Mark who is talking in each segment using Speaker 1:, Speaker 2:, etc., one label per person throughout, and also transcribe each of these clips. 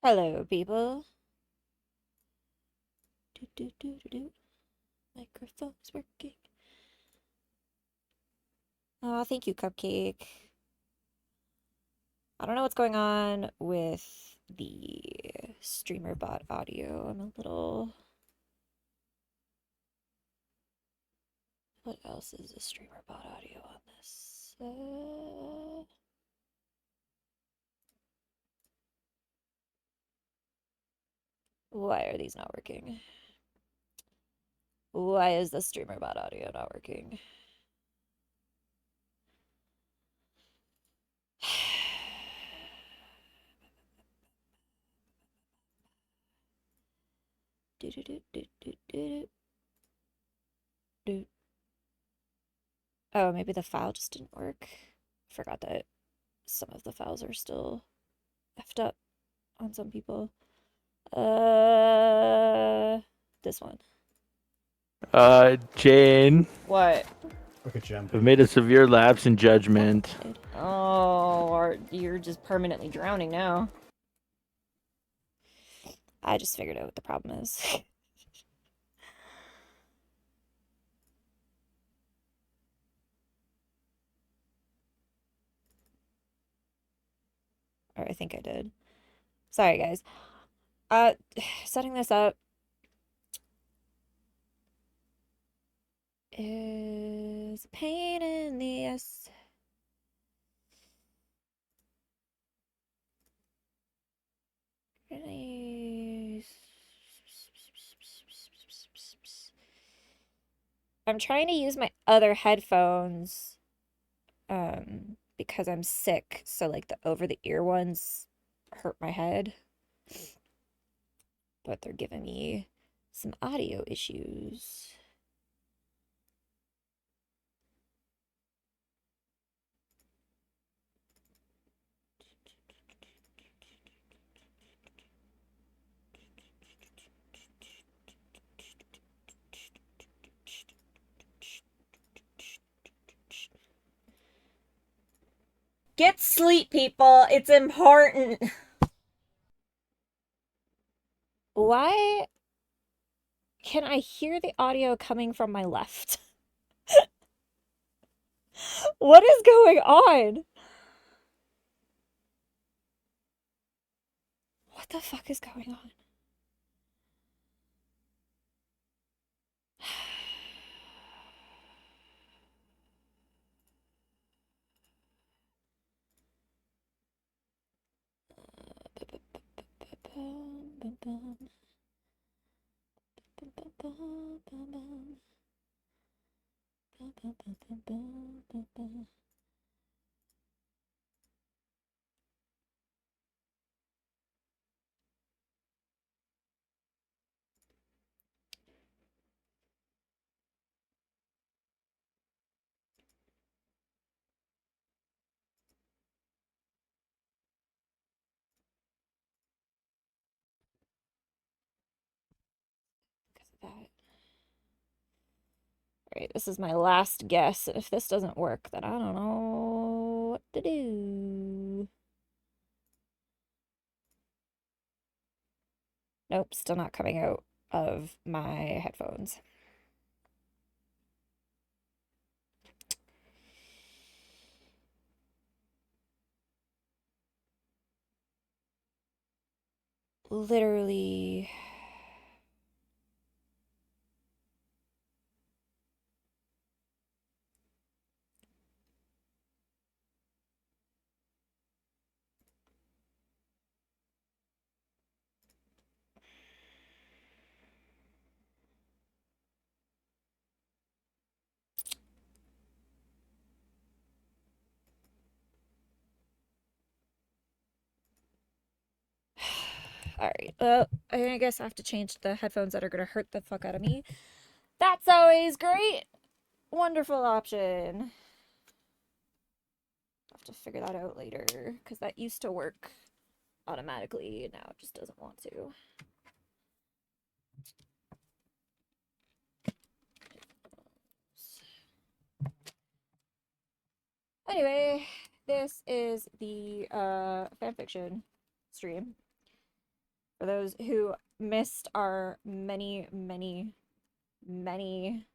Speaker 1: Hello, people. Do, do, do, do, do. Microphone's working. Oh, thank you, Cupcake. I don't know what's going on with the streamer bot audio. I'm a little... What else is a streamer bot audio on this? Why are these not working? Why is the streamer bot audio not working? Do, do, do, do, do, do, do. Oh, maybe the file just didn't work. I forgot that some of the files are still effed up on some people. This one.
Speaker 2: Jane,
Speaker 1: What?
Speaker 3: Look at Jem.
Speaker 2: I've made a severe lapse in judgment.
Speaker 1: Oh, you're just permanently drowning now. I just figured out what the problem is. Or I think I did. Sorry, guys. Setting this up is a pain in the ass. Really. I'm trying to use my other headphones because I'm sick, so like the over the ear ones hurt my head. But they're giving me some audio issues. Get sleep, people. It's important. Why can I hear the audio coming from my left? What is going on? What the fuck is going on? Because of that. Alright, this is my last guess. If this doesn't work, then I don't know what to do. Nope, still not coming out of my headphones. Literally. Alright, well, I guess I have to change the headphones that are gonna hurt the fuck out of me. That's always great! Wonderful option. I'll have to figure that out later, because that used to work automatically, and now it just doesn't want to. Anyway, this is the fanfiction stream. For those who missed our many, many, many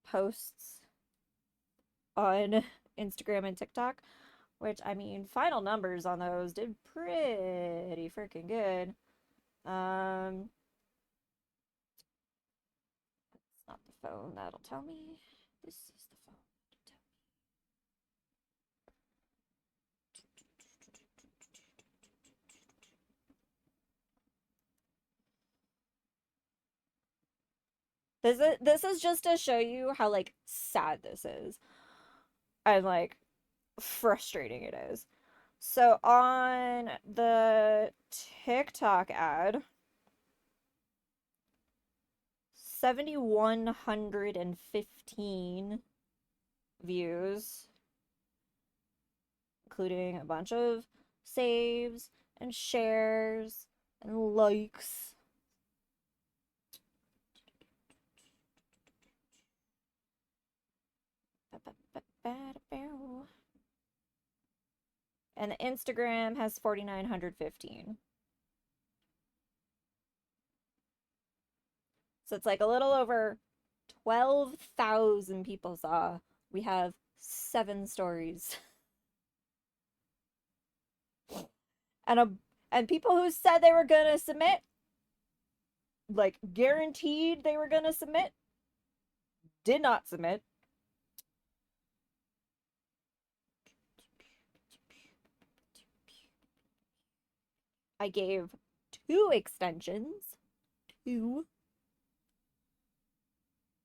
Speaker 1: posts on Instagram and TikTok, which, I mean, final numbers on those did pretty freaking good. It's not the phone that'll tell me. This is the phone. This is just to show you how like sad this is and like frustrating it is. So on the TikTok ad, 7,115 views, including a bunch of saves and shares and likes. And the Instagram has 4,915. So it's like a little over 12,000 people saw. We have 7 stories. And people who said they were gonna submit, like guaranteed they were gonna submit, did not submit. I gave 2 extensions. 2.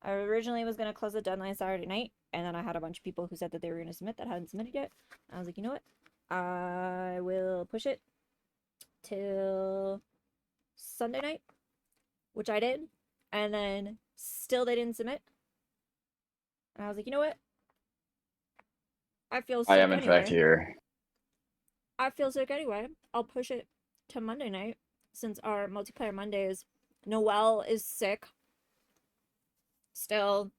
Speaker 1: I originally was going to close the deadline Saturday night, and then I had a bunch of people who said that they were going to submit that hadn't submitted yet. I was like, you know what? I will push it till Sunday night, which I did, and then still they didn't submit. And I was like, you know what? I feel sick
Speaker 3: I am in
Speaker 1: anyway.
Speaker 3: fact here.
Speaker 1: I feel sick anyway. I'll push it to Monday night since our multiplayer Mondays. Noelle is sick. Still.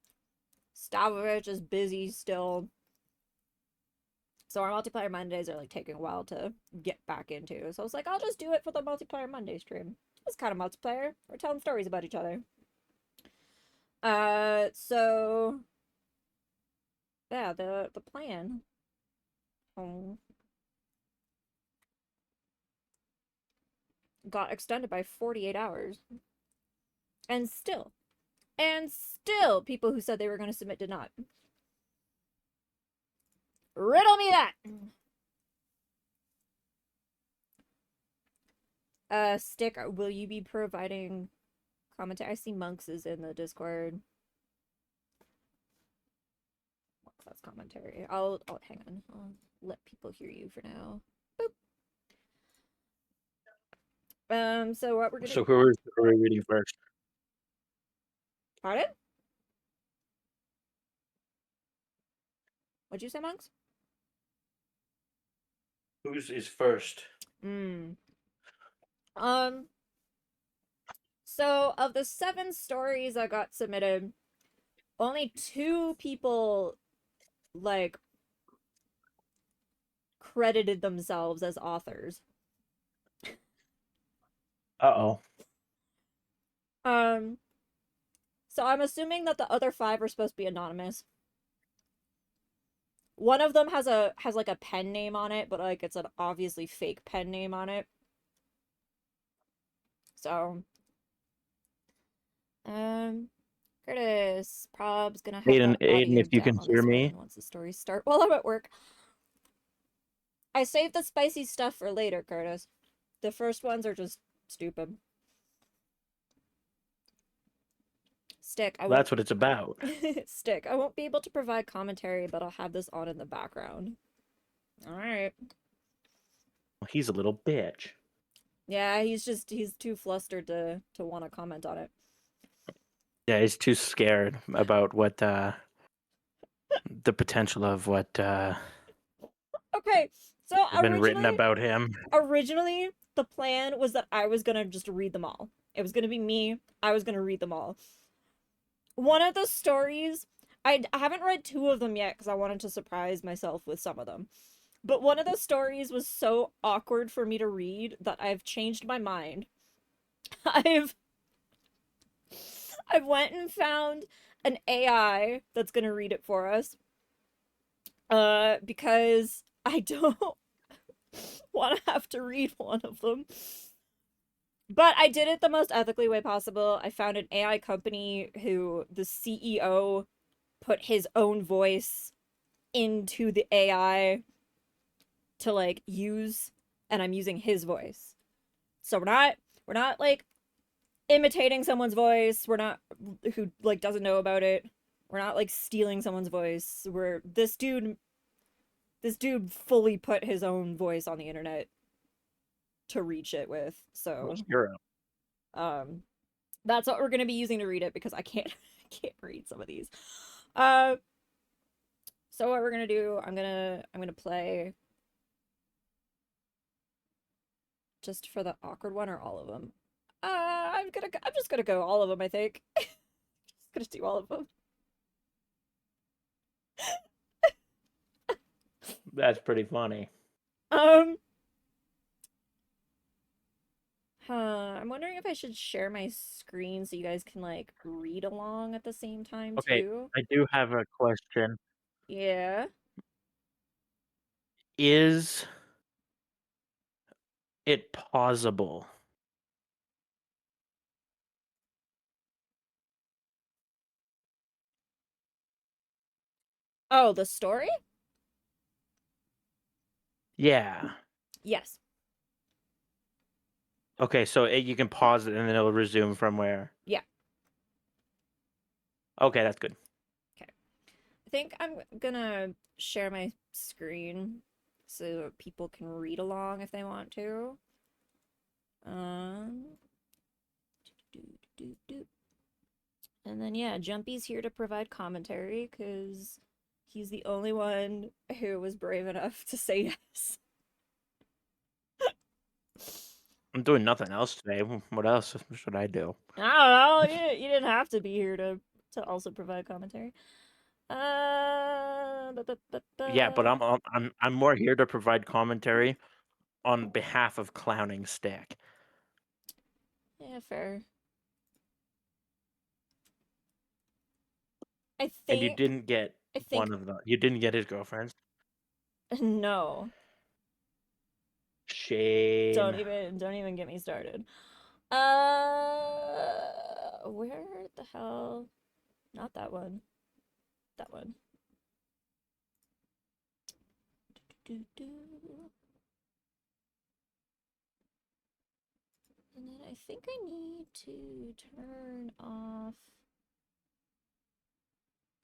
Speaker 1: Stavrovich is busy still. So our multiplayer Mondays are like taking a while to get back into. So I was like, I'll just do it for the multiplayer Monday stream. It's kind of multiplayer. We're telling stories about each other. So yeah, the plan. Got extended by 48 hours. And still, people who said they were going to submit did not. Riddle me that! Stick, will you be providing commentary? I see Monks is in the Discord. Monks has commentary. I'll hang on. I'll let people hear you for now. Boop. So what we're gonna...
Speaker 2: So who are we reading first?
Speaker 1: Pardon? What'd you say, Monks?
Speaker 2: Whose is first?
Speaker 1: So of the 7 stories that got submitted, only 2 people like credited themselves as authors.
Speaker 2: Uh-oh.
Speaker 1: So I'm assuming that the other 5 are supposed to be anonymous. One of them has like a pen name on it, but like it's an obviously fake pen name on it. So Curtis, Prob's gonna have
Speaker 2: Aiden,
Speaker 1: that audio
Speaker 2: if you
Speaker 1: down
Speaker 2: can
Speaker 1: on
Speaker 2: hear
Speaker 1: this
Speaker 2: me.
Speaker 1: one once the stories start while I'm at work. I saved the spicy stuff for later, Curtis. The first ones are just stupid. Stick,
Speaker 2: That's what it's about.
Speaker 1: Stick, I won't be able to provide commentary, but I'll have this on in the background. Alright.
Speaker 2: He's a little bitch.
Speaker 1: Yeah, he's too flustered to want to comment on it.
Speaker 2: Yeah, he's too scared about what the potential of what
Speaker 1: Okay, so
Speaker 2: has been written about him.
Speaker 1: Originally, the plan was that I was gonna just read them all. It was gonna be me. I was gonna read them all. One of the stories, I haven't read 2 of them yet because I wanted to surprise myself with some of them. But one of those stories was so awkward for me to read that I've changed my mind. I've I've went and found an AI that's gonna read it for us. Because I don't want to have to read one of them. But I did it the most ethically way possible. I found an AI company who the CEO put his own voice into the AI to like use, and I'm using his voice. So we're not like imitating someone's voice. We're not who like doesn't know about it. We're not like stealing someone's voice. We're this dude fully put his own voice on the internet to read shit with. So
Speaker 2: Hero.
Speaker 1: um that's what we're gonna be using to read it because I can't I can't read some of these. Uh so what we're gonna do, I'm gonna play just for the awkward one or all of them. I'm just gonna go all of them, I think. Just gonna do all of them.
Speaker 2: That's pretty funny.
Speaker 1: Um I'm wondering if I should share my screen so you guys can like read along at the same time
Speaker 2: Okay,
Speaker 1: too.
Speaker 2: I do have a question.
Speaker 1: Yeah.
Speaker 2: Is it pausable?
Speaker 1: Oh, the story?
Speaker 2: Yeah.
Speaker 1: Yes.
Speaker 2: Okay, so you can pause it and then it'll resume from where?
Speaker 1: Yeah.
Speaker 2: Okay, that's good.
Speaker 1: Okay. I think I'm gonna share my screen so people can read along if they want to. Um, and then yeah, Jumpy's here to provide commentary because he's the only one who was brave enough to say yes.
Speaker 2: I'm doing nothing else today. What else should I do?
Speaker 1: I don't know. You didn't have to be here to also provide commentary. Uh, ba, ba, ba,
Speaker 2: Yeah, but
Speaker 1: ba.
Speaker 2: I'm more here to provide commentary on behalf of Clowning Stick.
Speaker 1: Yeah, fair. I
Speaker 2: And you
Speaker 1: think
Speaker 2: didn't get
Speaker 1: I
Speaker 2: one
Speaker 1: think
Speaker 2: of them. You didn't get his girlfriends.
Speaker 1: no.
Speaker 2: Shame.
Speaker 1: Don't even get me started. Where the hell? Not that one. That one. And then I think I need to turn off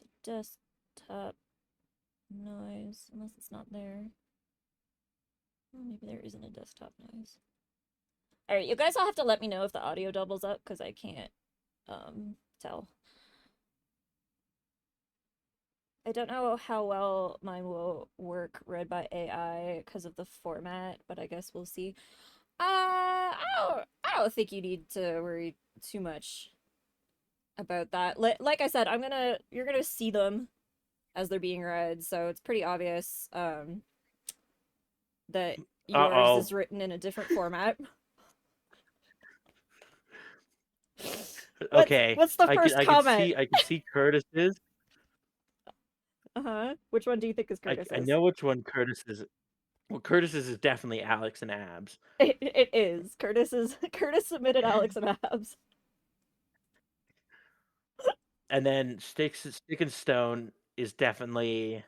Speaker 1: the desktop noise, unless it's not there. Oh, maybe there isn't a desktop noise. All right, you guys all have to let me know if the audio doubles up because I can't tell. I don't know how well mine will work read by AI because of the format, but I guess we'll see. I don't think you need to worry too much about that. Like I said, you're gonna see them as they're being read, so it's pretty obvious that yours
Speaker 2: Uh-oh.
Speaker 1: is written in a different format. What's
Speaker 2: Okay.
Speaker 1: what's the
Speaker 2: I could
Speaker 1: first
Speaker 2: I could
Speaker 1: comment?
Speaker 2: see I could see Curtis's.
Speaker 1: Uh-huh. Which one do you think is
Speaker 2: I
Speaker 1: Curtis's?
Speaker 2: know which one Curtis is. Well, Curtis's is definitely Alex and Abs.
Speaker 1: It is. Curtis submitted Alex and Abs.
Speaker 2: And then Stick and Stone is definitely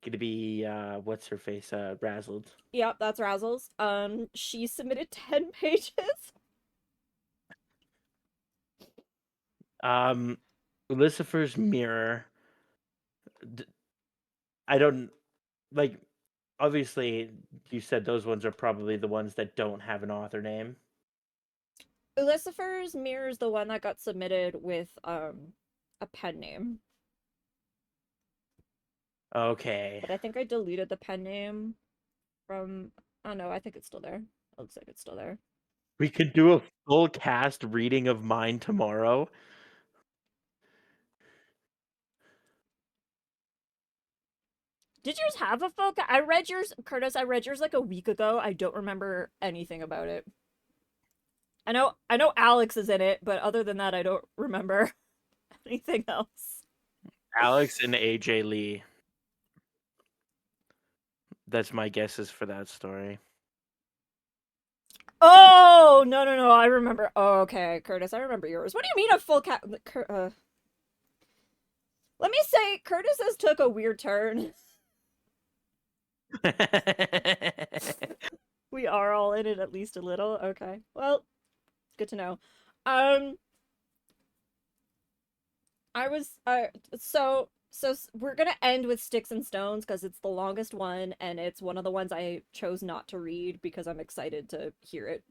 Speaker 2: gonna be what's her face? Razzled.
Speaker 1: Yep, that's Razzles. She submitted 10 pages.
Speaker 2: Um Ulisifer's mirror. d- I don't like obviously you said those ones are probably the ones that don't have an author name.
Speaker 1: Ulisifer's mirrors the one that got submitted with a pen name.
Speaker 2: Okay.
Speaker 1: But I think I deleted the pen name from oh no, I think it's still there. It looks like it's still there.
Speaker 2: We could do a full cast reading of mine tomorrow.
Speaker 1: Did yours have a full cast? I read yours, Curtis. I read yours like a week ago. I don't remember anything about it. I know Alex is in it, but other than that, I don't remember anything else.
Speaker 2: Alex and AJ Lee. That's my guesses for that story.
Speaker 1: Oh no! I remember. Oh, okay, Curtis. I remember yours. What do you mean a full cast? Let me say, Curtis has took a weird turn. We are all in it at least a little. Okay. Well, good to know. Um, I was so we're gonna end with Sticks and Stones because it's the longest one and it's one of the ones I chose not to read because I'm excited to hear it.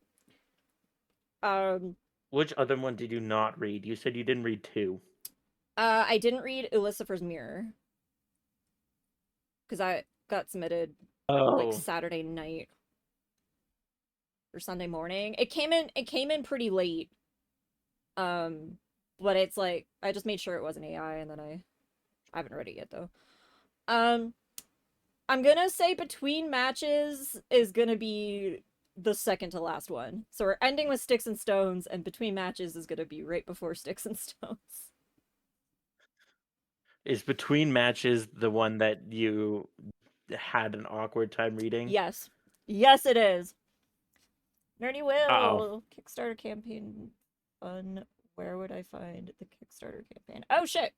Speaker 1: Um,
Speaker 2: Which other one did you not read? You said you didn't read 2.
Speaker 1: I didn't read Ulisifer's Mirror because I got submitted like
Speaker 2: Oh,
Speaker 1: Saturday night or Sunday morning. It came in pretty late. Um, but it's like I just made sure it wasn't AI and then I haven't read it yet though. Um, I'm gonna say Between Matches is gonna be the second to last one. So we're ending with Sticks and Stones, and Between Matches is gonna be right before Sticks and Stones.
Speaker 2: is Between Matches the one that you had an awkward time reading?
Speaker 1: Yes. Yes, it is. Nerdy
Speaker 2: Uh-oh.
Speaker 1: Will Kickstarter campaign fun. Where would I find the Kickstarter campaign? Oh shit!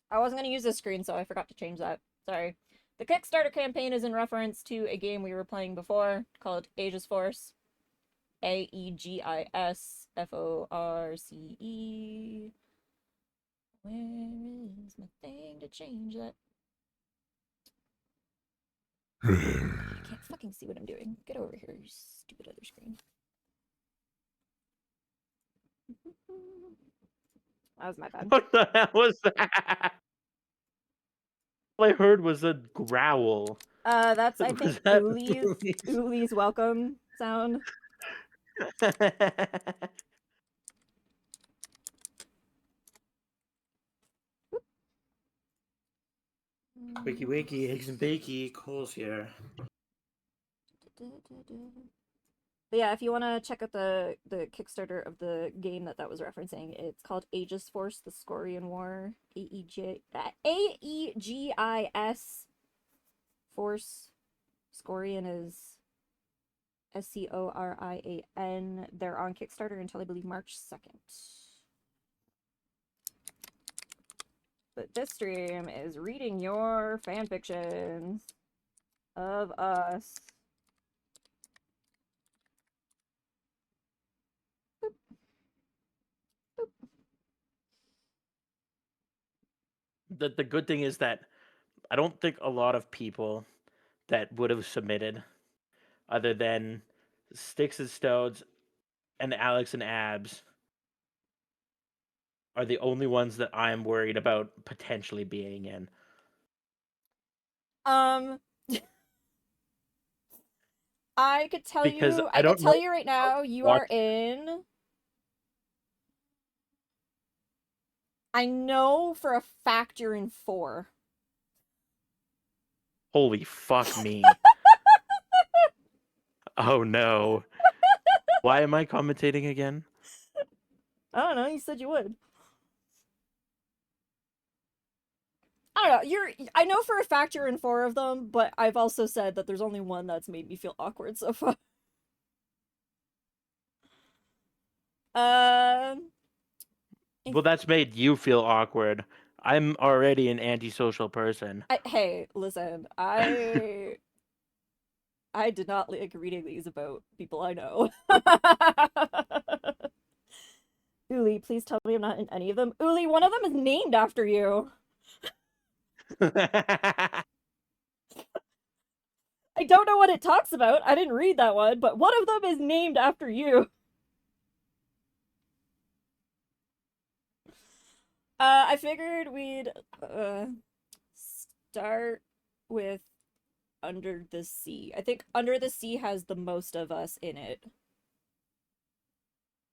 Speaker 1: I wasn't gonna use this screen, so I forgot to change that. Sorry. The Kickstarter campaign is in reference to a game we were playing before called Aegis Force. AEGISFORCE. Where is my thing to change that? I can't fucking see what I'm doing. Get over here, you stupid other screen. That was my bad.
Speaker 2: What the hell was that? All I heard was a growl.
Speaker 1: That's I
Speaker 2: Was
Speaker 1: think
Speaker 2: that
Speaker 1: Uli's welcome sound.
Speaker 3: Wakey wakey, eggs and bakey, Cole's here.
Speaker 1: But yeah, if you want to check out the Kickstarter of the game that was referencing, it's called Aegis Force: The Scorian War. AEGIS Force. Scorian is SCORIAN. They're on Kickstarter until I believe March 2nd. But this stream is reading your fanfictions of us. Boop. Boop.
Speaker 2: the good thing is that I don't think a lot of people that would have submitted, other than Sticks and Stones and Alex and Abs, are the only ones that I'm worried about potentially being in.
Speaker 1: Um, I could tell
Speaker 2: Because
Speaker 1: you,
Speaker 2: I
Speaker 1: I could
Speaker 2: don't
Speaker 1: tell
Speaker 2: know
Speaker 1: you right now, you
Speaker 2: what.
Speaker 1: are in. I know for a fact you're in 4.
Speaker 2: Holy fuck me. Oh no. Why am I commentating again?
Speaker 1: I don't know, you said you would. I don't know, I know for a fact you're in 4 of them, but I've also said that there's only one that's made me feel awkward so far. Um,
Speaker 2: Well, that's made you feel awkward. I'm already an antisocial person.
Speaker 1: hey, listen, I did not like reading these about people I know. Uli, please tell me I'm not in any of them. Uli, one of them is named after you. I don't know what it talks about. I didn't read that one, but one of them is named after you. I figured we'd start with Under the Sea. I think Under the Sea has the most of us in it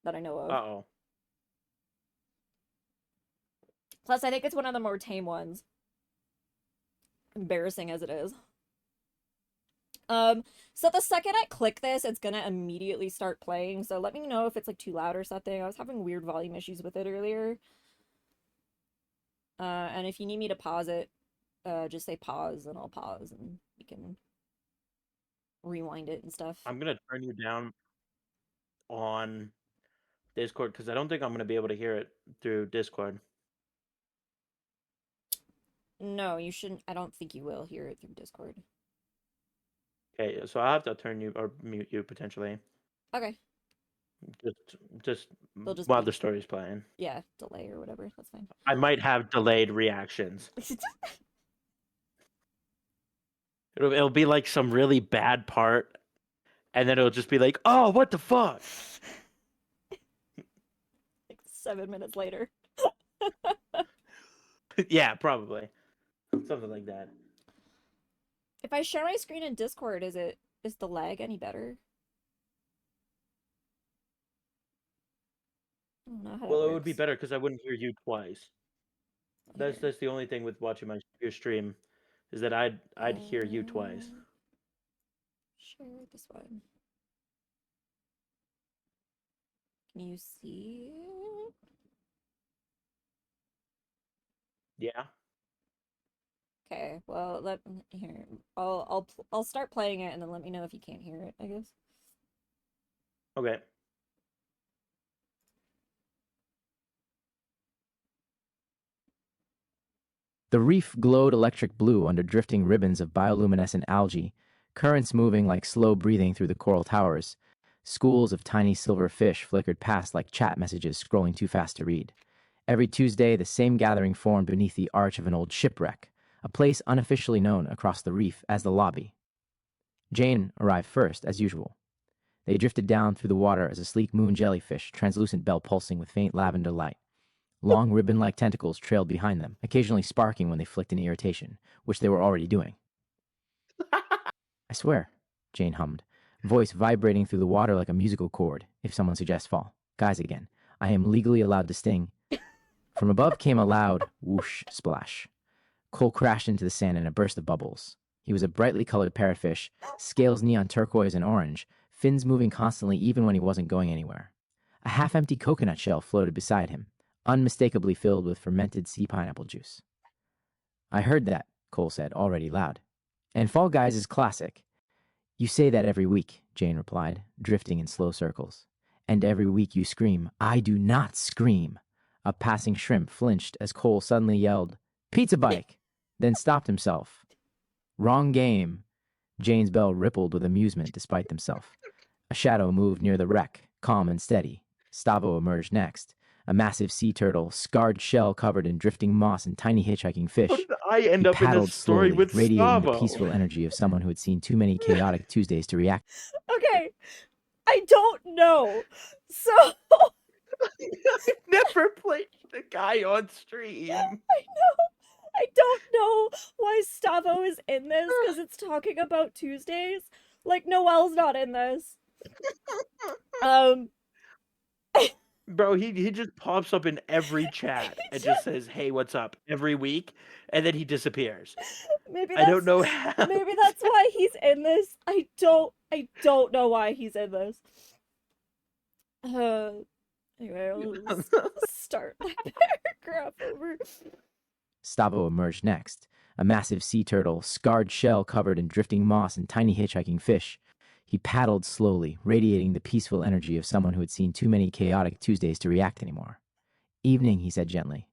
Speaker 1: that I know of.
Speaker 2: Uh-oh.
Speaker 1: Plus, I think it's one of the more tame ones. embarrassing as it is. So the second I click this, it's gonna immediately start playing, so let me know if it's like too loud or something. I was having weird volume issues with it earlier. And if you need me to pause it, just say pause and I'll pause and you can rewind it and stuff.
Speaker 2: I'm gonna turn you down on Discord because I don't think I'm gonna be able to hear it through Discord.
Speaker 1: No, you shouldn't. I don't think you will hear it through Discord.
Speaker 2: Okay, so I'll have to turn you or mute you potentially.
Speaker 1: Okay.
Speaker 2: Just
Speaker 1: They'll just
Speaker 2: while
Speaker 1: be,
Speaker 2: the story's playing.
Speaker 1: yeah, delay or whatever. That's fine.
Speaker 2: I might have delayed reactions. It'll be like some really bad part, and then it'll just be like, "Oh, what the fuck?"
Speaker 1: Like 7 minutes later.
Speaker 2: Yeah, probably something like that.
Speaker 1: If I share my screen in Discord, is the lag any better? I don't know how
Speaker 2: Well,
Speaker 1: that
Speaker 2: it would be
Speaker 1: works.
Speaker 2: better because I wouldn't hear you twice. That's the only thing with watching your stream, is that I'd hear you twice.
Speaker 1: Share this one. Can you see?
Speaker 2: Yeah.
Speaker 1: Okay, well, here. I'll start playing it and then let me know if you can't hear it, I guess.
Speaker 2: Okay.
Speaker 4: The reef glowed electric blue under drifting ribbons of bioluminescent algae, currents moving like slow breathing through the coral towers. Schools of tiny silver fish flickered past like chat messages scrolling too fast to read. Every Tuesday, the same gathering formed beneath the arch of an old shipwreck, a place unofficially known across the reef as the lobby. Jane arrived first, as usual. They drifted down through the water as a sleek moon jellyfish, translucent bell pulsing with faint lavender light. Long ribbon-like tentacles trailed behind them, occasionally sparking when they flicked in irritation, which they were already doing. I swear, Jane hummed, voice vibrating through the water like a musical chord, if someone suggests fall. Guys again. I am legally allowed to sting. From above came a loud whoosh splash. Cole crashed into the sand in a burst of bubbles. He was a brightly colored parrotfish, scales neon turquoise and orange, fins moving constantly even when he wasn't going anywhere. A half-empty coconut shell floated beside him, unmistakably filled with fermented sea pineapple juice. I heard that, Cole said, already loud. And Fall Guys is classic. You say that every week, Jane replied, drifting in slow circles. And every week you scream, I do not scream. A passing shrimp flinched as Cole suddenly yelled, Pizza bike! Then stopped himself. Wrong game. Jane's bell rippled with amusement despite themselves. A shadow moved near the wreck, calm and steady. Stavo emerged next, a massive sea turtle, scarred shell covered in drifting moss and tiny hitchhiking fish.
Speaker 2: How did I end
Speaker 4: He
Speaker 2: up in this
Speaker 4: paddled
Speaker 2: story
Speaker 4: slowly,
Speaker 2: with
Speaker 4: radiating the
Speaker 2: Stavo?
Speaker 4: peaceful energy of someone who had seen too many chaotic Tuesdays to react.
Speaker 1: Okay, I don't know. So
Speaker 2: I never played the guy on stream.
Speaker 1: I don't know why Stavo is in this because it's talking about Tuesdays. Like Noelle's not in this.
Speaker 2: Bro, he just pops up in every chat and just says, "Hey, what's up?" every week, and then he disappears. I don't know how.
Speaker 1: Maybe that's why he's in this. I don't know why he's in this. Anyway, let's start that paragraph over.
Speaker 4: Stavo emerged next, a massive sea turtle, scarred shell covered in drifting moss and tiny hitchhiking fish. He paddled slowly, radiating the peaceful energy of someone who had seen too many chaotic Tuesdays to react anymore. Evening, he said gently.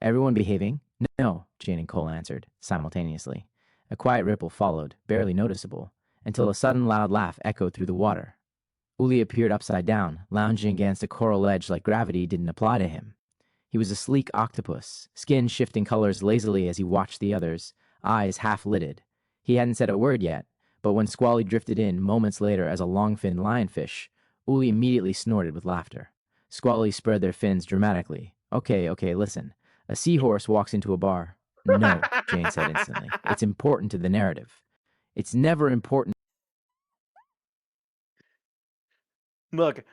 Speaker 4: Everyone behaving? No, Jane and Cole answered, simultaneously. A quiet ripple followed, barely noticeable, until a sudden loud laugh echoed through the water. Uli appeared upside down, lounging against a coral ledge like gravity didn't apply to him. He was a sleek octopus, skin shifting colors lazily as he watched the others, eyes half-lidded. He hadn't said a word yet, but when Squally drifted in moments later as a long-finned lionfish, Uli immediately snorted with laughter. Squally spread their fins dramatically. Okay, listen. A seahorse walks into a bar. No, Jane said instantly. It's important to the narrative. It's never important.
Speaker 2: Look,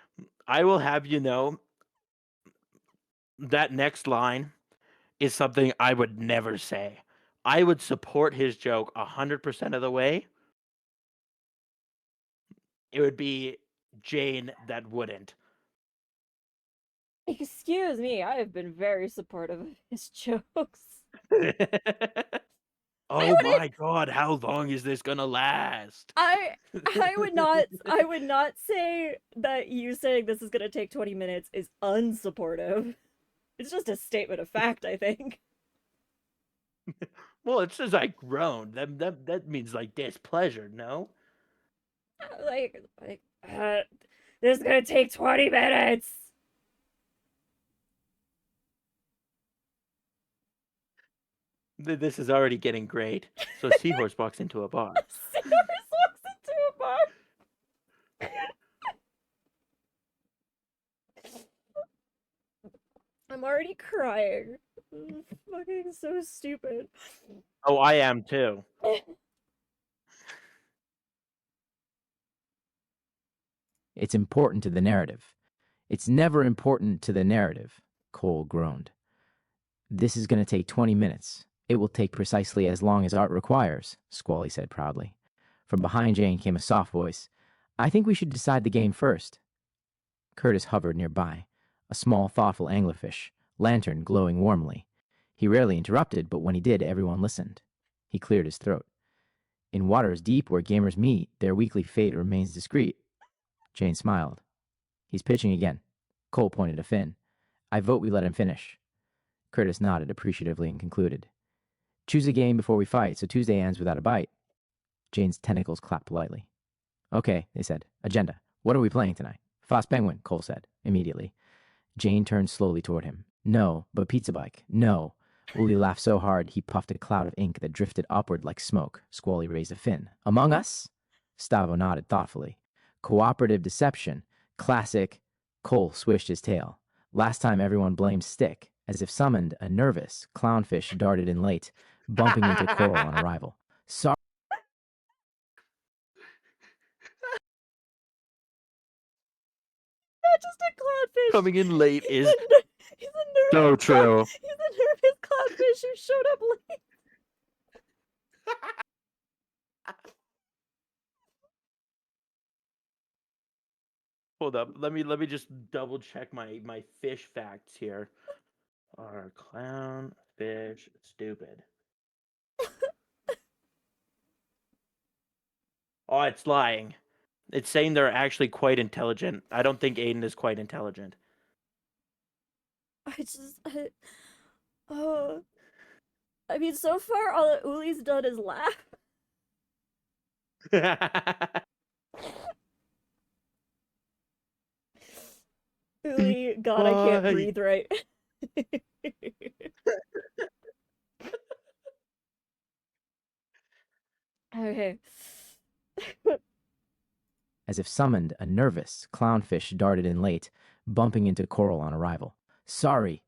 Speaker 2: I will have you know that next line is something I would never say I would support his joke 100% of the way. It would be Jane that wouldn't.
Speaker 1: Excuse me, I have been very supportive of his jokes.
Speaker 2: Oh my god, how long is this gonna last?
Speaker 1: I would not say that you saying this is gonna take 20 minutes is unsupportive. It's just a statement of fact, I think.
Speaker 2: Well, it says I groaned. That means like displeasure, no?
Speaker 1: Like, this is gonna take 20 minutes.
Speaker 2: This is already getting great. So Seahorse walks into a bar.
Speaker 1: Seahorse walks into a bar. I'm already crying. Fucking so stupid.
Speaker 2: Oh, I am too.
Speaker 4: It's important to the narrative. It's never important to the narrative, Cole groaned. This is going to take 20 minutes. It will take precisely as long as art requires, Squally said proudly. From behind Jane came a soft voice. I think we should decide the game first. Curtis hovered nearby, a small, thoughtful anglerfish, lantern glowing warmly. He rarely interrupted, but when he did, everyone listened. He cleared his throat. In waters deep where gamers meet, their weekly fate remains discreet. Jane smiled. He's pitching again. Cole pointed to Finn. I vote we let him finish. Curtis nodded appreciatively and concluded. Choose a game before we fight, so Tuesday ends without a bite. Jane's tentacles clapped politely. Okay, they said. Agenda. What are we playing tonight? Foss Penguin, Cole said, immediately. Jane turned slowly toward him. No, but Pizza Bike. No. Uli laughed so hard he puffed a cloud of ink that drifted upward like smoke. Squally raised a fin. Among Us? Stavo nodded thoughtfully. Cooperative deception. Classic. Cole swished his tail. Last time everyone blamed Stick. As if summoned, a nervous clownfish darted in late, bumping into Coral on arrival. Sorry.
Speaker 1: Not just a clownfish.
Speaker 2: Coming in late is
Speaker 1: He's a
Speaker 2: so
Speaker 1: nervous
Speaker 2: true.
Speaker 1: He's a nervous clownfish who showed up late.
Speaker 2: Hold up. Let me just double check my fish facts here. Are clownfish stupid? Oh, it's lying. It's saying they're actually quite intelligent. I don't think Aiden is quite intelligent.
Speaker 1: I mean, so far all that Uli's done is laugh. Uli, God, I can't
Speaker 2: Why?
Speaker 1: breathe right. Okay.
Speaker 4: As if summoned, a nervous clownfish darted in late, bumping into Coral on arrival. Sorry.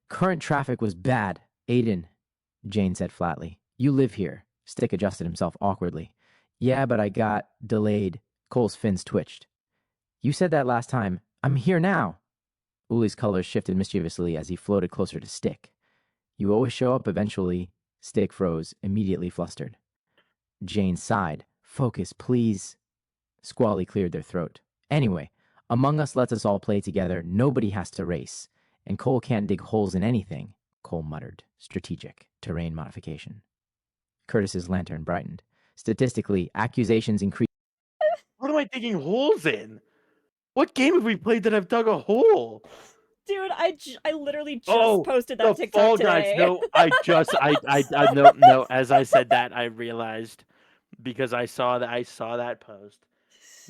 Speaker 4: Current traffic was bad. Aiden, Jane said flatly. You live here. Stick adjusted himself awkwardly. Yeah, but I got delayed. Cole's fins twitched. You said that last time. I'm here now. Uli's colors shifted mischievously as he floated closer to Stick. You always show up eventually. Stick froze, immediately flustered. Jane sighed. Focus, please. Squally cleared their throat. Anyway, Among Us lets us all play together. Nobody has to race. And Cole can't dig holes in anything, Cole muttered. Strategic. Terrain modification. Curtis's lantern brightened. Statistically, accusations increase.
Speaker 2: What am I digging holes in? What game have we played that I've dug a hole?
Speaker 1: Dude, I literally just posted that
Speaker 2: the
Speaker 1: TikTok
Speaker 2: Fall
Speaker 1: today.
Speaker 2: Guys. No, I no. As I said that, I realized because I saw that post.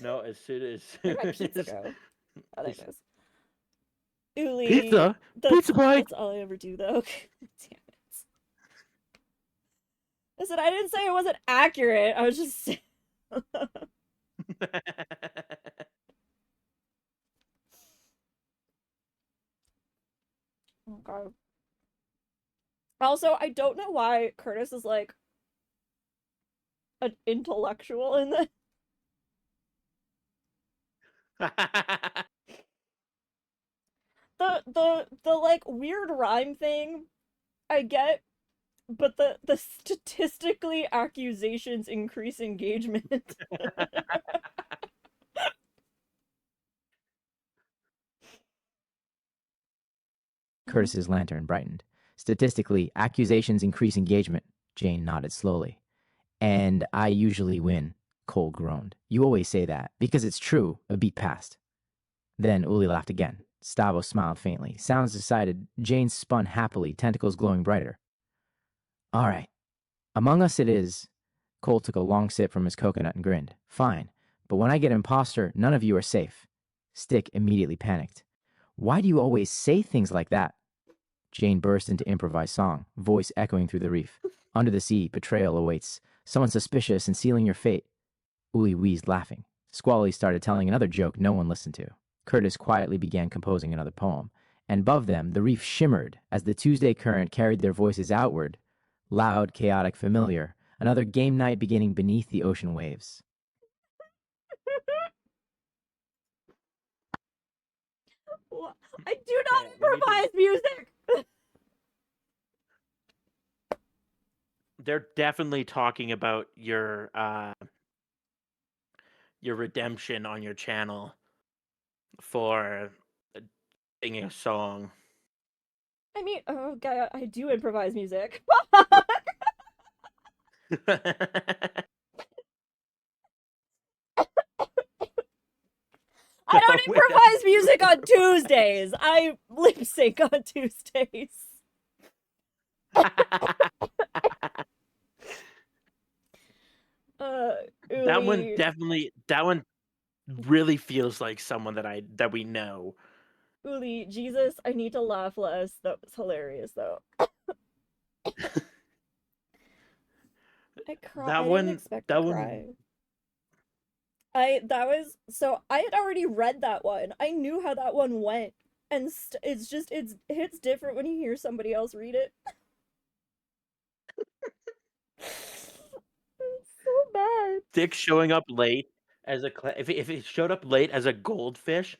Speaker 2: No, as soon as
Speaker 1: Where'd my pizza go? Oh, there it goes. Uli.
Speaker 2: Pizza bike.
Speaker 1: That's all I ever do, though. Damn it. Listen, I didn't say it wasn't accurate. I was just. Okay. Also, I don't know why Curtis is like an intellectual in this. The like weird rhyme thing, I get, But the statistically accusations increase engagement.
Speaker 4: Curtis's lantern brightened. Statistically, accusations increase engagement. Jane nodded slowly. And I usually win, Cole groaned. You always say that, because it's true, a beat passed. Then Uli laughed again. Stavos smiled faintly. Sounds decided. Jane spun happily, tentacles glowing brighter. All right. Among us it is. Cole took a long sip from his coconut and grinned. Fine. But when I get imposter, none of you are safe. Stick immediately panicked. Why do you always say things like that? Jane burst into improvised song, voice echoing through the reef. Under the sea, betrayal awaits. Someone suspicious and sealing your fate. Uli wheezed, laughing. Squally started telling another joke no one listened to. Curtis quietly began composing another poem. And above them, the reef shimmered as the Tuesday current carried their voices outward. Loud, chaotic, familiar. Another game night beginning beneath the ocean waves.
Speaker 1: I do not
Speaker 2: Okay, we need to-
Speaker 1: improvise music.
Speaker 2: They're definitely talking about your redemption on your channel for singing a song.
Speaker 1: I mean, oh god, I do improvise music. I don't improvise music on Tuesdays. I lip sync on Tuesdays.
Speaker 2: That one
Speaker 1: Uli,
Speaker 2: definitely. That one really feels like someone that we know.
Speaker 1: Uli, Jesus, I need to laugh less. That was hilarious, though. I cried.
Speaker 2: That
Speaker 1: I
Speaker 2: one.
Speaker 1: didn't expect
Speaker 2: That
Speaker 1: to
Speaker 2: one.
Speaker 1: cry. So I had already read that one. I knew how that one went, and it's hits different when you hear somebody else read it. It's so bad.
Speaker 2: Dick showing up late as a if it showed up late as a goldfish,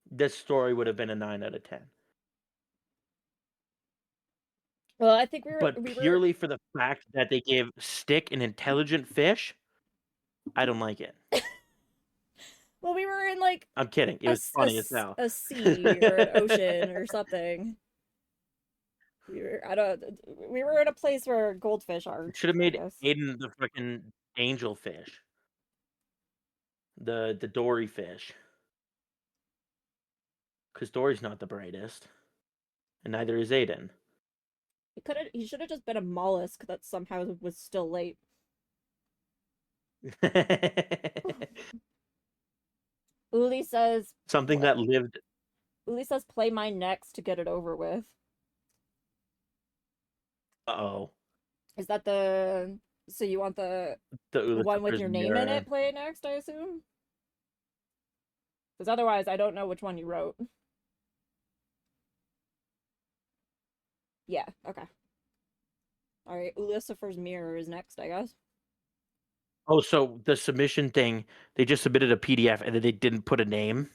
Speaker 2: this story would have been a 9 out of 10.
Speaker 1: Well, I think we
Speaker 2: But
Speaker 1: were
Speaker 2: purely for the fact that they gave Stick an intelligent fish, I don't like it.
Speaker 1: well, we were in like
Speaker 2: I'm kidding. It was funny as hell.
Speaker 1: a sea or an ocean or something. We were in a place where goldfish are.
Speaker 2: Should have
Speaker 1: I
Speaker 2: made
Speaker 1: guess.
Speaker 2: Aiden the fucking angel fish. The Dory fish. Because Dory's not the brightest. And neither is Aiden.
Speaker 1: He should have just been a mollusk that somehow was still late. Uli says
Speaker 2: Something that lived.
Speaker 1: Uli says play mine next to get it over with.
Speaker 2: Uh-oh.
Speaker 1: Is that the so you want the
Speaker 2: The
Speaker 1: one with
Speaker 2: Ulisifer's
Speaker 1: your name in
Speaker 2: mirror.
Speaker 1: it play next, I assume? Because otherwise I don't know which one you wrote. Yeah, okay. Alright, Ulisifer's mirror is next, I guess.
Speaker 2: Oh, so the submission thing, they just submitted a PDF and then they didn't put a name?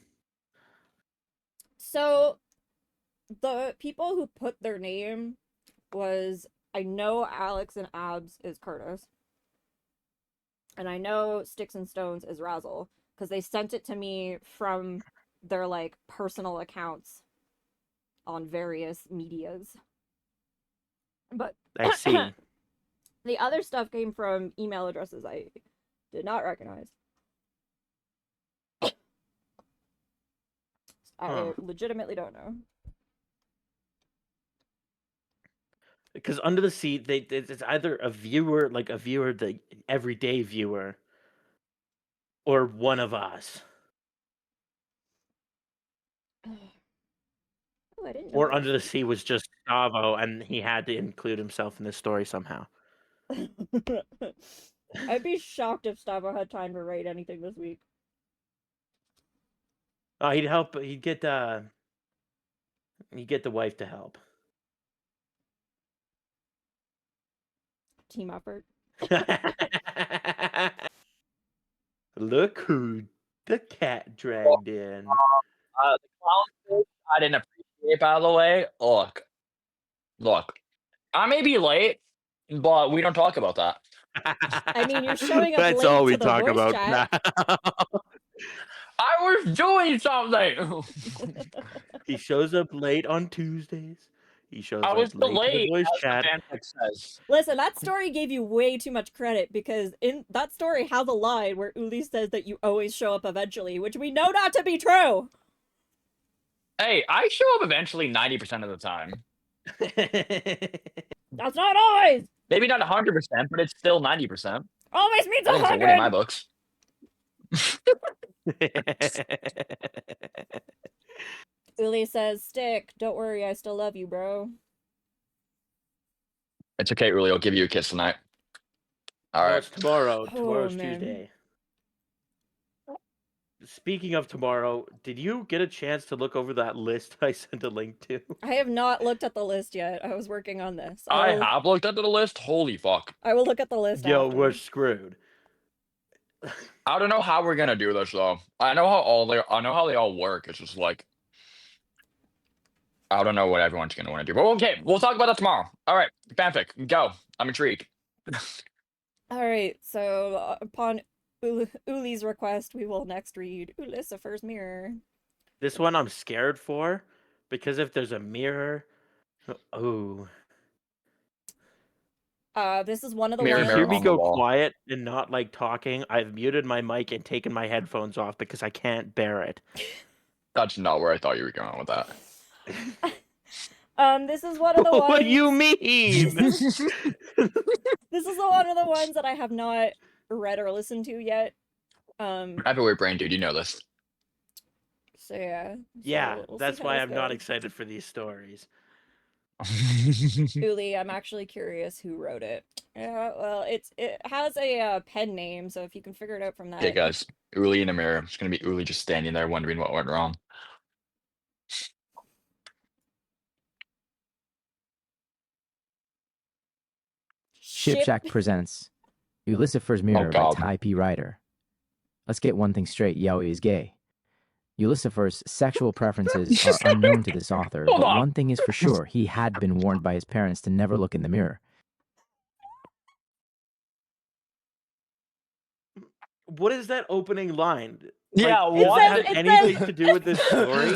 Speaker 1: So the people who put their name was, I know Alex and Abs is Curtis. And I know Sticks and Stones is Razzle. Because they sent it to me from their like personal accounts on various medias. But
Speaker 2: I see.
Speaker 1: the other stuff came from email addresses I did not recognize. I legitimately don't know.
Speaker 2: Because Under the Sea, it's either a viewer, the everyday viewer, or one of us.
Speaker 1: Oh, I didn't know.
Speaker 2: Or Under the Sea was just Gustavo, and he had to include himself in this story somehow.
Speaker 1: I'd be shocked if Stavo had time to write anything this week.
Speaker 2: Oh, he'd help. He'd get the wife to help.
Speaker 1: Team effort.
Speaker 2: Look who the cat dragged in.
Speaker 5: The clown I didn't appreciate, by the way. Look. I may be late,
Speaker 6: but we don't talk about that.
Speaker 1: I mean, you're showing up
Speaker 2: That's
Speaker 1: late
Speaker 2: all we
Speaker 1: to the
Speaker 2: talk
Speaker 1: voice
Speaker 2: about
Speaker 1: chat.
Speaker 2: now.
Speaker 6: I was doing something.
Speaker 2: He shows up late on Tuesdays. He shows
Speaker 6: I was
Speaker 2: up late to the
Speaker 6: delayed,
Speaker 2: voice
Speaker 6: as the
Speaker 2: chat.
Speaker 6: fanfic says.
Speaker 1: Listen, that story gave you way too much credit because in that story has a line where Uli says that you always show up eventually, which we know not to be true.
Speaker 6: Hey, I show up eventually 90% of the time.
Speaker 1: That's not always.
Speaker 6: Maybe not 100%, but it's still 90%.
Speaker 1: Always means
Speaker 6: I think it's a win in my
Speaker 1: 100.
Speaker 6: books.
Speaker 1: Uli says, "Stick, don't worry, I still love you, bro."
Speaker 6: It's okay, Uli. I'll give you a kiss tonight. All
Speaker 2: No,
Speaker 6: right.
Speaker 2: it's tomorrow.
Speaker 1: Oh,
Speaker 2: Tomorrow's
Speaker 1: man.
Speaker 2: Tuesday. Speaking of tomorrow, did you get a chance to look over that list I sent a link to?
Speaker 1: I have not looked at the list yet. I was working on this.
Speaker 6: I have looked at the list. Holy fuck.
Speaker 1: I will look at the list
Speaker 2: Yo,
Speaker 1: after.
Speaker 2: we're screwed.
Speaker 6: I don't know how we're gonna do this though. I know how they all work. It's just like I don't know what everyone's gonna want to do. But okay, we'll talk about that tomorrow. All right, fanfic, go. I'm intrigued.
Speaker 1: All right, so upon Uli's request, we will next read Ulisifer's Mirror.
Speaker 2: This one I'm scared for because if there's a mirror, oh,
Speaker 1: This is one of the
Speaker 6: Mirror,
Speaker 2: you
Speaker 1: ones.
Speaker 2: hear
Speaker 6: mirror
Speaker 2: me
Speaker 6: on the
Speaker 2: go
Speaker 6: wall.
Speaker 2: quiet and not like talking. I've muted my mic and taken my headphones off because I can't bear it.
Speaker 6: That's not where I thought you were going with that.
Speaker 1: This is one of the ones.
Speaker 2: What do you mean?
Speaker 1: This is one of the ones that I have not read or listened to yet.
Speaker 6: I have a weird brain, dude. You know this.
Speaker 1: So yeah.
Speaker 2: Yeah,
Speaker 1: we'll see
Speaker 2: that's
Speaker 1: how
Speaker 2: why
Speaker 1: this
Speaker 2: I'm not
Speaker 1: goes.
Speaker 2: excited for these stories.
Speaker 1: Uli, I'm actually curious who wrote it. Yeah, well, it has a pen name, so if you can figure it out from that.
Speaker 6: Okay, guys. Uli in a mirror. It's gonna be Uli just standing there wondering what went wrong.
Speaker 4: Shipshack presents Ulisifer's Mirror by
Speaker 6: God.
Speaker 4: Ty P. Ryder. Let's get one thing straight, Yaoi is gay. Ulisifer's sexual preferences are unknown to this author,
Speaker 6: Hold
Speaker 4: but
Speaker 6: on.
Speaker 4: one thing is for sure, he had been warned by his parents to never look in the mirror.
Speaker 2: What is that opening line?
Speaker 6: Yeah,
Speaker 2: Like,
Speaker 6: what?
Speaker 2: does it
Speaker 1: It
Speaker 2: have
Speaker 1: says-
Speaker 2: anything to do with this story?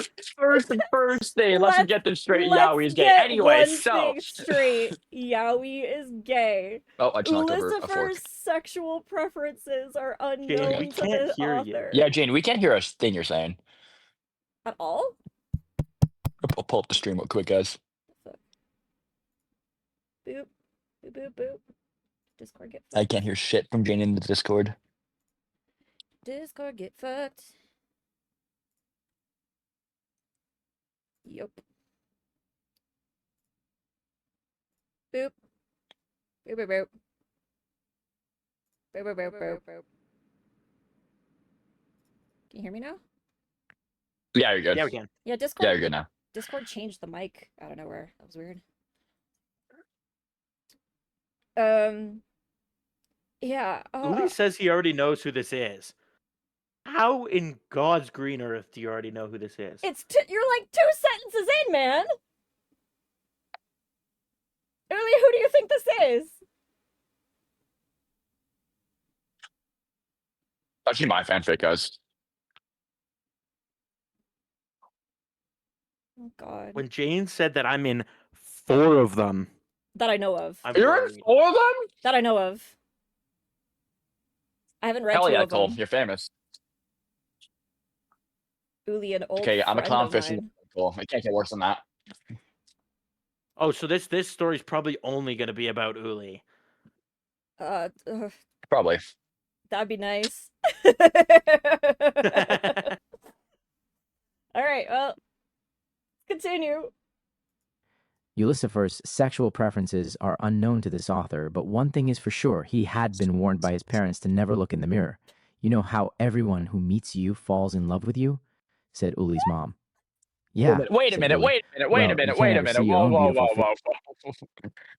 Speaker 6: First thing, let's get this straight.
Speaker 1: Let's
Speaker 6: Yaoi is gay.
Speaker 1: get
Speaker 6: Anyway,
Speaker 1: one
Speaker 6: so
Speaker 1: thing straight. Yaoi is gay.
Speaker 6: oh, I just knocked over a fork.
Speaker 1: Ulisifer's sexual preferences are
Speaker 2: Jane,
Speaker 1: unknown
Speaker 2: we
Speaker 1: to
Speaker 2: can't
Speaker 1: the
Speaker 2: hear you.
Speaker 1: author.
Speaker 6: Yeah, Jane, we can't hear a thing you're saying.
Speaker 1: At all?
Speaker 6: I'll pull up the stream real quick, guys.
Speaker 1: Boop. Boop, boop, boop. Discord get
Speaker 6: I
Speaker 1: fucked.
Speaker 6: can't hear shit from Jane in the Discord.
Speaker 1: Discord get fucked. Yup. Boop. Boop, boop, boop. Boop, boop, boop, boop, boop. Can you hear me now?
Speaker 6: Yeah, you're good.
Speaker 2: Yeah, we can.
Speaker 1: Yeah, Discord.
Speaker 6: Yeah, you're good now.
Speaker 1: Discord changed the mic out of nowhere. That was weird. Yeah.
Speaker 2: Uli says he already knows who this is. How in God's green earth do you already know who this is?
Speaker 1: You're like 2 sentences in, man. Uli, who do you think this is?
Speaker 6: Actually, my fanfic, guys.
Speaker 1: Oh God.
Speaker 2: When Jane said that I'm in 4 of them,
Speaker 1: That I know of.
Speaker 2: I'm
Speaker 6: You're in
Speaker 2: worried.
Speaker 6: 4 of them?
Speaker 1: That I know of. I haven't read
Speaker 6: Hell
Speaker 1: 2
Speaker 6: yeah,
Speaker 1: of
Speaker 6: Cole.
Speaker 1: them.
Speaker 6: You're famous.
Speaker 1: Uli, an old
Speaker 6: Okay, I'm a
Speaker 1: friend of
Speaker 6: clownfish.
Speaker 1: mine.
Speaker 6: Cool. It can't get worse than that.
Speaker 2: Oh, so this story's probably only going to be about Uli.
Speaker 6: Probably.
Speaker 1: That'd be nice. All right, well, continue.
Speaker 4: Ulisifer's sexual preferences are unknown to this author, but one thing is for sure, he had been warned by his parents to never look in the mirror. You know how everyone who meets you falls in love with you? Said Uli's mom. Yeah.
Speaker 6: Wait a
Speaker 4: said
Speaker 6: minute,
Speaker 4: Uli.
Speaker 6: wait a minute,
Speaker 4: Well,
Speaker 6: wait a
Speaker 4: you
Speaker 6: minute,
Speaker 4: can't
Speaker 6: wait a
Speaker 4: ever
Speaker 6: minute.
Speaker 4: see your
Speaker 6: Whoa,
Speaker 4: own
Speaker 6: whoa,
Speaker 4: beautiful
Speaker 6: whoa, whoa.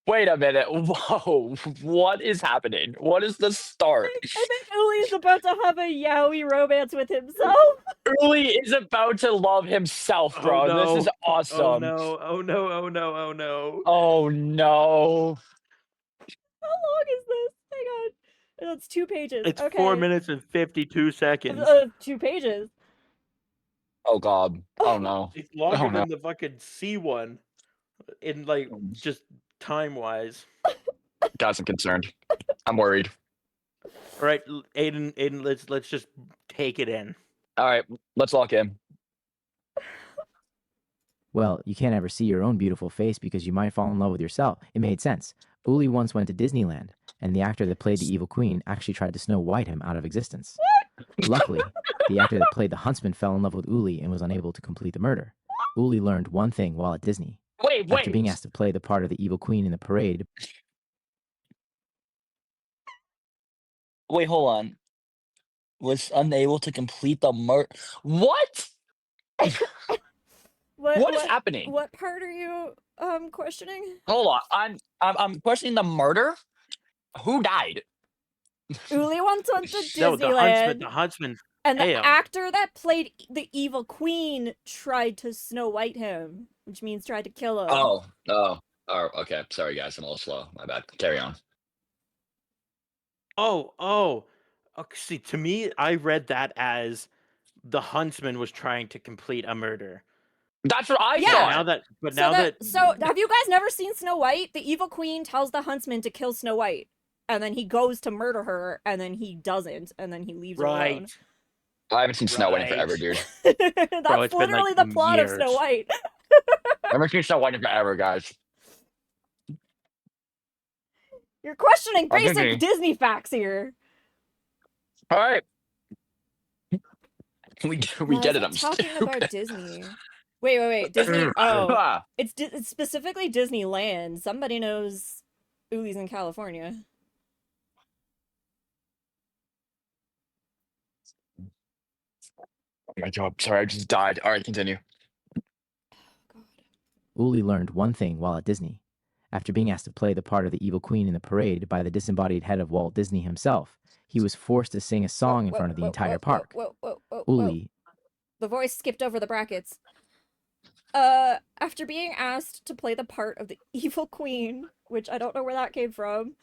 Speaker 6: Wait a minute. Whoa. What is happening? What is the start?
Speaker 1: I think Uli's about to have a yaoi romance with himself.
Speaker 6: Uli is about to love himself, bro.
Speaker 2: Oh, no.
Speaker 6: This is awesome.
Speaker 2: Oh no, oh no, oh no, oh no.
Speaker 6: Oh no.
Speaker 1: That's 2 pages.
Speaker 2: It's
Speaker 1: okay.
Speaker 2: 4 minutes and 52 seconds.
Speaker 1: 2 pages.
Speaker 6: Oh God. Oh no.
Speaker 2: It's longer
Speaker 6: Oh no.
Speaker 2: than the fucking C one, in like just time wise.
Speaker 6: Guys, I'm concerned. I'm worried.
Speaker 2: All right, Aiden, let's just take it in.
Speaker 6: All right, let's lock in.
Speaker 4: Well, you can't ever see your own beautiful face because you might fall in love with yourself. It made sense. Uli once went to Disneyland, and the actor that played the evil queen actually tried to Snow White him out of existence. Luckily, the actor that played the huntsman fell in love with Uli and was unable to complete the murder. Uli learned one thing while at Disney.
Speaker 6: Wait.
Speaker 4: After being asked to play the part of the evil queen in the parade,
Speaker 5: Wait, hold on. Was unable to complete the What? What is happening?
Speaker 1: What part are you questioning?
Speaker 5: Hold on. I'm questioning the murder. Who died?
Speaker 1: Uli once went to
Speaker 2: No,
Speaker 1: Disneyland.
Speaker 2: the huntsman.
Speaker 1: And the
Speaker 2: failed.
Speaker 1: actor that played the evil queen tried to Snow White him, which means tried to kill him.
Speaker 6: Oh, okay. Sorry, guys. I'm a little slow. My bad. Carry on.
Speaker 2: Oh. Okay, see, to me, I read that as the huntsman was trying to complete a murder.
Speaker 6: That's what I
Speaker 1: Yeah.
Speaker 6: thought.
Speaker 1: So have you guys never seen Snow White? The evil queen tells the huntsman to kill Snow White, and then he goes to murder her, and then he doesn't, and then he leaves her alone.
Speaker 6: I haven't seen Snow White in forever, dude.
Speaker 1: That's
Speaker 2: Bro, it's been,
Speaker 1: literally
Speaker 2: like,
Speaker 1: the plot of Snow
Speaker 2: years.
Speaker 1: White.
Speaker 6: I haven't seen Snow White in forever, guys.
Speaker 1: You're questioning
Speaker 6: I'm
Speaker 1: basic
Speaker 6: thinking.
Speaker 1: Disney facts here.
Speaker 6: All right. We get it. I'm
Speaker 1: talking
Speaker 6: stupid.
Speaker 1: about Disney. Wait. Disney. Oh, it's specifically Disneyland. Somebody knows Uli's in California.
Speaker 6: Oh my God. Sorry, I just died. All right, continue.
Speaker 4: Uli learned one thing while at Disney. After being asked to play the part of the evil queen in the parade by the disembodied head of Walt Disney himself, he was forced to sing a song in front of the entire park. Uli.
Speaker 1: The voice skipped over the brackets. After being asked to play the part of the evil queen, which I don't know where that came from,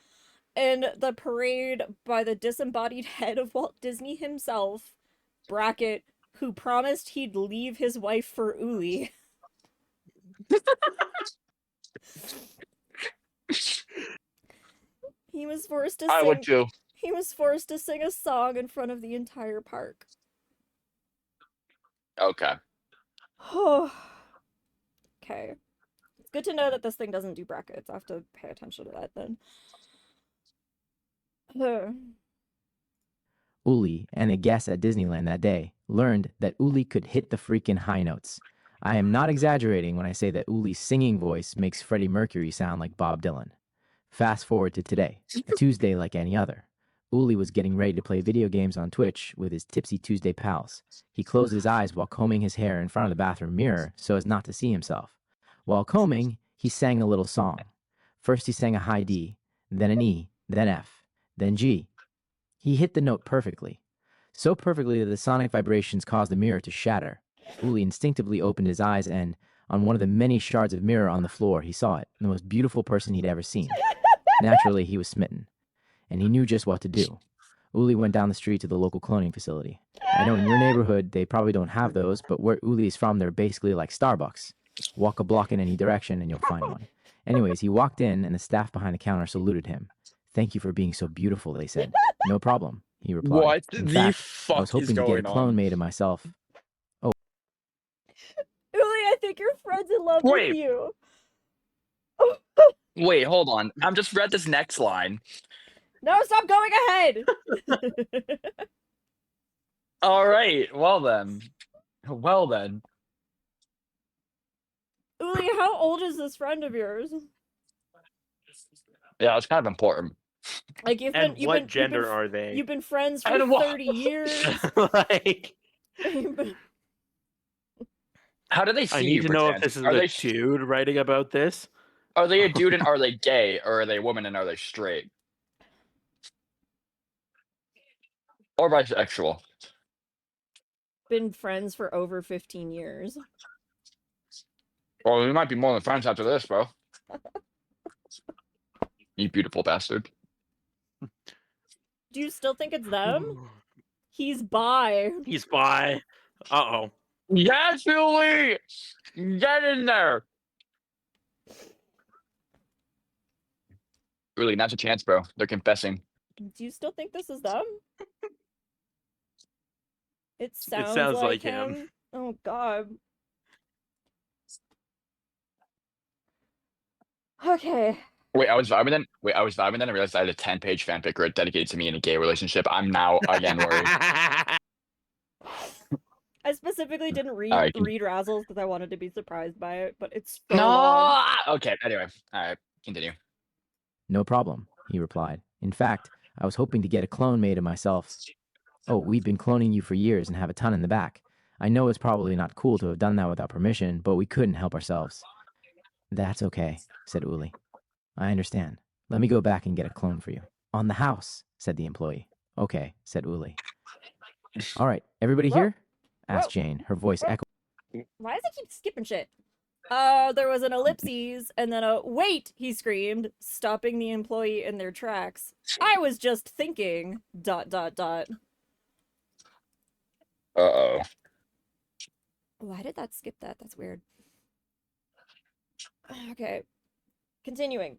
Speaker 1: in the parade by the disembodied head of Walt Disney himself, bracket, who promised he'd leave his wife for Uli. He was forced to
Speaker 6: I would too.
Speaker 1: He was forced to sing a song in front of the entire park.
Speaker 6: Okay.
Speaker 1: Okay. It's good to know that this thing doesn't do brackets. I have to pay attention to that then.
Speaker 4: Uli and a guest at Disneyland that day learned that Uli could hit the freaking high notes. I am not exaggerating when I say that Uli's singing voice makes Freddie Mercury sound like Bob Dylan. Fast forward to today, a Tuesday like any other. Uli was getting ready to play video games on Twitch with his Tipsy Tuesday pals. He closed his eyes while combing his hair in front of the bathroom mirror so as not to see himself. While combing, he sang a little song. First he sang a high D, then an E, then F, then G. He hit the note perfectly. So perfectly that the sonic vibrations caused the mirror to shatter. Uli instinctively opened his eyes and, on one of the many shards of mirror on the floor, he saw it, the most beautiful person he'd ever seen. Naturally, he was smitten, and he knew just what to do. Uli went down the street to the local cloning facility. I know in your neighborhood, they probably don't have those, but where Uli is from, they're basically like Starbucks. Walk a block in any direction and you'll find one. Anyways, he walked in and the staff behind the counter saluted him. "Thank you for being so beautiful," they said. "No problem," he replied.
Speaker 6: What
Speaker 4: In
Speaker 6: the
Speaker 4: fact,
Speaker 6: fuck
Speaker 4: I was
Speaker 6: is
Speaker 4: hoping to get a
Speaker 6: going
Speaker 4: clone
Speaker 6: on?
Speaker 4: made of myself.
Speaker 1: Uli, I think your friend's in love with
Speaker 6: Wait.
Speaker 1: you.
Speaker 6: Wait, hold on. I'm just read this next line.
Speaker 1: No, stop going ahead.
Speaker 6: All right. Well then.
Speaker 1: Uli, how old is this friend of yours?
Speaker 6: Yeah, it's kind of important.
Speaker 1: Like
Speaker 2: And what gender are they?
Speaker 1: You've been friends for
Speaker 6: And what-
Speaker 1: 30 years.
Speaker 2: Like,
Speaker 6: How do they see
Speaker 2: I
Speaker 6: you?
Speaker 2: need to know if
Speaker 6: pretend?
Speaker 2: this is
Speaker 6: Are
Speaker 2: a
Speaker 6: they
Speaker 2: dude writing about this.
Speaker 6: Are they a dude and are they gay, or are they a woman and are they straight, or bisexual?
Speaker 1: Been friends for over 15 years.
Speaker 6: Well, we might be more than friends after this, bro. You beautiful bastard.
Speaker 1: Do you still think it's them? He's bi.
Speaker 2: He's bi. Uh-oh.
Speaker 6: Yes, Uli! Get in there! Uli, now's a chance, bro. They're confessing.
Speaker 1: Do you still think this is them? It sounds,
Speaker 2: sounds
Speaker 1: like
Speaker 2: like him.
Speaker 1: him. Oh god. Okay.
Speaker 6: Wait, I was vibing then. Wait, I was vibing then. I realized I had a 10-page fanfic grid dedicated to me in a gay relationship. I'm now again worried.
Speaker 1: I specifically didn't read
Speaker 6: Alright,
Speaker 1: Razzles because I wanted to be surprised by it, but it's so
Speaker 6: No.
Speaker 1: long.
Speaker 6: Okay. Anyway, all right. Continue.
Speaker 4: No problem, he replied. In fact, I was hoping to get a clone made of myself. Oh, we've been cloning you for years and have a ton in the back. I know it's probably not cool to have done that without permission, but we couldn't help ourselves. That's okay, said Uli. I understand. Let me go back and get a clone for you. On the house, said the employee. Okay, said Uli. All right, everybody
Speaker 1: Whoa.
Speaker 4: here? Asked
Speaker 1: Whoa.
Speaker 4: Jane, her voice echoing.
Speaker 1: Why does it keep skipping shit? There was an ellipses and then a wait, he screamed, stopping the employee in their tracks. I was just thinking, ...
Speaker 6: Uh-oh.
Speaker 1: Why did that skip that? That's weird. Okay. Continuing.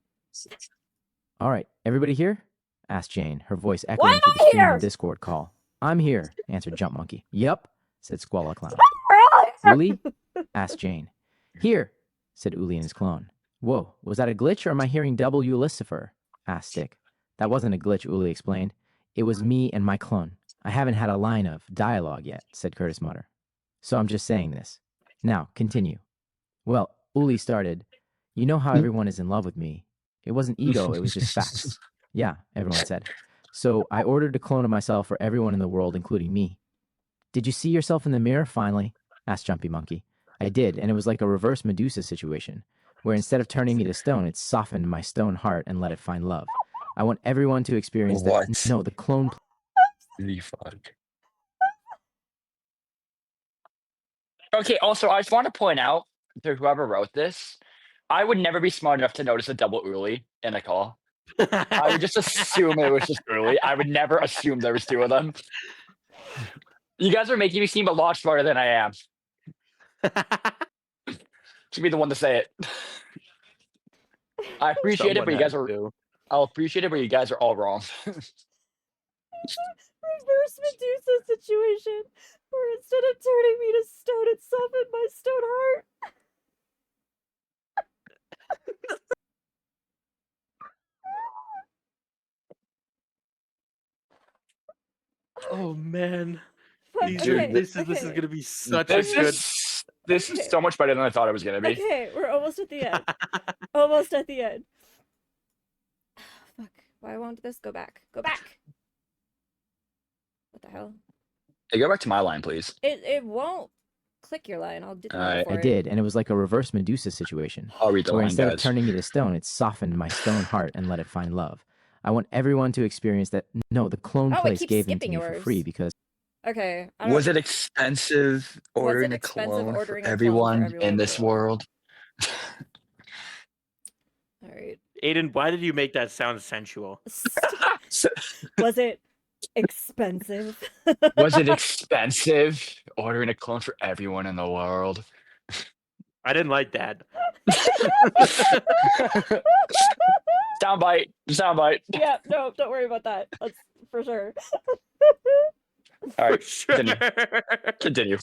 Speaker 4: All right, everybody here? Asked Jane, her voice
Speaker 1: Why
Speaker 4: echoing
Speaker 1: am
Speaker 4: through
Speaker 1: I
Speaker 4: the stream
Speaker 1: here?
Speaker 4: of Discord call. I'm here, answered Jump Monkey. Yup, said Squalla Clown. Uli? Asked Jane. Here, said Uli and his clone. Whoa, was that a glitch or am I hearing double Ulisifer? Asked Stick. That wasn't a glitch, Uli explained. It was me and my clone. I haven't had a line of dialogue yet, said Curtis Mutter. So I'm just saying this. Now, continue. Well, Uli started. You know how everyone is in love with me. It wasn't ego, it was just facts. Yeah, everyone said. So I ordered a clone of myself for everyone in the world, including me. Did you see yourself in the mirror finally? Asked Jumpy Monkey. I did, and it was like a reverse Medusa situation, where instead of turning me to stone, it softened my stone heart and let it find love. I want everyone to experience
Speaker 6: What?
Speaker 4: that. No, the clone.
Speaker 6: Fuck. Okay, also, I just want to point out to whoever wrote this, I would never be smart enough to notice a double Uli in a call. I would just assume it was just Uli. I would never assume there was two of them. You guys are making me seem a lot smarter than I am. To be the one to say it. I appreciate it, but you guys are. I'll appreciate it, but you guys are all wrong.
Speaker 1: Reverse Medusa situation, where instead of turning me to stone, it softened my stone heart.
Speaker 2: Oh man.
Speaker 1: Fuck,
Speaker 2: These
Speaker 1: okay,
Speaker 2: are, this is
Speaker 1: okay.
Speaker 2: gonna be such
Speaker 6: This
Speaker 2: a good.
Speaker 6: this
Speaker 1: Okay.
Speaker 6: is so much better than I thought it was gonna be.
Speaker 1: Okay, we're almost at the end. Almost at the end. Fuck. Why won't this go back? Go back! What the hell?
Speaker 6: Hey, go back to my line, please.
Speaker 1: It won't click your line. I'll do the
Speaker 6: Alright.
Speaker 1: for
Speaker 4: I
Speaker 1: it.
Speaker 4: did, and it was like a reverse Medusa situation,
Speaker 6: I'll read the
Speaker 4: where
Speaker 6: line,
Speaker 4: instead of
Speaker 6: guys.
Speaker 4: turning me to stone, it softened my stone heart and let it find love. I want everyone to experience that. No, the clone
Speaker 1: Oh, it
Speaker 4: place
Speaker 1: keeps
Speaker 4: gave them to
Speaker 1: skipping
Speaker 4: me for
Speaker 1: yours.
Speaker 4: free because
Speaker 1: Okay. I don't-
Speaker 6: Was it expensive ordering a
Speaker 1: expensive
Speaker 6: clone for
Speaker 1: ordering a clone for
Speaker 6: everyone
Speaker 1: everyone
Speaker 6: in
Speaker 1: in
Speaker 6: this
Speaker 1: the world?
Speaker 6: world?
Speaker 1: Alright.
Speaker 2: Aiden, why did you make that sound sensual?
Speaker 1: Was it expensive?
Speaker 6: Was it expensive ordering a clone for everyone in the world?
Speaker 2: I didn't like that.
Speaker 6: Soundbite. Soundbite.
Speaker 1: Yeah, no, don't worry about that. That's for sure.
Speaker 6: All right.
Speaker 2: For sure.
Speaker 6: Continue.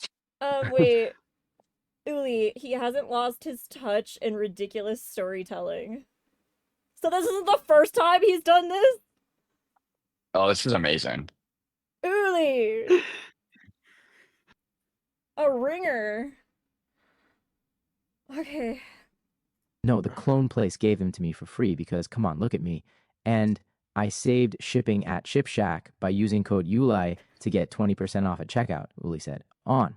Speaker 1: Wait. Uli, he hasn't lost his touch in ridiculous storytelling. So this isn't the first time he's done this?
Speaker 6: Oh, this is amazing.
Speaker 1: Uli! A ringer. Okay.
Speaker 4: no, the clone place gave them to me for free because, come on, look at me. And I saved shipping at Ship Shack by using code ULI to get 20% off at checkout, Uli said. On.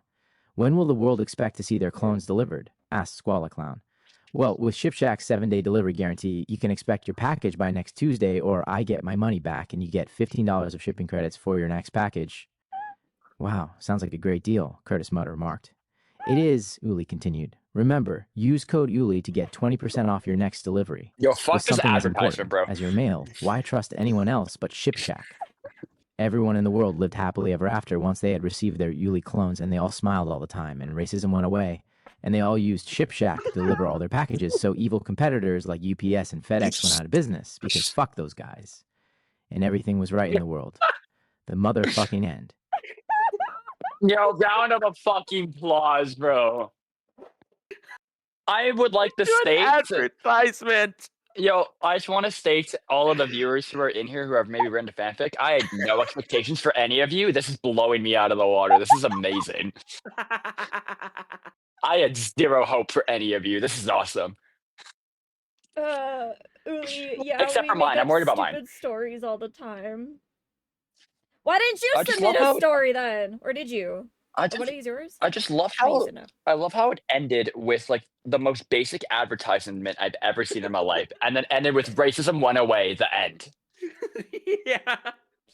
Speaker 4: When will the world expect to see their clones delivered? Asked Squalla Clown. Well, with Ship Shack's 7-day delivery guarantee, you can expect your package by next Tuesday, or I get my money back and you get $15 of shipping credits for your next package. Wow, sounds like a great deal, Curtis Mutter remarked. It is, Uli continued. Remember, use code Uli to get 20% off your next delivery.
Speaker 6: Yo,
Speaker 4: But
Speaker 6: fuck this
Speaker 4: something is
Speaker 6: advertisement,
Speaker 4: important.
Speaker 6: bro.
Speaker 4: As your mail, why trust anyone else but Ship Shack? Everyone in the world lived happily ever after once they had received their Uli clones, and they all smiled all the time, and racism went away, and they all used ShipShack to deliver all their packages, so evil competitors like UPS and FedEx went out of business, because fuck those guys. And everything was right in the world. The motherfucking end.
Speaker 6: Yo, round of applause, bro. I would like to
Speaker 2: Do an
Speaker 6: state,
Speaker 2: advertisement.
Speaker 6: yo, I just want to state to all of the viewers who are in here who have maybe written to fanfic, I had no expectations for any of you. This is blowing me out of the water. This is amazing. I had zero hope for any of you. This is awesome.
Speaker 1: Uli, yeah,
Speaker 6: Except
Speaker 1: we
Speaker 6: for
Speaker 1: make
Speaker 6: mine.
Speaker 1: up
Speaker 6: I'm worried about mine.
Speaker 1: stupid stories all the time. Why didn't you
Speaker 6: I just
Speaker 1: submit
Speaker 6: love
Speaker 1: a
Speaker 6: how-
Speaker 1: story then? Or did you?
Speaker 6: I
Speaker 1: Or what
Speaker 6: just,
Speaker 1: are these yours?
Speaker 6: I just love
Speaker 1: Oh, you
Speaker 6: how
Speaker 1: said no.
Speaker 6: I love how it ended with like the most basic advertisement I've ever seen in my life, and then ended with racism went away. The end.
Speaker 2: Yeah.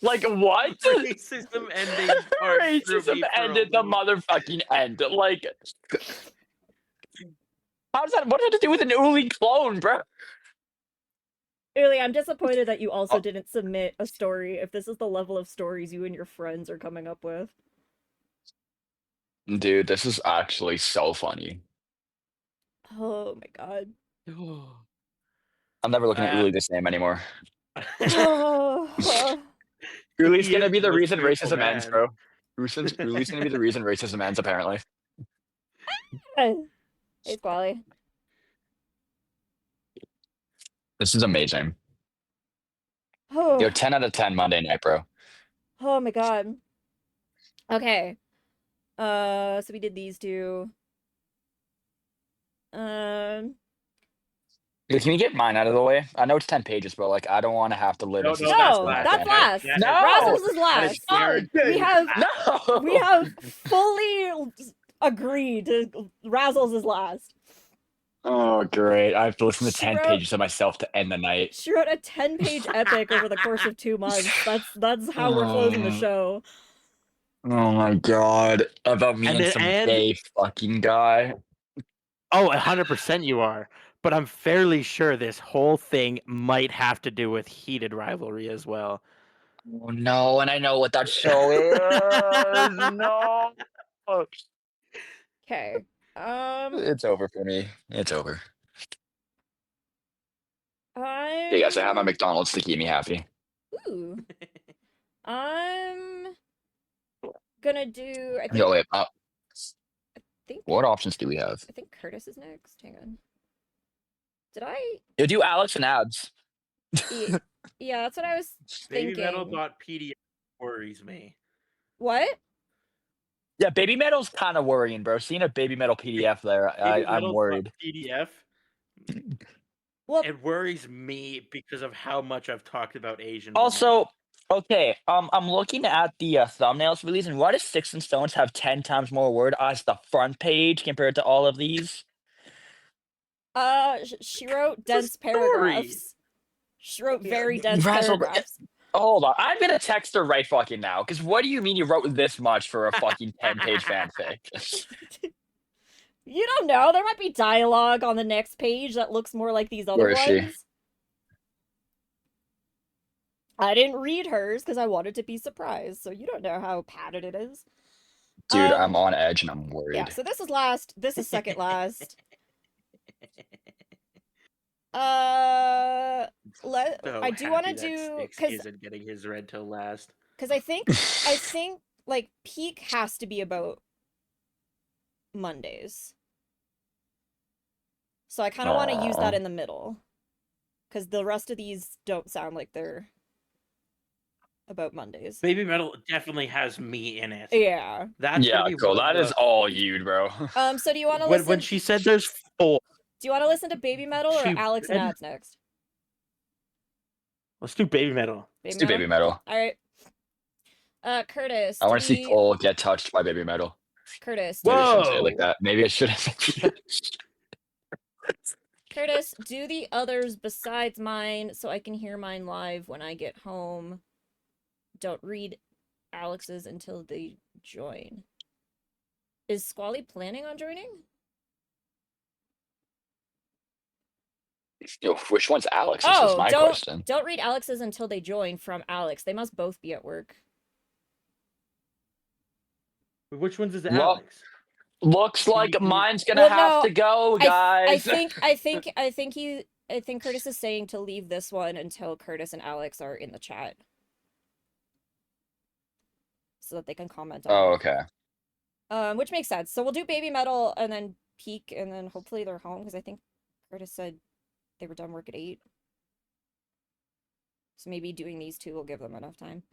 Speaker 6: Like what?
Speaker 2: Racism ending part threw
Speaker 6: Racism
Speaker 2: me for a
Speaker 6: ended the
Speaker 2: loop.
Speaker 6: motherfucking end. Like, how does that? What does that have to do with an Uli clone, bro?
Speaker 1: Uli, I'm disappointed that you also
Speaker 6: Oh.
Speaker 1: didn't submit a story if this is the level of stories you and your friends are coming up with.
Speaker 6: Dude, this is actually so funny.
Speaker 1: Oh my god.
Speaker 6: I'm never looking at Uli the same anymore.
Speaker 1: Oh,
Speaker 6: Uli's
Speaker 2: He
Speaker 6: gonna
Speaker 2: is
Speaker 6: be the
Speaker 2: the most
Speaker 6: reason
Speaker 2: beautiful
Speaker 6: racism ends,
Speaker 2: man.
Speaker 6: bro. Uli's gonna be the reason racism ends, apparently.
Speaker 1: hey, Squally.
Speaker 6: This is amazing.
Speaker 1: Oh,
Speaker 6: Yo, 10 out of 10 Monday night, bro.
Speaker 1: oh my god. Okay. So we did these two.
Speaker 6: Yo, can you get mine out of the way? I know it's 10 pages, but like I don't want to have to live in suspense.
Speaker 1: that's
Speaker 6: for my
Speaker 1: last.
Speaker 6: thing.
Speaker 1: Last.
Speaker 2: That is-
Speaker 6: No!
Speaker 1: Razzles is
Speaker 2: that
Speaker 1: last.
Speaker 2: is guaranteed.
Speaker 1: We have
Speaker 6: No!
Speaker 1: we have fully agreed to Razzles is last.
Speaker 6: Oh, great. I have to listen to
Speaker 1: She
Speaker 6: 10
Speaker 1: wrote-
Speaker 6: pages of myself to end the night.
Speaker 1: She wrote a 10-page epic over the course of 2 months. That's how we're closing the show.
Speaker 6: Oh my god. About me and, some gay fucking guy.
Speaker 2: Oh, 100% you are. But I'm fairly sure this whole thing might have to do with heated rivalry as well.
Speaker 6: Oh no, and I know what that show is. No.
Speaker 1: Okay.
Speaker 6: It's over for me. It's over.
Speaker 1: I'm
Speaker 6: Hey guys, I have my McDonald's to keep me happy.
Speaker 1: Ooh. I'm gonna do I think,
Speaker 6: Yo, wait,
Speaker 1: think
Speaker 6: what options do we have?
Speaker 1: I think Curtis is next. Hang on. Did I
Speaker 6: Yo, do Alex and abs.
Speaker 1: Yeah, that's what I was thinking.
Speaker 2: BabyMetal.pdf worries me.
Speaker 1: What?
Speaker 6: Yeah, Baby Metal's kind of worrying, bro. Seeing a Baby Metal PDF there, I'm worried.
Speaker 2: PDF.
Speaker 1: Well,
Speaker 2: It worries me because of how much I've talked about Asian.
Speaker 6: Also, okay, I'm looking at the thumbnails for these, and why does Sticks and Stones have 10 times more word as the front page compared to all of these?
Speaker 1: she wrote dense
Speaker 2: story.
Speaker 1: paragraphs. She wrote very dense
Speaker 6: Razzle-
Speaker 1: paragraphs.
Speaker 6: Hold on, I'm gonna text her right fucking now. Because what do you mean you wrote this much for a fucking 10-page fanfic?
Speaker 1: You don't know. There might be dialogue on the next page that looks more like these other
Speaker 6: Where is
Speaker 1: ones.
Speaker 6: she?
Speaker 1: I didn't read hers because I wanted to be surprised, so you don't know how padded it is.
Speaker 6: Dude, I'm on edge and I'm worried.
Speaker 1: Yeah, so this is last. This is second last. I do want to do
Speaker 2: because isn't getting his red till last.
Speaker 1: Because I think like Peak has to be about Mondays. So I kind of want to use that in the middle. Because the rest of these don't sound like they're about Mondays.
Speaker 2: Baby Metal definitely has me in it.
Speaker 1: Yeah.
Speaker 2: That's
Speaker 6: yeah, cool. That is all you, bro.
Speaker 1: So do you want to listen?
Speaker 2: When she said there's 4.
Speaker 1: Do you want to listen to Baby Metal or
Speaker 2: She
Speaker 1: Alex and
Speaker 2: read-
Speaker 1: Abs next?
Speaker 2: Let's do Baby Metal.
Speaker 6: Let's do Baby Metal.
Speaker 1: All right. Curtis.
Speaker 6: I want to see Cole get touched by Baby Metal.
Speaker 1: Curtis.
Speaker 6: Maybe I shouldn't say it
Speaker 2: Whoa.
Speaker 6: like that. Maybe I shouldn't.
Speaker 1: Curtis, do the others besides mine so I can hear mine live when I get home. Don't read Alex's until they join. Is Squally planning on joining?
Speaker 6: Yo, which one's Alex? This is my question.
Speaker 1: Don't read Alex's until they join from Alex. They must both be at work.
Speaker 2: Which ones is
Speaker 6: Look,
Speaker 2: Alex?
Speaker 6: looks like
Speaker 2: Can you-
Speaker 6: mine's gonna
Speaker 1: Well,
Speaker 6: have
Speaker 1: no,
Speaker 6: to go,
Speaker 1: I
Speaker 6: guys.
Speaker 1: think Curtis is saying to leave this one until Curtis and Alex are in the chat, so that they can comment on
Speaker 6: Oh,
Speaker 1: it.
Speaker 6: okay.
Speaker 1: Which makes sense. So we'll do Baby Metal and then Peak, and then hopefully they're home because I think Curtis said they were done work at 8. So maybe doing these two will give them enough time.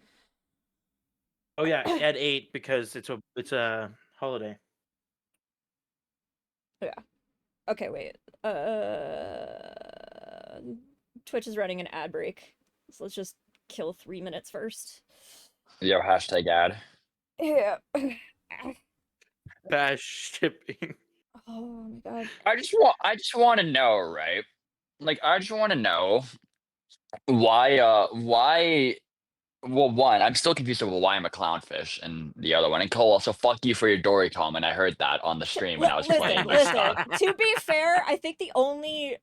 Speaker 2: Oh yeah, at 8 because it's a holiday.
Speaker 1: Yeah. Okay, wait. Twitch is running an ad break, so let's just kill 3 minutes first.
Speaker 6: Yo, hashtag ad.
Speaker 1: Yeah.
Speaker 2: Fast shipping.
Speaker 1: Oh my god.
Speaker 6: I just want to know, right? Like, I just want to know why. Well, one, I'm still confused about why I'm a clownfish, and the other one. And Cole, also, fuck you for your Dory comment. I heard that on the stream when I was playing with
Speaker 1: Listen.
Speaker 6: stuff.
Speaker 1: To be fair, I think the only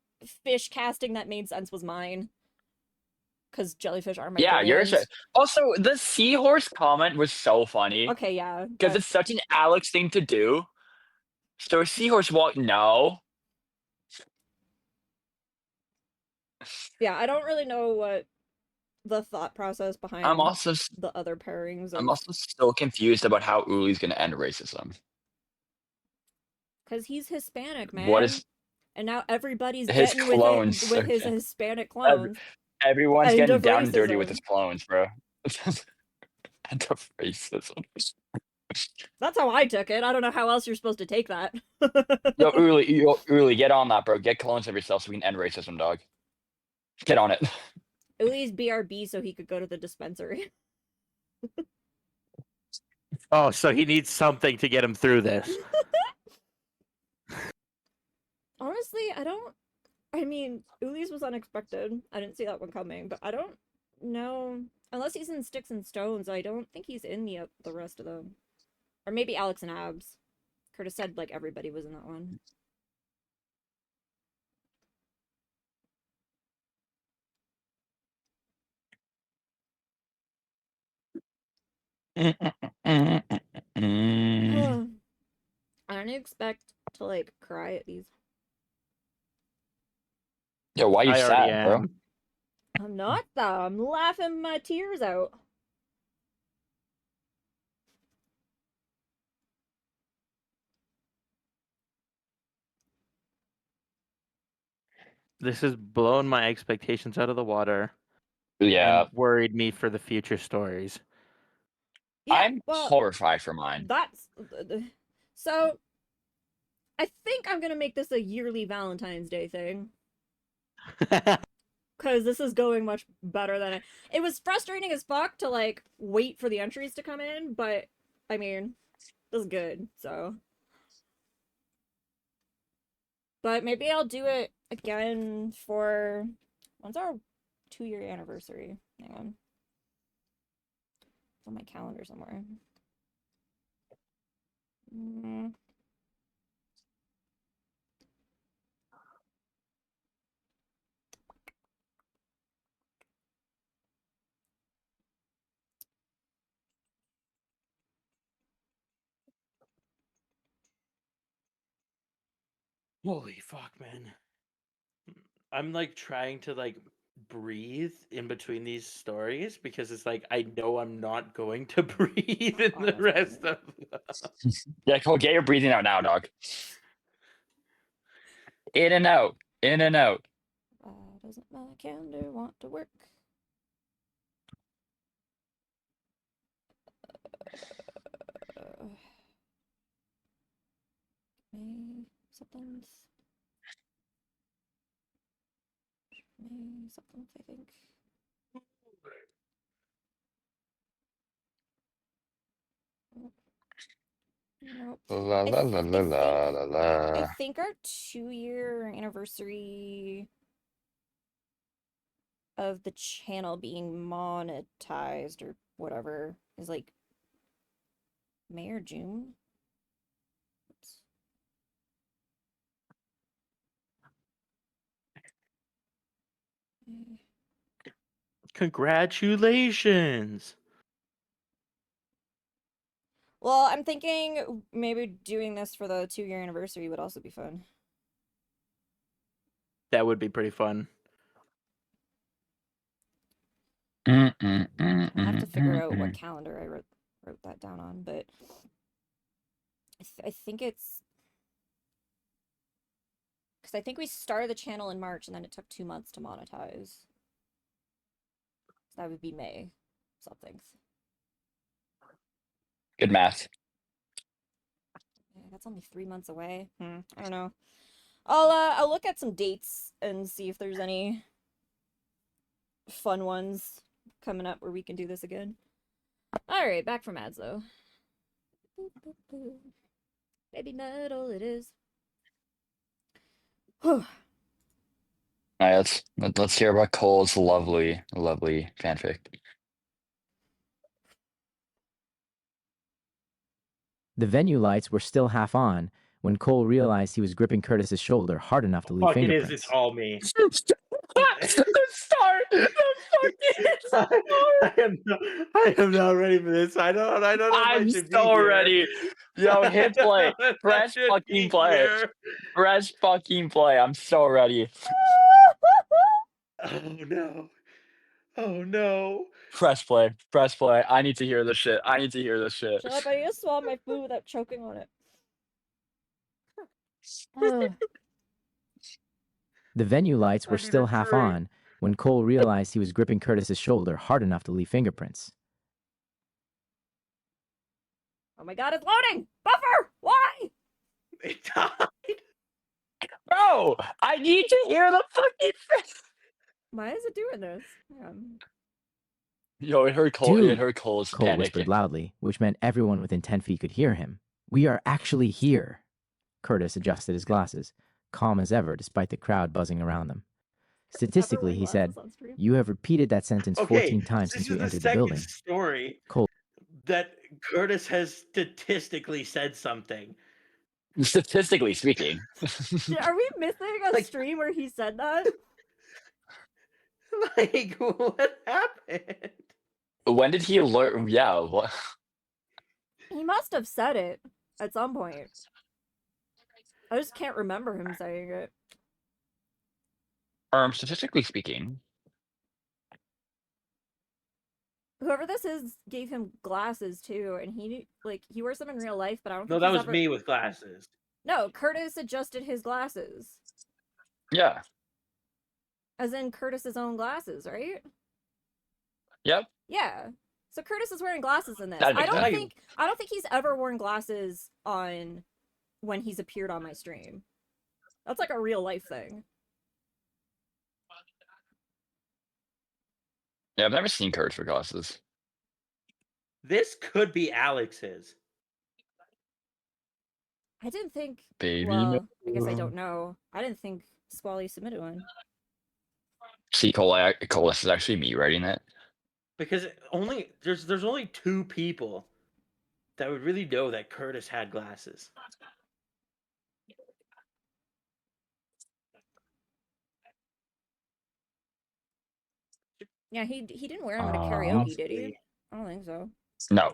Speaker 1: fish casting that made sense was mine. Because jellyfish are my
Speaker 6: Yeah,
Speaker 1: brand.
Speaker 6: yours. Also, the seahorse comment was so funny.
Speaker 1: Okay, yeah.
Speaker 6: Because it's such an Alex thing to do. So a seahorse walk, no.
Speaker 1: Yeah, I don't really know what the thought process behind
Speaker 6: I'm also
Speaker 1: the other pairings of...
Speaker 6: I'm also still confused about how Uli's gonna end racism.
Speaker 1: Because he's Hispanic, man.
Speaker 6: What is
Speaker 1: And now everybody's
Speaker 6: his
Speaker 1: getting
Speaker 6: clones?
Speaker 1: with his
Speaker 6: Okay.
Speaker 1: Hispanic clones.
Speaker 6: Everyone's
Speaker 1: End
Speaker 6: getting
Speaker 1: of
Speaker 6: down and dirty with
Speaker 1: racism.
Speaker 6: his clones, bro. End of racism.
Speaker 1: That's how I took it. I don't know how else you're supposed to take that.
Speaker 6: Yo, Uli, get on that, bro. Get clones of yourself so we can end racism, dog. Get on it.
Speaker 1: Uli's BRB so he could go to the dispensary.
Speaker 2: Oh, so he needs something to get him through this.
Speaker 1: Honestly, I mean, Uli's was unexpected. I didn't see that one coming, but I don't know. Unless he's in Sticks and Stones, I don't think he's in the rest of them. Or maybe Alex and Abs. Curtis said, like, everybody was in that one. I don't expect to, like, cry at these.
Speaker 6: Yo, why you
Speaker 2: I already
Speaker 6: sad, bro?
Speaker 2: am.
Speaker 1: I'm not, though. I'm laughing my tears out.
Speaker 2: This has blown my expectations out of the water
Speaker 6: Yeah,
Speaker 2: and worried me for the future stories.
Speaker 1: Yeah,
Speaker 6: I'm
Speaker 1: well,
Speaker 6: horrified for mine.
Speaker 1: that's... So, I think I'm gonna make this a yearly Valentine's Day thing. Because this is going much better than it was frustrating as fuck to, like, wait for the entries to come in, but, I mean, this is good, so. But maybe I'll do it again for... When's our 2-year anniversary? Hang on. It's on my calendar somewhere.
Speaker 2: Holy fuck, man. I'm like trying to like breathe in between these stories because it's like I know I'm not going to breathe in the rest of them.
Speaker 6: Yeah, Cole, get your breathing out now, dog. In and out. In and out.
Speaker 1: Why doesn't my calendar want to work? May something's... May something's, I think. Nope.
Speaker 6: La la la la la la la.
Speaker 1: I think our 2-year anniversary of the channel being monetized or whatever is like May or June. Oops.
Speaker 2: Congratulations.
Speaker 1: Well, I'm thinking maybe doing this for the 2-year anniversary would also be fun.
Speaker 2: That would be pretty fun.
Speaker 1: I'll have to figure out what calendar I wrote that down on, but I think it's because I think we started the channel in March and then it took 2 months to monetize. So that would be May something.
Speaker 6: Good math.
Speaker 1: Yeah, that's only 3 months away. I don't know. I'll look at some dates and see if there's any fun ones coming up where we can do this again. All right, back from ads though. Baby metal, it is.
Speaker 6: All right, let's hear about Cole's lovely fanfic.
Speaker 4: The venue lights were still half on when Cole realized he was gripping Curtis's shoulder hard enough to leave
Speaker 3: Fuck it is.
Speaker 4: fingerprints.
Speaker 3: It's all me.
Speaker 6: The start.
Speaker 3: I am not ready for this. I don't know. If I
Speaker 6: I'm
Speaker 3: should be
Speaker 6: so
Speaker 3: here.
Speaker 6: ready. Yo, hit play.
Speaker 3: I don't know if I
Speaker 6: Press
Speaker 3: should
Speaker 6: fucking
Speaker 3: be
Speaker 6: play.
Speaker 3: here.
Speaker 6: Press fucking play. I'm so ready.
Speaker 3: Oh no. Oh no.
Speaker 6: Press play. Press play. I need to hear this shit.
Speaker 1: Shut up, I need to swallow my food without choking on it. Ugh.
Speaker 4: The venue lights were
Speaker 3: need a
Speaker 4: still half
Speaker 3: drink.
Speaker 4: on when Cole realized he was gripping Curtis's shoulder hard enough to leave fingerprints.
Speaker 1: Oh my god, it's loading! Buffer! Why?
Speaker 3: It died.
Speaker 6: Bro, I need to hear the fucking.
Speaker 1: Why is it doing this?
Speaker 6: Yo, it heard Cole.
Speaker 4: Dude,
Speaker 6: It heard Cole's
Speaker 4: Cole
Speaker 6: panic.
Speaker 4: whispered loudly, which meant everyone within 10 feet could hear him. We are actually here. Curtis adjusted his glasses, calm as ever despite the crowd buzzing around them. Statistically, he said, you have repeated that sentence 14 times
Speaker 3: this
Speaker 4: since we
Speaker 3: is the
Speaker 4: entered the
Speaker 3: second
Speaker 4: building.
Speaker 3: story
Speaker 4: Cole.
Speaker 3: that Curtis has statistically said something.
Speaker 6: Statistically speaking.
Speaker 1: Are we missing a
Speaker 3: Like-
Speaker 1: stream where he said that?
Speaker 3: Like, what happened?
Speaker 6: When did he learn? Yeah, what?
Speaker 1: He must have said it at some point. I just can't remember him saying it.
Speaker 6: Statistically speaking.
Speaker 1: Whoever this is gave him glasses too, and he wears them in real life, but I don't
Speaker 3: No,
Speaker 1: think
Speaker 3: that
Speaker 1: he's
Speaker 3: was
Speaker 1: ever...
Speaker 3: me with glasses.
Speaker 1: No, Curtis adjusted his glasses.
Speaker 6: Yeah.
Speaker 1: As in Curtis's own glasses, right?
Speaker 6: Yep.
Speaker 1: Yeah. So Curtis is wearing glasses in this.
Speaker 6: That
Speaker 1: I
Speaker 6: makes
Speaker 1: don't
Speaker 3: sense.
Speaker 1: think he's ever worn glasses on when he's appeared on my stream. That's like a real life thing.
Speaker 6: Yeah, I've never seen Curtis with glasses.
Speaker 3: This could be Alex's.
Speaker 1: I didn't think.
Speaker 6: Baby
Speaker 1: Well, I guess I
Speaker 6: metal.
Speaker 1: don't know. I didn't think Squally submitted one.
Speaker 6: See, Cole, this is actually me writing it.
Speaker 3: Because there's only 2 people that would really know that Curtis had glasses.
Speaker 1: Yeah, he didn't wear them at a karaoke, did he? I don't think so.
Speaker 6: No.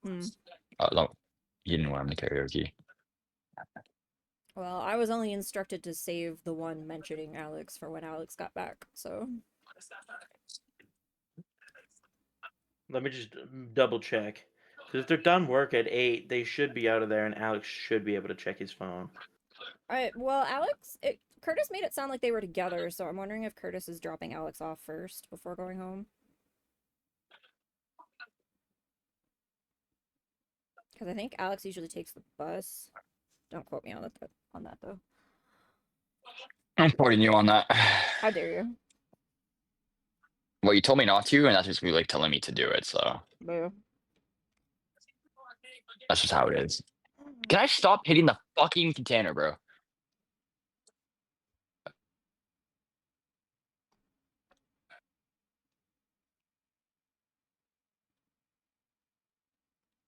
Speaker 1: Hmm.
Speaker 6: No. He didn't wear them to karaoke.
Speaker 1: Well, I was only instructed to save the one mentioning Alex for when Alex got back, so.
Speaker 3: Let me just double check. Because if they're done work at 8, they should be out of there, and Alex should be able to check his phone.
Speaker 1: Alright, well, Curtis made it sound like they were together, so I'm wondering if Curtis is dropping Alex off first before going home. Because I think Alex usually takes the bus. Don't quote me on that though.
Speaker 6: I'm quoting you on that.
Speaker 1: How dare you?
Speaker 6: Well, you told me not to, and that's just me like telling me to do it, so
Speaker 1: Boo.
Speaker 6: that's just how it is. Can I stop hitting the fucking container, bro?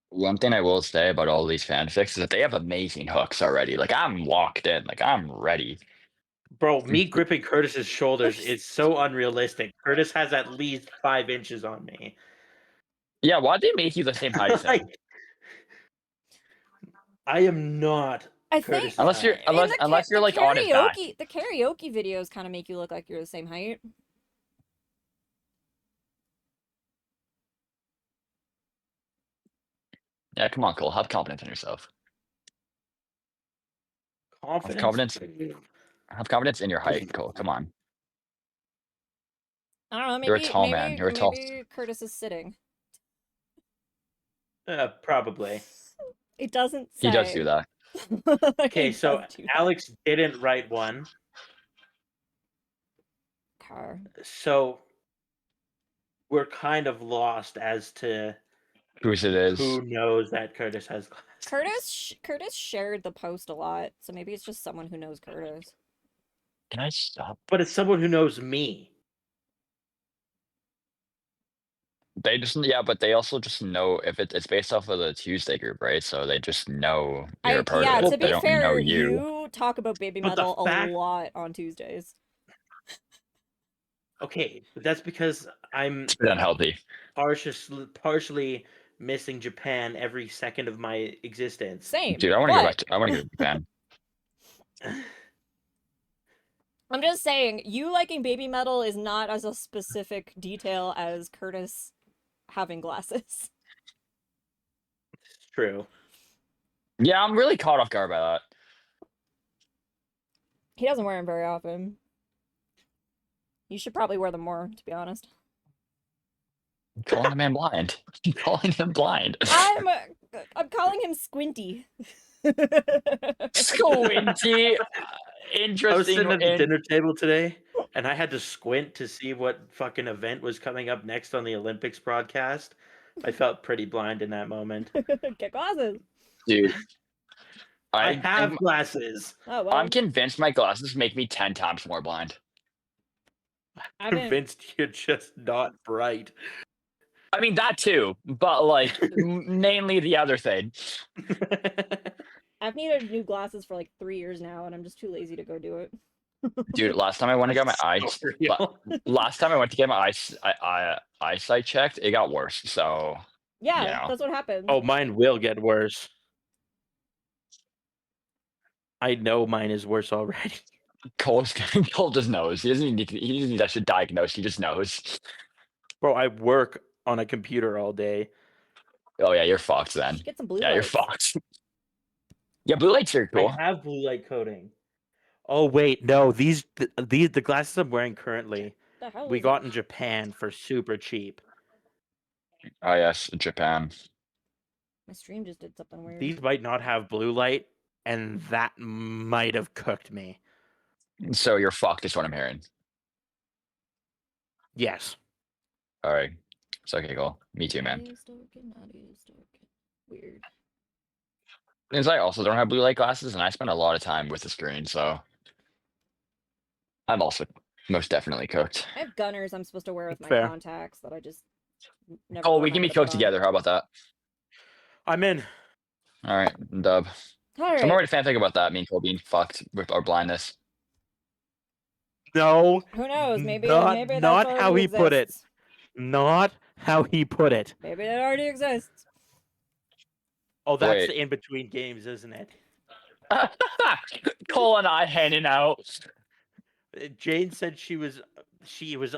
Speaker 6: One thing I will say about all these fanfics is that they have amazing hooks already. Like, I'm locked in. Like, I'm ready.
Speaker 3: Bro, me gripping Curtis's shoulders is so unrealistic. Curtis has at least 5 inches on me.
Speaker 6: Yeah, why'd they make you the same height as him?
Speaker 3: I am not
Speaker 1: I think
Speaker 3: Curtis's
Speaker 6: Unless you're
Speaker 3: height.
Speaker 6: unless you're like on his back.
Speaker 1: the karaoke videos kind of make you look like you're the same height.
Speaker 6: Yeah, come on, Cole. Have confidence in yourself.
Speaker 3: Confidence.
Speaker 6: Have confidence in your height, Cole. Come on.
Speaker 1: I don't know.
Speaker 6: You're a
Speaker 1: Maybe
Speaker 6: tall man. You're a tall.
Speaker 1: maybe Curtis is sitting.
Speaker 3: Probably.
Speaker 1: It doesn't say.
Speaker 6: He does do that.
Speaker 3: Okay,
Speaker 1: He
Speaker 3: so
Speaker 1: does do that.
Speaker 3: Alex didn't write one.
Speaker 1: Car.
Speaker 3: So we're kind of lost as to
Speaker 6: Whose it is.
Speaker 3: who knows that Curtis has glasses.
Speaker 1: Curtis shared the post a lot, so maybe it's just someone who knows Curtis.
Speaker 6: Can I stop?
Speaker 3: But it's someone who knows me.
Speaker 6: They just but they also just know if it's based off of the Tuesday group, right? So they just know you're a part
Speaker 1: Yeah,
Speaker 6: of it.
Speaker 1: to
Speaker 6: They
Speaker 1: be
Speaker 6: don't
Speaker 1: fair,
Speaker 6: know
Speaker 1: you talk about baby
Speaker 3: But the
Speaker 1: metal
Speaker 3: fact-
Speaker 1: a lot on Tuesdays.
Speaker 3: Okay, but that's because I'm
Speaker 6: It's been unhealthy.
Speaker 3: partially missing Japan every second of my existence.
Speaker 1: Same.
Speaker 6: Dude, I want to go
Speaker 1: but
Speaker 6: back to I want to go to Japan.
Speaker 1: I'm just saying, you liking baby metal is not as a specific detail as Curtis having glasses.
Speaker 3: It's true.
Speaker 6: Yeah, I'm really caught off guard by that.
Speaker 1: He doesn't wear them very often. You should probably wear them more, to be honest.
Speaker 6: Calling the man blind. Calling him blind.
Speaker 1: I'm calling him Squinty.
Speaker 6: Squinty.
Speaker 3: I was
Speaker 6: Interesting.
Speaker 3: sitting at the dinner table today, and I had to squint to see what fucking event was coming up next on the Olympics broadcast. I felt pretty blind in that moment.
Speaker 1: Get glasses.
Speaker 6: Dude.
Speaker 3: I have glasses.
Speaker 1: Oh well.
Speaker 6: I'm convinced my glasses make me 10 times more blind.
Speaker 1: I'm
Speaker 3: Convinced you're just not bright.
Speaker 6: I mean that too, but like mainly the other thing.
Speaker 1: I've needed new glasses for like 3 years now, and I'm just too lazy to go do it.
Speaker 6: Dude, last time I went to get my eyes, last time I went to get my eyesight checked, it got worse. So
Speaker 1: Yeah,
Speaker 6: you know.
Speaker 1: that's what happened.
Speaker 3: Oh, mine will get worse. I know mine is worse already.
Speaker 6: Cole just knows. He doesn't need that shit diagnosed. He just knows.
Speaker 3: Bro, I work on a computer all day.
Speaker 6: Oh yeah, you're fucked then.
Speaker 1: Get some blue
Speaker 6: Yeah, you're
Speaker 1: lights.
Speaker 6: fucked. Yeah, blue lights are cool.
Speaker 3: I have blue light coating. Oh wait, no, the glasses I'm wearing currently
Speaker 1: The hell
Speaker 3: we
Speaker 1: is
Speaker 3: got
Speaker 1: it?
Speaker 3: in Japan for super cheap.
Speaker 6: Oh yes, Japan.
Speaker 1: My stream just did something weird.
Speaker 3: These might not have blue light, and that might have cooked me.
Speaker 6: So you're fucked is what I'm hearing.
Speaker 3: Yes.
Speaker 6: All right. It's okay, cool. Me too, man.
Speaker 1: Naughty stalking, naughty stalking. Weird.
Speaker 6: Because I also don't have blue light glasses, and I spend a lot of time with the screen, so I'm also most definitely cooked.
Speaker 1: I have gunners I'm supposed to wear with my
Speaker 3: Fair.
Speaker 1: contacts that I just never.
Speaker 6: Oh, we can be cooked together. How about that?
Speaker 3: I'm in.
Speaker 6: All right, dub.
Speaker 1: All right.
Speaker 6: So I'm already fanfic about that. Me and Cole being fucked with our blindness.
Speaker 3: No.
Speaker 1: Who knows? Maybe
Speaker 3: not,
Speaker 1: maybe that
Speaker 3: not
Speaker 1: already
Speaker 3: how he put it.
Speaker 1: exists.
Speaker 3: Not how he put it.
Speaker 1: Maybe it already exists.
Speaker 3: Oh, that's
Speaker 6: Wait.
Speaker 3: the in between games, isn't it?
Speaker 6: Cole and I hanging out.
Speaker 3: Jane said she was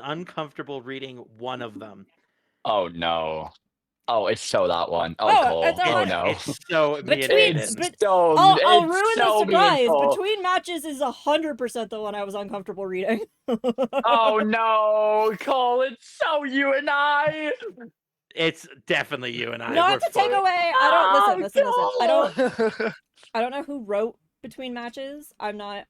Speaker 3: uncomfortable reading one of them.
Speaker 6: Oh no. Oh, it's so that one. Oh,
Speaker 1: Oh,
Speaker 6: Cole.
Speaker 1: it's
Speaker 6: Oh
Speaker 1: a-
Speaker 6: no.
Speaker 3: It's so me and
Speaker 1: Between-
Speaker 3: Aiden.
Speaker 1: bet-
Speaker 6: So,
Speaker 1: I'll
Speaker 6: it's
Speaker 1: ruin
Speaker 6: so
Speaker 1: the surprise.
Speaker 6: meaningful.
Speaker 1: Between matches is 100% the one I was uncomfortable reading.
Speaker 6: Oh no, Cole, it's so you and I.
Speaker 3: It's definitely you and I.
Speaker 1: Not
Speaker 3: We're
Speaker 1: to take
Speaker 3: fine.
Speaker 1: away. I don't listen.
Speaker 6: Oh, Cole.
Speaker 1: I don't know who wrote between matches. I'm not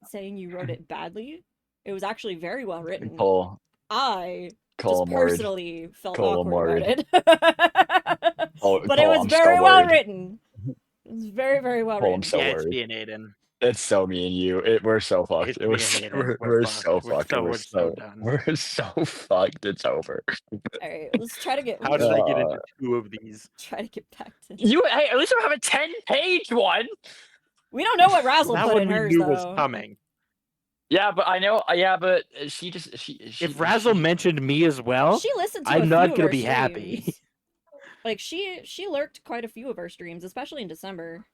Speaker 1: saying you wrote it badly. It was actually very well written.
Speaker 6: Cole,
Speaker 1: I
Speaker 6: Cole,
Speaker 1: just
Speaker 6: I'm worried.
Speaker 1: personally felt
Speaker 6: Cole, I'm
Speaker 1: awkward about
Speaker 6: worried.
Speaker 1: it.
Speaker 6: Oh,
Speaker 1: But
Speaker 6: Cole,
Speaker 1: it was
Speaker 6: I'm so
Speaker 1: very well
Speaker 6: worried.
Speaker 1: written. It was very, very well
Speaker 6: Cole,
Speaker 1: written.
Speaker 6: I'm so
Speaker 3: Yeah, it's
Speaker 6: worried.
Speaker 3: me and Aiden.
Speaker 6: It's so me and you. We're so fucked.
Speaker 3: It's
Speaker 6: It was,
Speaker 3: me and Aiden.
Speaker 6: we're
Speaker 3: We're
Speaker 6: so
Speaker 3: fucked.
Speaker 6: fucked.
Speaker 3: We're so done.
Speaker 6: We're so fucked. It's over.
Speaker 1: All right, let's try to get.
Speaker 3: How did I get into two of these?
Speaker 1: Try to get back to.
Speaker 6: Hey, at least I have a 10-page one.
Speaker 1: We don't know what Razzle
Speaker 3: That
Speaker 1: put
Speaker 3: one
Speaker 1: in
Speaker 3: we
Speaker 1: hers
Speaker 3: knew
Speaker 1: though.
Speaker 3: was coming.
Speaker 6: Yeah, but I know. Yeah, but she just she.
Speaker 2: If Razzle mentioned me as well,
Speaker 1: She listened to
Speaker 2: I'm
Speaker 1: a
Speaker 2: not
Speaker 1: few
Speaker 2: gonna
Speaker 1: of our
Speaker 2: be happy.
Speaker 1: streams. Like she lurked quite a few of our streams, especially in December.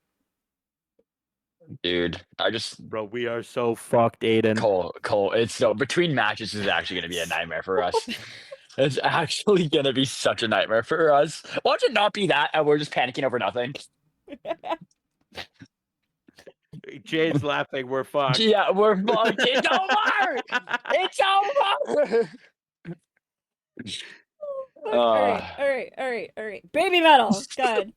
Speaker 6: Dude, I just
Speaker 2: Bro, we are so fucked, Aiden.
Speaker 6: Cole. It's so between matches is actually gonna be a nightmare for us. It's actually gonna be such a nightmare for us. Watch it not be that, and we're just panicking over nothing.
Speaker 2: Jade's laughing. We're fucked.
Speaker 6: Yeah, we're fucked. It's over. It's over.
Speaker 1: All right. Baby metal. God.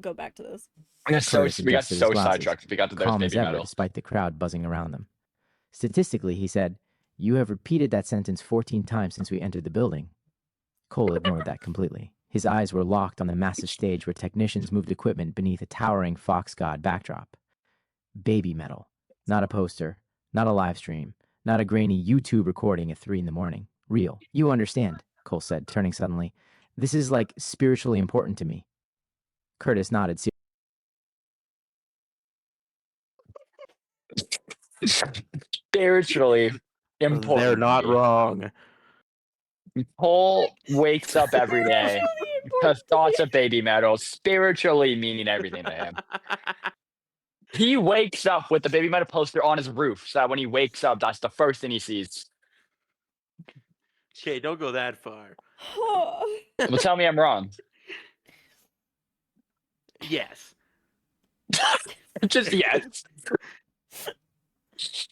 Speaker 1: Go back to this.
Speaker 4: Curtis
Speaker 6: We got
Speaker 4: adjusted his
Speaker 6: so
Speaker 4: glasses,
Speaker 6: sidetracked. We got to there's
Speaker 4: calm as
Speaker 6: baby
Speaker 4: ever
Speaker 6: metal.
Speaker 4: despite the crowd buzzing around them. Statistically, he said, "You have repeated that sentence 14 times since we entered the building." Cole ignored that completely. His eyes were locked on the massive stage where technicians moved equipment beneath a towering Fox God backdrop. Baby metal. Not a poster, not a live stream, not a grainy YouTube recording at 3 in the morning. Real. You understand, Cole said, turning suddenly. This is like spiritually important to me. Curtis nodded.
Speaker 6: Spiritually important.
Speaker 2: They're not wrong.
Speaker 6: Cole wakes up every day to thoughts of baby metal, spiritually meaning everything to him. He wakes up with the baby metal poster on his roof, so that when he wakes up, that's the first thing he sees.
Speaker 2: Okay, don't go that far.
Speaker 6: Well, tell me I'm wrong.
Speaker 2: Yes.
Speaker 6: Just yes.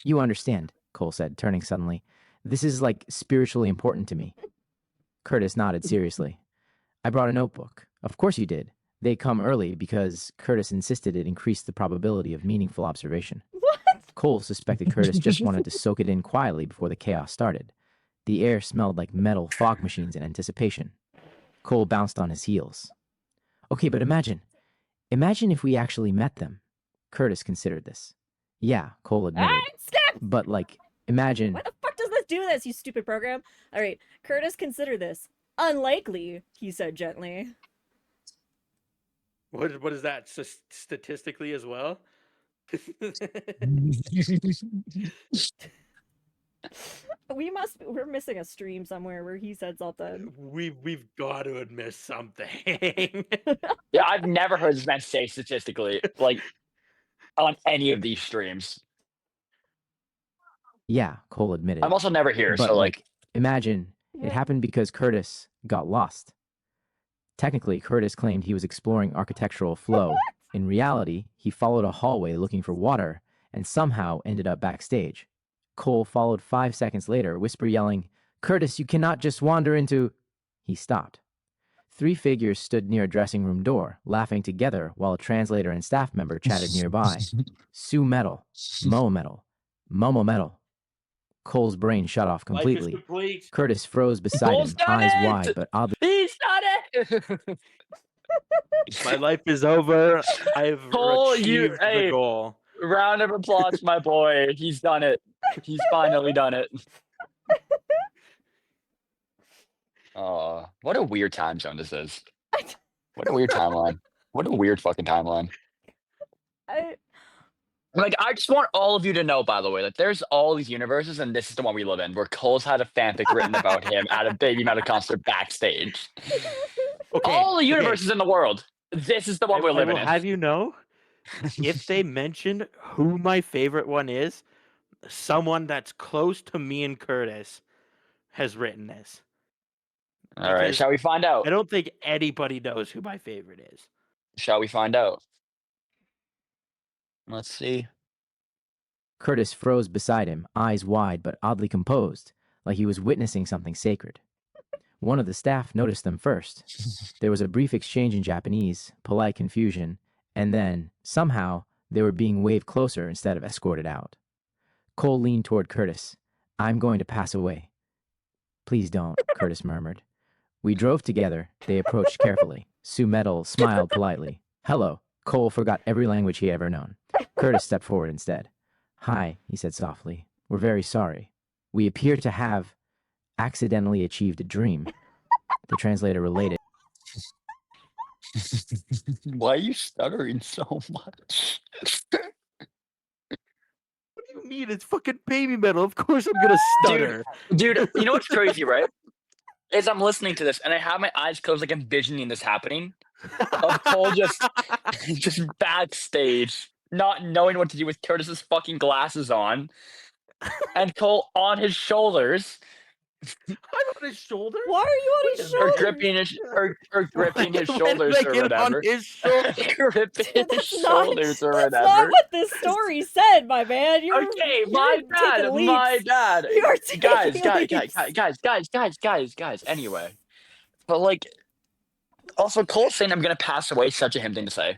Speaker 4: You understand, Cole said, turning suddenly. This is like spiritually important to me. Curtis nodded seriously. I brought a notebook. Of course you did. They come early because Curtis insisted it increased the probability of meaningful observation.
Speaker 1: What?
Speaker 4: Cole suspected Curtis just wanted to soak it in quietly before the chaos started. The air smelled like metal fog machines in anticipation. Cole bounced on his heels. Okay, but imagine if we actually met them. Curtis considered this. Yeah, Cole admitted.
Speaker 1: Skip!
Speaker 4: But like, imagine.
Speaker 1: Why the fuck does this do this, you stupid program? All right, Curtis, consider this. Unlikely, he said gently.
Speaker 2: What is that? Statistically as well?
Speaker 1: We're missing a stream somewhere where he said something.
Speaker 2: We've got to have missed something.
Speaker 6: Yeah, I've never heard this man say statistically, like, on any of these streams.
Speaker 4: Yeah, Cole admitted.
Speaker 6: I'm also never here,
Speaker 4: But
Speaker 6: so like
Speaker 4: imagine it happened because Curtis got lost. Technically, Curtis claimed he was exploring architectural flow. In reality, he followed a hallway looking for water and somehow ended up backstage. Cole followed 5 seconds later, whisper yelling, "Curtis, you cannot just wander into..." He stopped. 3 figures stood near a dressing room door, laughing together while a translator and staff member chatted nearby. Sue Metal, Mo Metal, Momo Metal. Cole's brain shut off completely.
Speaker 2: Complete.
Speaker 4: Curtis froze beside
Speaker 6: Cole's
Speaker 4: him,
Speaker 6: done
Speaker 4: eyes
Speaker 6: it!
Speaker 4: wide but oddly.
Speaker 6: he's done it.
Speaker 2: My life is over. I've
Speaker 6: Cole,
Speaker 2: achieved the goal.
Speaker 6: Round of applause, my boy. He's done it. He's finally done it. What a weird time zone this is. What a weird timeline. What a weird fucking timeline. Like, I just want all of you to know, by the way, that there's all these universes, and this is the one we live in, where Cole's had a fanfic written about him at a Baby Metal concert backstage.
Speaker 2: Okay,
Speaker 6: All the universes in the world. This is the one we're
Speaker 2: I
Speaker 6: living
Speaker 2: will
Speaker 6: in.
Speaker 2: have you know, if they mention who my favorite one is, someone that's close to me and Curtis has written this.
Speaker 6: All right,
Speaker 2: Because
Speaker 6: shall we find out?
Speaker 2: I don't think anybody knows who my favorite is.
Speaker 6: Shall we find out? Let's see.
Speaker 4: Curtis froze beside him, eyes wide but oddly composed, like he was witnessing something sacred. One of the staff noticed them first. There was a brief exchange in Japanese, polite confusion, and then, somehow, they were being waved closer instead of escorted out. Cole leaned toward Curtis. "I'm going to pass away." "Please don't," Curtis murmured. We drove together. They approached carefully. Sue Metal smiled politely. "Hello." Cole forgot every language he had ever known. Curtis stepped forward instead. "Hi," he said softly. "We're very sorry. We appear to have accidentally achieved a dream." The translator related.
Speaker 6: Why are you stuttering so much?
Speaker 2: What do you mean? It's fucking baby metal. Of course I'm gonna stutter.
Speaker 6: Dude, you know what's crazy, right? Is I'm listening to this and I have my eyes closed, like envisioning this happening. Of Cole just backstage, not knowing what to do with Curtis's fucking glasses on, and Cole on his shoulders,
Speaker 2: I'm on his shoulder.
Speaker 1: Why are you on
Speaker 2: Wait
Speaker 1: his
Speaker 2: a minute.
Speaker 6: or
Speaker 1: shoulders?
Speaker 6: gripping his
Speaker 2: When
Speaker 6: shoulders
Speaker 2: did I
Speaker 6: or
Speaker 2: get on
Speaker 6: whatever.
Speaker 2: his shoulder?
Speaker 6: Gripping his
Speaker 1: That's not.
Speaker 6: shoulders or
Speaker 1: That's
Speaker 6: whatever.
Speaker 1: not what this story said, my man.
Speaker 6: Okay,
Speaker 1: You're
Speaker 6: my bad,
Speaker 1: taking
Speaker 6: my
Speaker 1: leaps.
Speaker 6: bad.
Speaker 1: You're
Speaker 6: Guys,
Speaker 1: taking leaps.
Speaker 6: guys. Anyway, but like, also Cole saying I'm gonna pass away is such a him thing to say.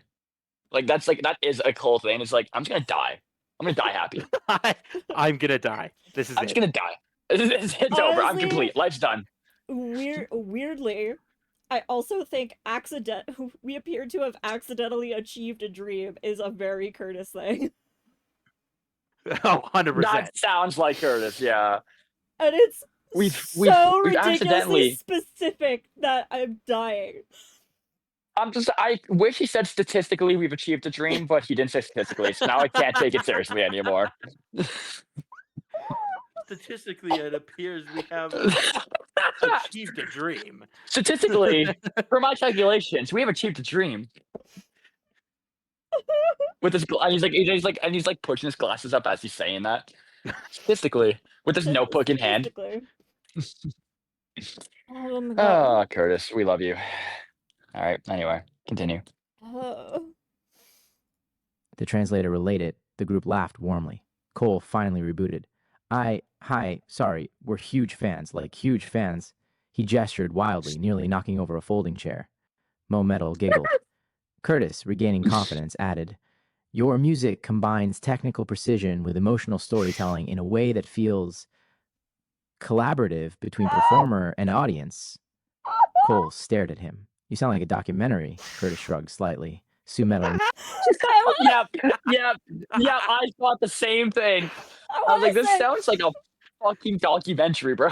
Speaker 6: Like that is a Cole thing. It's like I'm just gonna die. I'm gonna die happy.
Speaker 2: I'm gonna die. This is
Speaker 6: I'm
Speaker 2: it.
Speaker 6: just gonna die. It's over. I'm
Speaker 1: Honestly,
Speaker 6: complete. Life's done.
Speaker 1: Weirdly, I also think we appear to have accidentally achieved a dream is a very Curtis thing.
Speaker 2: Oh, 100%.
Speaker 6: That sounds like Curtis. Yeah,
Speaker 1: And it's
Speaker 6: we've
Speaker 1: so ridiculously
Speaker 6: accidentally.
Speaker 1: specific that I'm dying.
Speaker 6: I wish he said statistically we've achieved a dream, but he didn't say statistically, so now I can't take it seriously anymore.
Speaker 2: Statistically, it appears we have achieved a dream.
Speaker 6: Statistically, for my calculations, we have achieved a dream. With his, and he's like pushing his glasses up as he's saying that. Statistically, with his notebook in hand.
Speaker 1: Statistically. Oh my god.
Speaker 6: Oh, Curtis, we love you. All right. Anyway, continue.
Speaker 4: The translator relayed it. The group laughed warmly. Cole finally rebooted. Hi, sorry, we're huge fans, like huge fans. He gestured wildly, nearly knocking over a folding chair. Mo Metal giggled. Curtis, regaining confidence, added, your music combines technical precision with emotional storytelling in a way that feels collaborative between performer and audience. Cole stared at him. You sound like a documentary, Curtis shrugged slightly. Sue Metal.
Speaker 6: Yep. I thought the same thing. I was like, this sounds like a fucking documentary, bro.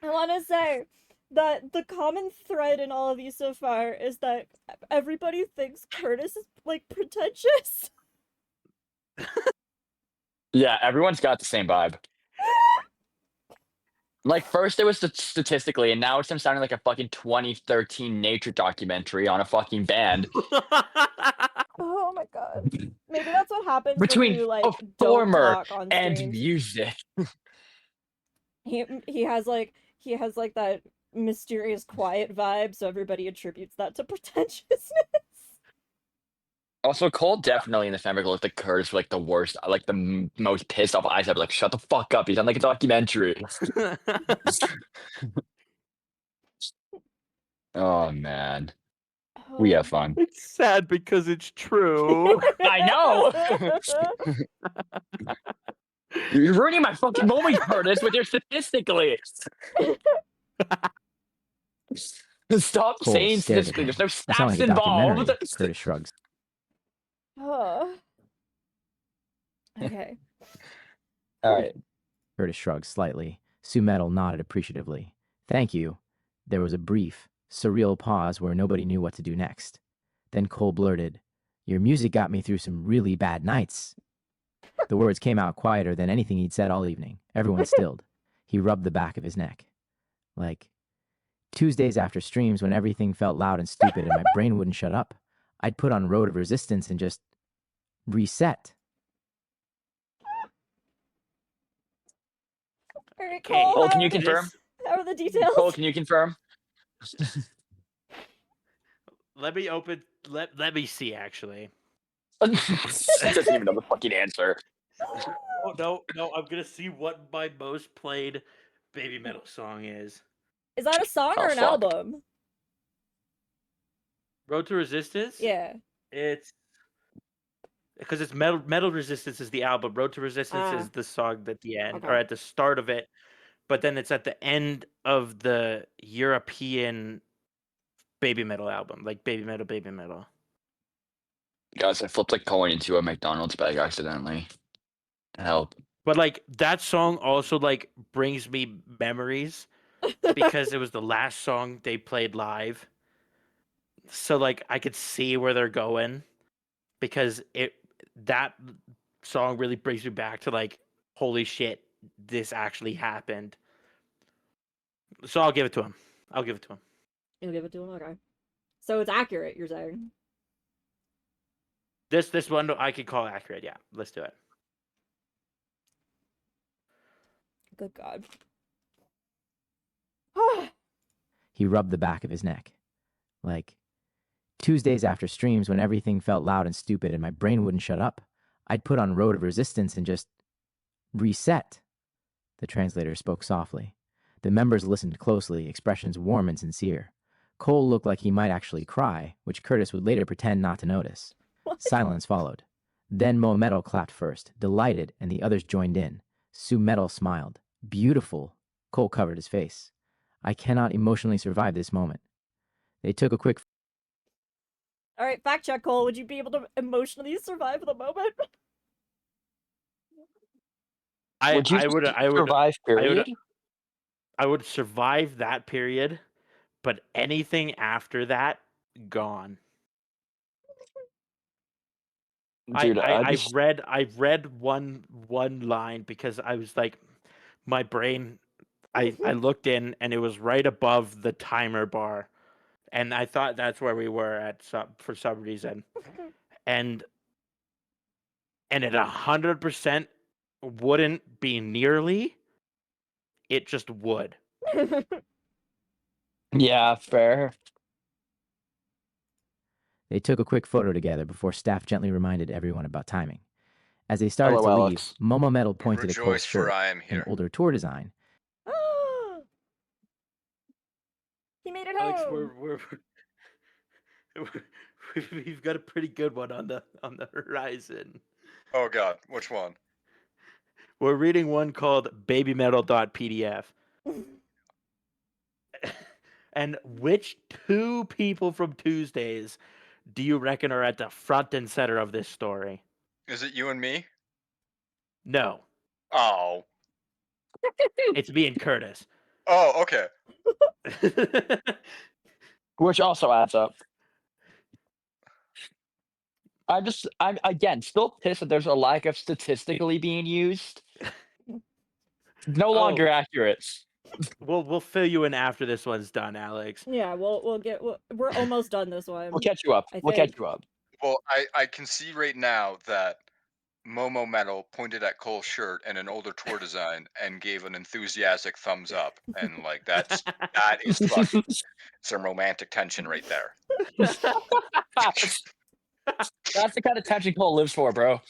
Speaker 1: I want to say that the common thread in all of these so far is that everybody thinks Curtis is like pretentious.
Speaker 6: Yeah, everyone's got the same vibe. Like, first it was statistically, and now it's him sounding like a fucking 2013 nature documentary on a fucking band.
Speaker 1: Oh my god. Maybe that's what happens
Speaker 6: Between
Speaker 1: when you like don't
Speaker 6: performer
Speaker 1: talk on
Speaker 6: and
Speaker 1: streams.
Speaker 6: music.
Speaker 1: He has like that mysterious quiet vibe, so everybody attributes that to pretentiousness.
Speaker 6: Also, Cole definitely in the fanfic looked like Curtis for like the worst, like the most pissed off eyes ever. Like, shut the fuck up. He's on like a documentary. Oh man, we have fun.
Speaker 2: It's sad because it's true.
Speaker 6: I know. You're ruining my fucking moment, Curtis, with your statistically. Stop
Speaker 4: Cole
Speaker 6: saying
Speaker 4: stared at
Speaker 6: statistically.
Speaker 4: him.
Speaker 6: There's no
Speaker 4: You sound
Speaker 6: stats
Speaker 4: like a documentary,
Speaker 6: involved.
Speaker 4: Curtis shrugs.
Speaker 1: Okay.
Speaker 6: All right.
Speaker 4: Curtis shrugged slightly. Sue Metal nodded appreciatively. Thank you. There was a brief, surreal pause where nobody knew what to do next. Then Cole blurted, your music got me through some really bad nights. The words came out quieter than anything he'd said all evening. Everyone stilled. He rubbed the back of his neck. Like, Tuesdays after streams when everything felt loud and stupid and my brain wouldn't shut up, I'd put on Road of Resistance and just reset.
Speaker 1: All right,
Speaker 2: Okay,
Speaker 1: Cole,
Speaker 6: Cole, can you confirm?
Speaker 1: how are the details?
Speaker 6: Cole, can you confirm?
Speaker 2: Let me open. Let me see. Actually.
Speaker 6: Doesn't even know the fucking answer.
Speaker 2: Oh no! I'm gonna see what my most played baby metal song is.
Speaker 1: Is that a song
Speaker 6: Oh,
Speaker 1: or an
Speaker 6: fuck.
Speaker 1: album?
Speaker 2: Road to Resistance.
Speaker 1: Yeah.
Speaker 2: It's because it's Metal Resistance is the album. Road to Resistance is the song at the end or
Speaker 1: Okay.
Speaker 2: at the start of it, but then it's at the end of the European baby metal album, like baby metal.
Speaker 6: Guys, I flipped a coin into a McDonald's bag accidentally. Help.
Speaker 2: But like that song also like brings me memories because it was the last song they played live. so like I could see where they're going because that song really brings me back to like, holy shit, this actually happened. So I'll give it to him. I'll give it to him.
Speaker 1: You'll give it to him? Okay. So it's accurate, you're saying?
Speaker 2: This one I could call accurate. Yeah, let's do it.
Speaker 1: Good God.
Speaker 4: He rubbed the back of his neck. Like, Tuesdays after streams when everything felt loud and stupid and my brain wouldn't shut up, I'd put on Road of Resistance and just reset. The translator spoke softly. The members listened closely, expressions warm and sincere. Cole looked like he might actually cry, which Curtis would later pretend not to notice.
Speaker 1: What?
Speaker 4: Silence followed. Then Mo Metal clapped first, delighted, and the others joined in. Sue Metal smiled. Beautiful. Cole covered his face. I cannot emotionally survive this moment. They took a quick...
Speaker 1: All right, fact check, Cole. Would you be able to emotionally survive the moment?
Speaker 6: Would you survive, period?
Speaker 2: I would survive that period, but anything after that, gone.
Speaker 6: Dude,
Speaker 2: I read one line because I was like, my brain. I looked in and it was right above the timer bar, and I thought that's where we were at for some reason, and it 100% wouldn't be nearly. It just would.
Speaker 6: Yeah, fair.
Speaker 4: They took a quick photo together before staff gently reminded everyone about timing. As they started
Speaker 6: Hello,
Speaker 4: to leave,
Speaker 6: Alex.
Speaker 4: Momo Metal pointed at Cole's
Speaker 7: Rejoice, for
Speaker 4: shirt,
Speaker 7: I am
Speaker 4: an
Speaker 7: here.
Speaker 4: older tour design.
Speaker 1: He made it
Speaker 2: Alex,
Speaker 1: home.
Speaker 2: we've got a pretty good one on the horizon.
Speaker 7: Oh God, which one?
Speaker 2: We're reading one called BABYMETAL.pdf. And which two people from Tuesdays do you reckon are at the front and center of this story?
Speaker 7: Is it you and me?
Speaker 2: No,
Speaker 7: Oh.
Speaker 2: it's me and Curtis.
Speaker 7: Oh, okay.
Speaker 6: Which also adds up. I'm again still pissed that there's a lack of statistically being used. No longer accurate.
Speaker 2: We'll fill you in after this one's done, Alex.
Speaker 1: Yeah, we're almost done this one.
Speaker 6: We'll catch you up. We'll catch you up.
Speaker 7: Well, I can see right now that Momo Metal pointed at Cole's shirt and an older tour design and gave an enthusiastic thumbs up, and like that is fucking some romantic tension right there.
Speaker 6: That's the kind of tension Cole lives for, bro.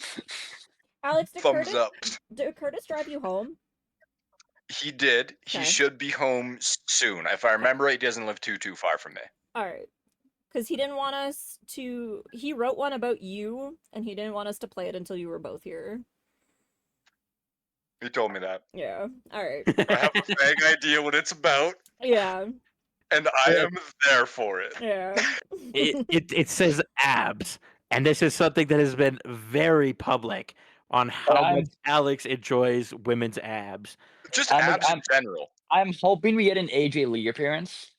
Speaker 1: Alex,
Speaker 7: Thumbs up.
Speaker 1: Did Curtis drive you home?
Speaker 7: He did. He
Speaker 1: Okay.
Speaker 7: should be home soon. If I remember right, he doesn't live too far from me.
Speaker 1: All right. Because he didn't want us to... He wrote one about you, and he didn't want us to play it until you were both here.
Speaker 7: He told me that.
Speaker 1: Yeah. All right.
Speaker 7: I have a vague idea what it's about,
Speaker 1: Yeah.
Speaker 7: and I am there for it.
Speaker 1: Yeah.
Speaker 2: It says abs, and this is something that has been very public on how much Alex enjoys women's abs.
Speaker 7: Just abs in general.
Speaker 6: I'm hoping we get an AJ Lee appearance.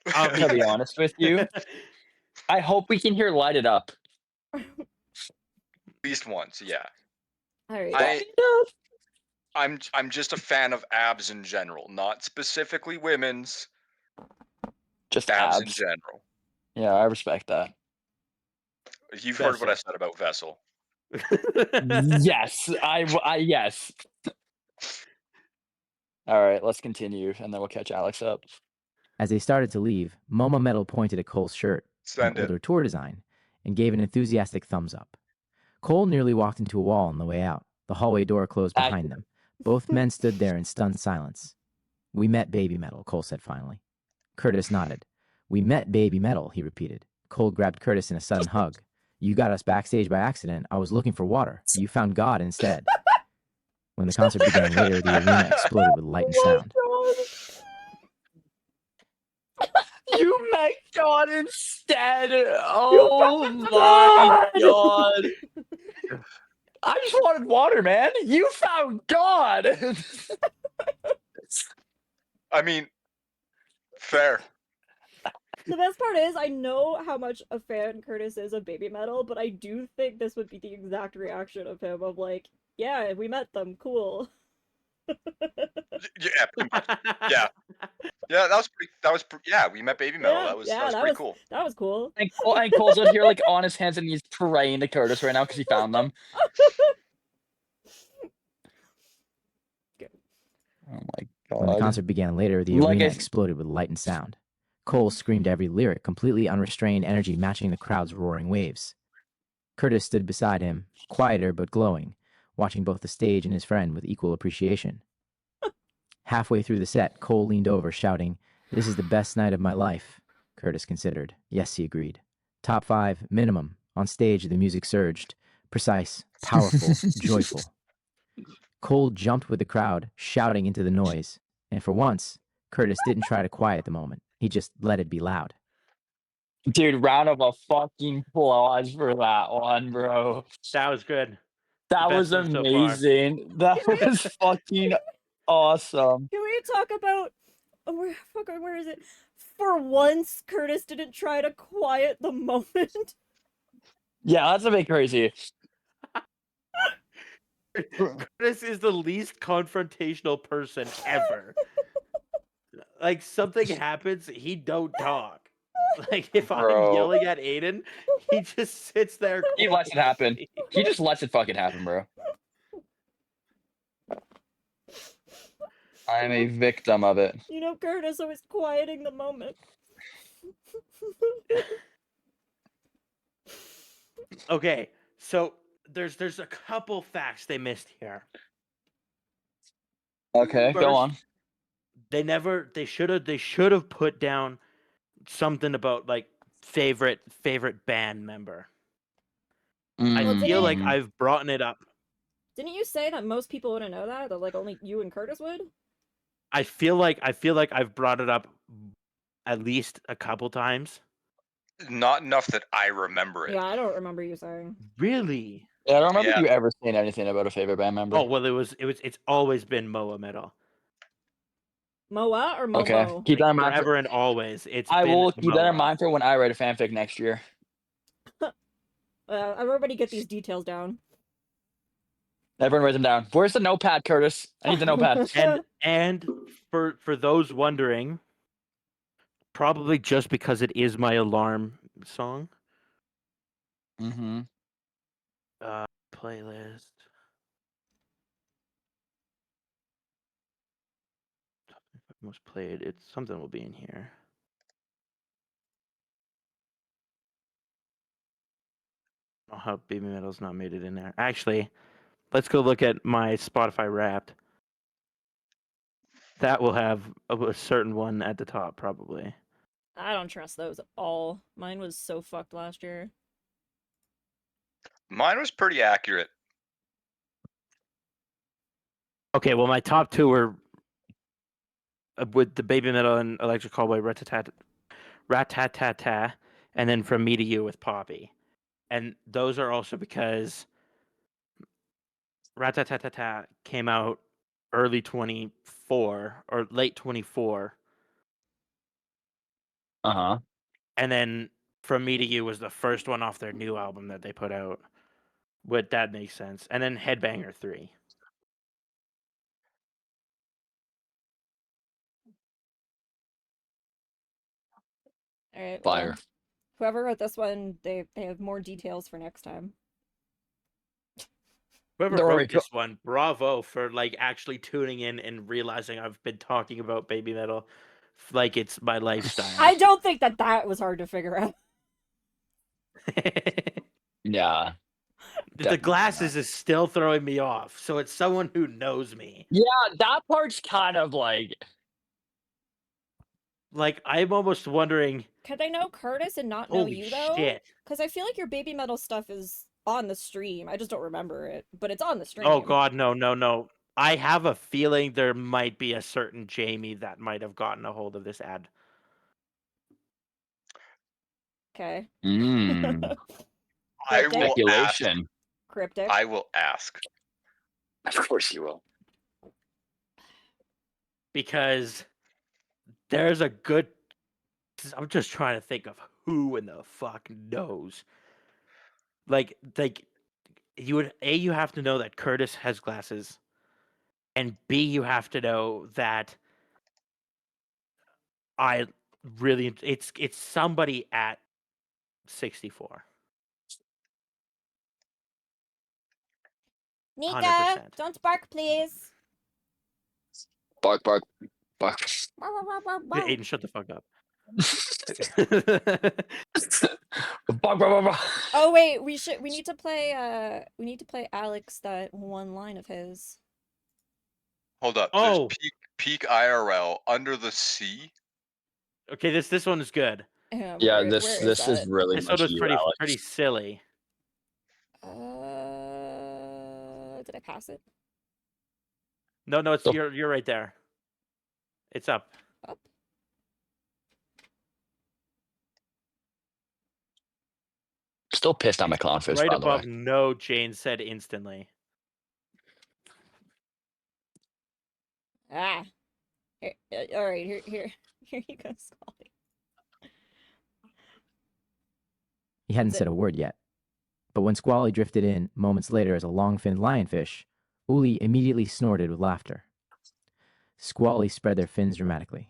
Speaker 6: To be honest with you, I hope we can hear "Light It Up."
Speaker 7: At least once, yeah.
Speaker 1: All right.
Speaker 7: I'm just a fan of abs in general, not specifically women's.
Speaker 6: Just
Speaker 7: abs in
Speaker 6: abs.
Speaker 7: general.
Speaker 6: Yeah, I respect that.
Speaker 7: You've heard what I said about Vessel.
Speaker 6: Yes, I yes. All right, let's continue, and then we'll catch Alex up.
Speaker 4: As they started to leave, Momo Metal pointed at Cole's shirt, an older tour design, and gave an enthusiastic thumbs up. Cole nearly walked into a wall on the way out. The hallway door closed behind them. Both men stood there in stunned silence. We met Baby Metal, Cole said finally. Curtis nodded. We met Baby Metal, he repeated. Cole grabbed Curtis in a sudden hug. You got us backstage by accident. I was looking for water. You found God instead. When the concert began later, the arena exploded with light and sound.
Speaker 6: You met God instead. Oh my God. I just wanted water, man. You found God.
Speaker 7: I mean, fair.
Speaker 1: The best part is I know how much a fan Curtis is of Baby Metal, but I do think this would be the exact reaction of him of like, yeah, we met them, cool.
Speaker 7: Yeah, pretty much. Yeah. Yeah, that was pretty. Yeah, we met Baby Metal.
Speaker 1: Yeah,
Speaker 7: That was
Speaker 1: yeah,
Speaker 7: pretty cool.
Speaker 1: That was cool.
Speaker 6: And Cole's out here like on his hands and knees praying to Curtis right now because he found them. Oh my god.
Speaker 4: When the concert began later, the
Speaker 6: Like
Speaker 4: arena
Speaker 6: I-
Speaker 4: exploded with light and sound. Cole screamed every lyric, completely unrestrained energy matching the crowd's roaring waves. Curtis stood beside him, quieter but glowing, watching both the stage and his friend with equal appreciation. Halfway through the set, Cole leaned over, shouting, "This is the best night of my life." Curtis considered. Yes, he agreed. Top 5, minimum. On stage, the music surged. Precise, powerful, joyful. Cole jumped with the crowd, shouting into the noise. And for once, Curtis didn't try to quiet the moment. He just let it be loud.
Speaker 6: Dude, round of a fucking applause for that one, bro.
Speaker 2: That was good.
Speaker 6: That
Speaker 2: best
Speaker 6: was
Speaker 2: one so far.
Speaker 6: amazing. That was fucking awesome.
Speaker 1: Can we talk about where is it? For once, Curtis didn't try to quiet the moment.
Speaker 6: Yeah, that's a bit crazy.
Speaker 2: Curtis is the least confrontational person ever. Like something happens, he don't talk. Like if I'm
Speaker 6: Bro.
Speaker 2: yelling at Aiden, he just sits there.
Speaker 6: He lets it happen.
Speaker 2: quietly.
Speaker 6: He just lets it fucking happen, bro. I am a victim of it.
Speaker 1: You know, Curtis always quieting the moment.
Speaker 2: Okay, so there's a couple facts they missed here.
Speaker 6: Okay,
Speaker 2: First,
Speaker 6: go on.
Speaker 2: they should have put down something about like favorite band member. I
Speaker 1: Well,
Speaker 2: feel like
Speaker 6: Mhm.
Speaker 2: I've brought it up.
Speaker 1: Didn't you say that most people wouldn't know that? That like only you and Curtis would?
Speaker 2: I feel like I've brought it up at least a couple times.
Speaker 7: Not enough that I remember it.
Speaker 1: Yeah, I don't remember you saying.
Speaker 2: Really?
Speaker 6: Yeah, I don't remember
Speaker 7: Yeah.
Speaker 6: you ever saying anything about a favorite band member.
Speaker 2: Oh well, it's always been Moa Metal.
Speaker 1: Moa or Momo?
Speaker 6: Okay, keep that in mind.
Speaker 2: Forever and always.
Speaker 6: I will keep that in
Speaker 2: Moa.
Speaker 6: mind for when I write a fanfic next year.
Speaker 1: Everybody get these details down.
Speaker 6: Everyone write them down. Where's the notepad, Curtis? I need the notepad.
Speaker 2: And for those wondering, probably just because it is my alarm song.
Speaker 6: Mm-hmm.
Speaker 2: Playlist. Most played. It's something will be in here. Oh, how Baby Metal's not made it in there. Actually, let's go look at my Spotify Wrapped. That will have a certain one at the top, probably.
Speaker 1: I don't trust those at all. Mine was so fucked last year.
Speaker 7: Mine was pretty accurate.
Speaker 2: Okay, well, my top 2 were with the Baby Metal and Electric Callboy, Rat-tat-tat-ta, and then From Me to You with Poppy. And those are also because Rat-tat-tat-ta came out early 24 or late 24.
Speaker 6: Uh-huh.
Speaker 2: And then From Me to You was the first one off their new album that they put out. Would that make sense? And then Headbanger 3.
Speaker 1: All right.
Speaker 6: Fire.
Speaker 1: Well, whoever wrote this one, they have more details for next time.
Speaker 2: Whoever
Speaker 6: Don't worry,
Speaker 2: wrote this one, bravo for like actually tuning in and realizing I've been talking about Baby Metal like it's my lifestyle.
Speaker 1: I don't think that was hard to figure out.
Speaker 6: Yeah.
Speaker 2: The
Speaker 6: Definitely
Speaker 2: glasses is still throwing me off, so it's someone who knows me.
Speaker 6: Yeah, that part's kind of like
Speaker 2: I'm almost wondering.
Speaker 1: Could they know Curtis and not know
Speaker 2: Holy
Speaker 1: you though?
Speaker 2: shit!
Speaker 1: Because I feel like your Baby Metal stuff is on the stream. I just don't remember it, but it's on the stream.
Speaker 2: Oh god, no! I have a feeling there might be a certain Jamie that might have gotten a hold of this ad.
Speaker 1: Okay.
Speaker 6: I
Speaker 7: I
Speaker 1: Cryptic.
Speaker 7: will ask.
Speaker 6: speculation.
Speaker 1: Cryptic.
Speaker 7: I will ask.
Speaker 6: Of course you will.
Speaker 2: Because there's a good I'm just trying to think of who in the fuck knows. Like you have to know that Curtis has glasses, and B, you have to know that it's somebody at 64.
Speaker 1: Nika,
Speaker 2: 100%.
Speaker 1: don't bark, please.
Speaker 6: Bark, bark, bark.
Speaker 2: Aiden, shut the fuck up.
Speaker 6: Bark, bark, bark, bark.
Speaker 1: Oh wait, we need to play Alex that one line of his.
Speaker 7: Hold up.
Speaker 2: Oh.
Speaker 7: There's peak IRL under the sea.
Speaker 2: Okay, this one is good.
Speaker 6: Yeah,
Speaker 1: where
Speaker 6: this
Speaker 1: is
Speaker 6: is
Speaker 1: that?
Speaker 6: really
Speaker 2: This one
Speaker 6: much
Speaker 2: was
Speaker 6: you,
Speaker 2: pretty
Speaker 6: Alex.
Speaker 2: silly.
Speaker 1: Did I pass it?
Speaker 2: No, it's
Speaker 6: Oh.
Speaker 2: you're right there. It's up.
Speaker 1: Up?
Speaker 6: Still pissed on my clownfish,
Speaker 2: Right
Speaker 6: by the way.
Speaker 2: above no, Jane said instantly.
Speaker 1: Ah. Here, all right, here you go, Scully.
Speaker 4: He hadn't
Speaker 1: Is
Speaker 4: said
Speaker 1: it-
Speaker 4: a word yet. But when Squally drifted in moments later as a long-finned lionfish, Uli immediately snorted with laughter. Squally spread their fins dramatically.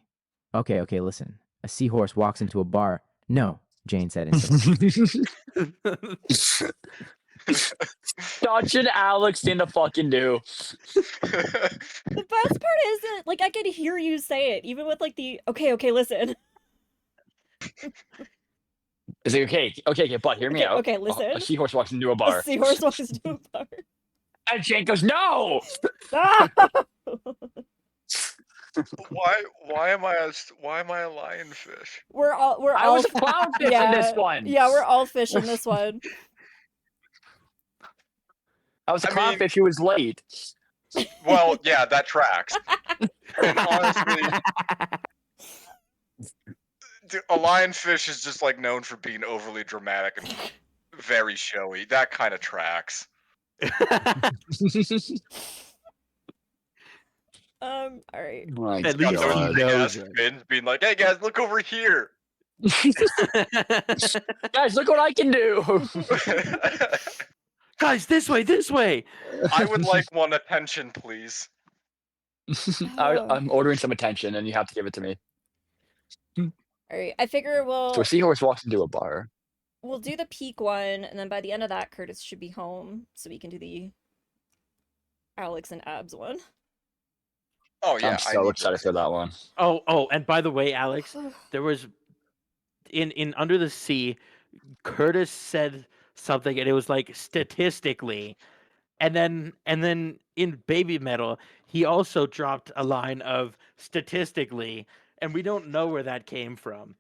Speaker 4: Okay, listen. A seahorse walks into a bar. No, Jane said instantly.
Speaker 6: Such an Alex thing to fucking do.
Speaker 1: The best part is that, like, I could hear you say it, even with, like, the, okay, listen.
Speaker 6: Is it okay, but hear me out.
Speaker 1: Okay, listen.
Speaker 6: A seahorse walks into a
Speaker 1: A
Speaker 6: bar.
Speaker 1: seahorse walks into a bar.
Speaker 6: And Jane goes, no!
Speaker 1: Ah!
Speaker 7: Why am I a lionfish?
Speaker 1: We're all
Speaker 6: I was a clownfish in this one.
Speaker 1: Yeah, we're all fish in this one.
Speaker 6: I was a
Speaker 7: I mean-
Speaker 6: clownfish who was late.
Speaker 7: Well, yeah, that tracks. And honestly, a lionfish is just like known for being overly dramatic and very showy. That kind of tracks.
Speaker 1: All right.
Speaker 6: My
Speaker 2: At least
Speaker 7: Got
Speaker 2: he
Speaker 7: those
Speaker 6: God.
Speaker 7: big ass
Speaker 2: knows it.
Speaker 7: fins being like, "Hey guys, look over here."
Speaker 6: Guys, look what I can do.
Speaker 2: Guys, this way.
Speaker 7: I would like one attention, please.
Speaker 6: I'm ordering some attention, and you have to give it to me.
Speaker 1: All right. I figure
Speaker 6: So a seahorse walks into a bar.
Speaker 1: we'll do the peak one, and then by the end of that, Curtis should be home, so we can do the Alex and Abs one.
Speaker 7: Oh yeah,
Speaker 6: I'm so excited for that one.
Speaker 2: Oh, and by the way, Alex, there was in Under the Sea, Curtis said something, and it was like statistically, and then in Baby Metal, he also dropped a line of statistically, and we don't know where that came from.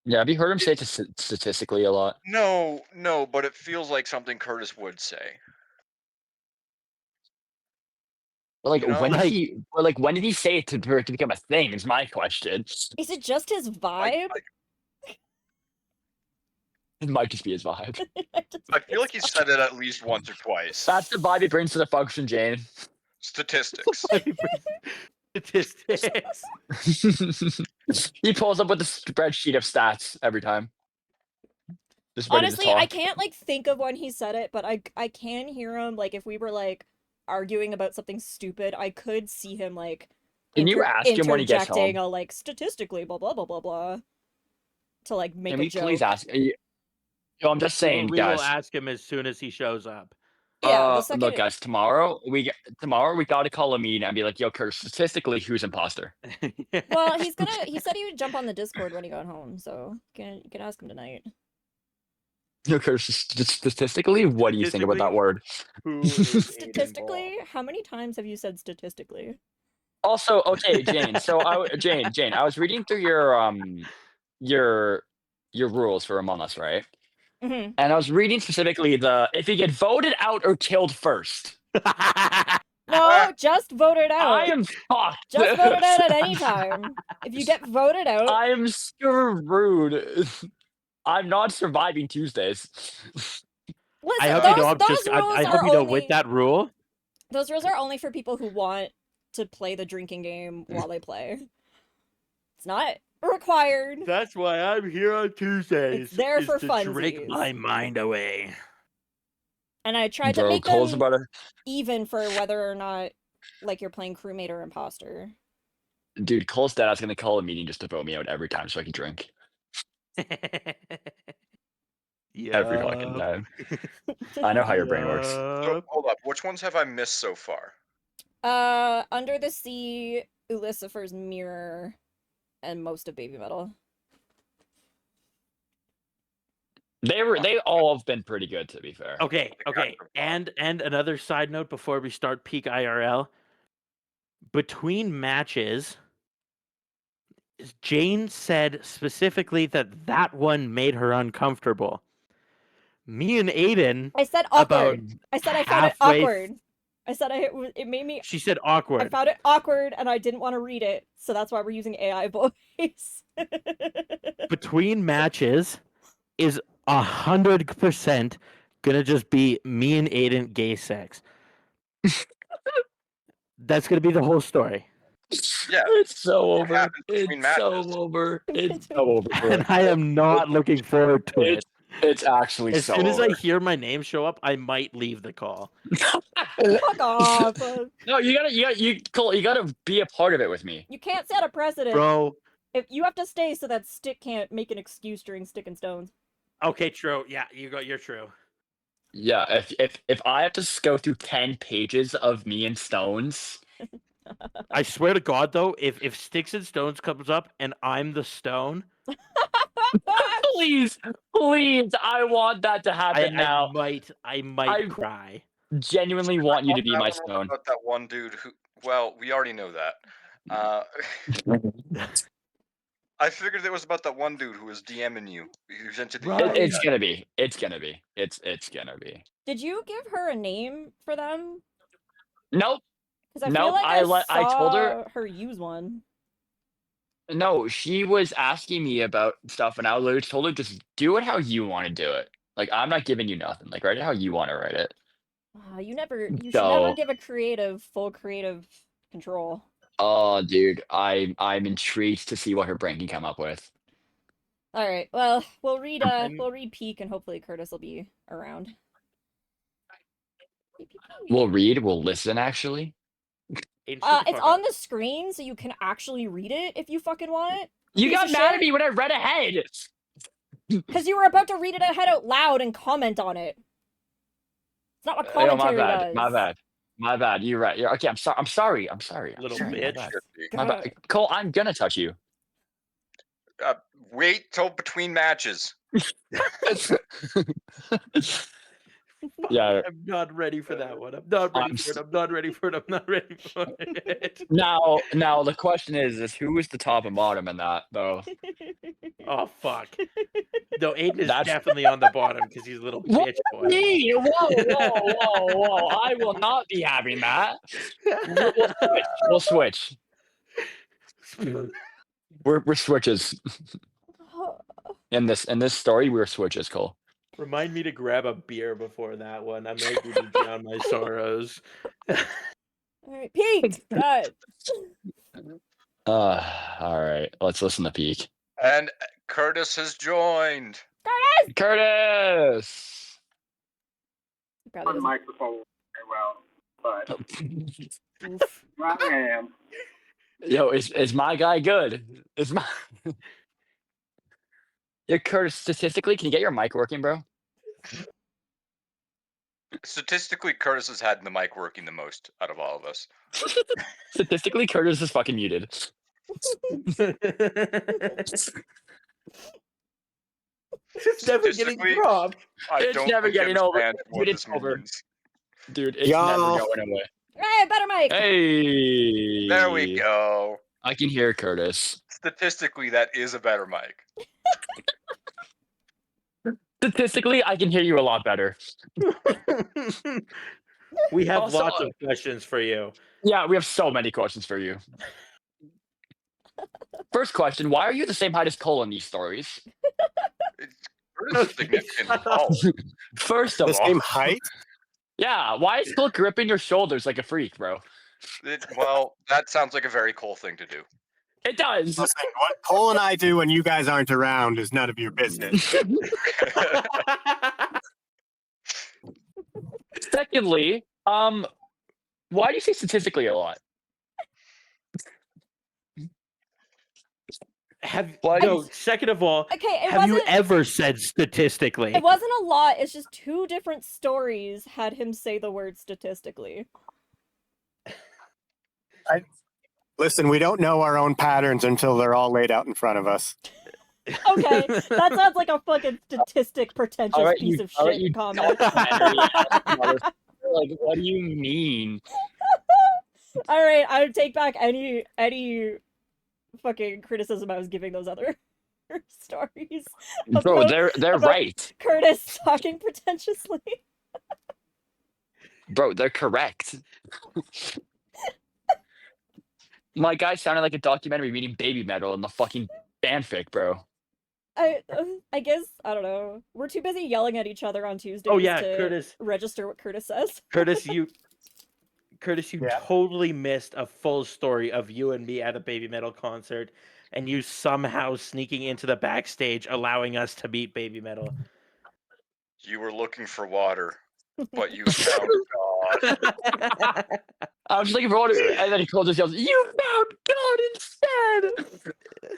Speaker 6: Yeah, have you heard him say it statistically a lot?
Speaker 7: No, but it feels like something Curtis would say.
Speaker 6: But like,
Speaker 7: You know,
Speaker 6: when
Speaker 2: like-
Speaker 6: did he? But like, when did he say it for it to become a thing? Is my question.
Speaker 1: Is it just his vibe?
Speaker 6: It might just be his vibe.
Speaker 7: I feel like he said it at least once or twice.
Speaker 6: That's the vibe he brings to the function, Jane.
Speaker 7: Statistics.
Speaker 2: Statistics.
Speaker 6: He pulls up with a spreadsheet of stats every time. Just ready to
Speaker 1: Honestly,
Speaker 6: talk.
Speaker 1: I can't like think of when he said it, but I can hear him. Like if we were like arguing about something stupid, I could see him like.
Speaker 6: Can you ask him when he gets
Speaker 1: interjecting
Speaker 6: home?
Speaker 1: a like statistically blah blah blah blah blah to like make
Speaker 6: Can
Speaker 1: a
Speaker 6: we
Speaker 1: joke.
Speaker 6: please ask? Yo, I'm just saying,
Speaker 2: We
Speaker 6: guys.
Speaker 2: will ask him as soon as he shows up.
Speaker 1: Yeah, the second
Speaker 6: Look, guys. Tomorrow we got to call a meeting and be like, "Yo, Kurt, statistically, who's imposter?"
Speaker 1: Well, he said he would jump on the Discord when he got home, so you can ask him tonight.
Speaker 6: Yo, Kurt, statistically, what do you think about that word?
Speaker 2: Who is Aiden
Speaker 1: Statistically,
Speaker 2: Ball?
Speaker 1: how many times have you said statistically?
Speaker 6: Also, okay, Jane. So Jane, I was reading through your rules for Among Us, right?
Speaker 1: Mm-hmm.
Speaker 6: And I was reading specifically if you get voted out or killed first.
Speaker 1: No, just vote it out.
Speaker 6: I am fucked.
Speaker 1: Just vote it out at any time. If you get voted out,
Speaker 6: I am screwed. I'm not surviving Tuesdays.
Speaker 1: listen,
Speaker 2: I hope
Speaker 1: those,
Speaker 2: you know.
Speaker 1: those rules
Speaker 2: I
Speaker 1: are
Speaker 2: hope you know
Speaker 1: only,
Speaker 2: with that rule.
Speaker 1: Those rules are only for people who want to play the drinking game while they play. It's not required.
Speaker 2: That's why I'm here on Tuesdays.
Speaker 1: It's there
Speaker 2: is
Speaker 1: for
Speaker 2: to drink
Speaker 1: funsies.
Speaker 2: my mind away.
Speaker 1: And I tried to
Speaker 6: Bro,
Speaker 1: make
Speaker 6: Cole's
Speaker 1: them
Speaker 6: about to...
Speaker 1: even for whether or not like you're playing crewmate or imposter.
Speaker 6: Dude, Cole's dad's gonna call a meeting just to vote me out every time so I can drink. Every fucking time. I know how your brain works.
Speaker 7: So, hold up. Which ones have I missed so far?
Speaker 1: Under the Sea, Ulisifer's Mirror, and most of BABYMETAL.
Speaker 6: They all have been pretty good, to be fair.
Speaker 2: Okay. And another side note before we start PEAK IRL. Between matches, Jane said specifically that one made her uncomfortable. Me and Aiden,
Speaker 1: I said awkward. I said I found it awkward. I said it made me.
Speaker 2: She said awkward.
Speaker 1: I found it awkward, and I didn't want to read it, so that's why we're using AI voice.
Speaker 2: Between matches is 100% gonna just be me and Aiden gay sex. That's gonna be the whole story.
Speaker 7: Yeah.
Speaker 6: It's so
Speaker 7: What
Speaker 6: over.
Speaker 7: happened between
Speaker 6: It's so
Speaker 7: matches?
Speaker 6: over. It's so over.
Speaker 2: And I am not looking forward to it.
Speaker 6: It's actually
Speaker 2: As
Speaker 6: so
Speaker 2: soon as
Speaker 6: over.
Speaker 2: I hear my name show up, I might leave the call.
Speaker 1: Fuck off.
Speaker 6: No, Cole, you gotta be a part of it with me.
Speaker 1: You can't set a precedent.
Speaker 2: Bro.
Speaker 1: If you have to stay so that Stick can't make an excuse during Stick and Stones.
Speaker 2: Okay, true. Yeah, you're true.
Speaker 6: Yeah, if I have to go through 10 pages of me and Stones,
Speaker 2: I swear to God, though, if Sticks and Stones comes up and I'm the stone,
Speaker 6: please, I want that to happen now.
Speaker 2: I might cry.
Speaker 6: Genuinely want you to be my
Speaker 7: I remember
Speaker 6: stone.
Speaker 7: about that one dude who. Well, we already know that. I figured it was about that one dude who was DMing you. Who's into the.
Speaker 2: Right.
Speaker 6: It's gonna be. It's gonna be. It's gonna be.
Speaker 1: Did you give her a name for them?
Speaker 6: Nope.
Speaker 1: Because I feel like
Speaker 6: I told her.
Speaker 1: her use one.
Speaker 6: No, she was asking me about stuff, and I literally told her just do it how you want to do it. Like I'm not giving you nothing. Like write it how you want to write it.
Speaker 1: You should
Speaker 6: So-
Speaker 1: never give a full creative control.
Speaker 6: Oh, dude, I'm intrigued to see what her brain can come up with.
Speaker 1: All right, well, we'll read Peak, and hopefully Curtis will be around.
Speaker 6: We'll read. We'll listen. Actually,
Speaker 2: Aiden, shut the
Speaker 1: It's
Speaker 2: fuck
Speaker 1: on
Speaker 2: up.
Speaker 1: the screen, so you can actually read it if you fucking want.
Speaker 6: you
Speaker 1: Piece
Speaker 6: got
Speaker 1: of
Speaker 6: mad
Speaker 1: shit.
Speaker 6: at me when I read ahead.
Speaker 1: Because you were about to read it ahead out loud and comment on it. It's not what commentary does.
Speaker 6: My bad. You're right. Okay. I'm sorry.
Speaker 2: Little
Speaker 6: sorry, my
Speaker 2: bitch.
Speaker 6: bad.
Speaker 7: Should be.
Speaker 6: My bad. Cole, I'm gonna touch you.
Speaker 7: Wait till between matches.
Speaker 6: Yeah.
Speaker 2: I'm not ready for that one. I'm not ready for it. I'm not ready for it. I'm not ready for it.
Speaker 6: Now the question is who is the top and bottom in that though?
Speaker 2: Oh fuck. No, Aiden is
Speaker 6: That's-
Speaker 2: definitely on the bottom because he's a little
Speaker 6: What
Speaker 2: bitch boy.
Speaker 6: me? Whoa! I will not be having that. We'll switch. We're switches. In this story, we're switches, Cole.
Speaker 2: Remind me to grab a beer before that one. I might need to drown my sorrows.
Speaker 1: All right, Peak. Good.
Speaker 6: All right. Let's listen to Peak.
Speaker 7: And Curtis has joined.
Speaker 6: Curtis.
Speaker 1: Probably
Speaker 8: the
Speaker 1: doesn't.
Speaker 8: microphone very well, but
Speaker 1: Oof.
Speaker 8: I am.
Speaker 6: Yo, is my guy good? Is my Yeah, Curtis, statistically, can you get your mic working, bro?
Speaker 7: Statistically, Curtis has had the mic working the most out of all of us.
Speaker 6: Statistically, Curtis is fucking muted.
Speaker 2: It's never getting
Speaker 7: Statistically,
Speaker 2: dropped.
Speaker 7: I
Speaker 6: It's
Speaker 7: don't
Speaker 6: never
Speaker 7: think I
Speaker 6: getting over.
Speaker 7: understand what
Speaker 6: Dude, it's
Speaker 7: this
Speaker 6: over.
Speaker 7: means.
Speaker 6: Dude, it's
Speaker 9: Yo.
Speaker 6: never going away.
Speaker 1: Hey, better mic.
Speaker 6: Hey.
Speaker 7: There we go.
Speaker 6: I can hear Curtis.
Speaker 7: Statistically, that is a better mic.
Speaker 6: Statistically, I can hear you a lot better.
Speaker 2: We have
Speaker 6: Also,
Speaker 2: lots of questions for you.
Speaker 6: Yeah, we have so many questions for you. First question, why are you the same height as Cole in these stories?
Speaker 7: Curtis is significantly tall.
Speaker 6: First of
Speaker 9: The
Speaker 6: all.
Speaker 9: same height?
Speaker 6: Yeah, why is Cole gripping your shoulders like a freak, bro?
Speaker 7: Well, that sounds like a very cool thing to do.
Speaker 6: It does.
Speaker 9: Listen, what Cole and I do when you guys aren't around is none of your business.
Speaker 6: Secondly, why do you say statistically a lot?
Speaker 2: Second of all,
Speaker 1: Okay, it
Speaker 2: have you
Speaker 1: wasn't.
Speaker 2: ever said statistically?
Speaker 1: It wasn't a lot. It's just two different stories had him say the word statistically.
Speaker 9: Listen, we don't know our own patterns until they're all laid out in front of us.
Speaker 1: Okay, that sounds like a fucking statistic pretentious
Speaker 6: Alright,
Speaker 1: piece
Speaker 6: you-
Speaker 1: of
Speaker 6: alright,
Speaker 1: shit
Speaker 6: you
Speaker 1: comment.
Speaker 6: Like, what do you mean?
Speaker 1: All right, I would take back any fucking criticism I was giving those other stories.
Speaker 6: Bro,
Speaker 1: about-
Speaker 6: they're
Speaker 1: about
Speaker 6: right.
Speaker 1: Curtis talking pretentiously.
Speaker 6: Bro, they're correct. My guy sounded like a documentary reading Baby Metal in the fucking fanfic, bro.
Speaker 1: I guess I don't know. We're too busy yelling at each other on Tuesdays
Speaker 2: Oh yeah,
Speaker 1: to
Speaker 2: Curtis.
Speaker 1: register what Curtis says.
Speaker 2: Curtis, you
Speaker 9: Yeah.
Speaker 2: totally missed a full story of you and me at a Baby Metal concert, and you somehow sneaking into the backstage, allowing us to meet Baby Metal.
Speaker 7: You were looking for water, but you found God.
Speaker 6: I was just looking for water, and then he called us yells, "You found God instead!"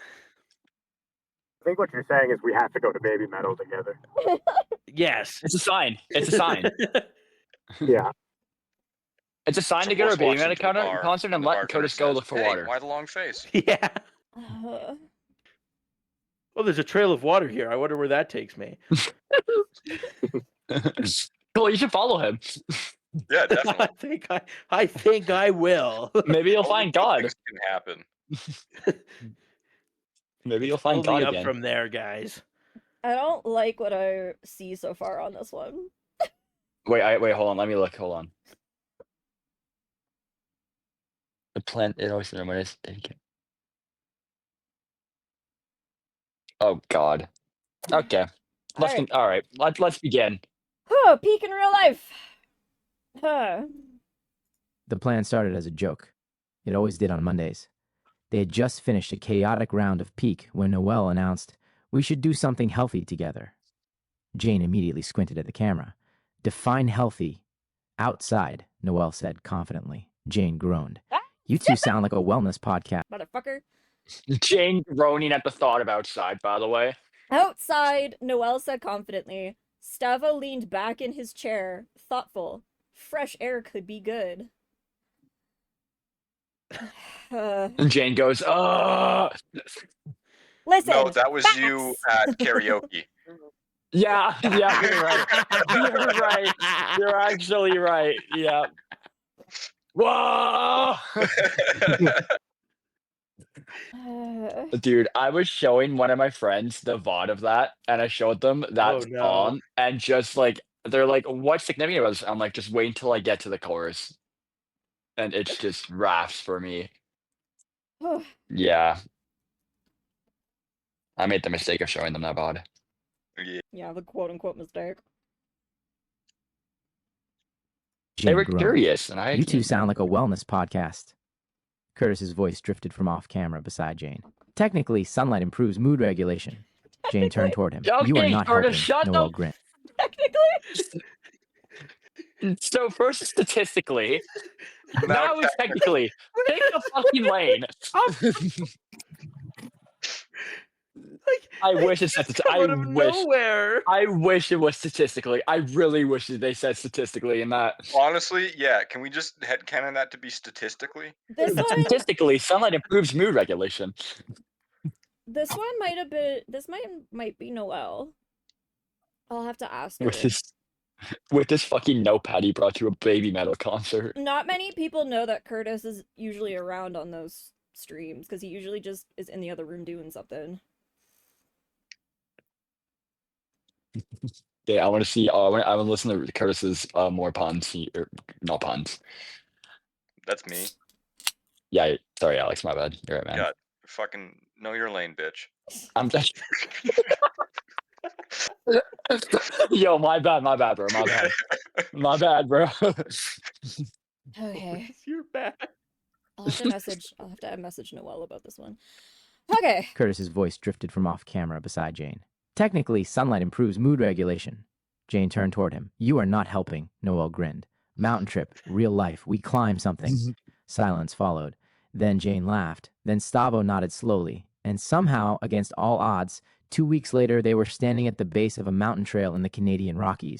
Speaker 9: I think what you're saying is we have to go to Baby Metal together.
Speaker 2: Yes.
Speaker 6: It's a sign. It's a sign.
Speaker 9: Yeah.
Speaker 6: It's a sign
Speaker 7: So
Speaker 6: to go to a
Speaker 7: let's
Speaker 6: Baby
Speaker 7: walk
Speaker 6: Metal
Speaker 7: into the bar,
Speaker 6: concert and
Speaker 7: the
Speaker 6: let
Speaker 7: bartender
Speaker 6: Curtis go
Speaker 7: says,
Speaker 6: look for
Speaker 7: "Hey,
Speaker 6: water.
Speaker 7: why the long face?"
Speaker 2: Yeah.
Speaker 1: Uh,
Speaker 2: Oh, there's a trail of water here. I wonder where that takes me.
Speaker 6: Cool, you should follow him.
Speaker 7: Yeah, definitely.
Speaker 2: I think I will.
Speaker 6: Maybe you'll
Speaker 7: Only
Speaker 6: find
Speaker 7: good
Speaker 6: God.
Speaker 7: things can happen.
Speaker 6: Maybe you'll find
Speaker 2: Only
Speaker 6: God
Speaker 2: up
Speaker 6: again.
Speaker 2: from there, guys.
Speaker 1: I don't like what I see so far on this one.
Speaker 6: Wait, hold on. Let me look. Hold on. The plant. It always when it's. Oh God. Okay.
Speaker 1: Alright.
Speaker 6: All right. Let's begin.
Speaker 1: Huh, peak in real life. Huh.
Speaker 4: The plan started as a joke. It always did on Mondays. They had just finished a chaotic round of Peak when Noelle announced, "We should do something healthy together." Jane immediately squinted at the camera. "Define healthy." "Outside," Noelle said confidently. Jane groaned. "You two sound like a wellness podcast."
Speaker 1: Motherfucker.
Speaker 6: Jane groaning at the thought of outside. By the way.
Speaker 1: Outside, Noelle said confidently. Stavo leaned back in his chair, thoughtful. Fresh air could be good.
Speaker 6: And Jane goes,
Speaker 1: Listen.
Speaker 7: No, that was you
Speaker 1: facts.
Speaker 7: at karaoke.
Speaker 6: Yeah, you're right. You're right. You're actually right. Yeah. Whoa! Dude, I was showing one of my friends the VOD of that, and I showed them that
Speaker 2: Oh, no.
Speaker 6: song, and just like they're like, "What's significant about this?" I'm like, "Just wait until I get to the chorus," and it's just raps for me. Yeah, I made the mistake of showing them that VOD.
Speaker 1: Yeah, the quote unquote mistake.
Speaker 6: They were
Speaker 4: groaned.
Speaker 6: curious, and I.
Speaker 4: "You two sound like a wellness podcast." Curtis's voice drifted from off camera beside Jane. "Technically, sunlight improves mood regulation." Jane turned toward him.
Speaker 6: Okay,
Speaker 4: "You are not
Speaker 6: Curtis,
Speaker 4: helping."
Speaker 6: shut
Speaker 4: Noelle
Speaker 6: the-
Speaker 4: grinned.
Speaker 1: Technically.
Speaker 6: So first, statistically,
Speaker 7: Now
Speaker 6: now it's technically. Pick a fucking lane. I wish it said
Speaker 2: out of nowhere.
Speaker 6: I wish it was statistically. I really wish that they said statistically in that.
Speaker 7: Honestly, yeah. Can we just headcanon that to be statistically?
Speaker 1: This one
Speaker 6: Statistically, sunlight improves mood regulation.
Speaker 1: This one might have been. This might be Noelle. I'll have to ask her.
Speaker 6: With this fucking notepad he brought to a Baby Metal concert.
Speaker 1: Not many people know that Curtis is usually around on those streams because he usually just is in the other room doing something.
Speaker 6: Yeah, I want to see. I want to listen to Curtis's more puns. Not puns.
Speaker 7: That's me.
Speaker 6: Yeah, sorry, Alex. My bad. You're right, man.
Speaker 7: Yeah, fucking know your lane, bitch.
Speaker 6: I'm just. Yo, my bad, bro. My bad, bro.
Speaker 1: Okay.
Speaker 2: You're back.
Speaker 1: I'll have to message Noelle about this one. Okay.
Speaker 4: Curtis's voice drifted from off camera beside Jane. Technically, sunlight improves mood regulation. Jane turned toward him. You are not helping, Noelle grinned. Mountain trip, real life, we climb something. Silence followed. Then Jane laughed. Then Stavo nodded slowly. And somehow, against all odds, 2 weeks later, they were standing at the base of a mountain trail in the Canadian Rockies.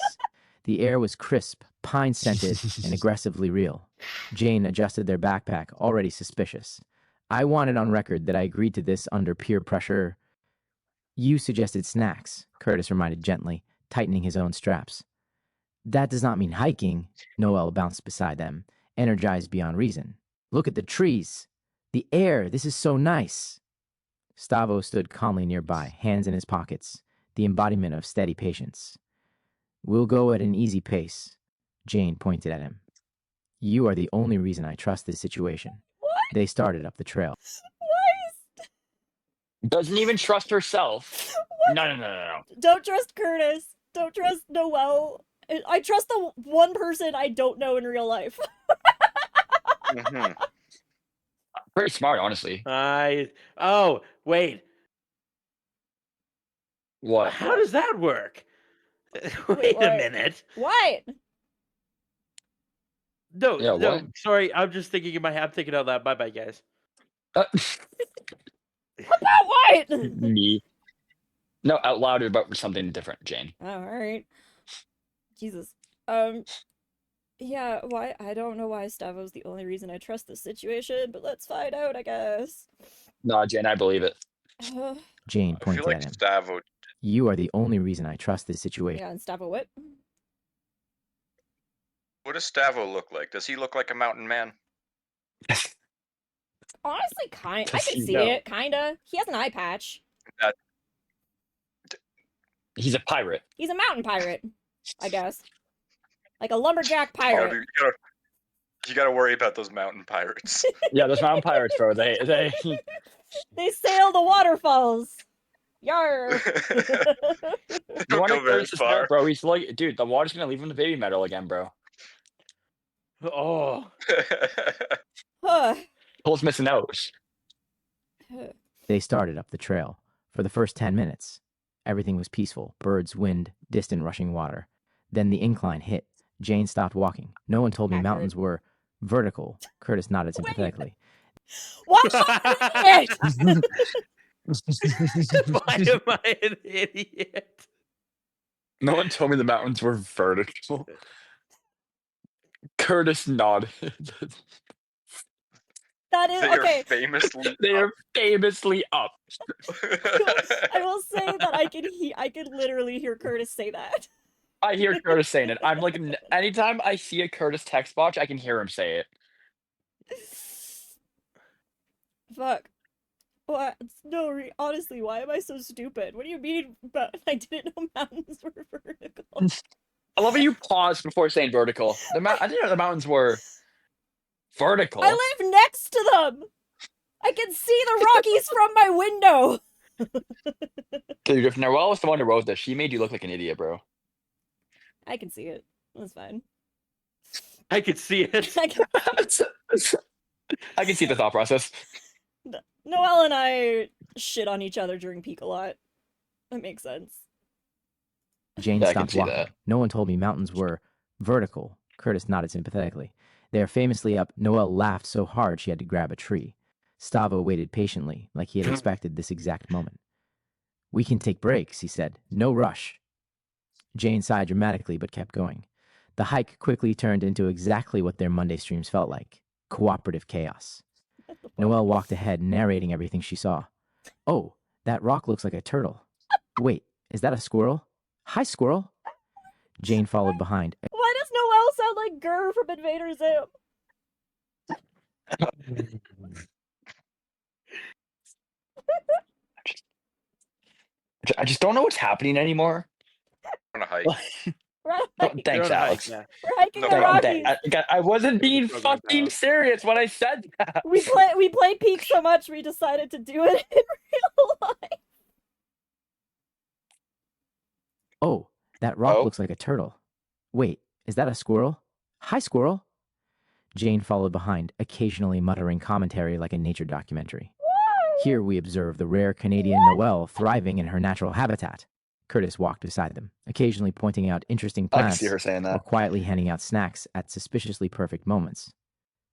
Speaker 4: The air was crisp, pine-scented, and aggressively real. Jane adjusted their backpack, already suspicious. I wanted on record that I agreed to this under peer pressure. You suggested snacks, Curtis reminded gently, tightening his own straps. That does not mean hiking, Noelle bounced beside them, energized beyond reason. Look at the trees. The air, this is so nice. Stavo stood calmly nearby, hands in his pockets, the embodiment of steady patience. We'll go at an easy pace, Jane pointed at him. You are the only reason I trust this situation.
Speaker 1: What?
Speaker 4: They started up the trail.
Speaker 1: Why
Speaker 6: Doesn't even trust herself.
Speaker 1: What?
Speaker 6: No.
Speaker 1: Don't trust Curtis. Don't trust Noelle. I trust the one person I don't know in real life.
Speaker 7: Mhm.
Speaker 6: Pretty smart, honestly.
Speaker 2: Oh, wait.
Speaker 6: What?
Speaker 2: How does that work?
Speaker 1: Wait,
Speaker 2: Wait a
Speaker 1: what?
Speaker 2: minute.
Speaker 1: What?
Speaker 2: No,
Speaker 6: Yeah,
Speaker 2: no.
Speaker 6: what?
Speaker 2: Sorry, I'm just thinking in my head. I'm thinking out loud. Bye, guys.
Speaker 1: About what?
Speaker 6: Me. No, out loud about something different, Jane.
Speaker 1: Oh, all right. Jesus. Yeah, why? I don't know why Stavo's the only reason I trust this situation, but let's find out, I guess.
Speaker 6: No, Jane, I believe it.
Speaker 4: Jane
Speaker 7: I
Speaker 4: pointed
Speaker 7: feel like
Speaker 4: at him.
Speaker 7: Stavo.
Speaker 4: You are the only reason I trust this situation.
Speaker 1: Yeah, and Stavo what?
Speaker 7: What does Stavo look like? Does he look like a mountain man?
Speaker 1: Honestly, I
Speaker 6: Does
Speaker 1: can
Speaker 6: he
Speaker 1: see
Speaker 6: know?
Speaker 1: it, kinda. He has an eye patch.
Speaker 7: That
Speaker 6: He's a pirate.
Speaker 1: He's a mountain pirate, I guess. Like a lumberjack
Speaker 7: oh,
Speaker 1: pirate.
Speaker 7: dude, you gotta worry about those mountain pirates.
Speaker 6: Yeah, those mountain pirates, bro. They
Speaker 1: They sail the waterfalls. Yar.
Speaker 7: They
Speaker 6: You
Speaker 7: don't
Speaker 6: want to
Speaker 7: go very
Speaker 6: Curtis' note,
Speaker 7: far.
Speaker 6: bro? He's like, dude, the water's gonna leave him the baby metal again, bro.
Speaker 2: Oh.
Speaker 6: Cole's missing out.
Speaker 4: They started up the trail. For the first 10 minutes, everything was peaceful. Birds, wind, distant rushing water. Then the incline hit. Jane stopped walking. No one told me
Speaker 1: Accurate.
Speaker 4: mountains were vertical. Curtis nodded sympathetically.
Speaker 1: Why am
Speaker 2: Why am I an idiot?
Speaker 6: No one told me the mountains were vertical. Curtis nodded.
Speaker 1: That is
Speaker 7: They are
Speaker 1: okay.
Speaker 7: famously.
Speaker 6: They are famously up.
Speaker 1: I will say that I can literally hear Curtis say that.
Speaker 6: I hear Curtis saying it. I'm like, anytime I see a Curtis text box, I can hear him say it.
Speaker 1: Fuck. What? No, honestly, why am I so stupid? What do you mean? But I didn't know mountains were vertical.
Speaker 6: I love how you paused before saying vertical. I didn't know the mountains were vertical.
Speaker 1: I live next to them. I can see the Rockies from my window.
Speaker 6: Dude, if Noelle was the one who wrote this, she made you look like an idiot, bro.
Speaker 1: I can see it. That's fine.
Speaker 2: I could see it.
Speaker 6: I can see the thought process.
Speaker 1: Noelle and I shit on each other during peak a lot. That makes sense.
Speaker 4: Jane
Speaker 6: Yeah, I can
Speaker 4: stopped
Speaker 6: see
Speaker 4: walking.
Speaker 6: that.
Speaker 4: No one told me mountains were vertical. Curtis nodded sympathetically. They are famously up. Noelle laughed so hard she had to grab a tree. Stavo waited patiently, like he had expected this exact moment. We can take breaks, he said. No rush. Jane sighed dramatically but kept going. The hike quickly turned into exactly what their Monday streams felt like. Cooperative chaos. Noelle walked ahead, narrating everything she saw. Oh, that rock looks like a turtle. Wait, is that a squirrel? Hi, squirrel. Jane followed behind.
Speaker 1: Why does Noelle sound like Gurr from Invader Zim?
Speaker 6: I just don't know what's happening anymore.
Speaker 7: On a hike.
Speaker 1: We're on a
Speaker 6: Oh,
Speaker 1: hike.
Speaker 6: thanks,
Speaker 2: They're on a hike,
Speaker 6: Alex.
Speaker 2: yeah.
Speaker 1: We're hiking
Speaker 7: No
Speaker 1: the
Speaker 7: problem.
Speaker 1: Rockies.
Speaker 6: I wasn't being
Speaker 2: It's okay,
Speaker 6: fucking
Speaker 2: pal.
Speaker 6: serious when I said that.
Speaker 1: We play Peak so much we decided to do it in real life.
Speaker 4: Oh, that rock
Speaker 6: Oh?
Speaker 4: looks like a turtle. Wait, is that a squirrel? Hi, squirrel. Jane followed behind, occasionally muttering commentary like a nature documentary. Here we observe the rare Canadian Noelle thriving in her natural habitat. Curtis walked beside them, occasionally pointing out interesting
Speaker 6: I can
Speaker 4: plants
Speaker 6: see her saying
Speaker 4: or
Speaker 6: that.
Speaker 4: quietly handing out snacks at suspiciously perfect moments.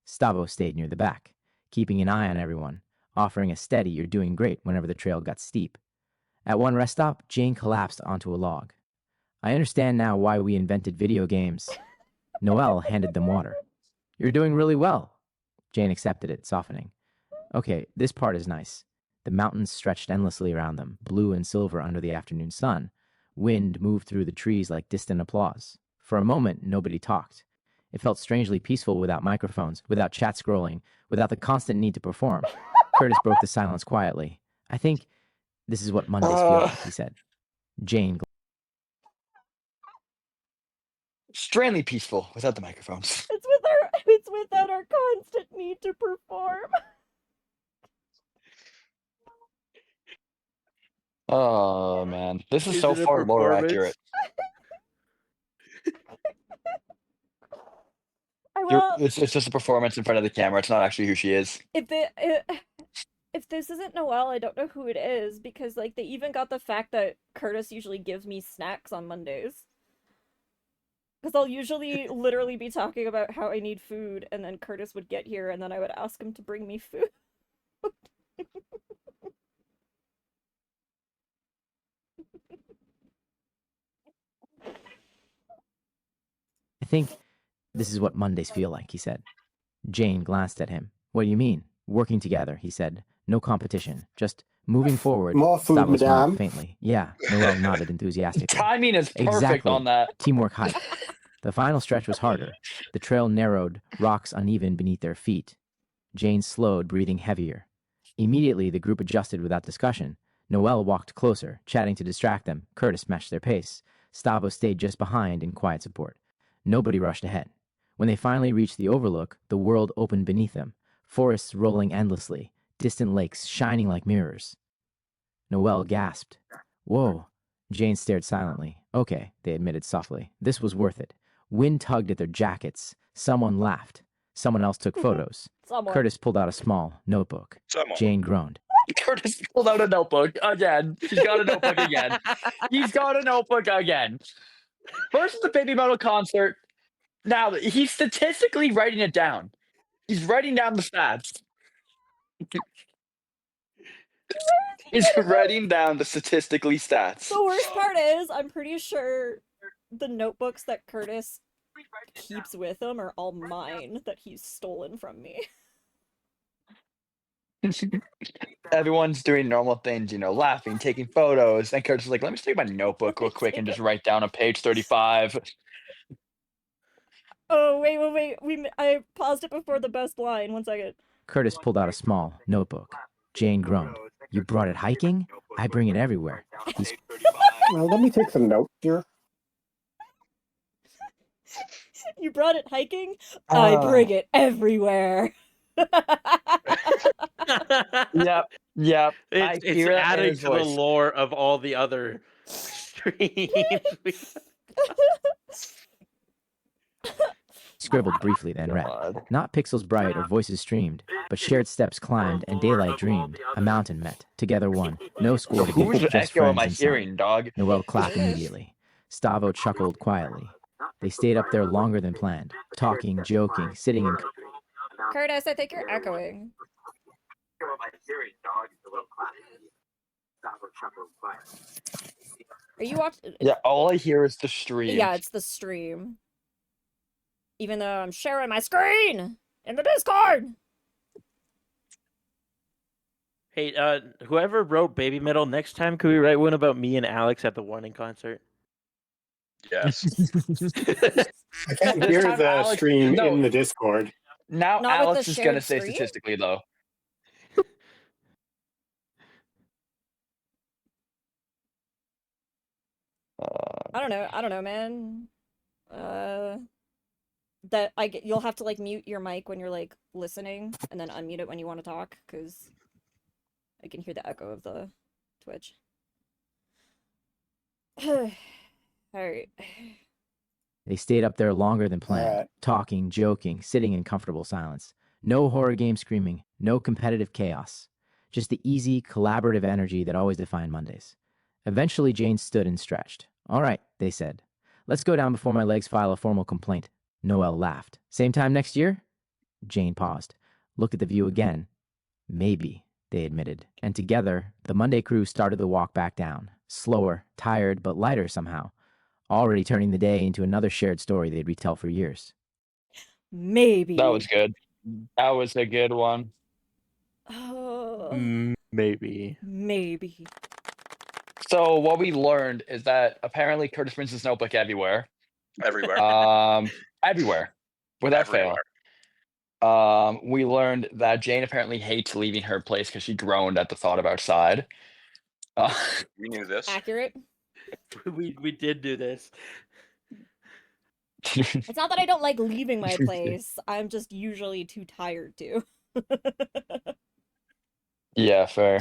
Speaker 4: Stavo stayed near the back, keeping an eye on everyone, offering a steady "you're doing great" whenever the trail got steep. At one rest stop, Jane collapsed onto a log. I understand now why we invented video games. Noelle handed them water. You're doing really well. Jane accepted it, softening. Okay, this part is nice. The mountains stretched endlessly around them, blue and silver under the afternoon sun. Wind moved through the trees like distant applause. For a moment, nobody talked. It felt strangely peaceful without microphones, without chat scrolling, without the constant need to perform. Curtis broke the silence quietly. I think this is what Mondays feel like, he said. Jane.
Speaker 6: Extremely peaceful without the microphones.
Speaker 1: It's without our constant need to perform.
Speaker 6: Oh man, this is so
Speaker 2: it a
Speaker 6: far lore
Speaker 2: performance?
Speaker 6: accurate.
Speaker 1: Well,
Speaker 6: It's just a performance in front of the camera. It's not actually who she is.
Speaker 1: if this isn't Noelle, I don't know who it is, because like they even got the fact that Curtis usually gives me snacks on Mondays. Because I'll usually literally be talking about how I need food, and then Curtis would get here, and then I would ask him to bring me food.
Speaker 4: I think this is what Mondays feel like, he said. Jane glanced at him. What do you mean? Working together, he said. No competition, just moving forward.
Speaker 9: More food,
Speaker 4: Stavo smiled
Speaker 9: madame.
Speaker 4: faintly. Yeah, Noelle nodded enthusiastically.
Speaker 6: Timing is perfect
Speaker 4: Exactly.
Speaker 6: on that.
Speaker 4: Teamwork hype. The final stretch was harder. The trail narrowed, rocks uneven beneath their feet. Jane slowed, breathing heavier. Immediately, the group adjusted without discussion. Noelle walked closer, chatting to distract them. Curtis matched their pace. Stavo stayed just behind in quiet support. Nobody rushed ahead. When they finally reached the overlook, the world opened beneath them, forests rolling endlessly, distant lakes shining like mirrors. Noelle gasped. Whoa. Jane stared silently. Okay, they admitted softly. This was worth it. Wind tugged at their jackets. Someone laughed. Someone else took photos.
Speaker 1: Someone.
Speaker 4: Curtis pulled out a small notebook.
Speaker 7: Someone.
Speaker 4: Jane groaned.
Speaker 6: Curtis pulled out a notebook again. He's got a notebook again. He's got a notebook again. First, the Baby Metal concert. Now he's statistically writing it down. He's writing down the stats. He's writing down the statistically stats.
Speaker 1: The worst part is, I'm pretty sure the notebooks that Curtis keeps with him are all mine that he's stolen from me.
Speaker 6: Everyone's doing normal things, laughing, taking photos, and Curtis is like, "Let me just take my notebook real quick and just write down on page 35."
Speaker 1: Oh, wait. I paused it before the best line. 1 second.
Speaker 4: Curtis pulled out a small notebook. Jane groaned. You brought it hiking? I bring it everywhere.
Speaker 9: Well, let me take some notes here.
Speaker 1: You brought it hiking? I bring it everywhere.
Speaker 6: Yep.
Speaker 2: It's
Speaker 6: hear it in
Speaker 2: adding
Speaker 6: his
Speaker 2: to the
Speaker 6: voice.
Speaker 2: lore of all the other streams.
Speaker 4: Scribbled briefly, then read. Not pixels bright or voices streamed, but shared steps climbed and daylight dreamed. A mountain met, together one. No score to
Speaker 6: Whose
Speaker 4: give, just
Speaker 6: echo am
Speaker 4: friends
Speaker 6: I
Speaker 4: and sun.
Speaker 6: hearing, dog?
Speaker 4: Noelle clapped immediately. Stavo chuckled quietly. They stayed up there longer than planned, talking, joking, sitting in...
Speaker 1: Curtis, I think you're echoing. Are you watching?
Speaker 6: Yeah, all I hear is the stream.
Speaker 1: Yeah, it's the stream. Even though I'm sharing my screen in the Discord.
Speaker 2: Hey, whoever wrote Baby Metal, next time could we write one about me and Alex at the Warning concert?
Speaker 7: Yes.
Speaker 9: I can't
Speaker 6: This
Speaker 9: hear
Speaker 6: time
Speaker 9: the
Speaker 6: Alex-
Speaker 9: stream
Speaker 6: no.
Speaker 9: in the Discord.
Speaker 6: Now
Speaker 1: Not with
Speaker 6: Alex
Speaker 1: the
Speaker 6: is gonna
Speaker 1: shared
Speaker 6: say
Speaker 1: screen?
Speaker 6: statistically though.
Speaker 1: I don't know, man. You'll have to like mute your mic when you're like listening, and then unmute it when you want to talk, because I can hear the echo of the Twitch. All right.
Speaker 4: They stayed up there longer than planned,
Speaker 9: Alright.
Speaker 4: talking, joking, sitting in comfortable silence. No horror game screaming, no competitive chaos. Just the easy, collaborative energy that always defined Mondays. Eventually, Jane stood and stretched. All right, they said. Let's go down before my legs file a formal complaint. Noelle laughed. Same time next year? Jane paused, looked at the view again. Maybe, they admitted. And together, the Monday crew started the walk back down. Slower, tired, but lighter somehow. Already turning the day into another shared story they'd retell for years.
Speaker 1: Maybe.
Speaker 6: That was good. That was a good one.
Speaker 1: Oh,
Speaker 2: Maybe.
Speaker 1: maybe.
Speaker 6: So what we learned is that apparently Curtis brings his notebook everywhere.
Speaker 7: Everywhere.
Speaker 6: Everywhere. Without fail.
Speaker 7: Everywhere.
Speaker 6: We learned that Jane apparently hates leaving her place because she groaned at the thought of outside.
Speaker 7: We knew this.
Speaker 1: Accurate.
Speaker 2: We did do this.
Speaker 1: It's not that I don't like leaving my place. I'm just usually too tired to.
Speaker 6: Yeah, fair.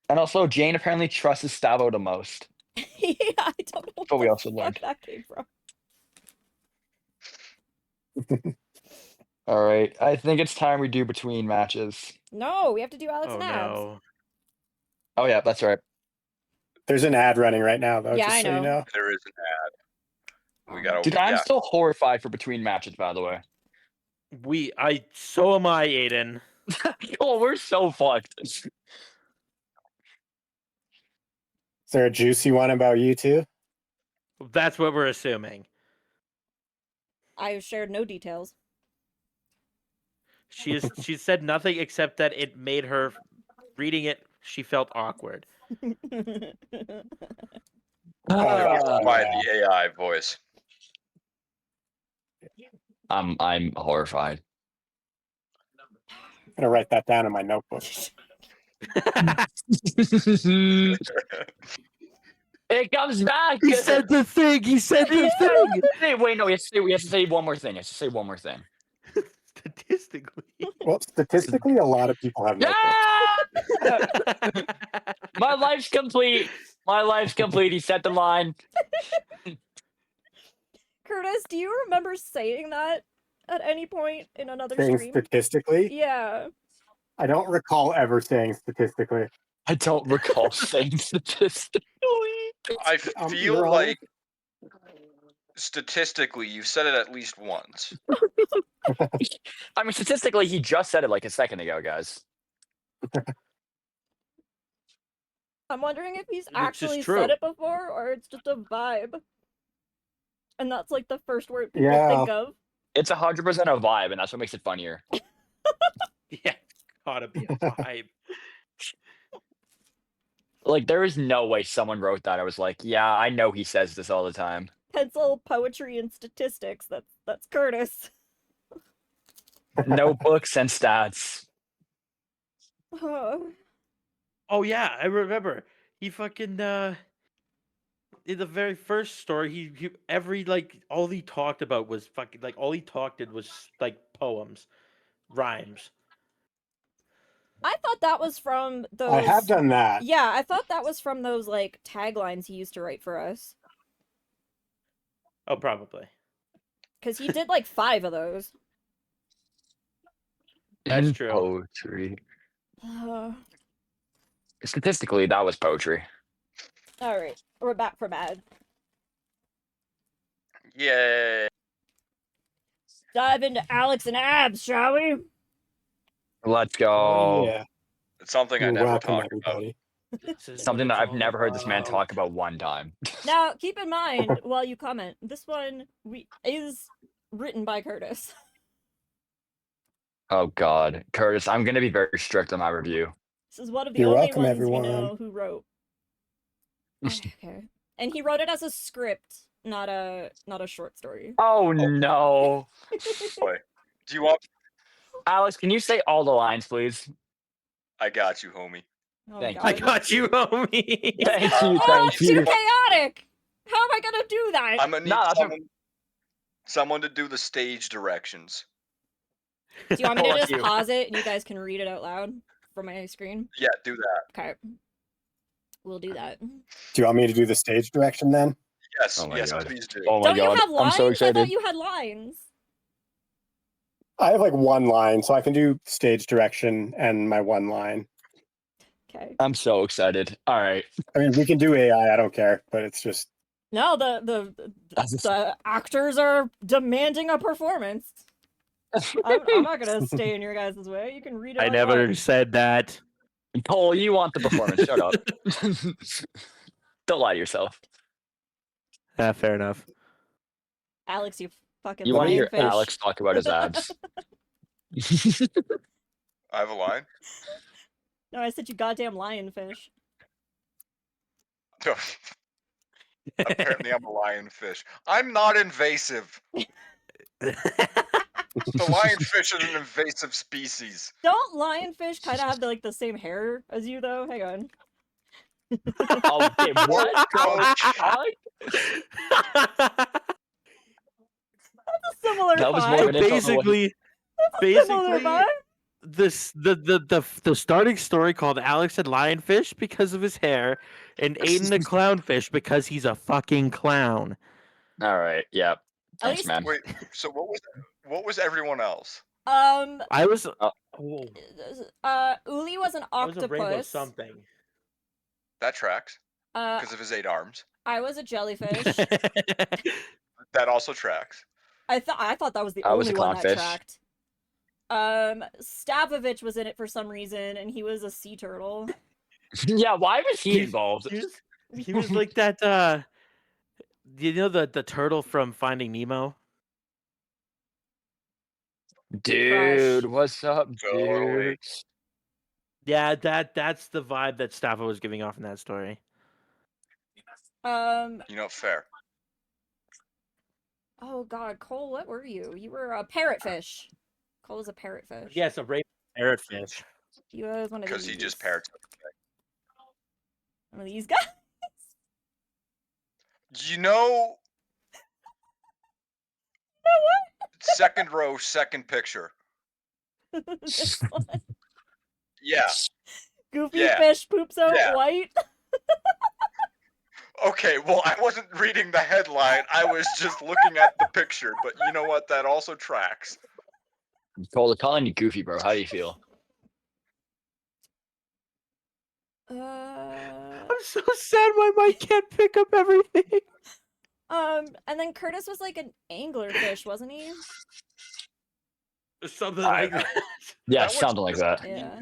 Speaker 6: And also, Jane apparently trusts Stavo the most.
Speaker 1: Yeah, I don't know
Speaker 6: But we
Speaker 1: where
Speaker 6: also
Speaker 1: the fuck
Speaker 6: learned.
Speaker 1: that came from.
Speaker 6: All right, I think it's time we do between matches.
Speaker 1: No, we have to do Alex
Speaker 2: Oh
Speaker 1: and Abs.
Speaker 2: no.
Speaker 6: Oh yeah, that's right.
Speaker 9: There's an ad running right now, though.
Speaker 1: Yeah,
Speaker 9: just
Speaker 1: I
Speaker 9: so you
Speaker 1: know.
Speaker 9: know.
Speaker 7: There is an ad. We got
Speaker 6: Dude,
Speaker 7: to.
Speaker 6: I'm
Speaker 7: Yeah.
Speaker 6: still horrified for between matches, by the way.
Speaker 2: So am I, Aiden.
Speaker 6: Oh, we're so fucked.
Speaker 9: Is there a juicy one about you two?
Speaker 2: That's what we're assuming.
Speaker 1: I shared no details.
Speaker 2: She said nothing except that it made her reading it. She felt awkward.
Speaker 7: By the AI voice.
Speaker 6: I'm horrified.
Speaker 9: I'm gonna write that down in my notebook.
Speaker 6: It comes back.
Speaker 2: He said the thing. He said the thing.
Speaker 6: Hey, wait, no, we have to say one more thing.
Speaker 2: Statistically.
Speaker 9: Well, statistically, a lot of people have notebooks.
Speaker 6: Yeah! My life's complete. He set the line.
Speaker 1: Curtis, do you remember saying that at any point in another
Speaker 9: Saying
Speaker 1: stream?
Speaker 9: statistically,
Speaker 1: Yeah.
Speaker 9: I don't recall ever saying statistically.
Speaker 6: I don't recall saying statistically.
Speaker 7: I
Speaker 9: you're
Speaker 7: feel
Speaker 9: on.
Speaker 7: like statistically you've said it at least once.
Speaker 6: I mean, statistically, he just said it like a second ago, guys.
Speaker 1: I'm wondering if he's
Speaker 2: just
Speaker 1: actually
Speaker 2: true.
Speaker 1: said it before or it's just a vibe. And that's like the first word people
Speaker 9: Yeah.
Speaker 1: think of.
Speaker 6: It's 100% a vibe, and that's what makes it funnier.
Speaker 2: Yeah, gotta be a vibe.
Speaker 6: Like, there is no way someone wrote that. I was like, yeah, I know he says this all the time.
Speaker 1: Pencil, poetry, and statistics. That's Curtis.
Speaker 6: Notebooks and stats.
Speaker 2: Oh yeah, I remember. He fucking in the very first story, he every all he talked about was fucking all he did was poems, rhymes.
Speaker 1: I thought that was from those.
Speaker 9: I have done that.
Speaker 1: Yeah, I thought that was from those taglines he used to write for us.
Speaker 2: Oh, probably.
Speaker 1: Because he did 5 of those.
Speaker 2: That's
Speaker 6: And
Speaker 2: true.
Speaker 6: Poetry. Statistically, that was poetry.
Speaker 1: Alright, we're back from ad.
Speaker 7: Yay.
Speaker 1: Dive into Alex and Abs, shall we?
Speaker 6: Let's go.
Speaker 9: Oh, yeah.
Speaker 7: It's something I
Speaker 9: You're
Speaker 7: never
Speaker 9: welcome,
Speaker 7: talk about.
Speaker 9: everybody.
Speaker 6: Something that I've never heard this man talk about one time.
Speaker 1: Now, keep in mind, while you comment, this one is written by Curtis.
Speaker 6: Oh, God. Curtis, I'm going to be very strict on my review.
Speaker 1: This is one of the
Speaker 9: You're
Speaker 1: only
Speaker 9: welcome,
Speaker 1: ones
Speaker 9: everyone.
Speaker 1: we know who wrote. Okay. And he wrote it as a script, not a short story.
Speaker 6: Oh, no.
Speaker 7: Boy. Do you want?
Speaker 6: Alex, can you say all the lines, please?
Speaker 7: I got you, homie.
Speaker 1: Oh,
Speaker 6: Thank you.
Speaker 2: I
Speaker 1: God.
Speaker 2: got you, homie.
Speaker 6: Thank you,
Speaker 1: Oh,
Speaker 6: thank
Speaker 1: it's too
Speaker 6: you.
Speaker 1: chaotic! How am I gonna do that?
Speaker 7: I'm gonna need
Speaker 6: No, that's
Speaker 7: someone to do the stage directions.
Speaker 1: Do you want me to
Speaker 6: Fuck
Speaker 1: just
Speaker 6: you.
Speaker 1: pause it and you guys can read it out loud from my screen?
Speaker 7: Yeah, do that.
Speaker 1: Okay. We'll do that.
Speaker 9: Do you want me to do the stage direction then?
Speaker 7: Yes,
Speaker 6: Oh my
Speaker 7: yes,
Speaker 6: God.
Speaker 7: please do.
Speaker 6: Oh my
Speaker 1: Don't you
Speaker 6: God.
Speaker 1: have lines?
Speaker 6: I'm so
Speaker 1: I
Speaker 6: excited.
Speaker 1: thought you had lines.
Speaker 9: I have like one line, so I can do stage direction and my one line.
Speaker 1: Okay.
Speaker 6: I'm so excited. All right.
Speaker 9: I mean, we can do AI. I don't care, but it's just
Speaker 1: No, the actors are demanding a performance. I'm not gonna stay in your guys' way. You can read it.
Speaker 2: I
Speaker 1: all you
Speaker 2: never
Speaker 1: want.
Speaker 2: said that.
Speaker 6: Cole, you want the performance. Shut up. Don't lie to yourself.
Speaker 2: Fair enough.
Speaker 1: Alex, you fucking
Speaker 6: You want to hear
Speaker 1: lionfish.
Speaker 6: Alex talk about his abs.
Speaker 7: I have a line.
Speaker 1: No, I said you goddamn lionfish.
Speaker 7: Apparently, I'm a lionfish. I'm not invasive. The lionfish is an invasive species.
Speaker 1: Don't lionfish kind of have the same hair as you though? Hang on.
Speaker 6: Oh, wait, what the fuck?
Speaker 1: Similar
Speaker 6: That was
Speaker 1: vibe.
Speaker 6: more of an insult than what he-
Speaker 1: Similar
Speaker 2: basically,
Speaker 1: vibe.
Speaker 2: the starting story called Alex and Lionfish because of his hair, and Aiden the Clownfish because he's a fucking clown.
Speaker 6: All right. Yeah.
Speaker 1: At
Speaker 6: Thanks,
Speaker 1: least-
Speaker 6: man.
Speaker 7: Wait, so what was everyone else?
Speaker 2: I was.
Speaker 1: Uli was an
Speaker 2: I was a rainbow
Speaker 1: octopus.
Speaker 2: something.
Speaker 7: That tracks
Speaker 1: Uh,
Speaker 7: because of his 8 arms.
Speaker 1: I was a jellyfish.
Speaker 7: That also tracks.
Speaker 1: I thought that was the
Speaker 6: I was
Speaker 1: only
Speaker 6: a
Speaker 1: one that
Speaker 6: clownfish.
Speaker 1: tracked. Stavovich was in it for some reason, and he was a sea turtle.
Speaker 6: Yeah, why was he involved?
Speaker 2: He was like that. You know the turtle from Finding Nemo?
Speaker 6: Dude, what's up,
Speaker 7: Totally.
Speaker 6: dude?
Speaker 2: Yeah, that's the vibe that Staffa was giving off in that story.
Speaker 7: Fair.
Speaker 1: Oh God, Cole, what were you? You were a parrotfish. Cole was a parrotfish.
Speaker 2: Yes, a rainbow parrotfish.
Speaker 1: He was one of
Speaker 7: Because
Speaker 1: these.
Speaker 7: he just parrots.
Speaker 1: One of these guys.
Speaker 7: You know. Second row, second picture.
Speaker 1: This one.
Speaker 7: Yeah.
Speaker 1: Goofy
Speaker 7: Yeah.
Speaker 1: fish poops out
Speaker 7: Yeah.
Speaker 1: white.
Speaker 7: Okay, well, I wasn't reading the headline. I was just looking at the picture. But you know what? That also tracks.
Speaker 6: Cole, they're calling you Goofy, bro. How do you feel?
Speaker 2: I'm so sad my mic can't pick up everything.
Speaker 1: And then Curtis was like an anglerfish, wasn't he?
Speaker 2: Something like that.
Speaker 6: Yeah,
Speaker 7: That one's
Speaker 6: something like that.
Speaker 1: Yeah.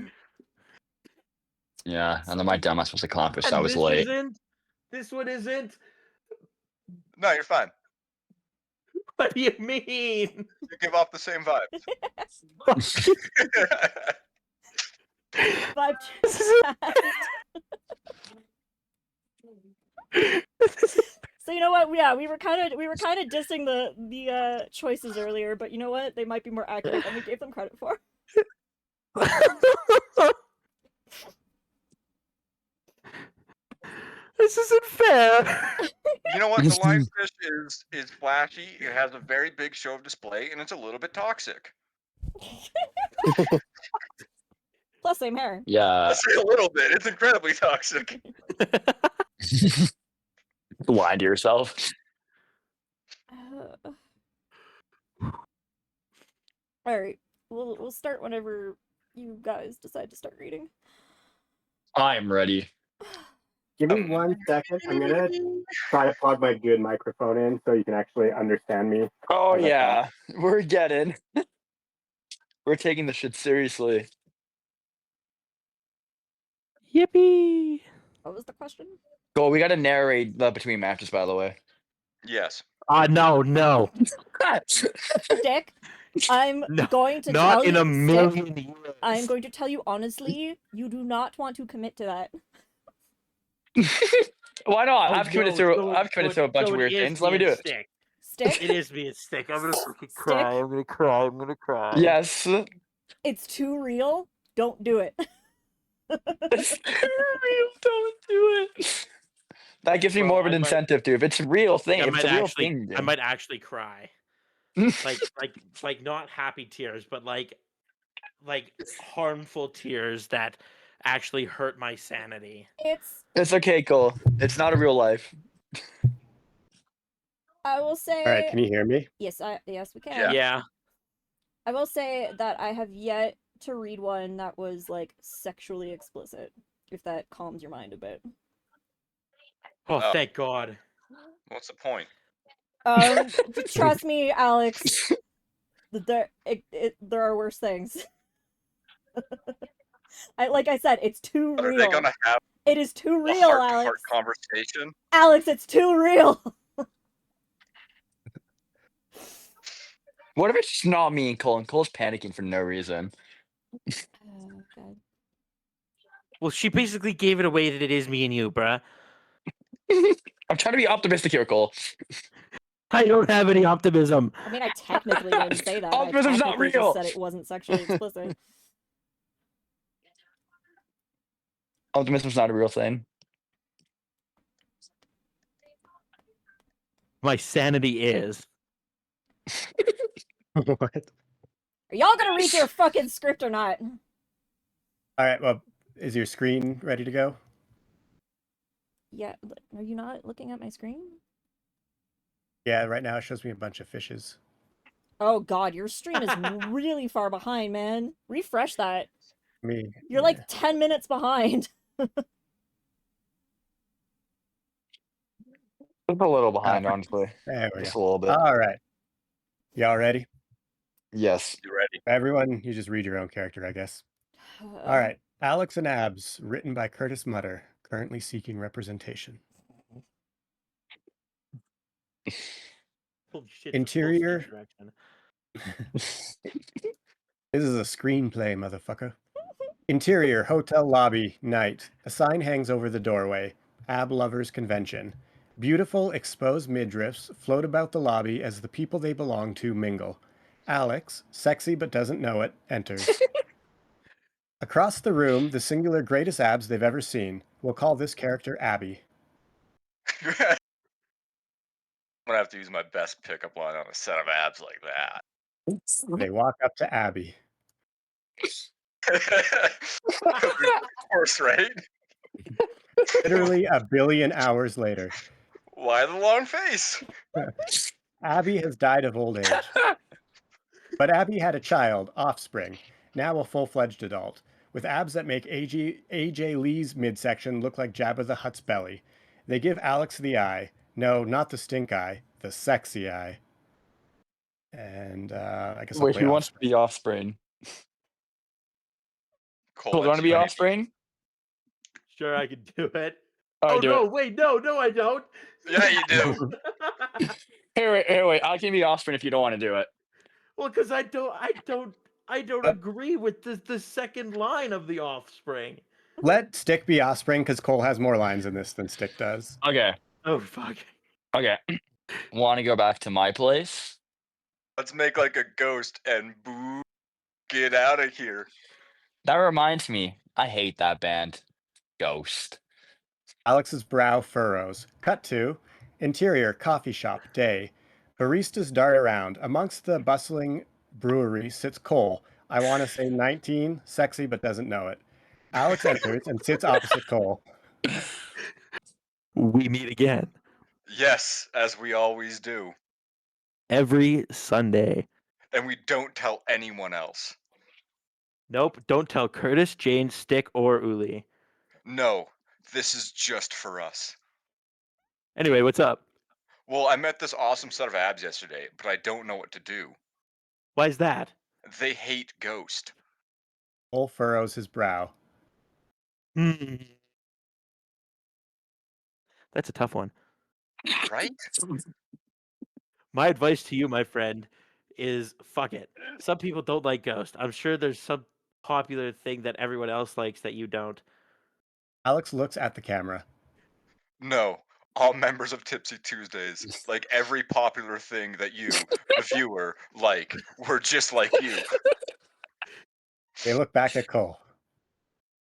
Speaker 6: Yeah, and then my dumbass was a clownfish, so I
Speaker 2: And
Speaker 6: was
Speaker 2: this
Speaker 6: late.
Speaker 2: This one isn't.
Speaker 7: No, you're fine.
Speaker 2: What do you mean?
Speaker 7: You give off the same vibe.
Speaker 1: Vibe So you know what? Yeah, we were kind of dissing the choices earlier, but you know what? They might be more accurate than we gave them credit for.
Speaker 2: This isn't fair.
Speaker 7: You know what? The lionfish is flashy. It has a very big show of display, and it's a little bit toxic.
Speaker 1: Plus, same hair.
Speaker 6: Yeah.
Speaker 7: Let's say a little bit. It's incredibly toxic.
Speaker 6: Lie to yourself.
Speaker 1: All right, we'll start whenever you guys decide to start reading.
Speaker 6: I am ready.
Speaker 9: give me 1 second. I'm gonna try to plug my good microphone in so you can actually understand me.
Speaker 6: Oh
Speaker 9: as I
Speaker 6: yeah, we're getting. We're taking this shit seriously.
Speaker 2: Yippee!
Speaker 1: What was the question?
Speaker 6: Go. We got to narrate between matches, by the way.
Speaker 7: Yes.
Speaker 2: No.
Speaker 1: Dick, I'm
Speaker 2: No,
Speaker 1: going to
Speaker 2: Not
Speaker 1: tell
Speaker 2: in
Speaker 1: you.
Speaker 2: a million years.
Speaker 1: I'm going to tell you honestly, you do not want to commit to that.
Speaker 6: Why not?
Speaker 2: Oh,
Speaker 6: I've committed
Speaker 2: no,
Speaker 6: to. I've committed to a bunch of weird things. Let me do it.
Speaker 1: Stick.
Speaker 2: It is me. It's Stick. I'm gonna fucking cry. I'm gonna cry.
Speaker 6: Yes.
Speaker 1: It's too real. Don't do it.
Speaker 6: It's real. Don't do it. That gives me
Speaker 2: Bro,
Speaker 6: more of an
Speaker 2: I might-
Speaker 6: incentive, dude. If it's a real thing,
Speaker 2: I
Speaker 6: if it's
Speaker 2: might
Speaker 6: a real
Speaker 2: actually,
Speaker 6: thing,
Speaker 2: I might actually cry. like not happy tears, but like harmful tears that actually hurt my sanity.
Speaker 1: It's
Speaker 6: It's okay, Cole. It's not a real life.
Speaker 1: I will say.
Speaker 9: All right, can you hear me?
Speaker 1: Yes, we can.
Speaker 7: Yeah.
Speaker 2: Yeah.
Speaker 1: I will say that I have yet to read one that was like sexually explicit. If that calms your mind a bit.
Speaker 2: Oh,
Speaker 7: Oh.
Speaker 2: thank God.
Speaker 7: What's the point?
Speaker 1: Trust me, Alex. There are worse things. Like I said, it's too
Speaker 7: Are
Speaker 1: real.
Speaker 7: they gonna have
Speaker 1: It is too
Speaker 7: a
Speaker 1: real,
Speaker 7: heart-to-heart
Speaker 1: Alex.
Speaker 7: conversation?
Speaker 1: Alex, it's too real.
Speaker 6: What if it's just not me and Cole? And Cole's panicking for no reason.
Speaker 1: Oh God.
Speaker 2: Well, she basically gave it away that it is me and you, bruh.
Speaker 6: I'm trying to be optimistic here, Cole.
Speaker 2: I don't have any optimism.
Speaker 1: I mean, I technically didn't say that.
Speaker 6: Optimism's
Speaker 1: I
Speaker 6: not
Speaker 1: technically
Speaker 6: real.
Speaker 1: just said it wasn't sexually explicit.
Speaker 6: Optimism's not a real thing.
Speaker 2: My sanity is.
Speaker 9: What?
Speaker 1: Are y'all gonna read your fucking script or not?
Speaker 9: All right. Well, is your screen ready to go?
Speaker 1: Yeah. Are you not looking at my screen?
Speaker 9: Yeah. Right now it shows me a bunch of fishes.
Speaker 1: Oh God, your stream is really far behind, man. Refresh that.
Speaker 9: Me.
Speaker 1: You're like 10 minutes behind.
Speaker 6: Just a little behind, honestly.
Speaker 9: There we
Speaker 6: Just
Speaker 9: go.
Speaker 6: a little bit.
Speaker 9: All right. Y'all ready?
Speaker 6: Yes.
Speaker 7: You ready?
Speaker 9: Everyone, you just read your own character, I guess. All right. Alex and Abs, written by Curtis Mutter, currently seeking representation.
Speaker 2: Holy shit.
Speaker 9: Interior. This is a screenplay, motherfucker. Interior, hotel lobby, night. A sign hangs over the doorway. Ab Lovers Convention. Beautiful, exposed midriffs float about the lobby as the people they belong to mingle. Alex, sexy but doesn't know it, enters. Across the room, the singular greatest abs they've ever seen. We'll call this character Abby.
Speaker 7: I'm gonna have to use my best pickup line on a set of abs like that.
Speaker 9: They walk up to Abby.
Speaker 7: Of course, right?
Speaker 9: Literally a billion hours later.
Speaker 7: Why the long face?
Speaker 9: Abby has died of old age. But Abby had a child, offspring, now a full-fledged adult, with abs that make AJ Lee's midsection look like Jabba the Hutt's belly. They give Alex the eye. No, not the stink eye, the sexy eye. And I guess I'll
Speaker 6: Wait,
Speaker 9: play
Speaker 6: who wants to
Speaker 9: Offspring.
Speaker 6: be Offspring?
Speaker 7: Cole,
Speaker 6: Cole, do you want to be
Speaker 7: that's
Speaker 6: Offspring?
Speaker 2: Sure, I can do it.
Speaker 6: All right,
Speaker 2: Oh,
Speaker 6: do
Speaker 2: no,
Speaker 6: it.
Speaker 2: wait, no, I don't.
Speaker 7: Yeah, you do.
Speaker 6: Here, wait. I can be Offspring if you don't want to do it.
Speaker 2: Well, because I don't agree with the second line of the Offspring.
Speaker 9: Let Stick be Offspring because Cole has more lines in this than Stick does.
Speaker 6: Okay.
Speaker 2: Oh, fuck.
Speaker 6: Okay. Want to go back to my place?
Speaker 7: Let's make like a ghost and boo, get out of here.
Speaker 6: That reminds me, I hate that band. Ghost.
Speaker 9: Alex's brow furrows. Cut to interior coffee shop day. Baristas dart around. Amongst the bustling brewery sits Cole. I want to say 19, sexy but doesn't know it. Alex enters and sits opposite Cole.
Speaker 2: We meet again
Speaker 7: Yes, as we always do.
Speaker 2: every Sunday.
Speaker 7: And we don't tell anyone else.
Speaker 2: Nope, don't tell Curtis, Jane, Stick, or Uli.
Speaker 7: No, this is just for us.
Speaker 2: Anyway, what's up?
Speaker 7: Well, I met this awesome set of abs yesterday, but I don't know what to do.
Speaker 2: Why's that?
Speaker 7: They hate Ghost.
Speaker 9: Cole furrows his brow.
Speaker 2: That's a tough one.
Speaker 7: Right?
Speaker 2: My advice to you, my friend, is fuck it. Some people don't like Ghost. I'm sure there's some popular thing that everyone else likes that you don't.
Speaker 9: Alex looks at the camera.
Speaker 7: No, all members of Tipsy Tuesdays, like every popular thing that you, the viewer, like, we're just like you.
Speaker 9: They look back at Cole.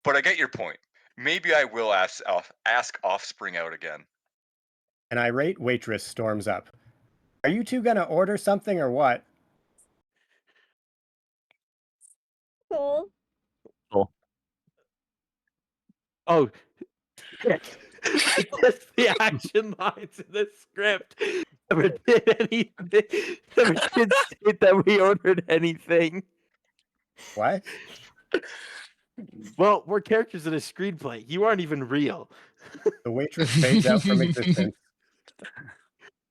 Speaker 7: But I get your point. Maybe I will ask Offspring out again.
Speaker 9: An irate waitress storms up. Are you two gonna order something or what?
Speaker 1: Cool.
Speaker 2: Oh, shit. That's the action lines in the script. Never did anything. Never did state that we ordered anything.
Speaker 9: What?
Speaker 2: Well, we're characters in a screenplay. You aren't even real.
Speaker 9: The waitress fades out from existence.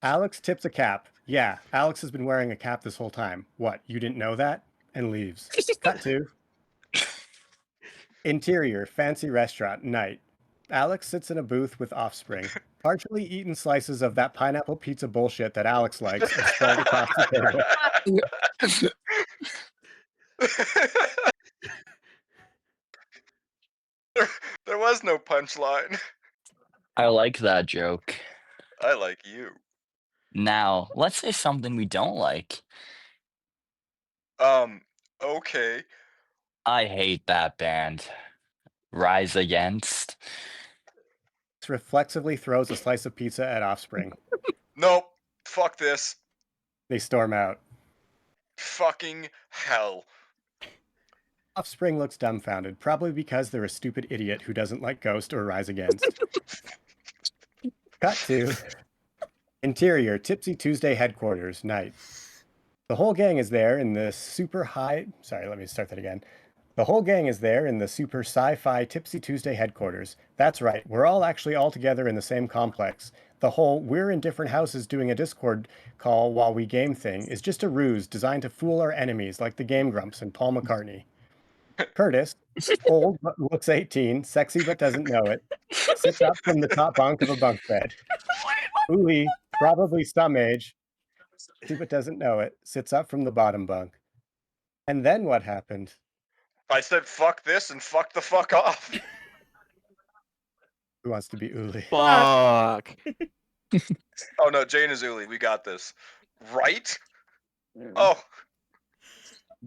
Speaker 9: Alex tips a cap. Yeah, Alex has been wearing a cap this whole time. What, you didn't know that? And leaves. Cut to. Interior, fancy restaurant, night. Alex sits in a booth with Offspring. Partially eaten slices of that pineapple pizza bullshit that Alex likes are sprawled across the table.
Speaker 7: There was no punchline.
Speaker 6: I like that joke.
Speaker 7: I like you.
Speaker 6: Now, let's say something we don't like.
Speaker 7: Okay.
Speaker 6: I hate that band. Rise Against.
Speaker 9: Reflexively throws a slice of pizza at Offspring.
Speaker 7: Nope. Fuck this.
Speaker 9: They storm out.
Speaker 7: Fucking hell.
Speaker 9: Offspring looks dumbfounded, probably because they're a stupid idiot who doesn't like Ghost or Rise Against. Cut to. Interior, Tipsy Tuesday headquarters, night. The whole gang is there in the super high... Sorry, let me start that again. The whole gang is there in the super sci-fi Tipsy Tuesday headquarters. That's right, we're all actually all together in the same complex. The whole we're in different houses doing a Discord call while we game thing is just a ruse designed to fool our enemies like the Game Grumps and Paul McCartney. Curtis, old but looks 18, sexy but doesn't know it, sits up from the top bunk of a bunk bed. Uli, probably some age, sexy but doesn't know it, sits up from the bottom bunk. And then what happened?
Speaker 7: I said fuck this and fuck the fuck off.
Speaker 9: Who wants to be Uli?
Speaker 2: Fuck.
Speaker 7: Oh no, Jane is Uli. We got this. Right? Oh.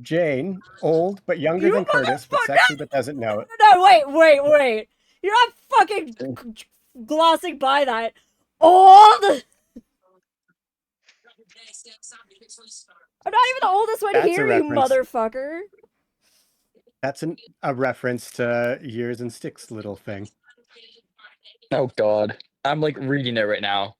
Speaker 9: Jane, old but younger
Speaker 1: You
Speaker 9: than Curtis, but
Speaker 1: motherfucker!
Speaker 9: sexy but doesn't know it.
Speaker 1: No, wait. You're not fucking glossing by that. Old! I'm not even the oldest one
Speaker 9: That's a
Speaker 1: here, you
Speaker 9: reference.
Speaker 1: motherfucker.
Speaker 9: That's a reference to Years and Sticks little thing.
Speaker 6: Oh god. I'm like reading it right now.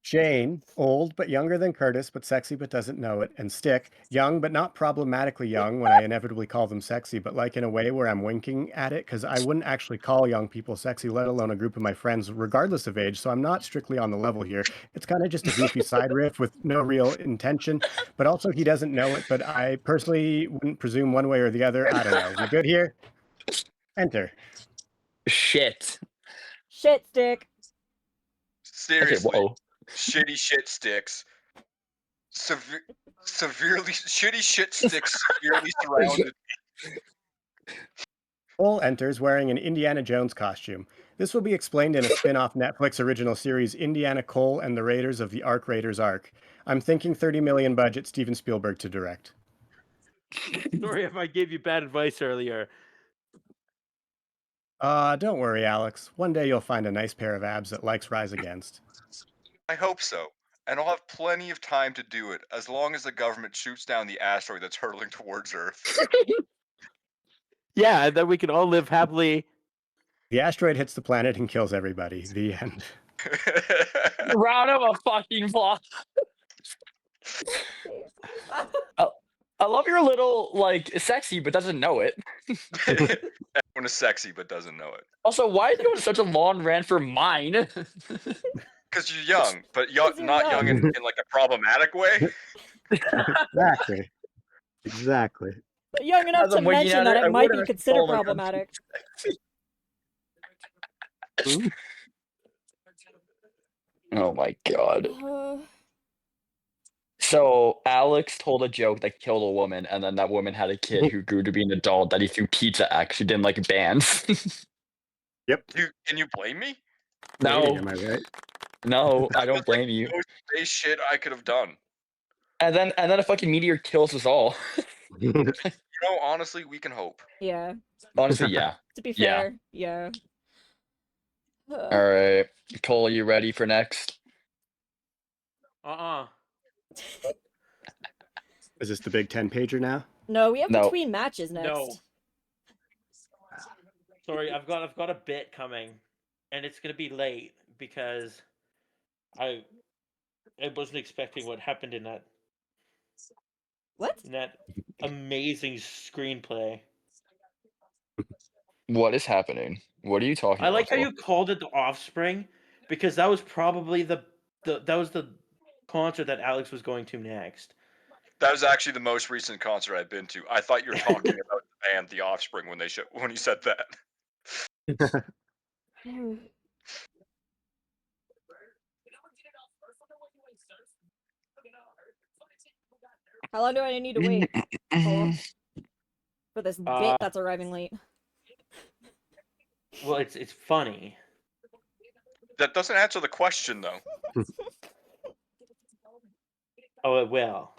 Speaker 9: Jane, old but younger than Curtis, but sexy but doesn't know it, and Stick, young but not problematically young when I inevitably call them sexy, but like in a way where I'm winking at it, because I wouldn't actually call young people sexy, let alone a group of my friends, regardless of age, so I'm not strictly on the level here. It's kind of just a goofy side riff with no real intention, but also he doesn't know it, but I personally wouldn't presume one way or the other. I don't know. We good here? Enter.
Speaker 6: Shit.
Speaker 1: Shit, Stick.
Speaker 7: Seriously.
Speaker 6: Okay, whoa.
Speaker 7: Shitty shit sticks. Severely shitty shit sticks severely surrounded.
Speaker 9: Cole enters wearing an Indiana Jones costume. This will be explained in a spin-off Netflix original series, Indiana Cole and the Raiders of the Ark Raiders Ark. I'm thinking 30 million budget, Steven Spielberg to direct.
Speaker 2: Sorry if I gave you bad advice earlier.
Speaker 9: Don't worry, Alex. One day you'll find a nice pair of abs that likes Rise Against.
Speaker 7: I hope so. And I'll have plenty of time to do it, as long as the government shoots down the asteroid that's hurtling towards Earth.
Speaker 2: Yeah, and then we can all live happily.
Speaker 9: The asteroid hits the planet and kills everybody. The end.
Speaker 6: Round of a fucking applause. I love your little, like, sexy but doesn't know it.
Speaker 7: Everyone is sexy but doesn't know it.
Speaker 6: Also, why are you doing such a long rant for mine?
Speaker 7: Because you're young, but
Speaker 1: you're
Speaker 7: not young in like a problematic way.
Speaker 9: Exactly.
Speaker 1: But young enough
Speaker 6: As
Speaker 1: to
Speaker 6: I'm looking
Speaker 1: mention
Speaker 6: at
Speaker 1: that
Speaker 6: it, I
Speaker 1: it might be
Speaker 6: would've
Speaker 1: considered
Speaker 6: fallen on
Speaker 1: problematic.
Speaker 6: Oh my god. So Alex told a joke that killed a woman, and then that woman had a kid who grew to be an adult that he threw pizza at 'cause she didn't like bands.
Speaker 9: Yep.
Speaker 7: Can you blame me?
Speaker 6: No.
Speaker 9: Maybe, am I right?
Speaker 6: No, I don't blame you.
Speaker 7: Most base shit I could have done.
Speaker 6: And then a fucking meteor kills us all.
Speaker 7: You know, honestly, we can hope.
Speaker 1: Yeah.
Speaker 6: Honestly, yeah.
Speaker 1: To be
Speaker 6: Yeah.
Speaker 1: fair, yeah.
Speaker 6: All right, Cole, you ready for next?
Speaker 9: Is this the big 10-pager now?
Speaker 1: No, we have
Speaker 6: No.
Speaker 1: between matches next.
Speaker 2: No. Sorry, I've got a bit coming, and it's gonna be late because
Speaker 3: I wasn't expecting what happened in
Speaker 1: What?
Speaker 3: that amazing screenplay.
Speaker 6: What is happening? What are you talking
Speaker 3: I
Speaker 6: about?
Speaker 3: like how
Speaker 6: Cole?
Speaker 3: you called it The Offspring because that was probably the concert that Alex was going to next.
Speaker 7: That was actually the most recent concert I've been to. I thought you were talking about the band The Offspring when you said that.
Speaker 1: How long do I need to wait for this bit that's arriving late?
Speaker 3: Well, it's funny.
Speaker 7: That doesn't answer the question though.
Speaker 3: Oh, it will.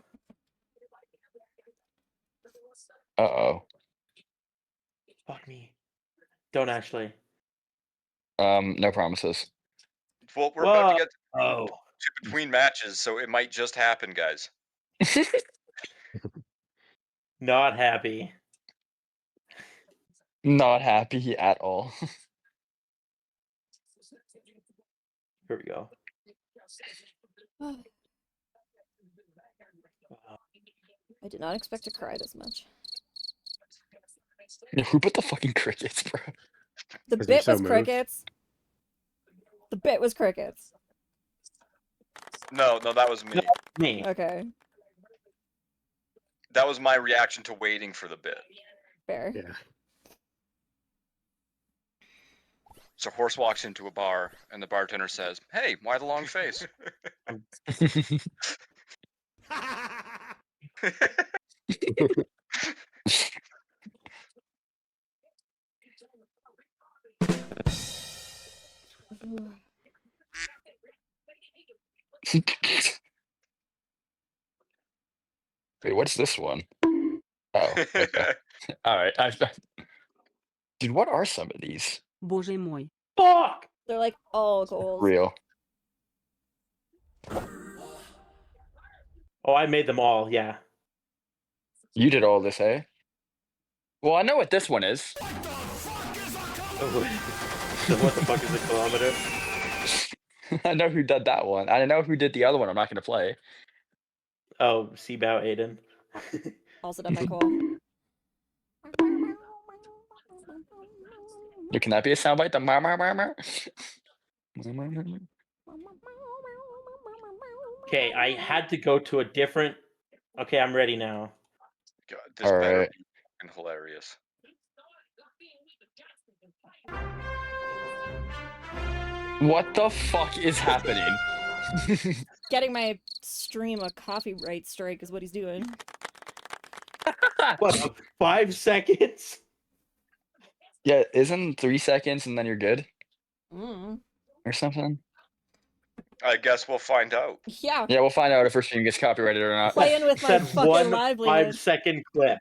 Speaker 6: Uh-oh.
Speaker 3: Fuck me. Don't actually.
Speaker 6: No promises.
Speaker 7: Well, we're about to
Speaker 3: Whoa.
Speaker 7: get
Speaker 3: Oh.
Speaker 7: to between matches, so it might just happen, guys.
Speaker 3: Not happy.
Speaker 6: Not happy at all.
Speaker 3: Here we go.
Speaker 1: I did not expect to cry this much.
Speaker 6: Who put the fucking crickets, bro?
Speaker 1: The
Speaker 9: 'Cause you're
Speaker 1: bit
Speaker 9: so
Speaker 1: was
Speaker 9: moved.
Speaker 1: crickets. The bit was crickets.
Speaker 7: No, that was me.
Speaker 3: Me.
Speaker 1: Okay,
Speaker 7: That was my reaction to waiting for the bit.
Speaker 1: fair.
Speaker 9: Yeah.
Speaker 7: So Horse walks into a bar, and the bartender says, "Hey, why the long face?"
Speaker 6: Wait, what's this one? Oh, okay. All right. Dude, what are some of these?
Speaker 10: Боже мой.
Speaker 3: Fuck!
Speaker 1: They're like all goals.
Speaker 6: Real.
Speaker 3: Oh, I made them all, yeah.
Speaker 6: You did all this, eh? Well, I know what this one is.
Speaker 3: So what the fuck is a kilometer?
Speaker 6: I know who did that one. I know who did the other one. I'm not going to play.
Speaker 3: Oh, Seabow Aiden.
Speaker 1: Also done by Cole.
Speaker 6: Can that be a soundbite? The
Speaker 3: Okay, I had to go to a different. Okay, I'm ready now.
Speaker 7: God, this
Speaker 6: All
Speaker 7: better
Speaker 6: right.
Speaker 7: be fucking hilarious.
Speaker 6: What the fuck is happening?
Speaker 1: Getting my stream a copyright strike is what he's doing.
Speaker 3: What, 5 seconds?
Speaker 6: Yeah, isn't 3 seconds and then you're good
Speaker 1: Mm.
Speaker 6: or something?
Speaker 7: I guess we'll find out.
Speaker 1: Yeah,
Speaker 6: Yeah, we'll find out if her stream gets copyrighted or not.
Speaker 1: playing with my
Speaker 3: Said
Speaker 1: fucking
Speaker 3: one
Speaker 1: livelihood.
Speaker 3: 5-second clip.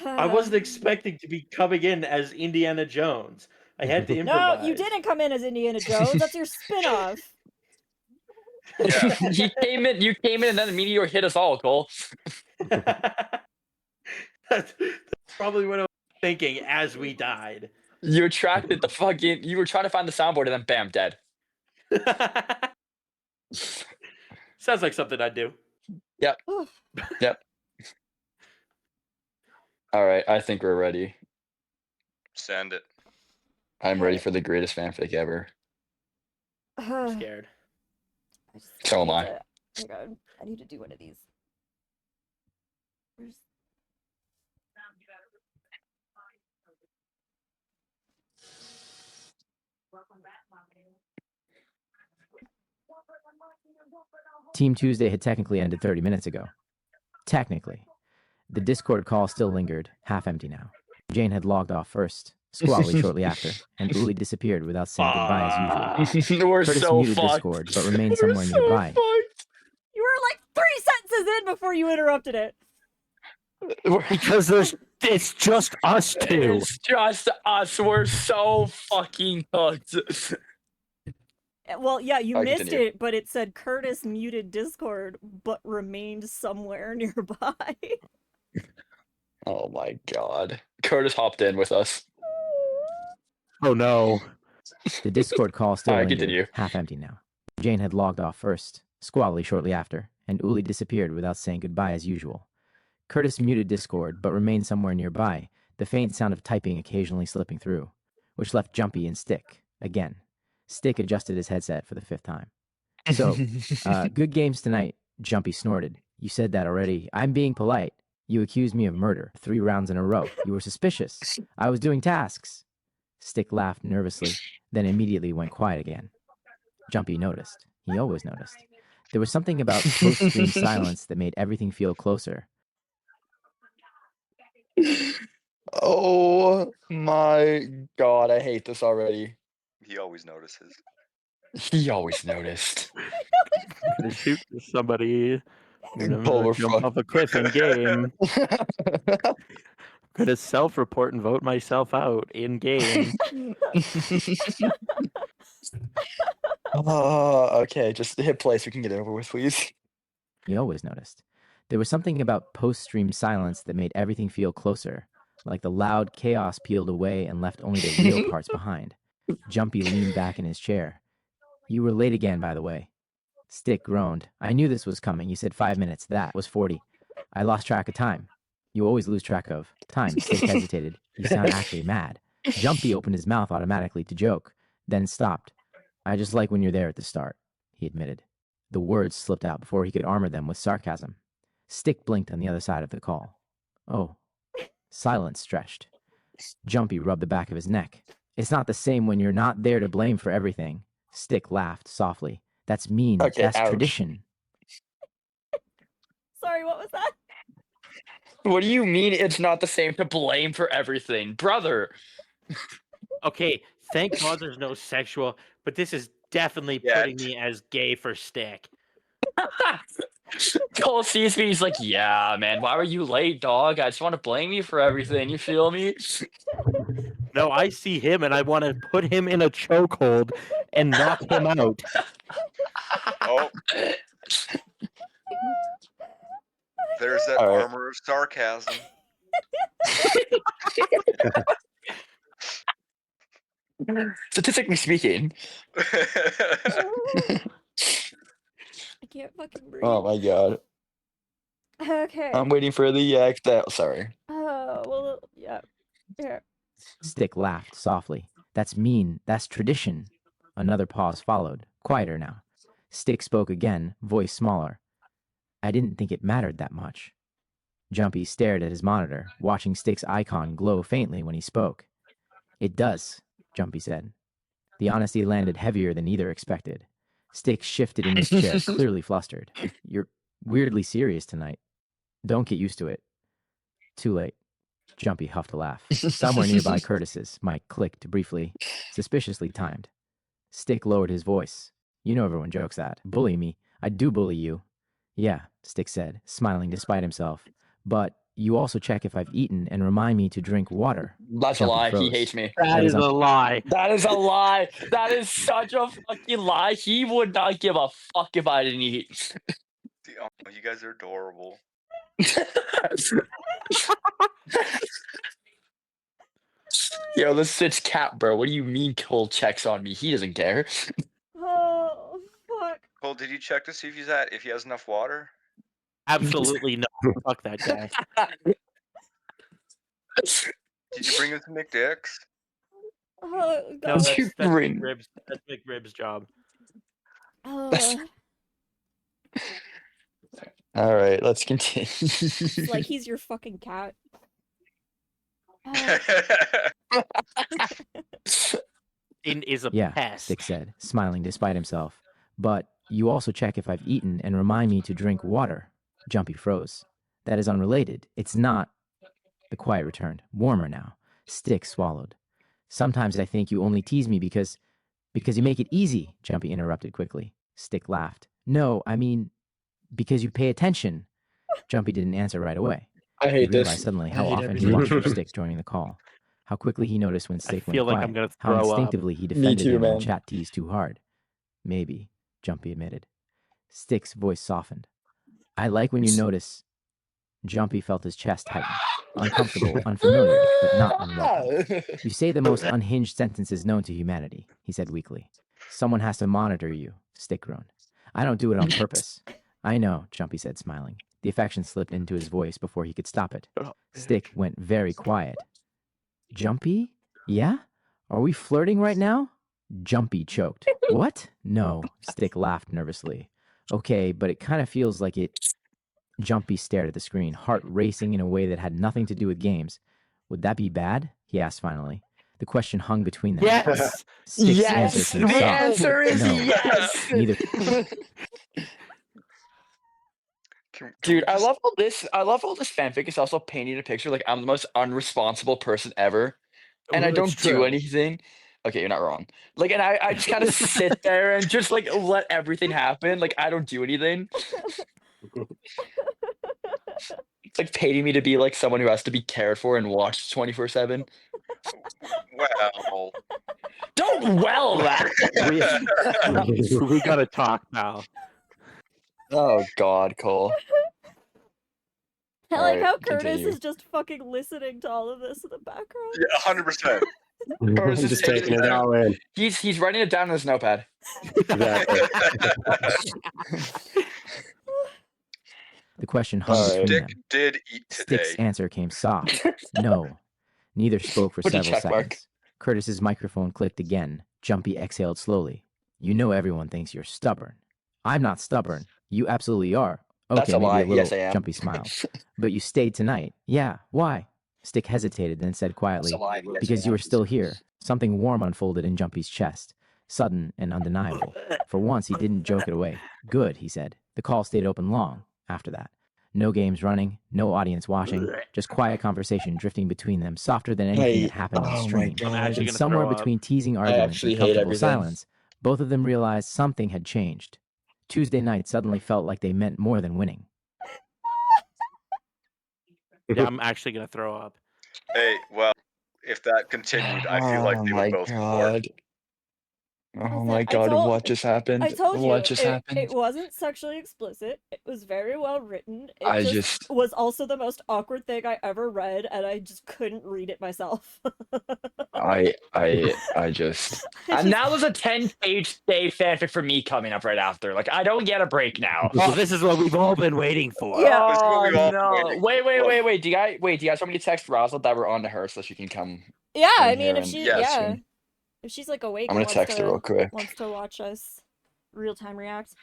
Speaker 3: I wasn't expecting to be coming in as Indiana Jones. I had to improvise.
Speaker 1: No, you didn't come in as Indiana Jones. That's your spin-off.
Speaker 7: Yeah.
Speaker 6: You came in and then the meteor hit us all, Cole.
Speaker 3: That's probably what I was thinking as we died.
Speaker 6: You attracted the fucking. You were trying to find the soundboard and then bam, dead.
Speaker 3: Sounds like something I'd do.
Speaker 6: Yep. All right, I think we're ready.
Speaker 7: Send it.
Speaker 6: I'm ready for the greatest fanfic ever.
Speaker 3: I'm scared.
Speaker 6: So am I.
Speaker 1: Oh my god, I need to do one of these. Where's...
Speaker 4: Team Tuesday had technically ended 30 minutes ago. Technically. The Discord call still lingered, half empty now. Jane had logged off first, Squally shortly after, and Uli disappeared without saying goodbye as usual.
Speaker 6: We're
Speaker 4: Curtis
Speaker 6: so
Speaker 4: muted
Speaker 6: fucked.
Speaker 4: Discord, but remained somewhere
Speaker 6: We're so
Speaker 4: nearby.
Speaker 6: fucked.
Speaker 1: You were like 3 sentences in before you interrupted it.
Speaker 11: Because it's just us two.
Speaker 6: It's just us. We're so fucking cooked.
Speaker 1: Well, yeah, you missed
Speaker 6: continue.
Speaker 1: it, but it said Curtis muted Discord, but remained somewhere nearby.
Speaker 6: Oh my god. Curtis hopped in with us.
Speaker 11: Oh no.
Speaker 4: The Discord call still
Speaker 6: Alright,
Speaker 4: lingered,
Speaker 6: continue.
Speaker 4: half empty now. Jane had logged off first, squally shortly after, and Uli disappeared without saying goodbye as usual. Curtis muted Discord, but remained somewhere nearby, the faint sound of typing occasionally slipping through, which left Jumpy and Stick, again. Stick adjusted his headset for the 5th time. So, good games tonight, Jumpy snorted. You said that already. I'm being polite. You accused me of murder 3 rounds in a row. You were suspicious. I was doing tasks. Stick laughed nervously, then immediately went quiet again. Jumpy noticed. He always noticed. There was something about post-stream silence that made everything feel closer.
Speaker 6: Oh my god, I hate this already.
Speaker 7: He always notices.
Speaker 6: He always noticed.
Speaker 11: Gonna shoot somebody.
Speaker 6: Bull,
Speaker 11: Gonna
Speaker 6: we're
Speaker 11: jump
Speaker 6: fucked.
Speaker 11: off a cliff in game. Gonna self-report and vote myself out in game.
Speaker 6: Okay, just hit play so we can get it over with, please.
Speaker 4: He always noticed. There was something about post-stream silence that made everything feel closer, like the loud chaos peeled away and left only the real parts behind. Jumpy leaned back in his chair. You were late again, by the way. Stick groaned. I knew this was coming. You said 5 minutes. That was 40. I lost track of time. You always lose track of time. Stick hesitated. You sound actually mad. Jumpy opened his mouth automatically to joke, then stopped. I just like when you're there at the start, he admitted. The words slipped out before he could armor them with sarcasm. Stick blinked on the other side of the call. Oh. Silence stretched. Jumpy rubbed the back of his neck. It's not the same when you're not there to blame for everything. Stick laughed softly. That's mean.
Speaker 6: Okay,
Speaker 4: That's
Speaker 6: ouch.
Speaker 4: tradition.
Speaker 1: Sorry, what was that?
Speaker 6: What do you mean it's not the same to blame for everything? Brother!
Speaker 2: Okay, thank God there's no sexual, but this is definitely
Speaker 7: Yet.
Speaker 2: putting me as gay for Stick.
Speaker 6: Cole sees me, he's like, yeah, man, why were you late, dog? I just want to blame you for everything, you feel me?
Speaker 11: No, I see him and I want to put him in a chokehold and knock him out.
Speaker 7: Oh, there's that
Speaker 6: All right.
Speaker 7: armor of sarcasm.
Speaker 6: Statistically speaking.
Speaker 1: I can't fucking breathe.
Speaker 6: Oh my god.
Speaker 1: Okay.
Speaker 6: I'm waiting for the yak that. Sorry.
Speaker 1: Oh, well, yeah. Here.
Speaker 4: Stick laughed softly. That's mean. That's tradition. Another pause followed, quieter now. Stick spoke again, voice smaller. I didn't think it mattered that much. Jumpy stared at his monitor, watching Stick's icon glow faintly when he spoke. It does, Jumpy said. The honesty landed heavier than either expected. Stick shifted in his chair, clearly flustered. You're weirdly serious tonight. Don't get used to it. Too late. Jumpy huffed a laugh. Somewhere nearby Curtis's mic clicked briefly, suspiciously timed. Stick lowered his voice. You know everyone jokes that. Bully me. I do bully you. Yeah, Stick said, smiling despite himself. But you also check if I've eaten and remind me to drink water.
Speaker 6: That's a
Speaker 4: Jumpy
Speaker 6: lie. He
Speaker 4: froze.
Speaker 6: hates me.
Speaker 11: That is a lie.
Speaker 6: That is a lie. That is such a fucking lie. He would not give a fuck if I didn't eat.
Speaker 7: Oh, you guys are adorable.
Speaker 6: Yo, this is cat, bro. What do you mean Cole checks on me? He doesn't care.
Speaker 1: Oh, fuck.
Speaker 7: Cole, did you check to see if he has enough water?
Speaker 2: Absolutely no. Fuck that guy.
Speaker 7: Did you bring him to McDick's?
Speaker 1: Oh,
Speaker 2: No,
Speaker 1: God.
Speaker 6: You
Speaker 2: that's
Speaker 6: bring-
Speaker 2: McRib's. That's McRib's job.
Speaker 1: Oh,
Speaker 6: All right, let's continue.
Speaker 1: it's like he's your fucking cat. Oh,
Speaker 2: It is a
Speaker 4: Yeah,
Speaker 2: pest.
Speaker 4: Stick said, smiling despite himself. But you also check if I've eaten and remind me to drink water. Jumpy froze. That is unrelated. It's not. The quiet returned, warmer now. Stick swallowed. Sometimes I think you only tease me because you make it easy, Jumpy interrupted quickly. Stick laughed. No, I mean, because you pay attention. Jumpy didn't answer right away.
Speaker 6: I
Speaker 4: He
Speaker 6: hate
Speaker 4: realized
Speaker 6: this.
Speaker 4: suddenly
Speaker 6: I
Speaker 4: how
Speaker 6: hate
Speaker 4: often he
Speaker 6: everything.
Speaker 4: watched for Stick joining the call. How quickly he noticed when Stick went
Speaker 2: feel like
Speaker 4: quiet.
Speaker 2: I'm gonna
Speaker 4: How
Speaker 2: throw up.
Speaker 4: instinctively he defended
Speaker 6: too,
Speaker 4: him when
Speaker 6: man.
Speaker 4: chat teased too hard. Maybe, Jumpy admitted. Stick's voice softened. I like when you notice. Jumpy felt his chest tighten. uncomfortable, unfamiliar, but not unwelcome. You say the most unhinged sentences known to humanity, he said weakly. Someone has to monitor you, Stick groaned. I don't do it on purpose. I know, Jumpy said, smiling. The affection slipped into his voice before he could stop it. Stick went very quiet. Jumpy? Yeah? Are we flirting right now? Jumpy choked. What? No, Stick laughed nervously. Okay, but it kind of feels like it. Jumpy stared at the screen, heart racing in a way that had nothing to do with games. Would that be bad? He asked finally. The question hung between them.
Speaker 11: Yes.
Speaker 4: Stick's
Speaker 6: Yes,
Speaker 4: answer came
Speaker 6: the
Speaker 4: soft.
Speaker 6: answer is
Speaker 4: No,
Speaker 6: yes.
Speaker 4: neither.
Speaker 6: Dude, I love all this. I love all this fanfic is also painting a picture like I'm the most unresponsible person ever, and I
Speaker 11: It's
Speaker 6: don't do
Speaker 11: true.
Speaker 6: anything. Okay, you're not wrong. Like, and I just kind of sit there and just like let everything happen. Like, I don't do anything. It's like painting me to be like someone who has to be cared for and watched 24/7.
Speaker 7: Well,
Speaker 6: Don't well that.
Speaker 11: We gotta talk now.
Speaker 6: Oh God, Cole.
Speaker 1: I like
Speaker 6: Alright,
Speaker 1: how Curtis
Speaker 6: continue.
Speaker 1: is just fucking listening to all of this in the background.
Speaker 7: yeah, 100%.
Speaker 6: Curtis
Speaker 9: I'm
Speaker 6: is
Speaker 9: just taking it all in.
Speaker 6: He's writing it down on his notepad.
Speaker 9: Exactly.
Speaker 4: The question hung
Speaker 6: Alright.
Speaker 4: between
Speaker 7: Dick
Speaker 4: them.
Speaker 7: did eat
Speaker 4: Stick's
Speaker 7: today.
Speaker 4: answer came soft. No. Neither spoke for
Speaker 6: Put a
Speaker 4: several
Speaker 6: check mark.
Speaker 4: seconds. Curtis's microphone clicked again. Jumpy exhaled slowly. You know everyone thinks you're stubborn. I'm not stubborn. You absolutely are.
Speaker 6: That's
Speaker 4: Okay,
Speaker 6: a
Speaker 4: maybe
Speaker 6: lie.
Speaker 4: a little.
Speaker 6: Yes, I am.
Speaker 4: Jumpy smiled. But you stayed tonight. Yeah, why? Stick hesitated, then said
Speaker 6: That's
Speaker 4: quietly,
Speaker 6: a lie. Yes,
Speaker 4: because
Speaker 6: I
Speaker 4: you
Speaker 6: am.
Speaker 4: were still here. Something warm unfolded in Jumpy's chest. Sudden and undeniable. For once, he didn't joke it away. Good, he said. The call stayed open long after that. No games running, no audience watching, just quiet conversation drifting between them, softer than anything that happened on
Speaker 6: Oh my
Speaker 4: stream.
Speaker 11: I'm actually
Speaker 4: And
Speaker 11: gonna
Speaker 4: somewhere
Speaker 11: throw up.
Speaker 4: between teasing arguments
Speaker 6: actually
Speaker 4: and
Speaker 6: hate
Speaker 4: comfortable
Speaker 6: everything.
Speaker 4: silence, both of them realized something had changed. Tuesday night suddenly felt like they meant more than winning.
Speaker 11: Yeah, I'm actually gonna throw up.
Speaker 7: Hey, well, if that continued, I feel like
Speaker 6: Oh
Speaker 7: they
Speaker 6: my
Speaker 7: would both report.
Speaker 6: God. Oh
Speaker 1: Listen,
Speaker 6: my God, what just happened?
Speaker 1: I told you,
Speaker 6: What just
Speaker 1: it
Speaker 6: happened?
Speaker 1: wasn't sexually explicit. It was very well written. It
Speaker 6: I
Speaker 1: just
Speaker 6: just
Speaker 1: was also the most awkward thing I ever read, and I just couldn't read it myself.
Speaker 6: I just and now there's a 10-page day fanfic for me coming up right after. Like I don't get a break now.
Speaker 11: Oh, this is what we've all been waiting for.
Speaker 1: Yeah.
Speaker 7: This is what
Speaker 6: Oh
Speaker 7: we've all been
Speaker 6: no!
Speaker 7: waiting
Speaker 6: Wait!
Speaker 7: for.
Speaker 6: Do you guys want me to text Razzle that we're on to her so she can come?
Speaker 1: Yeah,
Speaker 6: in
Speaker 1: I
Speaker 6: here
Speaker 1: mean, if
Speaker 6: and
Speaker 1: she,
Speaker 7: Yes.
Speaker 1: yeah, if she's like awake
Speaker 6: I'm
Speaker 1: and
Speaker 6: gonna text her real quick.
Speaker 1: wants to watch us real time react.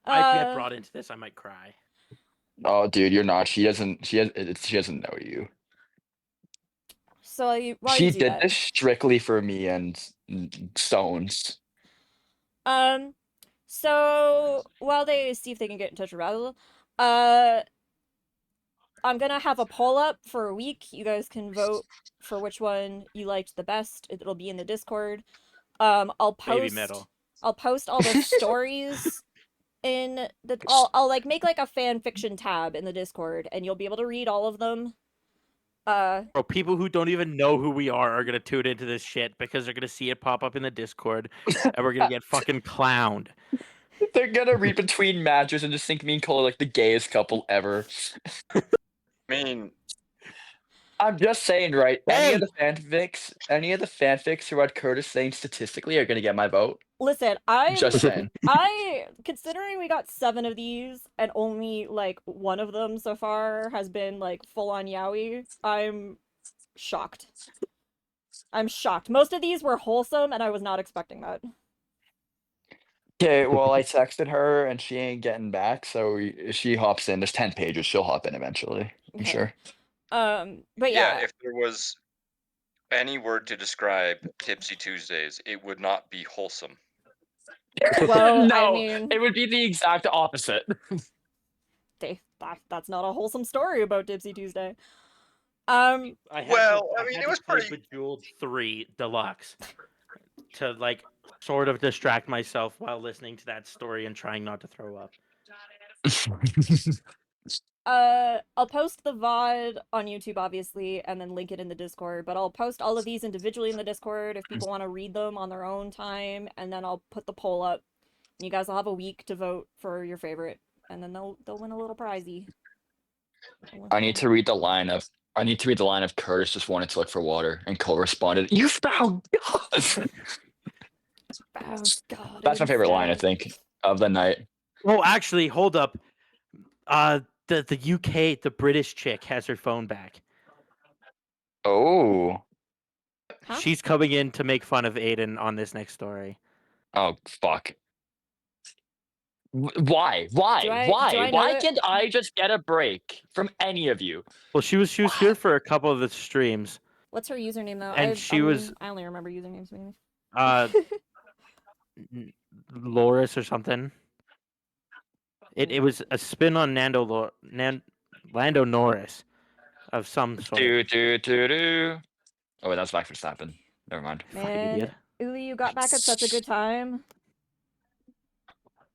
Speaker 11: I get brought into this, I might cry.
Speaker 6: Oh, dude, you're not. She doesn't know you.
Speaker 1: So why
Speaker 6: She
Speaker 1: you do
Speaker 6: did
Speaker 1: that?
Speaker 6: this strictly for me and Stones.
Speaker 1: So while they see if they can get in touch with Razzle, I'm gonna have a poll up for a week. You guys can vote for which one you liked the best. It'll be in the Discord. I'll
Speaker 11: BABYMETAL.
Speaker 1: post all the stories in the. I'll like make like a fan fiction tab in the Discord, and you'll be able to read all of them.
Speaker 11: Bro, people who don't even know who we are gonna tune into this shit because they're gonna see it pop up in the Discord, and we're gonna get fucking clowned.
Speaker 6: They're gonna read between matches and just think me and Cole are like the gayest couple ever.
Speaker 7: I mean,
Speaker 6: I'm just saying, right? Any
Speaker 11: Hey!
Speaker 6: of the fanfics who had Curtis saying statistically are gonna get my vote.
Speaker 1: Listen,
Speaker 6: Just saying.
Speaker 1: considering we got 7 of these and only like one of them so far has been like full on yaoi, I'm shocked. I'm shocked. Most of these were wholesome, and I was not expecting that.
Speaker 6: Okay, well, I texted her and she ain't getting back, so she hops in. There's 10 pages. She'll hop in eventually. I'm
Speaker 1: Okay.
Speaker 6: sure.
Speaker 1: But yeah,
Speaker 7: if there was any word to describe Tipsy Tuesdays, it would not be wholesome.
Speaker 1: well, I
Speaker 6: No,
Speaker 1: mean,
Speaker 6: it would be the exact opposite.
Speaker 1: that's not a wholesome story about Tipsy Tuesday.
Speaker 7: Well, I mean, it was
Speaker 11: play
Speaker 7: pretty.
Speaker 11: Bejeweled 3 Deluxe to like sort of distract myself while listening to that story and trying not to throw up.
Speaker 1: I'll post the VOD on YouTube, obviously, and then link it in the Discord, but I'll post all of these individually in the Discord if people want to read them on their own time, and then I'll put the poll up. You guys will have a week to vote for your favorite, and then they'll win a little prizey.
Speaker 6: I need to read the line of Curtis just wanted to look for water, and Cole responded, "You found God."
Speaker 1: Found God.
Speaker 6: That's my favorite line, I think, of the night.
Speaker 11: Oh, actually, hold up. The UK, the British chick has her phone back.
Speaker 6: Oh.
Speaker 1: Huh?
Speaker 11: She's coming in to make fun of Aiden on this next story.
Speaker 6: Oh, fuck. Why? Why?
Speaker 1: Do I
Speaker 6: Why?
Speaker 1: know
Speaker 6: Why
Speaker 1: that-
Speaker 6: can't I just get a break from any of you?
Speaker 11: Well, she was here for a couple of the streams.
Speaker 1: What's her username though?
Speaker 11: And she was
Speaker 1: I only remember usernames mainly.
Speaker 11: Loris or something. It was a spin on Lando Norris of some sort.
Speaker 6: Oh, wait, that's back for Stappen. Never mind.
Speaker 11: Fucking
Speaker 1: Man,
Speaker 11: idiot.
Speaker 1: Uli, you got back at such a good time.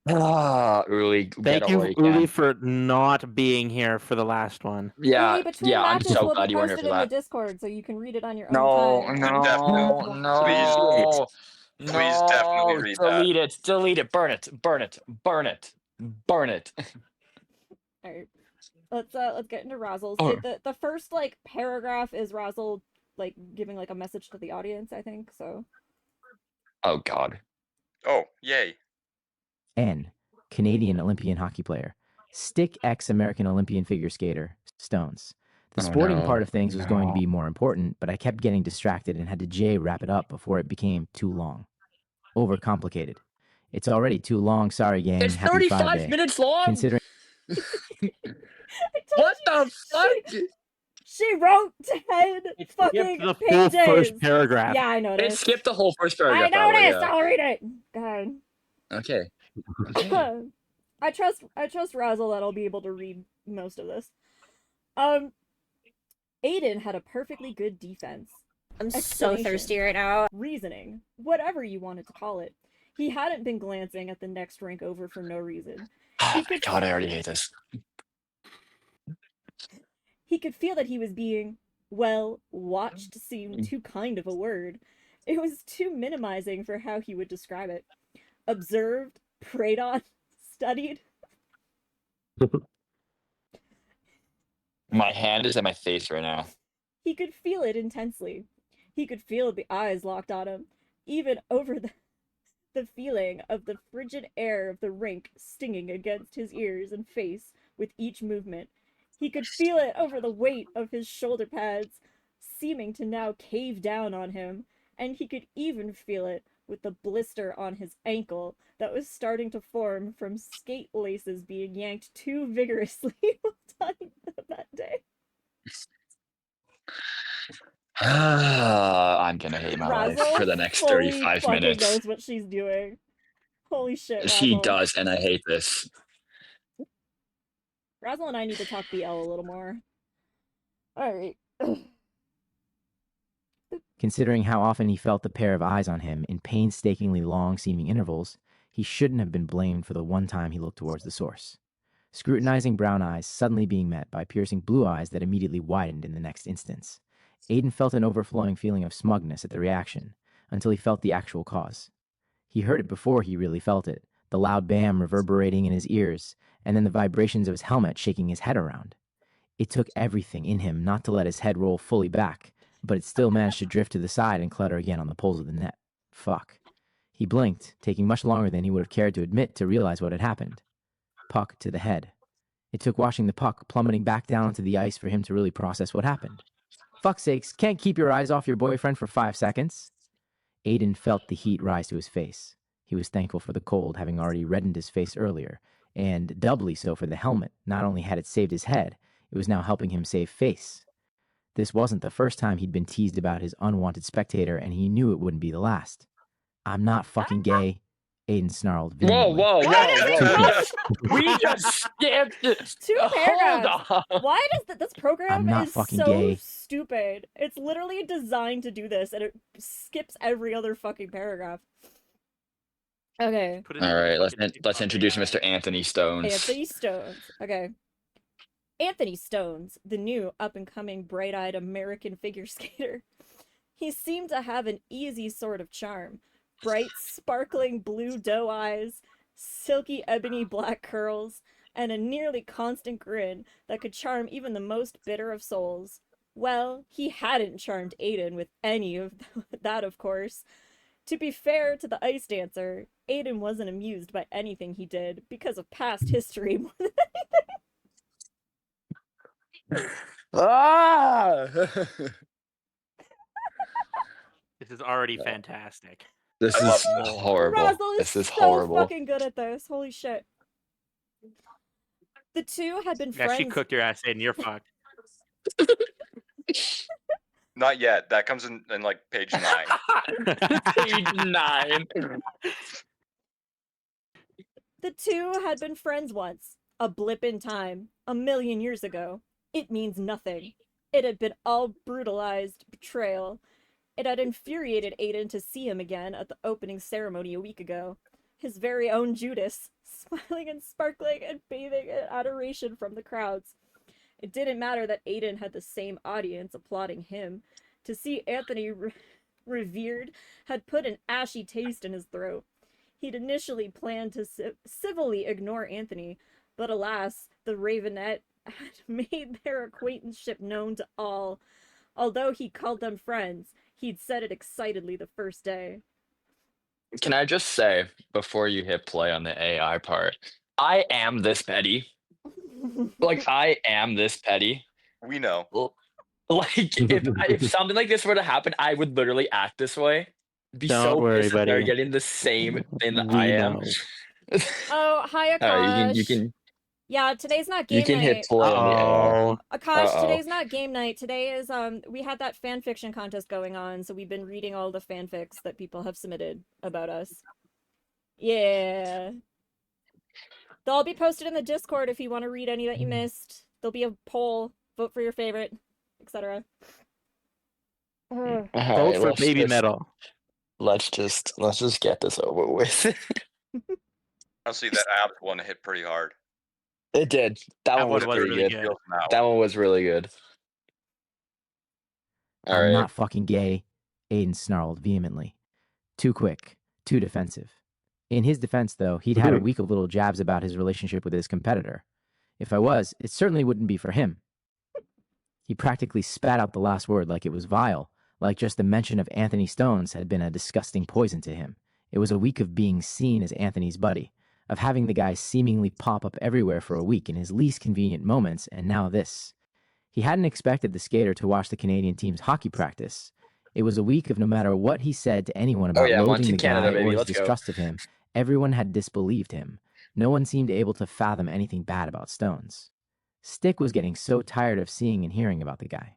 Speaker 6: Ah, Uli, get
Speaker 11: Thank you,
Speaker 6: away,
Speaker 11: Uli,
Speaker 6: Ken.
Speaker 11: for not being here for the last one.
Speaker 6: Yeah,
Speaker 1: Uli, between
Speaker 6: I'm
Speaker 1: matches
Speaker 6: so
Speaker 1: will
Speaker 6: glad
Speaker 1: be
Speaker 6: you weren't here
Speaker 1: posted
Speaker 6: for
Speaker 1: in the
Speaker 6: that.
Speaker 1: Discord, so you can read it on your
Speaker 6: No,
Speaker 1: own time.
Speaker 6: no,
Speaker 7: Please definitely read that.
Speaker 6: delete it, delete it, burn it, burn it, burn it, burn it.
Speaker 1: Alright. Let's get into Razzles.
Speaker 6: Oh.
Speaker 1: The first like paragraph is Razzle like giving like a message to the audience, I think, so.
Speaker 6: Oh god.
Speaker 7: Oh, yay.
Speaker 4: N. Canadian Olympian hockey player. Stick X American Olympian figure skater. Stones. The
Speaker 6: Oh,
Speaker 4: sporting
Speaker 6: no.
Speaker 4: part of things was going to be more important, but I kept getting distracted and had to J wrap it up before it became too long. Overcomplicated. It's already too long, sorry gang.
Speaker 6: It's
Speaker 4: Happy
Speaker 6: 35
Speaker 4: 5 day.
Speaker 6: minutes long.
Speaker 4: Considering
Speaker 6: What the fuck?
Speaker 1: She wrote 10
Speaker 11: It
Speaker 1: fucking
Speaker 11: skipped the full
Speaker 1: pages.
Speaker 11: first paragraph.
Speaker 1: Yeah, I
Speaker 6: It
Speaker 1: noticed.
Speaker 6: skipped the whole first
Speaker 1: I
Speaker 6: paragraph. by the way,
Speaker 1: noticed.
Speaker 6: yeah.
Speaker 1: I'll read it. God.
Speaker 6: Okay.
Speaker 1: I trust Razzle that I'll be able to read most of this. Aiden had a perfectly good defense.
Speaker 10: I'm so
Speaker 1: Explanation.
Speaker 10: thirsty right now.
Speaker 1: Reasoning. Whatever you wanted to call it. He hadn't been glancing at the next rank over for no reason.
Speaker 6: Oh my god, I already hate this.
Speaker 1: He could feel that he was being, well, watched seemed too kind of a word. It was too minimizing for how he would describe it. Observed, preyed on, studied.
Speaker 6: My hand is at my face right now.
Speaker 1: He could feel it intensely. He could feel the eyes locked on him, even over the feeling of the frigid air of the rink stinging against his ears and face with each movement. He could feel it over the weight of his shoulder pads, seeming to now cave down on him, and he could even feel it with the blister on his ankle that was starting to form from skate laces being yanked too vigorously while tying them that day.
Speaker 6: I'm gonna hate my life
Speaker 1: Razzle
Speaker 6: for the next
Speaker 1: fully
Speaker 6: 35
Speaker 1: fucking
Speaker 6: minutes.
Speaker 1: knows what she's doing. Holy shit, Razzle.
Speaker 6: She does, and I hate this.
Speaker 1: Razzle and I need to talk BL a little more. Alright.
Speaker 4: Considering how often he felt the pair of eyes on him in painstakingly long seeming intervals, he shouldn't have been blamed for the one time he looked towards the source. Scrutinizing brown eyes suddenly being met by piercing blue eyes that immediately widened in the next instance. Aiden felt an overflowing feeling of smugness at the reaction, until he felt the actual cause. He heard it before he really felt it, the loud bam reverberating in his ears, and then the vibrations of his helmet shaking his head around. It took everything in him not to let his head roll fully back, but it still managed to drift to the side and clutter again on the poles of the net. Fuck. He blinked, taking much longer than he would have cared to admit to realize what had happened. Puck to the head. It took watching the puck plummeting back down onto the ice for him to really process what happened. Fuck's sakes, can't keep your eyes off your boyfriend for 5 seconds? Aiden felt the heat rise to his face. He was thankful for the cold, having already reddened his face earlier, and doubly so for the helmet. Not only had it saved his head, it was now helping him save face. This wasn't the first time he'd been teased about his unwanted spectator, and he knew it wouldn't be the last. I'm not fucking gay, Aiden snarled
Speaker 6: Whoa,
Speaker 4: vehemently.
Speaker 6: whoa. We just skipped
Speaker 1: 2 paragraphs.
Speaker 6: Hold on.
Speaker 1: Why does this program
Speaker 4: I'm not
Speaker 1: is
Speaker 4: fucking
Speaker 1: so
Speaker 4: gay.
Speaker 1: stupid? It's literally designed to do this, and it skips every other fucking paragraph. Okay.
Speaker 6: All right, let's introduce Mr. Anthony Stones.
Speaker 1: Anthony Stones. Okay. Anthony Stones, the new up-and-coming bright-eyed American figure skater. He seemed to have an easy sort of charm. Bright, sparkling blue doe eyes, silky ebony black curls, and a nearly constant grin that could charm even the most bitter of souls. Well, he hadn't charmed Aiden with any of that, of course. To be fair to the ice dancer, Aiden wasn't amused by anything he did because of past history more than
Speaker 6: Ah!
Speaker 11: This is already fantastic.
Speaker 6: This
Speaker 7: I love
Speaker 6: is
Speaker 7: this.
Speaker 6: horrible.
Speaker 1: Razzle is
Speaker 6: This is
Speaker 1: so
Speaker 6: horrible.
Speaker 1: fucking good at this. Holy shit. The two had been
Speaker 11: Yeah, she
Speaker 1: friends.
Speaker 11: cooked your ass in. You're fucked.
Speaker 7: Not yet. That comes in like page 9.
Speaker 6: Page 9.
Speaker 1: The two had been friends once. A blip in time. 1,000,000 years ago. It means nothing. It had been all brutalized betrayal. It had infuriated Aiden to see him again at the opening ceremony a week ago. His very own Judas, smiling and sparkling and bathing in adoration from the crowds. It didn't matter that Aiden had the same audience applauding him. To see Anthony revered had put an ashy taste in his throat. He'd initially planned to civilly ignore Anthony, but alas, the Ravenet had made their acquaintanceship known to all. Although he called them friends, he'd said it excitedly the first day.
Speaker 6: Can I just say, before you hit play on the AI part, I am this petty. Like, I am this petty.
Speaker 7: We know.
Speaker 6: Like, if something like this were to happen, I would literally act this way. Be
Speaker 11: Don't
Speaker 6: so
Speaker 11: worry,
Speaker 6: pissed that they're
Speaker 11: buddy.
Speaker 6: getting the same thing that
Speaker 11: We
Speaker 6: I am.
Speaker 11: know.
Speaker 1: Oh, hi, Akash.
Speaker 6: All right,
Speaker 1: Yeah, today's not
Speaker 6: you
Speaker 1: game
Speaker 6: can
Speaker 1: night.
Speaker 6: hit play on the AI.
Speaker 11: Oh,
Speaker 1: Akash,
Speaker 6: Uh-oh.
Speaker 1: today's not game night. Today is we had that fanfiction contest going on, so we've been reading all the fanfics that people have submitted about us. Yeah. They'll all be posted in the Discord if you want to read any that you missed. There'll be a poll, vote for your favorite, etc.
Speaker 6: All
Speaker 11: vote
Speaker 6: right,
Speaker 11: for Baby Metal.
Speaker 6: Let's just get this over with.
Speaker 7: Honestly, that abs one hit pretty hard.
Speaker 6: It did. That one was pretty
Speaker 11: really
Speaker 6: good.
Speaker 11: good.
Speaker 6: That one was really good. All
Speaker 4: I'm
Speaker 6: right.
Speaker 4: not fucking gay, Aiden snarled vehemently. Too quick, too defensive. In his defense, though, he'd had a week of little jabs about his relationship with his competitor. If I was, it certainly wouldn't be for him. He practically spat out the last word like it was vile, like just the mention of Anthony Stones had been a disgusting poison to him. It was a week of being seen as Anthony's buddy, of having the guy seemingly pop up everywhere for a week in his least convenient moments, and now this. He hadn't expected the skater to watch the Canadian team's hockey practice. It was a week of no matter what he said to anyone about
Speaker 6: yeah,
Speaker 4: loathing
Speaker 6: Monty
Speaker 4: the
Speaker 6: Canada,
Speaker 4: guy
Speaker 6: baby,
Speaker 4: or his
Speaker 6: let's go.
Speaker 4: distrust of him. Everyone had disbelieved him. No one seemed able to fathom anything bad about Stones. Stick was getting so tired of seeing and hearing about the guy.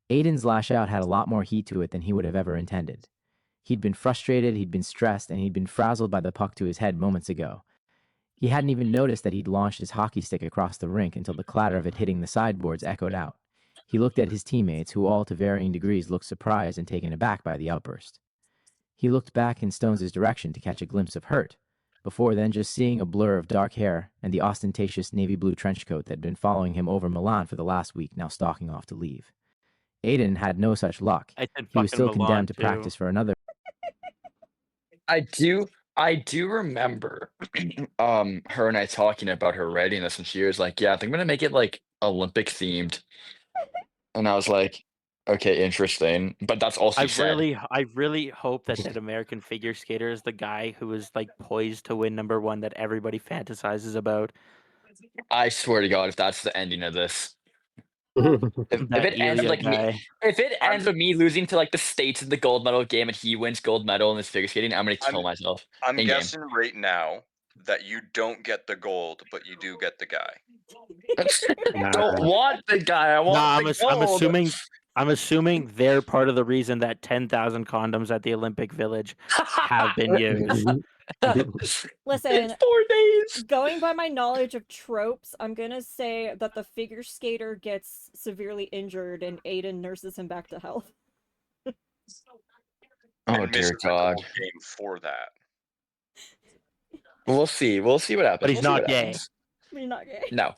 Speaker 4: Aiden's lash out had a lot more heat to it than he would have ever intended. He'd been frustrated, he'd been stressed, and he'd been frazzled by the puck to his head moments ago. He hadn't even noticed that he'd launched his hockey stick across the rink until the clatter of it hitting the sideboards echoed out. He looked at his teammates, who all to varying degrees looked surprised and taken aback by the outburst. He looked back in Stones' direction to catch a glimpse of Hurt, before then just seeing a blur of dark hair and the ostentatious navy blue trench coat that had been following him over Milan for the last week now stalking off to leave. Aiden had no such luck.
Speaker 11: I said
Speaker 4: He was
Speaker 11: fucking
Speaker 4: still
Speaker 11: Milan,
Speaker 4: condemned to
Speaker 11: too.
Speaker 4: practice for another.
Speaker 6: I do remember her and I talking about her writing this, and she was like, yeah, I think I'm gonna make it like Olympic themed. And I was like, okay, interesting. But that's all she said.
Speaker 11: I really hope that that American figure skater is the guy who is like poised to win #1 that everybody fantasizes about.
Speaker 6: I swear to God, if that's the ending of this. If
Speaker 11: That
Speaker 6: it ends
Speaker 11: Ilya
Speaker 6: like me,
Speaker 11: guy.
Speaker 6: if it ends with me losing to like the States in the gold medal game and he wins gold medal in this figure skating, I'm gonna kill myself.
Speaker 7: I'm
Speaker 6: in-game.
Speaker 7: guessing right now that you don't get the gold, but you do get the guy.
Speaker 6: Don't want the guy. I want the gold.
Speaker 11: I'm assuming they're part of the reason that 10,000 condoms at the Olympic Village have been used.
Speaker 1: Listen,
Speaker 6: 4 days.
Speaker 1: Going by my knowledge of tropes, I'm gonna say that the figure skater gets severely injured and Aiden nurses him back to health.
Speaker 6: Oh
Speaker 7: And
Speaker 6: dear
Speaker 7: misses the
Speaker 6: God.
Speaker 7: whole game for that.
Speaker 6: We'll see. We'll see what happens.
Speaker 11: But he's
Speaker 6: We'll see
Speaker 11: not
Speaker 6: what
Speaker 11: gay.
Speaker 6: happens.
Speaker 1: You're not gay.
Speaker 6: No.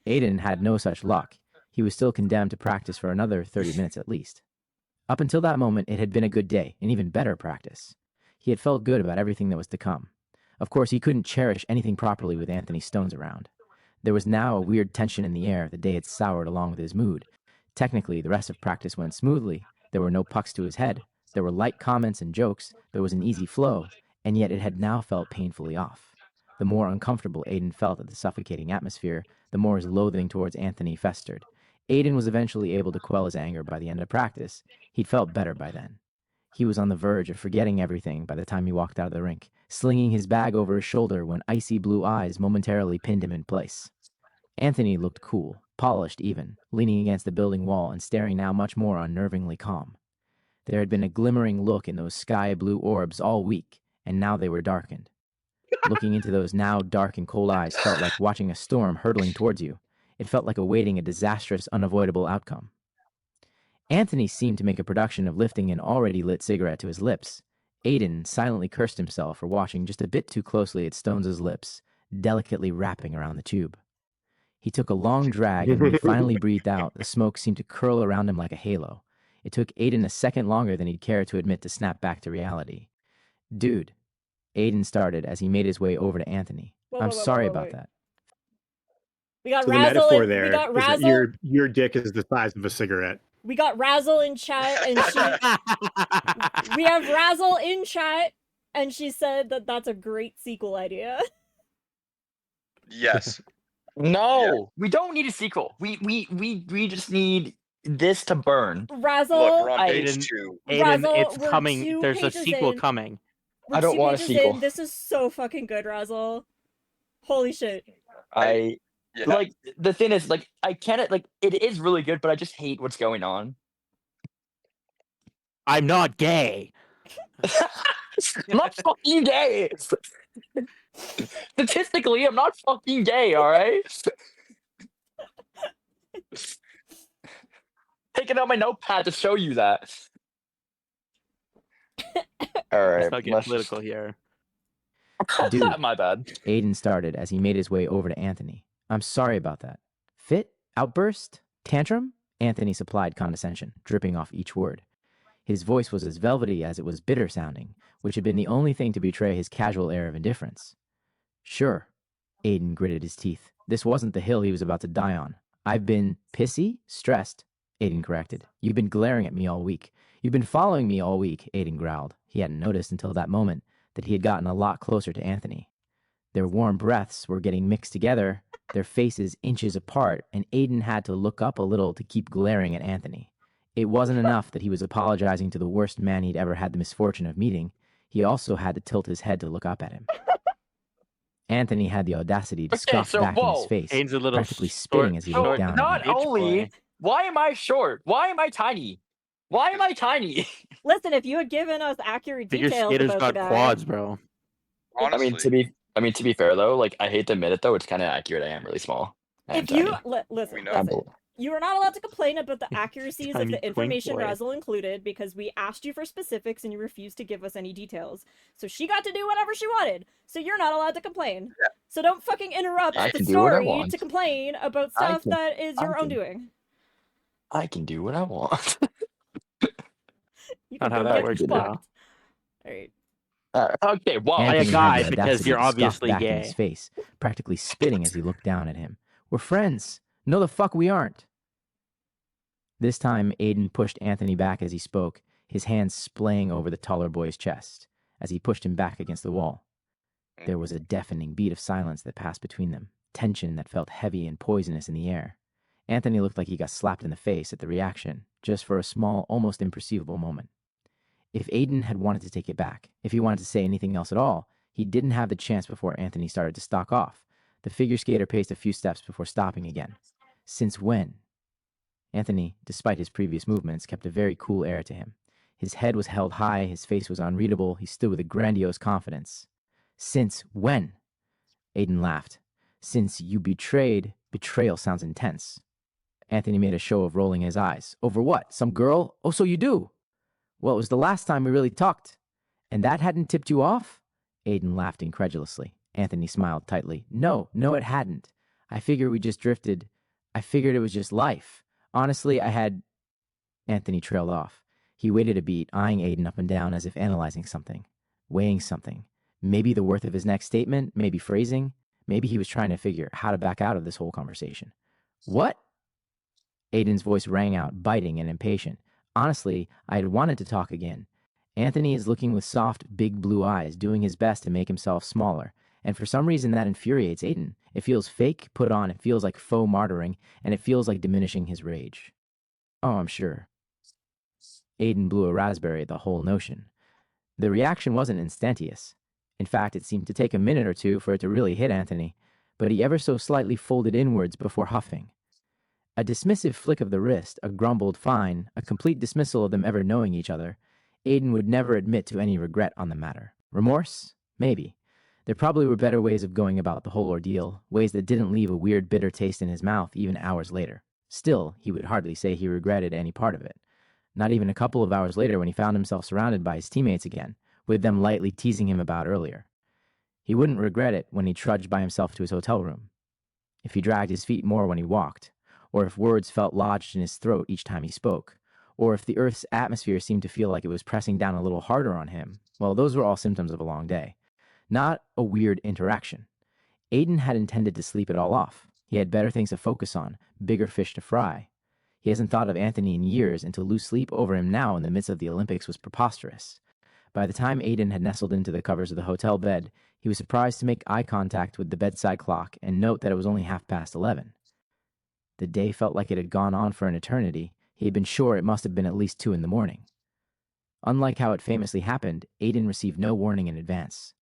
Speaker 4: Aiden had no such luck. He was still condemned to practice for another 30 minutes at least. Up until that moment, it had been a good day, and even better practice. He had felt good about everything that was to come. Of course, he couldn't cherish anything properly with Anthony Stones around. There was now a weird tension in the air. The day had soured along with his mood. Technically, the rest of practice went smoothly. There were no pucks to his head. There were light comments and jokes. There was an easy flow, and yet it had now felt painfully off. The more uncomfortable Aiden felt at the suffocating atmosphere, the more his loathing towards Anthony festered. Aiden was eventually able to quell his anger by the end of practice. He'd felt better by then. He was on the verge of forgetting everything by the time he walked out of the rink, slinging his bag over his shoulder when icy blue eyes momentarily pinned him in place. Anthony looked cool, polished even, leaning against the building wall and staring now much more unnervingly calm. There had been a glimmering look in those sky blue orbs all week, and now they were darkened. Looking into those now dark and cold eyes felt like watching a storm hurtling towards you. It felt like awaiting a disastrous, unavoidable outcome. Anthony seemed to make a production of lifting an already lit cigarette to his lips. Aiden silently cursed himself for watching just a bit too closely at Stones' lips, delicately wrapping around the tube. He took a long drag, and when he finally breathed out, the smoke seemed to curl around him like a halo. It took Aiden a second longer than he'd care to admit to snap back to reality. Dude, Aiden started as he made his way over to Anthony. I'm sorry about that.
Speaker 1: We got
Speaker 9: So the
Speaker 1: Razzle.
Speaker 9: metaphor there
Speaker 1: We got
Speaker 9: is that
Speaker 1: Razzle.
Speaker 9: your dick is the size of a cigarette.
Speaker 1: We got Razzle in chat, and we have Razzle in chat, and she said that that's a great sequel idea.
Speaker 7: Yes.
Speaker 6: No, we don't need a sequel. We just need this to burn.
Speaker 1: Razzle,
Speaker 7: Look, we're on
Speaker 6: I-
Speaker 7: page
Speaker 11: Aiden-
Speaker 7: 2.
Speaker 11: Aiden,
Speaker 1: Razzle,
Speaker 11: it's
Speaker 1: we're
Speaker 11: coming.
Speaker 1: 2
Speaker 11: There's a
Speaker 1: pages
Speaker 11: sequel
Speaker 1: in.
Speaker 11: coming.
Speaker 1: We're
Speaker 6: I don't
Speaker 1: 2
Speaker 6: want a
Speaker 1: pages
Speaker 6: sequel.
Speaker 1: in. This is so fucking good, Razzle. Holy shit.
Speaker 7: Yeah.
Speaker 6: Like the thing is, like, I can't, like, it is really good, but I just hate what's going on.
Speaker 11: I'm not gay.
Speaker 6: I'm not fucking gay. Statistically, I'm not fucking gay, all right? Taking out my notepad to show you that. All
Speaker 11: Let's
Speaker 6: right,
Speaker 11: not get political here.
Speaker 4: Dude,
Speaker 6: my bad.
Speaker 4: Aiden started as he made his way over to Anthony. I'm sorry about that. Fit? Outburst? Tantrum? Anthony supplied condescension, dripping off each word. His voice was as velvety as it was bitter sounding, which had been the only thing to betray his casual air of indifference. Sure. Aiden gritted his teeth. This wasn't the hill he was about to die on. I've been pissy? Stressed, Aiden corrected. You've been glaring at me all week. You've been following me all week, Aiden growled. He hadn't noticed until that moment that he had gotten a lot closer to Anthony. Their warm breaths were getting mixed together, their faces inches apart, and Aiden had to look up a little to keep glaring at Anthony. It wasn't enough that he was apologizing to the worst man he'd ever had the misfortune of meeting. He also had to tilt his head to look up at him. Anthony had the audacity to scoff back in his face,
Speaker 11: Aiden's a little
Speaker 4: practically spitting as he
Speaker 11: short-
Speaker 4: looked down
Speaker 6: Not
Speaker 4: at him.
Speaker 11: Bitch
Speaker 6: only,
Speaker 11: boy.
Speaker 6: why am I short? Why am I tiny? Why am I tiny?
Speaker 1: Listen, if you had given us accurate
Speaker 11: Figure
Speaker 1: details
Speaker 11: skaters
Speaker 1: about
Speaker 11: got
Speaker 1: the guy,
Speaker 11: quads, bro.
Speaker 7: Honestly.
Speaker 6: I mean, to be fair though, like, I hate to admit it though, it's kind of accurate. I am really small. I am
Speaker 1: if you
Speaker 6: tiny.
Speaker 1: listen,
Speaker 7: We know.
Speaker 1: listen, you are not allowed to complain about the accuracies of
Speaker 11: Tiny
Speaker 1: the
Speaker 11: twink
Speaker 1: information
Speaker 11: boy.
Speaker 1: Razzle included because we asked you for specifics and you refused to give us any details. So she got to do whatever she wanted. So you're not allowed to complain.
Speaker 7: Yeah.
Speaker 1: So don't fucking interrupt
Speaker 6: I
Speaker 1: the
Speaker 6: can do what I
Speaker 1: story
Speaker 6: want.
Speaker 1: to complain about
Speaker 6: I
Speaker 1: stuff
Speaker 6: can-
Speaker 1: that is your
Speaker 6: I
Speaker 1: own
Speaker 6: can.
Speaker 1: doing.
Speaker 6: I can do what I want.
Speaker 1: You
Speaker 11: Not
Speaker 1: can
Speaker 11: how
Speaker 1: go
Speaker 11: that
Speaker 1: get
Speaker 11: works,
Speaker 1: fucked.
Speaker 11: bro.
Speaker 1: Alright.
Speaker 6: Okay, well,
Speaker 11: By a
Speaker 4: Anthony
Speaker 11: guy,
Speaker 4: had the
Speaker 11: because
Speaker 4: audacity
Speaker 11: you're
Speaker 4: to scoff
Speaker 11: obviously
Speaker 4: back in
Speaker 11: gay.
Speaker 4: his face, practically spitting as he looked down at him. We're friends. No, the fuck we aren't. This time, Aiden pushed Anthony back as he spoke, his hands splaying over the taller boy's chest, as he pushed him back against the wall. There was a deafening beat of silence that passed between them, tension that felt heavy and poisonous in the air. Anthony looked like he got slapped in the face at the reaction, just for a small, almost imperceivable moment. If Aiden had wanted to take it back, if he wanted to say anything else at all, he didn't have the chance before Anthony started to stalk off. The figure skater paced a few steps before stopping again. Since when? Anthony, despite his previous movements, kept a very cool air to him. His head was held high, his face was unreadable, he stood with a grandiose confidence. Since when? Aiden laughed. Since you betrayed, betrayal sounds intense. Anthony made a show of rolling his eyes. Over what? Some girl? Oh, so you do? Well, it was the last time we really talked. And that hadn't tipped you off? Aiden laughed incredulously. Anthony smiled tightly. No, it hadn't. I figured we just drifted. I figured it was just life. Honestly, I had... Anthony trailed off. He waited a beat, eyeing Aiden up and down as if analyzing something, weighing something. Maybe the worth of his next statement, maybe phrasing, maybe he was trying to figure how to back out of this whole conversation. What? Aiden's voice rang out, biting and impatient. Honestly, I had wanted to talk again. Anthony is looking with soft, big blue eyes, doing his best to make himself smaller, and for some reason that infuriates Aiden. It feels fake, put on, it feels like faux martyring, and it feels like diminishing his rage. Oh, I'm sure. Aiden blew a raspberry at the whole notion. The reaction wasn't instantaneous. In fact, it seemed to take a minute or two for it to really hit Anthony, but he ever so slightly folded inwards before huffing. A dismissive flick of the wrist, a grumbled fine, a complete dismissal of them ever knowing each other. Aiden would never admit to any regret on the matter. Remorse? Maybe. There probably were better ways of going about the whole ordeal, ways that didn't leave a weird bitter taste in his mouth even hours later. Still, he would hardly say he regretted any part of it. Not even a couple of hours later when he found himself surrounded by his teammates again, with them lightly teasing him about earlier. He wouldn't regret it when he trudged by himself to his hotel room. If he dragged his feet more when he walked, or if words felt lodged in his throat each time he spoke, or if the Earth's atmosphere seemed to feel like it was pressing down a little harder on him, well, those were all symptoms of a long day. Not a weird interaction. Aiden had intended to sleep it all off. He had better things to focus on, bigger fish to fry. He hasn't thought of Anthony in years, and to lose sleep over him now in the midst of the Olympics was preposterous. By the time Aiden had nestled into the covers of the hotel bed, he was surprised to make eye contact with the bedside clock and note that it was only 11:30. The day felt like it had gone on for an eternity. He had been sure it must have been at least 2 a.m. Unlike how it famously happened, Aiden received no warning in advance.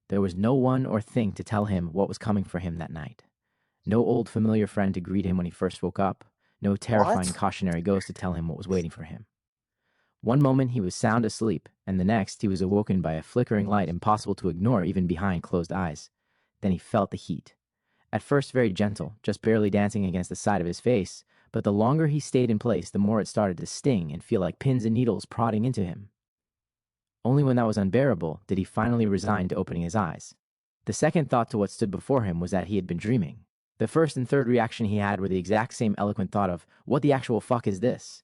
Speaker 4: There was no one or thing to tell him what was coming for him that night. No old familiar friend to greet him when he first woke up. No terrifying cautionary ghost to tell him what was waiting for him. One moment he was sound asleep, and the next he was awoken by a flickering light impossible to ignore even behind closed eyes. Then he felt the heat. At first very gentle, just barely dancing against the side of his face, but the longer he stayed in place, the more it started to sting and feel like pins and needles prodding into him. Only when that was unbearable did he finally resign to opening his eyes. The second thought to what stood before him was that he had been dreaming. The first and third reaction he had were the exact same eloquent thought of, what the actual fuck is this?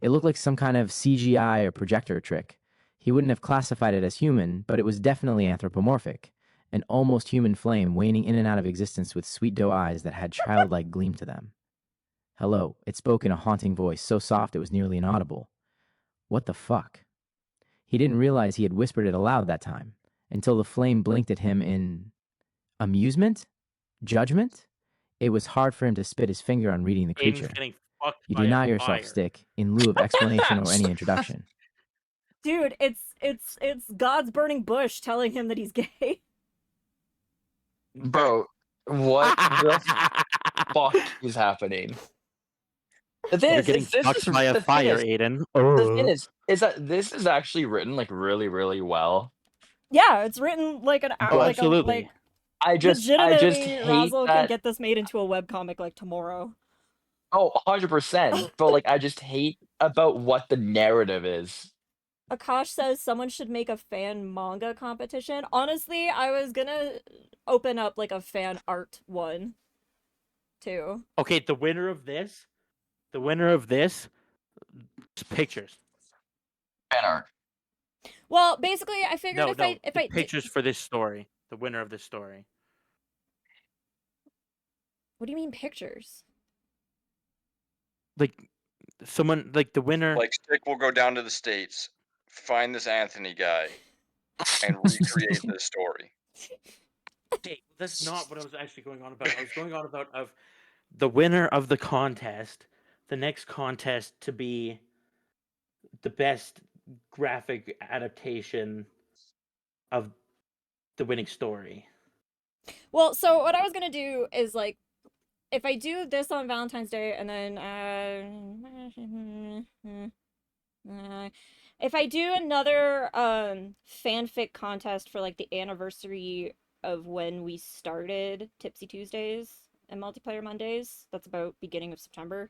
Speaker 4: It looked like some kind of CGI or projector trick. He wouldn't have classified it as human, but it was definitely anthropomorphic. An almost human flame waning in and out of existence with sweet doe eyes that had childlike gleam to them. Hello, it spoke in a haunting voice so soft it was nearly inaudible. What the fuck? He didn't realize he had whispered it aloud that time, until the flame blinked at him in amusement? Judgment? It was hard for him to spit his finger on reading the creature.
Speaker 11: Aiden's getting fucked
Speaker 4: You
Speaker 11: by
Speaker 4: deny
Speaker 11: a
Speaker 4: yourself,
Speaker 11: fire.
Speaker 4: Stick, in lieu of explanation or any introduction.
Speaker 1: Dude, it's God's burning bush telling him that he's gay.
Speaker 6: Bro, what the fuck is happening? The thing
Speaker 11: You're
Speaker 6: is,
Speaker 11: getting
Speaker 6: this
Speaker 11: fucked
Speaker 6: is
Speaker 11: by a
Speaker 6: the thing
Speaker 11: fire,
Speaker 6: is,
Speaker 11: Aiden.
Speaker 6: the thing is that this is actually written like really, really well.
Speaker 1: Yeah, it's written like an
Speaker 11: Oh,
Speaker 1: like
Speaker 11: absolutely.
Speaker 1: a like
Speaker 6: I just
Speaker 1: legitimately
Speaker 6: hate
Speaker 1: Razzle can
Speaker 6: that.
Speaker 1: get this made into a webcomic like tomorrow.
Speaker 6: Oh, 100%. But like, I just hate about what the narrative is.
Speaker 1: Akash says someone should make a fan manga competition. Honestly, I was gonna open up like a fan art one too.
Speaker 11: Okay, the winner of this is pictures.
Speaker 6: Fan art.
Speaker 1: Well, basically, I figured
Speaker 11: No,
Speaker 1: if
Speaker 11: no,
Speaker 1: I
Speaker 11: the pictures for this story. The winner of this story.
Speaker 1: What do you mean pictures?
Speaker 11: Like someone like the winner.
Speaker 7: Like Stick will go down to the States, find this Anthony guy, and recreate this story.
Speaker 11: Okay, that's not what I was actually going on about. I was going on about of the winner of the contest, the next contest to be the best graphic adaptation of the winning story.
Speaker 1: Well, so what I was gonna do is like, if I do this on Valentine's Day and then if I do another fanfic contest for like the anniversary of when we started Tipsy Tuesdays and Multiplayer Mondays, that's about beginning of September.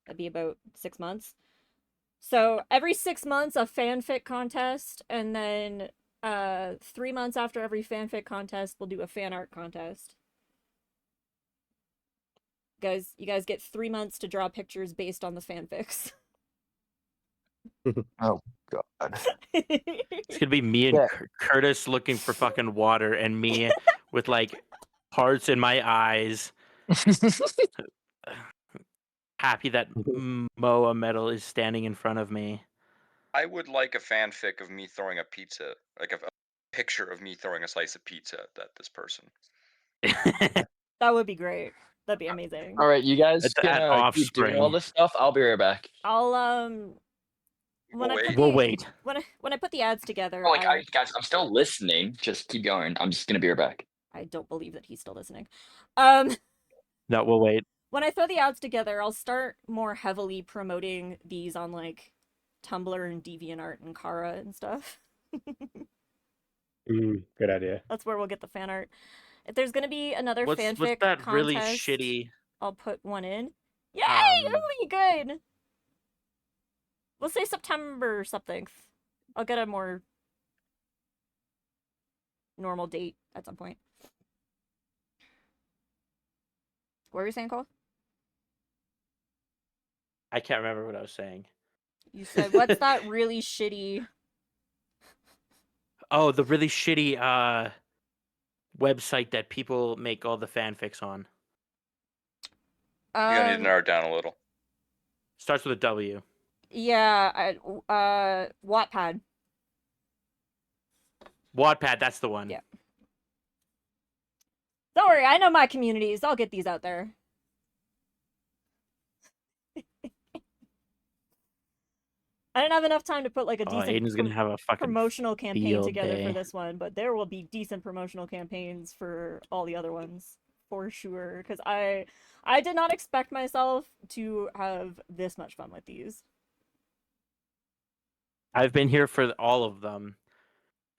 Speaker 1: That'd be about 6 months. So every 6 months a fanfic contest, and then 3 months after every fanfic contest we'll do a fan art contest. You guys get 3 months to draw pictures based on the fanfics.
Speaker 6: Oh God.
Speaker 2: It's gonna be me and
Speaker 6: Yeah.
Speaker 2: Curtis looking for fucking water, and me with like hearts in my eyes, happy that Moa Metal is standing in front of me.
Speaker 7: I would like a fanfic of me throwing a pizza, like a picture of me throwing a slice of pizza at this person.
Speaker 1: That would be great. That'd be amazing.
Speaker 6: All right, you guys
Speaker 2: It's
Speaker 6: can
Speaker 2: at
Speaker 6: keep doing all
Speaker 2: Offspring.
Speaker 6: this stuff. I'll be right back.
Speaker 1: I'll
Speaker 7: We'll wait.
Speaker 2: We'll wait.
Speaker 1: When I put the ads together,
Speaker 6: Oh, like, guys, I'm still listening. Just keep going. I'm just gonna be right back.
Speaker 1: I don't believe that he's still listening.
Speaker 2: No, we'll wait.
Speaker 1: When I throw the ads together, I'll start more heavily promoting these on like Tumblr and DeviantArt and Kara and stuff.
Speaker 9: Good idea.
Speaker 1: That's where we'll get the fan art. If there's gonna be another
Speaker 2: What's
Speaker 1: fanfic
Speaker 2: that
Speaker 1: contest,
Speaker 2: really shitty?
Speaker 1: I'll put one in. Yay! Really good. We'll say September something. I'll get a more normal date at some point. What were you saying, Cole?
Speaker 2: I can't remember what I was saying.
Speaker 1: You said, what's that really shitty...
Speaker 2: Oh, the really shitty website that people make all the fanfics on.
Speaker 7: You're gonna need to narrow it down a little.
Speaker 2: Starts with a W.
Speaker 1: Yeah, Wattpad.
Speaker 2: Wattpad, that's the one.
Speaker 1: Yeah. Don't worry, I know my communities. I'll get these out there. I didn't have enough time to put like a decent
Speaker 2: Aiden's gonna have a fucking
Speaker 1: promotional campaign
Speaker 2: field
Speaker 1: together
Speaker 2: day.
Speaker 1: for this one, but there will be decent promotional campaigns for all the other ones for sure. Because I did not expect myself to have this much fun with these.
Speaker 2: I've been here for all of them,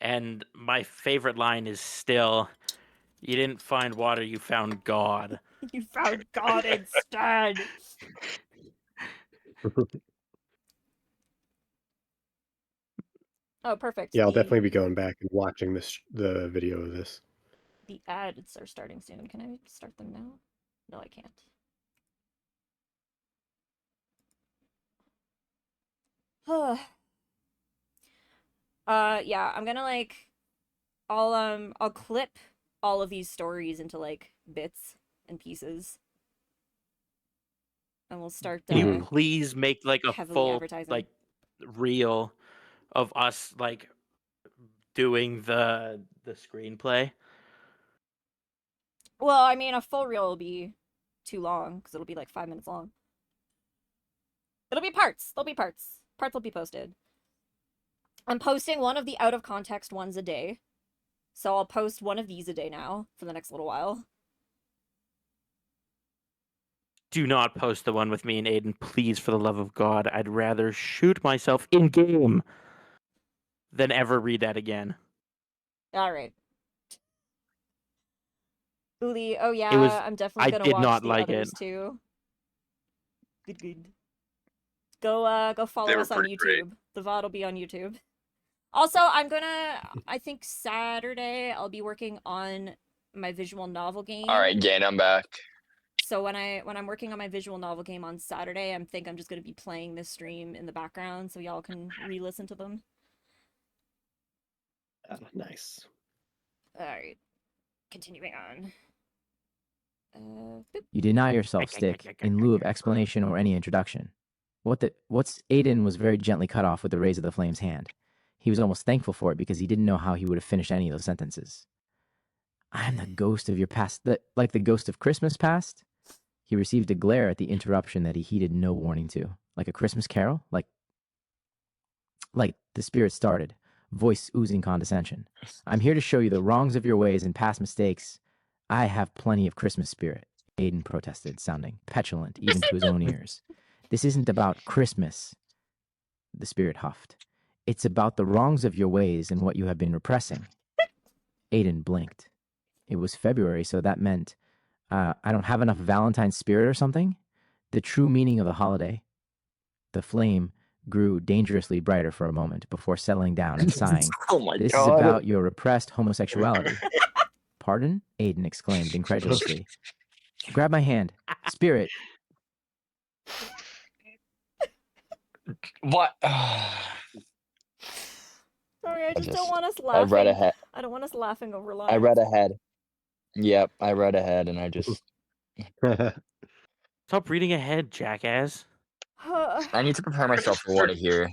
Speaker 2: and my favorite line is still, "You didn't find water, you found God."
Speaker 1: You found God instead. Oh, perfect.
Speaker 9: Yeah, I'll definitely be going back and watching the video of this.
Speaker 1: The ads are starting soon. Can I start them now? No, I can't. Yeah, I'm gonna like, I'll clip all of these stories into like bits and pieces, and we'll start.
Speaker 2: Can you please make like a
Speaker 1: heavily
Speaker 2: full
Speaker 1: advertising.
Speaker 2: like reel of us like doing the screenplay?
Speaker 1: Well, I mean, a full reel will be too long because it'll be like 5 minutes long. It'll be parts. There'll be parts. Parts will be posted. I'm posting one of the out of context ones a day. So I'll post one of these a day now for the next little while.
Speaker 2: Do not post the one with me and Aiden, please, for the love of God. I'd rather shoot myself in game than ever read that again.
Speaker 1: All right. Uli, oh yeah, I'm definitely gonna watch the others too. Good. Go follow us on YouTube.
Speaker 7: Great.
Speaker 1: The VOD will be on YouTube. Also, I think Saturday I'll be working on my visual novel game.
Speaker 6: All right, Gain, I'm back.
Speaker 1: So when I'm working on my visual novel game on Saturday, I'm just gonna be playing this stream in the background so y'all can re-listen to them.
Speaker 9: Nice.
Speaker 1: All right, continuing on.
Speaker 4: You deny yourself, Stick, in lieu of explanation or any introduction. What's Aiden was very gently cut off with the raise of the flame's hand. He was almost thankful for it because he didn't know how he would have finished any of those sentences. I am the ghost of your past, like the ghost of Christmas past? He received a glare at the interruption that he heeded no warning to. Like a Christmas carol? Like the spirit started, voice oozing condescension. I'm here to show you the wrongs of your ways and past mistakes. I have plenty of Christmas spirit, Aiden protested, sounding petulant even to his own ears. This isn't about Christmas, the spirit huffed. It's about the wrongs of your ways and what you have been repressing. Aiden blinked. It was February, so that meant I don't have enough Valentine's spirit or something? The true meaning of the holiday. The flame grew dangerously brighter for a moment before settling down and sighing.
Speaker 6: Oh my
Speaker 4: This
Speaker 6: God.
Speaker 4: is about your repressed homosexuality. Pardon? Aiden exclaimed incredulously. Grab my hand. Spirit.
Speaker 6: What?
Speaker 1: sorry. I just don't want us
Speaker 6: I
Speaker 1: laughing.
Speaker 6: read ahead.
Speaker 1: I don't want us laughing over lines.
Speaker 6: I read ahead. Yep, I read ahead, and I just
Speaker 11: Stop reading ahead, jackass.
Speaker 6: I need to prepare myself for what I hear.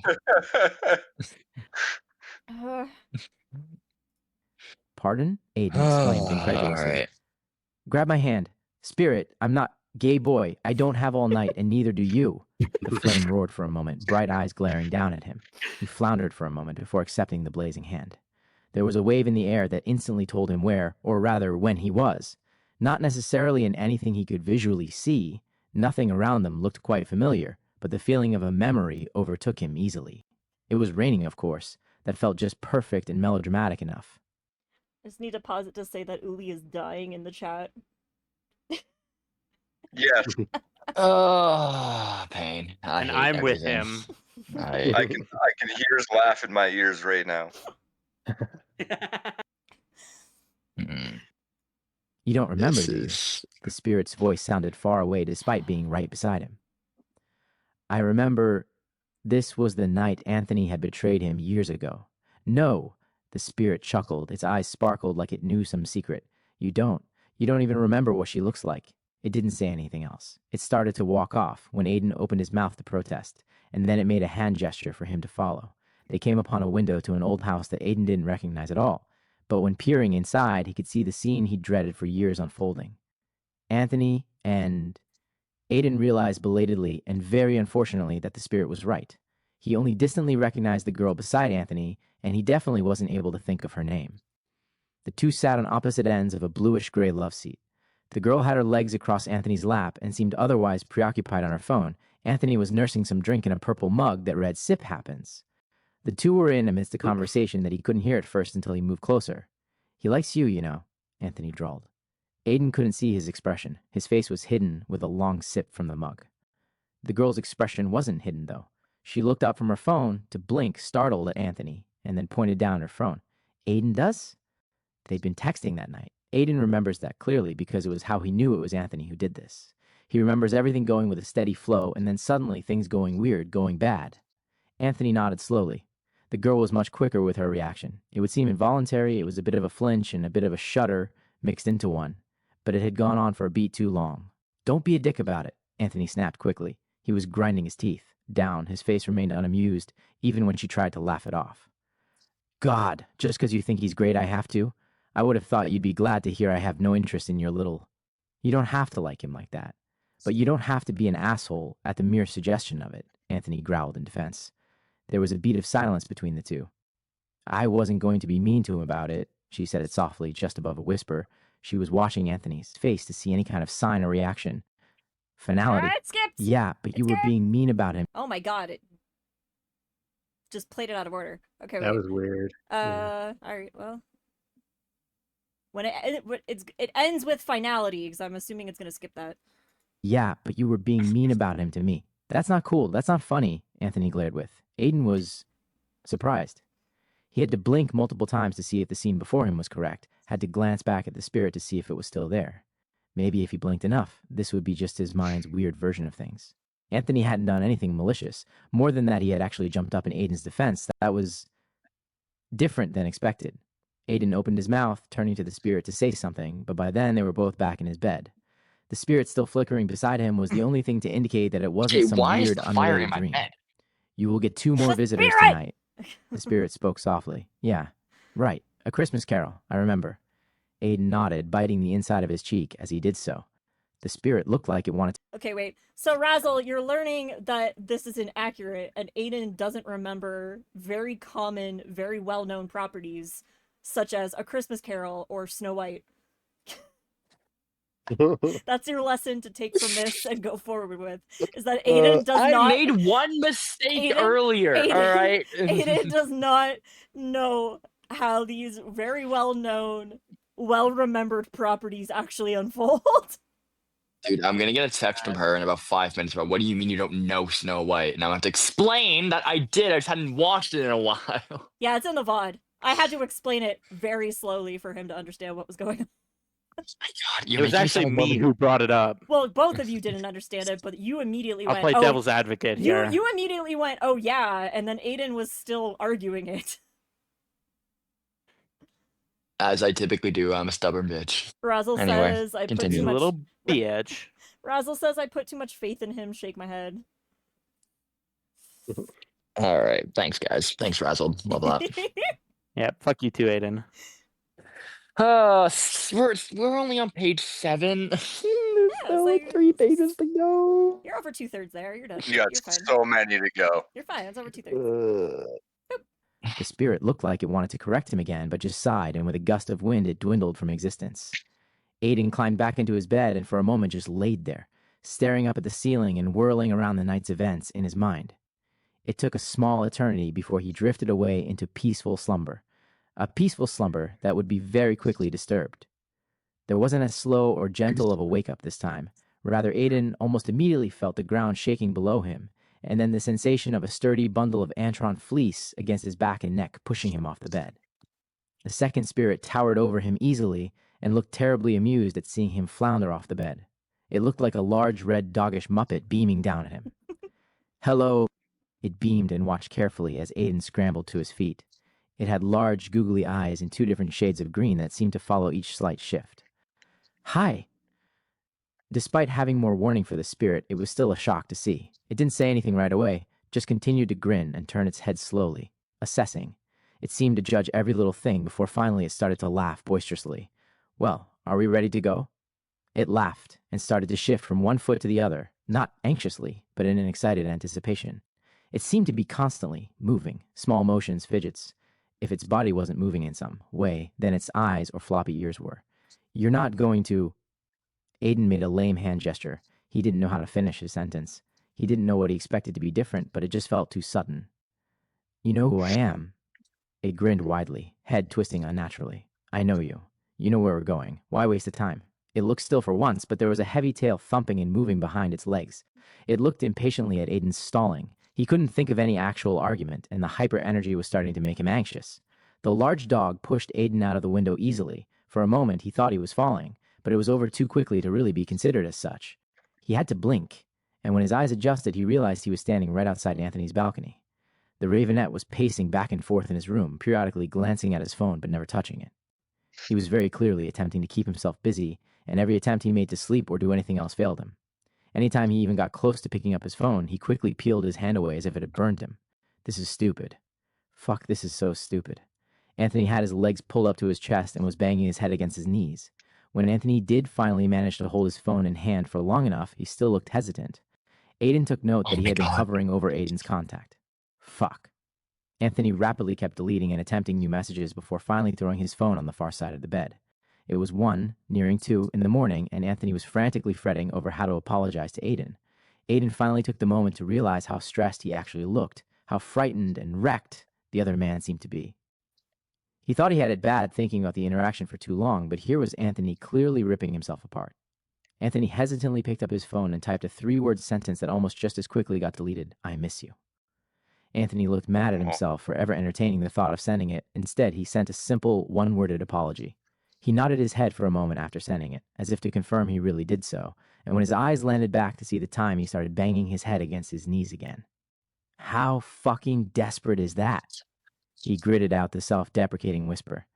Speaker 4: Pardon? Aiden exclaimed
Speaker 6: All
Speaker 4: incredulously.
Speaker 6: right.
Speaker 4: Grab my hand. Spirit, I'm not gay boy. I don't have all night, and neither do you. The flame roared for a moment, bright eyes glaring down at him. He floundered for a moment before accepting the blazing hand. There was a wave in the air that instantly told him where, or rather when he was. Not necessarily in anything he could visually see. Nothing around them looked quite familiar, but the feeling of a memory overtook him easily. It was raining, of course. That felt just perfect and melodramatic enough.
Speaker 1: I just need to pause it to say that Uli is dying in the chat.
Speaker 7: Yes,
Speaker 6: Oh, pain. I
Speaker 11: And
Speaker 6: hate
Speaker 11: I'm with
Speaker 6: everything.
Speaker 11: him.
Speaker 7: I can hear his laugh in my ears right now.
Speaker 6: Mm,
Speaker 4: You don't remember,
Speaker 6: this
Speaker 4: do you?
Speaker 6: is
Speaker 4: The spirit's voice sounded far away despite being right beside him. I remember this was the night Anthony had betrayed him years ago. No, the spirit chuckled. Its eyes sparkled like it knew some secret. You don't even remember what she looks like. It didn't say anything else. It started to walk off when Aiden opened his mouth to protest, and then it made a hand gesture for him to follow. They came upon a window to an old house that Aiden didn't recognize at all, but when peering inside, he could see the scene he dreaded for years unfolding. Anthony and Aiden realized belatedly and very unfortunately that the spirit was right. He only distantly recognized the girl beside Anthony, and he definitely wasn't able to think of her name. The two sat on opposite ends of a bluish-gray love seat. The girl had her legs across Anthony's lap and seemed otherwise preoccupied on her phone. Anthony was nursing some drink in a purple mug that read, "Sip happens." The two were in amidst a conversation that he couldn't hear at first until he moved closer. "He likes you, you know," Anthony drawled. Aiden couldn't see his expression. His face was hidden with a long sip from the mug. The girl's expression wasn't hidden, though. She looked up from her phone to blink, startled at Anthony, and then pointed down her phone. "Aiden does?" They'd been texting that night. Aiden remembers that clearly because it was how he knew it was Anthony who did this. He remembers everything going with a steady flow, and then suddenly things going weird, going bad. Anthony nodded slowly. The girl was much quicker with her reaction. It would seem involuntary, it was a bit of a flinch and a bit of a shudder mixed into one, but it had gone on for a beat too long. "Don't be a dick about it," Anthony snapped quickly. He was grinding his teeth. Down, his face remained unamused, even when she tried to laugh it off. "God, just because you think he's great I have to? I would have thought you'd be glad to hear I have no interest in your little... You don't have to like him like that. But you don't have to be an asshole at the mere suggestion of it," Anthony growled in defense. There was a beat of silence between the two. "I wasn't going to be mean to him about it," she said it softly, just above a whisper. She was watching Anthony's face to see any kind of sign or reaction. Finality.
Speaker 1: It skipped!
Speaker 4: "Yeah, but you were being mean about him."
Speaker 1: Oh my god, it just played it out of order. Okay,
Speaker 9: That
Speaker 1: wait.
Speaker 9: was weird.
Speaker 1: Alright, well. When it ends with finality, because I'm assuming it's gonna skip that.
Speaker 4: "Yeah, but you were being mean about him to me. That's not cool. That's not funny," Anthony glared with. Aiden was surprised. He had to blink multiple times to see if the scene before him was correct, had to glance back at the spirit to see if it was still there. Maybe if he blinked enough, this would be just his mind's weird version of things. Anthony hadn't done anything malicious. More than that, he had actually jumped up in Aiden's defense. That was different than expected. Aiden opened his mouth, turning to the spirit to say something, but by then they were both back in his bed. The spirit still flickering beside him was the only thing to indicate that it wasn't some
Speaker 6: why is
Speaker 4: weird,
Speaker 6: the fire in
Speaker 4: unrelated
Speaker 6: my
Speaker 4: dream.
Speaker 6: bed?
Speaker 4: "You will get 2 more
Speaker 1: The
Speaker 4: visitors
Speaker 1: spirit!
Speaker 4: tonight." The spirit spoke softly. "Yeah, right. A Christmas Carol, I remember." Aiden nodded, biting the inside of his cheek as he did so. The spirit looked like it wanted to...
Speaker 1: Okay, wait. So, Razzle, you're learning that this is inaccurate, and Aiden doesn't remember very common, very well-known properties, such as A Christmas Carol or Snow White. That's your lesson to take from this and go forward with, is that Aiden does
Speaker 6: I
Speaker 1: not...
Speaker 6: made one mistake
Speaker 1: Aiden-
Speaker 6: earlier,
Speaker 1: Aiden-
Speaker 6: all right?
Speaker 1: Aiden does not know how these very well-known, well-remembered properties actually unfold.
Speaker 6: Dude, I'm gonna get a text from her in about 5 minutes about, what do you mean you don't know Snow White? And I'm gonna have to explain that I did. I just hadn't watched it in a while.
Speaker 1: Yeah, it's in the VOD. I had to explain it very slowly for him to understand what was going on.
Speaker 6: Oh my god,
Speaker 11: It was actually me who brought it up.
Speaker 1: Well, both of you didn't understand it, but you immediately
Speaker 11: I'll
Speaker 1: went,
Speaker 11: play
Speaker 1: "Oh,
Speaker 11: devil's advocate here.
Speaker 1: You immediately went, "Oh yeah," and then Aiden was still arguing it.
Speaker 6: As I typically do, I'm a stubborn bitch.
Speaker 1: Razzle
Speaker 6: Anyway,
Speaker 1: says I put
Speaker 6: continue.
Speaker 1: too
Speaker 11: A
Speaker 1: much.
Speaker 11: little bitch.
Speaker 1: Razzle says I put too much faith in him. Shake my head.
Speaker 6: All right. Thanks, guys. Thanks, Razzle. Love that.
Speaker 11: Yeah, fuck you too, Aiden.
Speaker 6: We're only on page 7. There's
Speaker 1: it's like
Speaker 6: 3 pages to go.
Speaker 1: you're over 2/3 there. You're done.
Speaker 7: You got
Speaker 1: You're fine.
Speaker 7: so many to go.
Speaker 1: You're fine. It's over 2/3.
Speaker 4: The spirit looked like it wanted to correct him again, but just sighed, and with a gust of wind, it dwindled from existence. Aiden climbed back into his bed and for a moment just laid there, staring up at the ceiling and whirling around the night's events in his mind. It took a small eternity before he drifted away into peaceful slumber, a peaceful slumber that would be very quickly disturbed. There wasn't as slow or gentle of a wake-up this time. Rather, Aiden almost immediately felt the ground shaking below him, and then the sensation of a sturdy bundle of Antron fleece against his back and neck pushing him off the bed. The second spirit towered over him easily and looked terribly amused at seeing him flounder off the bed. It looked like a large red doggish muppet beaming down at him. Hello. It beamed and watched carefully as Aiden scrambled to his feet. It had large, googly eyes in 2 different shades of green that seemed to follow each slight shift. Hi. Despite having more warning for the spirit, it was still a shock to see. It didn't say anything right away, just continued to grin and turn its head slowly, assessing. It seemed to judge every little thing before finally it started to laugh boisterously. Well, are we ready to go? It laughed and started to shift from one foot to the other, not anxiously, but in an excited anticipation. It seemed to be constantly moving, small motions, fidgets. If its body wasn't moving in some way, then its eyes or floppy ears were. You're not going to... Aiden made a lame hand gesture. He didn't know how to finish his sentence. He didn't know what he expected to be different, but it just felt too sudden. You know who I am. It grinned widely, head twisting unnaturally. I know you. You know where we're going. Why waste the time? It looked still for once, but there was a heavy tail thumping and moving behind its legs. It looked impatiently at Aiden's stalling. He couldn't think of any actual argument, and the hyper-energy was starting to make him anxious. The large dog pushed Aiden out of the window easily. For a moment, he thought he was falling, but it was over too quickly to really be considered as such. He had to blink, and when his eyes adjusted, he realized he was standing right outside Anthony's balcony. The Ravenette was pacing back and forth in his room, periodically glancing at his phone but never touching it. He was very clearly attempting to keep himself busy, and every attempt he made to sleep or do anything else failed him. Anytime he even got close to picking up his phone, he quickly peeled his hand away as if it had burned him. This is stupid. Fuck, this is so stupid. Anthony had his legs pulled up to his chest and was banging his head against his knees. When Anthony did finally manage to hold his phone in hand for long enough, he still looked hesitant. Aiden took note that he had been hovering over Aiden's contact. Fuck. Anthony rapidly kept deleting and attempting new messages before finally throwing his phone on the far side of the bed. It was 1, nearing 2 in the morning, and Anthony was frantically fretting over how to apologize to Aiden. Aiden finally took the moment to realize how stressed he actually looked, how frightened and wrecked the other man seemed to be. He thought he had it bad thinking about the interaction for too long, but here was Anthony clearly ripping himself apart. Anthony hesitantly picked up his phone and typed a 3-word sentence that almost just as quickly got deleted. I miss you. Anthony looked mad at himself for ever entertaining the thought of sending it. Instead, he sent a simple, one-worded apology. He nodded his head for a moment after sending it, as if to confirm he really did so, and when his eyes landed back to see the time, he started banging his head against his knees again. How fucking desperate is that? He gritted out the self-deprecating whisper.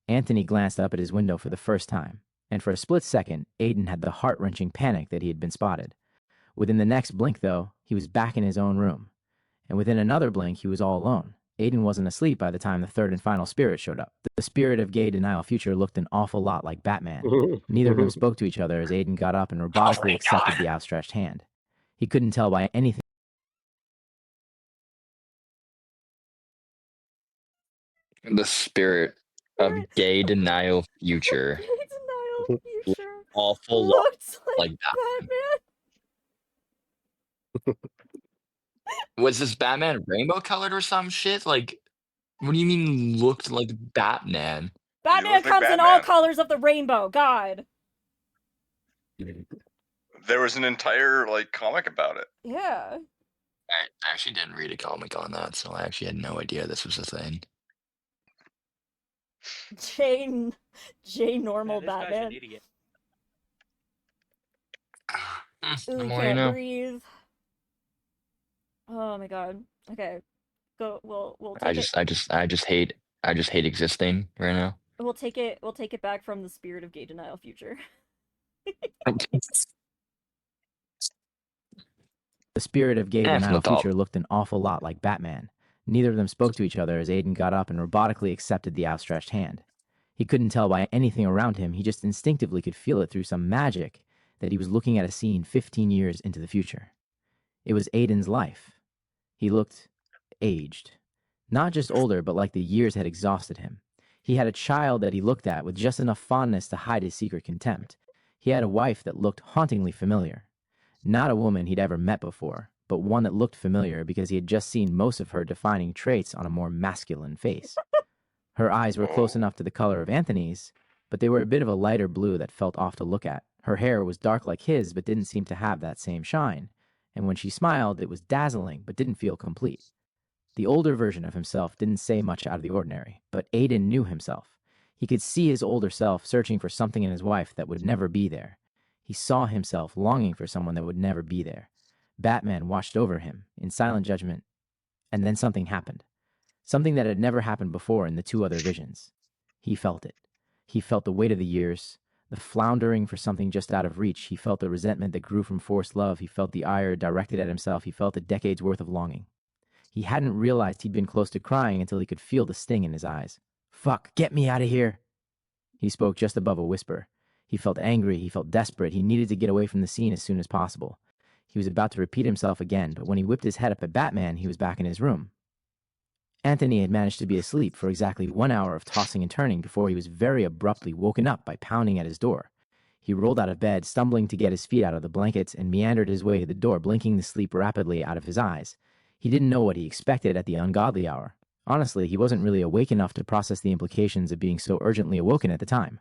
Speaker 4: Anthony glanced up at his window for the first time, and for a split second, Aiden had the heart-wrenching panic that he had been spotted. Within the next blink, though, he was back in his own room. And within another blink, he was all alone. Aiden wasn't asleep by the time the third and final spirit showed up. The spirit of gay denial future looked an awful lot like Batman. Neither of them spoke to each other as Aiden got up and robotically accepted the outstretched hand. He couldn't tell by anything.
Speaker 6: The spirit of gay denial future.
Speaker 1: Gay denial future.
Speaker 6: Awful lot
Speaker 1: Looks
Speaker 6: like
Speaker 1: Batman.
Speaker 6: Was this Batman rainbow colored or some shit? Like, what do you mean looked like Batman?
Speaker 1: Batman
Speaker 7: look like
Speaker 1: comes in all
Speaker 7: Batman.
Speaker 1: colors of the rainbow. God.
Speaker 7: There was an entire comic about it.
Speaker 1: Yeah.
Speaker 6: I actually didn't read a comic on that, so I actually had no idea this was a thing.
Speaker 1: J normal
Speaker 11: This guy's
Speaker 1: Batman.
Speaker 11: an idiot.
Speaker 1: Ooh,
Speaker 6: The
Speaker 1: you
Speaker 6: more you
Speaker 1: can't
Speaker 6: know.
Speaker 1: breathe. Oh my god. Okay. Go. We'll take
Speaker 6: I just hate existing right now.
Speaker 1: We'll take it back from the spirit of gay denial future.
Speaker 4: The spirit of gay denial
Speaker 6: Fanfic.
Speaker 4: future looked an awful lot like Batman. Neither of them spoke to each other as Aiden got up and robotically accepted the outstretched hand. He couldn't tell by anything around him, he just instinctively could feel it through some magic that he was looking at a scene 15 years into the future. It was Aiden's life. He looked aged. Not just older, but like the years had exhausted him. He had a child that he looked at with just enough fondness to hide his secret contempt. He had a wife that looked hauntingly familiar. Not a woman he'd ever met before, but one that looked familiar because he had just seen most of her defining traits on a more masculine face. Her eyes were close enough to the color of Anthony's, but they were a bit of a lighter blue that felt off to look at. Her hair was dark like his, but didn't seem to have that same shine. And when she smiled, it was dazzling, but didn't feel complete. The older version of himself didn't say much out of the ordinary, but Aiden knew himself. He could see his older self searching for something in his wife that would never be there. He saw himself longing for someone that would never be there. Batman watched over him in silent judgment, and then something happened. Something that had never happened before in the two other visions. He felt it. He felt the weight of the years, the floundering for something just out of reach. He felt the resentment that grew from forced love. He felt the ire directed at himself. He felt a decade's worth of longing. He hadn't realized he'd been close to crying until he could feel the sting in his eyes. "Fuck, get me out of here." He spoke just above a whisper. He felt angry. He felt desperate. He needed to get away from the scene as soon as possible. He was about to repeat himself again, but when he whipped his head up at Batman, he was back in his room. Anthony had managed to be asleep for exactly 1 hour of tossing and turning before he was very abruptly woken up by pounding at his door. He rolled out of bed, stumbling to get his feet out of the blankets, and meandered his way to the door, blinking the sleep rapidly out of his eyes. He didn't know what he expected at the ungodly hour. Honestly, he wasn't really awake enough to process the implications of being so urgently awoken at the time.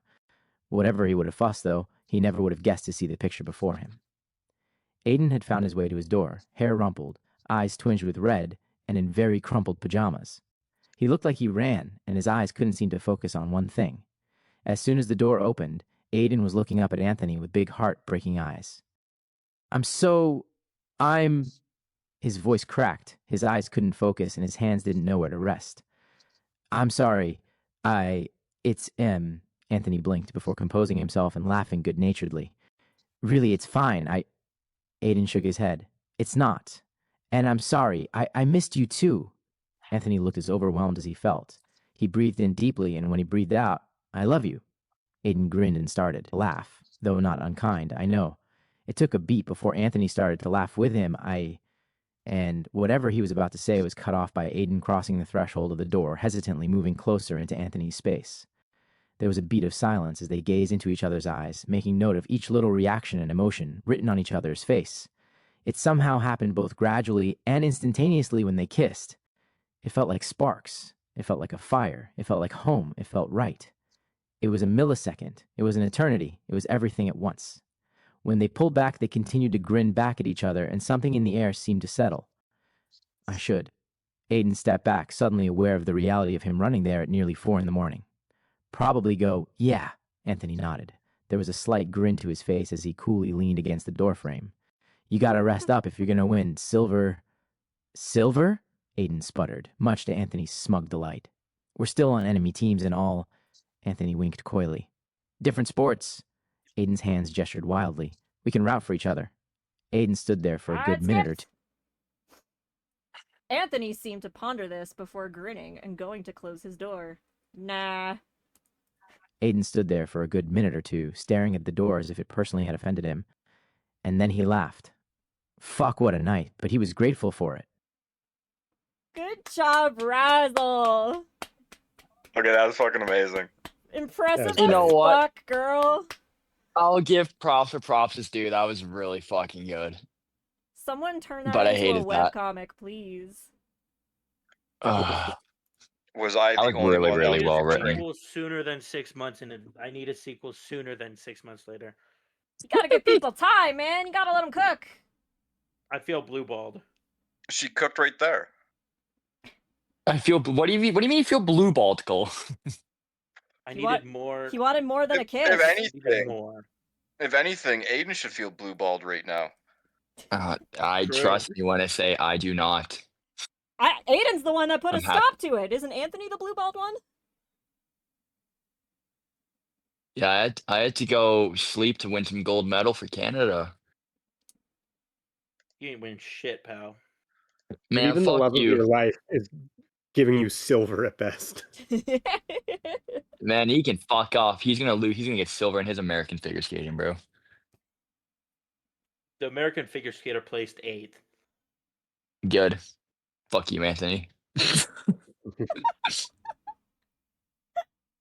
Speaker 4: Whatever he would have fussed, though, he never would have guessed to see the picture before him. Aiden had found his way to his door, hair rumpled, eyes twinged with red, and in very crumpled pajamas. He looked like he ran, and his eyes couldn't seem to focus on one thing. As soon as the door opened, Aiden was looking up at Anthony with big heart-breaking eyes. His voice cracked, his eyes couldn't focus, and his hands didn't know where to rest. "I'm sorry. Anthony blinked before composing himself and laughing good-naturedly. "Really, it's fine. Aiden shook his head. "It's not. And I'm sorry. I missed you too." Anthony looked as overwhelmed as he felt. He breathed in deeply, and when he breathed out, "I love you." Aiden grinned and started to laugh, though not unkind, I know. It took a beat before Anthony started to laugh with him. And whatever he was about to say was cut off by Aiden crossing the threshold of the door, hesitantly moving closer into Anthony's space. There was a beat of silence as they gazed into each other's eyes, making note of each little reaction and emotion written on each other's face. It somehow happened both gradually and instantaneously when they kissed. It felt like sparks. It felt like a fire. It felt like home. It felt right. It was a millisecond. It was an eternity. It was everything at once. When they pulled back, they continued to grin back at each other, and something in the air seemed to settle. I should. Aiden stepped back, suddenly aware of the reality of him running there at nearly 4 a.m. Probably go, "Yeah," Anthony nodded. There was a slight grin to his face as he coolly leaned against the doorframe. "You gotta rest up if you're gonna win. Silver? Aiden sputtered, much to Anthony's smug delight. "We're still on enemy teams and all." Anthony winked coyly. "Different sports." Aiden's hands gestured wildly. "We can route for each other." Aiden stood there for a good minute or two.
Speaker 1: Anthony seemed to ponder this before grinning and going to close his door. Nah.
Speaker 4: Aiden stood there for a good minute or two, staring at the door as if it personally had offended him. And then he laughed. Fuck, what a night, but he was grateful for it.
Speaker 1: Good job, Razzle.
Speaker 7: Okay, that was fucking amazing.
Speaker 1: Impressive
Speaker 9: You
Speaker 6: know
Speaker 1: as
Speaker 6: what?
Speaker 1: fuck, girl.
Speaker 6: I'll give props where props is due. That was really fucking good.
Speaker 1: Someone turn that
Speaker 6: But I
Speaker 1: into a
Speaker 6: hated that.
Speaker 1: webcomic, please.
Speaker 6: Ugh.
Speaker 7: Was I
Speaker 6: That
Speaker 7: the
Speaker 6: was
Speaker 7: only
Speaker 6: really,
Speaker 7: one
Speaker 6: really
Speaker 7: that
Speaker 11: I need
Speaker 6: well
Speaker 7: was
Speaker 11: a
Speaker 6: written.
Speaker 11: sequel sooner than 6 months I need a sequel sooner than 6 months later.
Speaker 1: You gotta give people time, man. You gotta let them cook.
Speaker 11: I feel blue-balled.
Speaker 7: She cooked right there.
Speaker 6: I feel. What do you mean? What do you mean? You feel blue balled, Cole?
Speaker 11: I
Speaker 1: He
Speaker 11: needed more.
Speaker 1: He wanted more than a kiss.
Speaker 7: If
Speaker 11: I needed
Speaker 7: anything,
Speaker 11: more.
Speaker 7: Aiden should feel blue balled right now.
Speaker 6: I
Speaker 11: True.
Speaker 6: trust me when I say I do not.
Speaker 1: Aiden's the one that put
Speaker 6: I'm
Speaker 1: a stop to it. Isn't Anthony the blue balled one?
Speaker 6: Yeah, I had to go sleep to win some gold medal for Canada.
Speaker 11: You ain't win shit, pal.
Speaker 6: Man,
Speaker 9: Even the
Speaker 6: fuck
Speaker 9: love of
Speaker 6: you.
Speaker 9: your life is giving you silver at best.
Speaker 6: Man, he can fuck off. He's gonna lose. He's gonna get silver in his American figure skating, bro.
Speaker 11: The American figure skater placed 8th.
Speaker 6: Good. Fuck you, Anthony.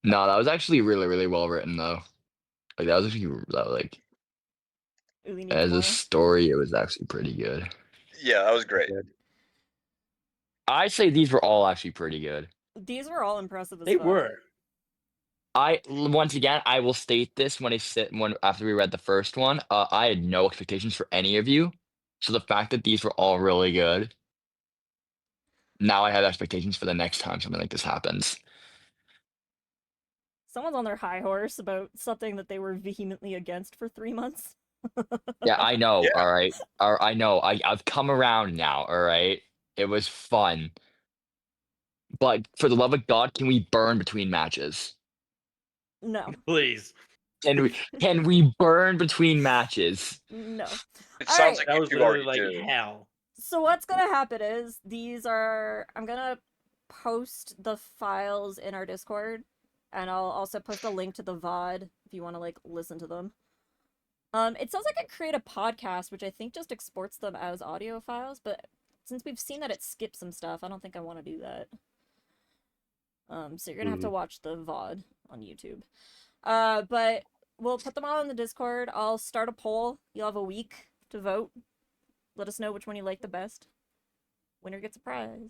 Speaker 6: No, that was actually really, really well written though. Like that was actually like
Speaker 1: Uli needs
Speaker 6: as a
Speaker 1: more.
Speaker 6: story, it was actually pretty good.
Speaker 7: Yeah, that was great.
Speaker 6: I'd say these were all actually pretty good.
Speaker 1: These were all impressive as
Speaker 11: They
Speaker 1: fuck.
Speaker 11: were.
Speaker 6: Once again, I will state this when after we read the first one, I had no expectations for any of you. So the fact that these were all really good, now I have expectations for the next time something like this happens.
Speaker 1: Someone's on their high horse about something that they were vehemently against for 3 months.
Speaker 6: Yeah, I know.
Speaker 7: Yeah.
Speaker 6: All right. I know. I've come around now. All right. It was fun. But for the love of God, can we burn between matches?
Speaker 1: No.
Speaker 11: Please.
Speaker 6: Can we burn between matches?
Speaker 1: No.
Speaker 7: It
Speaker 1: All
Speaker 7: sounds
Speaker 1: right.
Speaker 7: like
Speaker 11: That
Speaker 7: you
Speaker 11: was
Speaker 7: two
Speaker 11: literally
Speaker 7: already
Speaker 11: like
Speaker 7: do.
Speaker 11: hell.
Speaker 1: So what's gonna happen is I'm gonna post the files in our Discord, and I'll also post a link to the VOD if you want to like listen to them. It sounds like I create a podcast, which I think just exports them as audio files, but since we've seen that it skips some stuff, I don't think I want to do that. So you're gonna have to watch the VOD on YouTube. But we'll put them all in the Discord. I'll start a poll. You'll have a week to vote. Let us know which one you like the best. Winner gets a prize.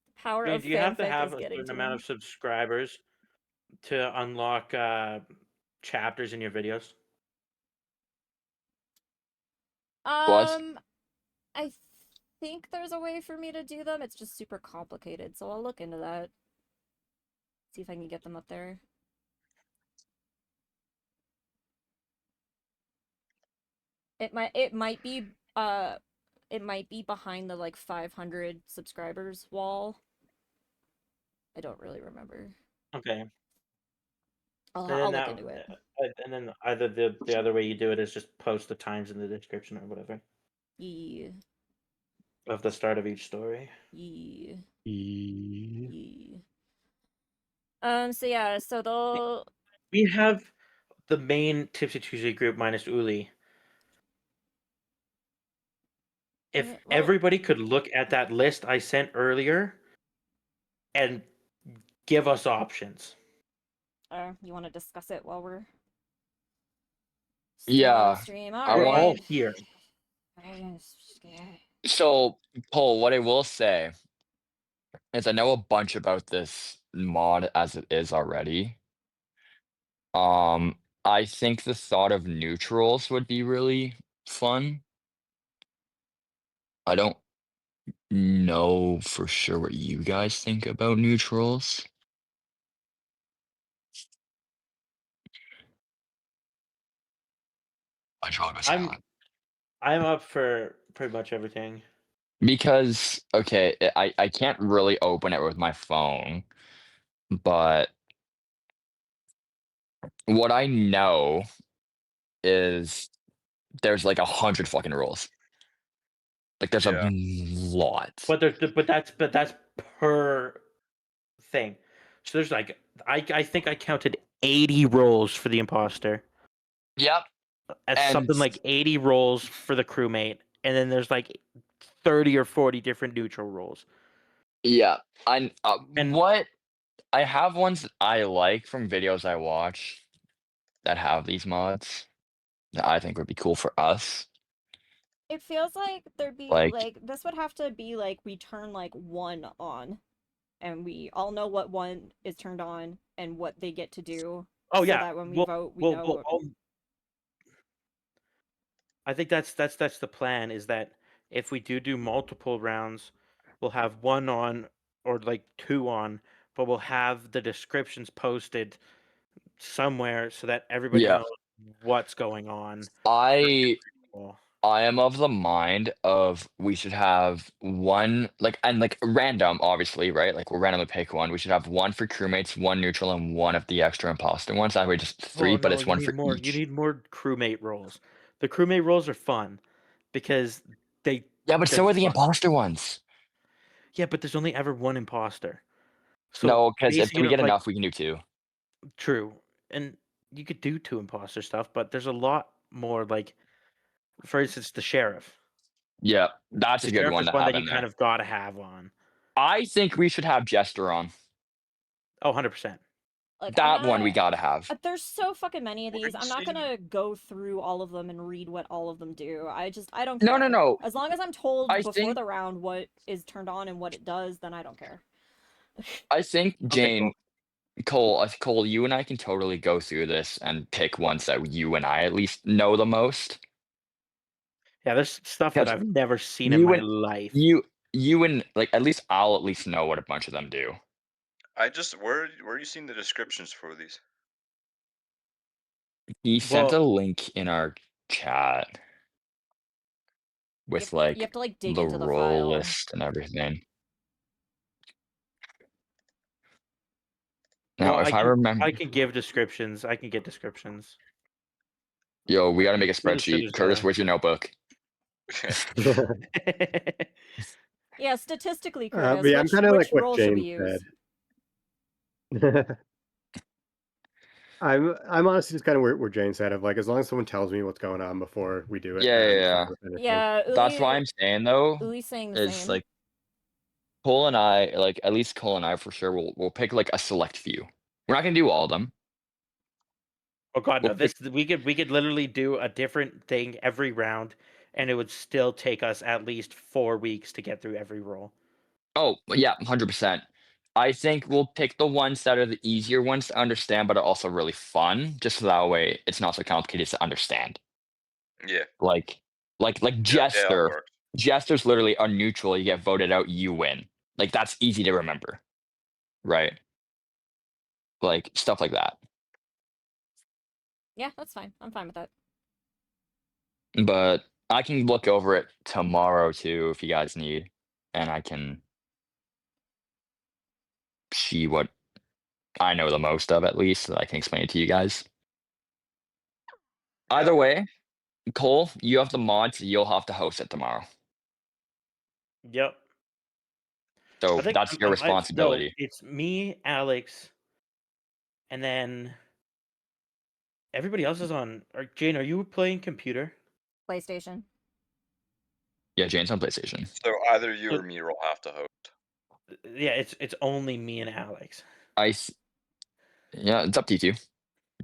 Speaker 1: The power of
Speaker 11: Do you have to
Speaker 1: fanfic
Speaker 11: have
Speaker 1: is
Speaker 11: a
Speaker 1: getting
Speaker 11: certain
Speaker 1: to
Speaker 11: amount
Speaker 1: me.
Speaker 11: of subscribers to unlock chapters in your videos?
Speaker 6: What?
Speaker 1: I think there's a way for me to do them. It's just super complicated, so I'll look into that. See if I can get them up there. It might be behind the like 500 subscribers wall. I don't really remember.
Speaker 11: Okay.
Speaker 1: I'll look into it.
Speaker 11: And then either the other way you do it is just post the times in the description or whatever
Speaker 1: Yeah.
Speaker 11: of the start of each story.
Speaker 1: Yeah.
Speaker 9: Yeah.
Speaker 1: Yeah. So yeah, so they'll
Speaker 11: We have the main Tipsy Tuesday group minus Uli. If
Speaker 1: well,
Speaker 11: everybody could look at that list I sent earlier and give us options.
Speaker 1: you want to discuss it while we're still
Speaker 6: Yeah,
Speaker 1: on stream?
Speaker 6: I
Speaker 11: We're
Speaker 6: want-
Speaker 11: all here.
Speaker 6: So, Paul, what I will say is I know a bunch about this mod as it is already. I think the thought of neutrals would be really fun. I don't know for sure what you guys think about neutrals. I draw this
Speaker 11: I'm up for pretty much everything.
Speaker 6: because okay, I can't really open it with my phone, but what I know is there's like 100 fucking rules. Like there's
Speaker 7: Yeah.
Speaker 6: a lot.
Speaker 11: But that's per thing. So there's like I think I counted 80 rolls for the imposter.
Speaker 6: Yep.
Speaker 11: And
Speaker 6: And-
Speaker 11: something like 80 rolls for the crewmate, and then there's like 30 or 40 different neutral rolls.
Speaker 6: Yeah. And
Speaker 11: And-
Speaker 6: what I have ones that I like from videos I watch that have these mods that I think would be cool for us.
Speaker 1: It feels like there'd be
Speaker 6: Like-
Speaker 1: this would have to be like we turn like one on, and we all know what one is turned on and what they get to do.
Speaker 11: Oh
Speaker 1: so
Speaker 11: yeah,
Speaker 1: that when we vote, we know. What...
Speaker 11: I think that's the plan. Is that if we do multiple rounds, we'll have one on or like two on, but we'll have the descriptions posted somewhere so that everybody
Speaker 6: Yeah.
Speaker 11: knows what's going on.
Speaker 6: I I am of the mind of we should have one like random, obviously, right? Like we'll randomly pick one. We should have one for crewmates, one neutral, and one of the extra imposter ones. That way, just three,
Speaker 11: Oh
Speaker 6: but
Speaker 11: no,
Speaker 6: it's
Speaker 11: you
Speaker 6: one
Speaker 11: need
Speaker 6: for
Speaker 11: more. You
Speaker 6: each.
Speaker 11: need more crewmate roles. The crewmate roles are fun because they
Speaker 6: Yeah, but
Speaker 11: they're
Speaker 6: so are the
Speaker 11: fun.
Speaker 6: imposter ones.
Speaker 11: Yeah, but there's only ever one imposter. So
Speaker 6: No, because if
Speaker 11: basing
Speaker 6: we
Speaker 11: it
Speaker 6: get
Speaker 11: like
Speaker 6: enough, we can do two.
Speaker 11: true, and you could do two imposter stuff, but there's a lot more. Like, for instance, the sheriff.
Speaker 6: Yeah, that's
Speaker 11: The
Speaker 6: a good
Speaker 11: sheriff
Speaker 6: one
Speaker 11: is
Speaker 6: to
Speaker 11: one
Speaker 6: have
Speaker 11: that
Speaker 6: in
Speaker 11: you kind
Speaker 6: there.
Speaker 11: of gotta have on.
Speaker 6: I think we should have Jester on.
Speaker 11: Oh, 100%.
Speaker 1: Like, I'm
Speaker 6: That one we
Speaker 1: not.
Speaker 6: gotta have.
Speaker 1: There's so fucking many of
Speaker 7: What
Speaker 1: these.
Speaker 7: you
Speaker 1: I'm not
Speaker 7: seen?
Speaker 1: gonna go through all of them and read what all of them do. I don't
Speaker 6: No,
Speaker 1: care.
Speaker 6: no, no.
Speaker 1: As long as I'm told
Speaker 6: I
Speaker 1: before
Speaker 6: think
Speaker 1: the round what is turned on and what it does, then I don't care.
Speaker 11: Okay,
Speaker 6: Jane,
Speaker 11: cool.
Speaker 6: Cole, you and I can totally go through this and pick ones that you and I at least know the most.
Speaker 11: Yeah, there's stuff that
Speaker 6: Because
Speaker 11: I've never seen in
Speaker 6: you
Speaker 11: my
Speaker 6: and
Speaker 11: life.
Speaker 6: you and like at least I'll at least know what a bunch of them do.
Speaker 7: Where are you seeing the descriptions for these?
Speaker 6: He sent a
Speaker 11: Well,
Speaker 6: link in our chat with
Speaker 1: You
Speaker 6: like
Speaker 1: have to like dig
Speaker 6: the
Speaker 1: into the
Speaker 6: role
Speaker 1: file.
Speaker 6: list and everything.
Speaker 11: well,
Speaker 6: Now, if I remember,
Speaker 11: I can give descriptions. I can get descriptions.
Speaker 6: yo, we got to make a
Speaker 11: As soon
Speaker 6: spreadsheet.
Speaker 11: as,
Speaker 6: Curtis, where's your notebook?
Speaker 1: Yeah, statistically,
Speaker 9: But
Speaker 1: Curtis,
Speaker 9: yeah, I'm kind of like
Speaker 1: which
Speaker 9: what
Speaker 1: role should we
Speaker 9: Jane
Speaker 1: use?
Speaker 9: said. I'm honestly just kind of where Jane said of like as long as someone tells me what's going on before we do it,
Speaker 6: Yeah,
Speaker 9: I'm
Speaker 6: yeah,
Speaker 9: fine
Speaker 6: yeah.
Speaker 9: with anything.
Speaker 1: Yeah,
Speaker 6: That's why I'm saying though,
Speaker 1: Uli's saying the
Speaker 6: is
Speaker 1: same.
Speaker 6: like Cole and I, like at least Cole and I for sure, we'll pick like a select few. We're not gonna do all of them.
Speaker 11: oh god,
Speaker 6: We'll
Speaker 11: no!
Speaker 6: pick,
Speaker 11: We could literally do a different thing every round, and it would still take us at least 4 weeks to get through every role.
Speaker 6: oh yeah, 100%. I think we'll pick the ones that are the easier ones to understand, but are also really fun, just so that way it's not so complicated to understand.
Speaker 7: Yeah,
Speaker 6: Like
Speaker 7: yeah, that
Speaker 6: Jester.
Speaker 7: works.
Speaker 6: Jester's literally a neutral. You get voted out, you win. Like that's easy to remember, right? Like stuff like that.
Speaker 1: Yeah, that's fine. I'm fine with that.
Speaker 6: But I can look over it tomorrow too if you guys need, and I can see what I know the most of at least, so that I can explain it to you guys.
Speaker 7: Yeah.
Speaker 6: Either way, Cole, you have the mods. You'll have to host it tomorrow.
Speaker 11: Yep.
Speaker 6: So
Speaker 11: I think
Speaker 6: that's your
Speaker 11: no,
Speaker 6: responsibility.
Speaker 11: it's me, Alex, and then everybody else is on. Jane, are you playing computer?
Speaker 1: PlayStation.
Speaker 6: Yeah, Jane's on PlayStation.
Speaker 7: So either you
Speaker 11: So-
Speaker 7: or me will have to host.
Speaker 11: Yeah, it's only me and Alex.
Speaker 6: Yeah, it's up to you two.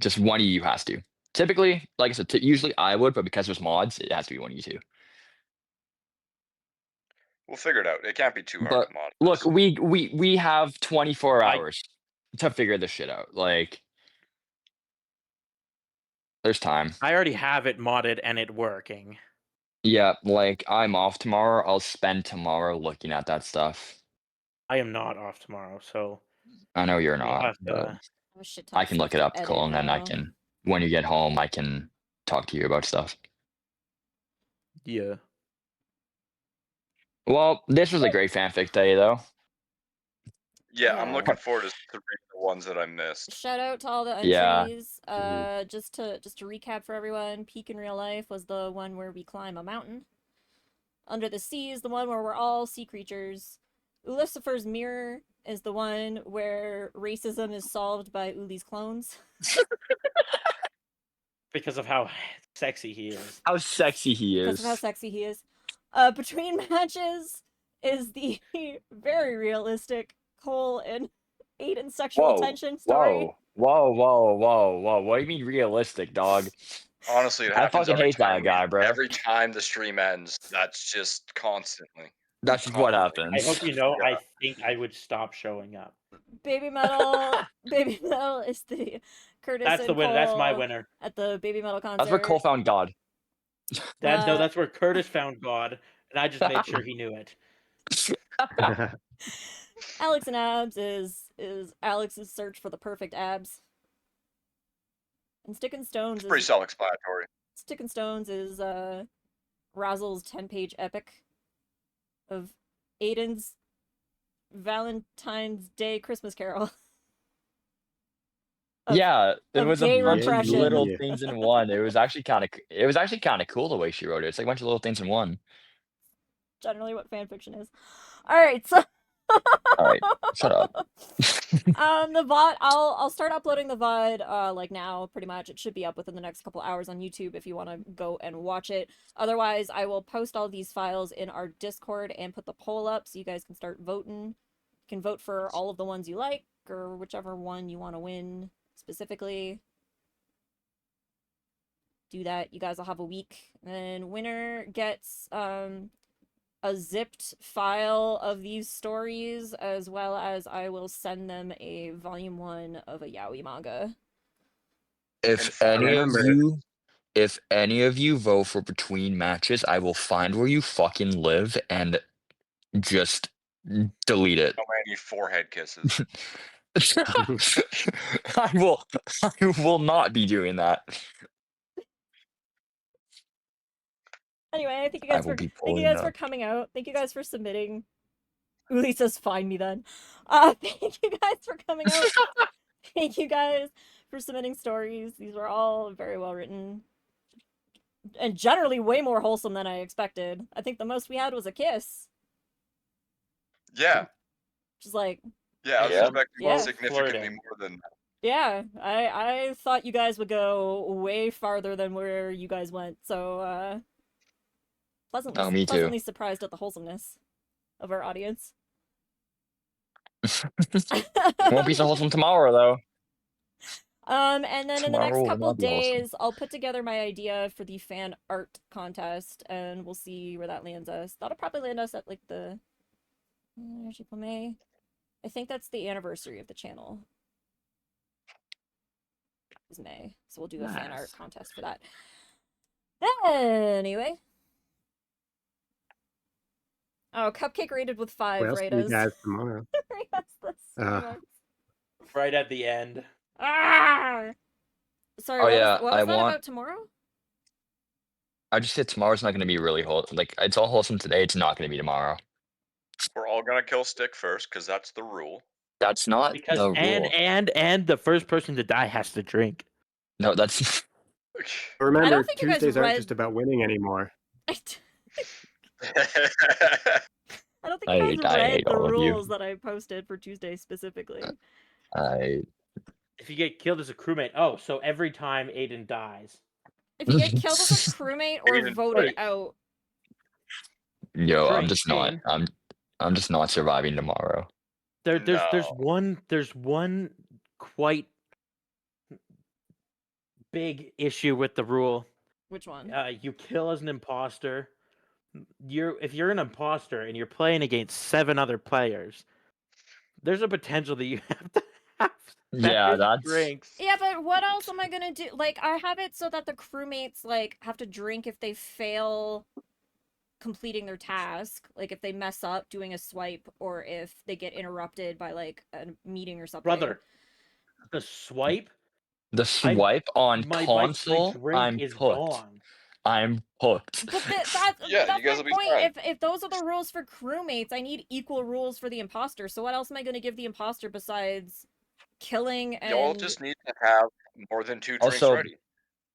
Speaker 6: Just one of you has to. Typically, like I said, usually I would, but because there's mods, it has to be one of you two.
Speaker 7: We'll figure it out. It can't be too hard
Speaker 6: But
Speaker 7: to mod
Speaker 6: look,
Speaker 7: this.
Speaker 6: we have 24
Speaker 11: I-
Speaker 6: hours to figure this shit out. Like, there's time.
Speaker 11: I already have it modded and it working.
Speaker 6: Yeah, like I'm off tomorrow. I'll spend tomorrow looking at that stuff.
Speaker 11: I am not off tomorrow, so
Speaker 6: I know you're
Speaker 11: you'll
Speaker 6: not,
Speaker 11: have
Speaker 6: but
Speaker 1: I have a shit ton
Speaker 6: I
Speaker 1: of
Speaker 6: can look
Speaker 1: stuff
Speaker 6: it
Speaker 1: to
Speaker 6: up,
Speaker 1: edit,
Speaker 6: Cole, and then I
Speaker 1: though.
Speaker 6: can, when you get home, I can talk to you about stuff.
Speaker 11: yeah.
Speaker 6: Well, this was a great fanfic day, though.
Speaker 7: Yeah, I'm
Speaker 1: Yeah.
Speaker 7: looking forward to read the ones that I missed.
Speaker 1: Shout out to all the
Speaker 6: Yeah.
Speaker 1: entries. Just to recap for everyone, Peak in Real Life was the one where we climb a mountain. Under the Sea is the one where we're all sea creatures. Ulisifer's Mirror is the one where racism is solved by Uli's clones.
Speaker 11: Because of how sexy he is.
Speaker 6: How sexy he
Speaker 1: Because
Speaker 6: is.
Speaker 1: of how sexy he is. Between Matches is the very realistic Cole and Aiden's sexual tension story.
Speaker 6: Whoa. What do you mean realistic, dog?
Speaker 7: Honestly, it
Speaker 6: I
Speaker 7: happens
Speaker 6: fucking
Speaker 7: every
Speaker 6: hate that
Speaker 7: time.
Speaker 6: guy, bro.
Speaker 7: Every time the stream ends, that's just constantly.
Speaker 6: That's just what
Speaker 7: Constantly.
Speaker 11: I
Speaker 6: happens.
Speaker 11: hope you know,
Speaker 7: Yeah.
Speaker 11: I think I would stop showing up.
Speaker 1: Baby Metal is the Curtis
Speaker 11: That's
Speaker 1: and
Speaker 11: the winner. That's my
Speaker 1: Cole
Speaker 11: winner.
Speaker 1: at the Baby Metal concert.
Speaker 6: That's where Cole found God.
Speaker 11: No, that's where Curtis found God, and I just made sure he knew it.
Speaker 1: Alex and Abs is Alex's search for the perfect abs. And Stick and Stones
Speaker 7: Pretty
Speaker 1: is
Speaker 7: self-explanatory.
Speaker 1: Stick and Stones is Razzle's 10-page epic of Aiden's Valentine's Day Christmas Carol. Of-
Speaker 6: Yeah, it
Speaker 1: of
Speaker 6: was a
Speaker 1: gay
Speaker 6: bunch of
Speaker 1: repression.
Speaker 6: little
Speaker 9: Yeah.
Speaker 6: things in one. It was actually kind of cool the way she wrote it. It's like a bunch of little things in one.
Speaker 1: Generally what fanfiction is. Alright, so
Speaker 6: All right, shut up.
Speaker 1: the VOD, I'll start uploading the VOD like now, pretty much. It should be up within the next couple hours on YouTube if you want to go and watch it. Otherwise, I will post all these files in our Discord and put the poll up so you guys can start voting. You can vote for all of the ones you like or whichever one you want to win specifically. Do that. You guys will have a week. And winner gets a zipped file of these stories, as well as I will send them a volume 1 of a yaoi manga.
Speaker 6: If
Speaker 7: Informative.
Speaker 6: if any of you vote for between matches, I will find where you fucking live and just delete it.
Speaker 7: How many forehead kisses?
Speaker 6: I will not be doing that.
Speaker 1: Anyway, thank you
Speaker 6: I
Speaker 1: guys
Speaker 6: will
Speaker 1: for
Speaker 6: be
Speaker 1: thank you
Speaker 6: pulling
Speaker 1: guys for
Speaker 6: up.
Speaker 1: coming out. Thank you guys for submitting. Uli says find me then. Thank you guys for coming out. Thank you guys for submitting stories. These were all very well written. And generally way more wholesome than I expected. I think the most we had was a kiss.
Speaker 7: Yeah.
Speaker 1: Which is like,
Speaker 7: Yeah, I was
Speaker 6: Yeah.
Speaker 7: expecting
Speaker 1: Yeah.
Speaker 7: significantly
Speaker 2: Flirting.
Speaker 7: more than that.
Speaker 1: yeah, I thought you guys would go way farther than where you guys went. So pleasantly
Speaker 6: Oh, me too.
Speaker 1: pleasantly surprised at the wholesomeness of our audience.
Speaker 6: Won't be so wholesome tomorrow though.
Speaker 1: And then in the next
Speaker 6: Tomorrow will
Speaker 1: couple
Speaker 6: not be wholesome.
Speaker 1: days, I'll put together my idea for the fan art contest, and we'll see where that lands us. That'll probably land us at like the April, May. I think that's the anniversary of the channel. Is May, so we'll do a fan art
Speaker 2: Nice.
Speaker 1: contest for that. Anyway. Oh, Cupcake rated with 5,
Speaker 9: What else
Speaker 1: right?
Speaker 9: do you guys tomorrow?
Speaker 2: Right at the end.
Speaker 1: Ah! Sorry,
Speaker 6: Oh, yeah,
Speaker 1: what
Speaker 6: I
Speaker 1: was that
Speaker 6: want-
Speaker 1: about tomorrow?
Speaker 6: I just said tomorrow's not going to be really wholesome. Like it's all wholesome today. It's not going to be tomorrow.
Speaker 7: We're all gonna kill Stick first, because that's the rule.
Speaker 6: That's not
Speaker 2: Because
Speaker 6: the rule.
Speaker 2: and the first person to die has to drink.
Speaker 6: No, that's
Speaker 9: Remember,
Speaker 1: think you guys
Speaker 9: Tuesdays aren't
Speaker 1: read-
Speaker 9: just about winning anymore.
Speaker 1: I don't think you guys
Speaker 6: I
Speaker 1: read
Speaker 6: hate
Speaker 1: the
Speaker 6: all of you.
Speaker 1: rules that I posted for Tuesday specifically.
Speaker 2: If you get killed as a crewmate, oh, so every time Aiden dies.
Speaker 1: If you get killed as a crewmate or
Speaker 7: Aiden,
Speaker 1: voted
Speaker 2: sorry.
Speaker 1: out,
Speaker 6: Yo, I'm
Speaker 2: Drink,
Speaker 6: just not.
Speaker 2: Aiden.
Speaker 6: I'm just not surviving tomorrow.
Speaker 2: There's
Speaker 7: No.
Speaker 2: one quite big issue with the rule.
Speaker 1: which one?
Speaker 2: You kill as an imposter. If you're an imposter and you're playing against 7 other players, there's a potential that you have to have
Speaker 6: Yeah,
Speaker 2: better
Speaker 6: that's-
Speaker 2: drinks.
Speaker 1: Yeah, but what else am I gonna do? Like, I have it so that the crewmates like have to drink if they fail completing their task, like if they mess up doing a swipe or if they get interrupted by like a meeting or something.
Speaker 2: Brother, the swipe,
Speaker 6: The swipe on
Speaker 2: my
Speaker 6: console,
Speaker 2: drink
Speaker 6: I'm
Speaker 2: is
Speaker 6: hooked.
Speaker 2: gone.
Speaker 6: I'm hooked.
Speaker 1: But that's
Speaker 7: Yeah, you guys
Speaker 1: my
Speaker 7: will be
Speaker 1: point.
Speaker 7: fine.
Speaker 1: If those are the rules for crewmates, I need equal rules for the imposter. So what else am I gonna give the imposter besides killing and
Speaker 7: Y'all just need to have more than 2 drinks
Speaker 6: Also,
Speaker 7: ready.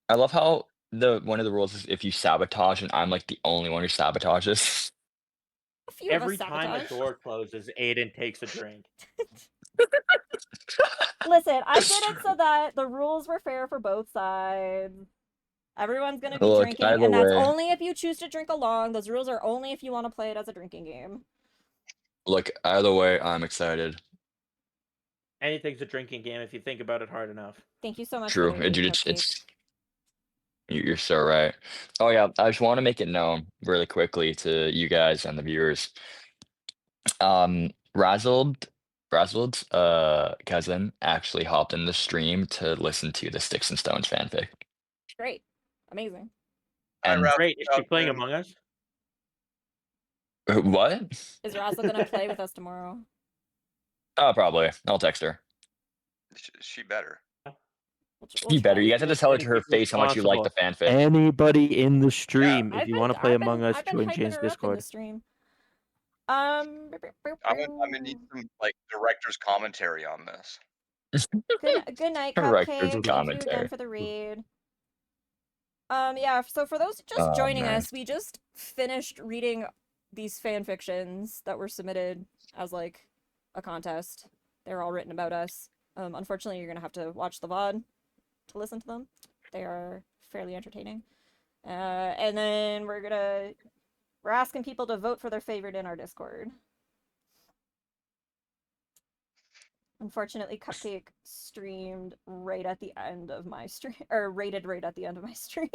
Speaker 6: I love how one of the rules is if you sabotage, and I'm like the only one who sabotages.
Speaker 1: a few
Speaker 2: Every
Speaker 1: of us
Speaker 2: time a
Speaker 1: sabotage.
Speaker 2: door closes, Aiden takes a drink.
Speaker 1: Listen, I did it so that the rules were fair for both sides. Everyone's gonna be
Speaker 6: Look,
Speaker 1: drinking,
Speaker 6: either
Speaker 1: and that's
Speaker 6: way-
Speaker 1: only if you choose to drink along. Those rules are only if you want to play it as a drinking game.
Speaker 6: Look, either way, I'm excited.
Speaker 2: Anything's a drinking game if you think about it hard enough.
Speaker 1: Thank you so much.
Speaker 6: True,
Speaker 1: for the raid,
Speaker 6: it's
Speaker 1: Cupcake.
Speaker 6: you're so right. Oh yeah, I just want to make it known really quickly to you guys and the viewers. Razzled's cousin actually hopped in the stream to listen to the Sticks and Stones fanfic.
Speaker 1: Great, amazing.
Speaker 6: And
Speaker 2: Great, is she playing Among Us?
Speaker 6: what?
Speaker 1: Is Razzle gonna play with us tomorrow?
Speaker 6: Oh, probably. I'll text her.
Speaker 7: She better.
Speaker 1: We'll
Speaker 6: You better.
Speaker 1: try.
Speaker 6: You guys have to tell her to her face how much you like the fanfic.
Speaker 2: Anybody in the stream, if you want to play Among Us,
Speaker 1: I've been
Speaker 2: join
Speaker 1: hyping
Speaker 2: Jane's
Speaker 1: her up in
Speaker 2: Discord.
Speaker 1: the stream.
Speaker 7: I'm gonna need some like director's commentary on this.
Speaker 1: Good night,
Speaker 6: Director's
Speaker 1: Cupcake. Thank you again
Speaker 6: commentary.
Speaker 1: for the raid. Yeah, so for those just joining us, we just finished reading these fan fictions that were submitted as like a contest. They're all written about us. Unfortunately, you're gonna have to watch the VOD to listen to them. They are fairly entertaining. And then we're asking people to vote for their favorite in our Discord. Unfortunately, Cupcake streamed right at the end of my stream, or rated right at the end of my stream.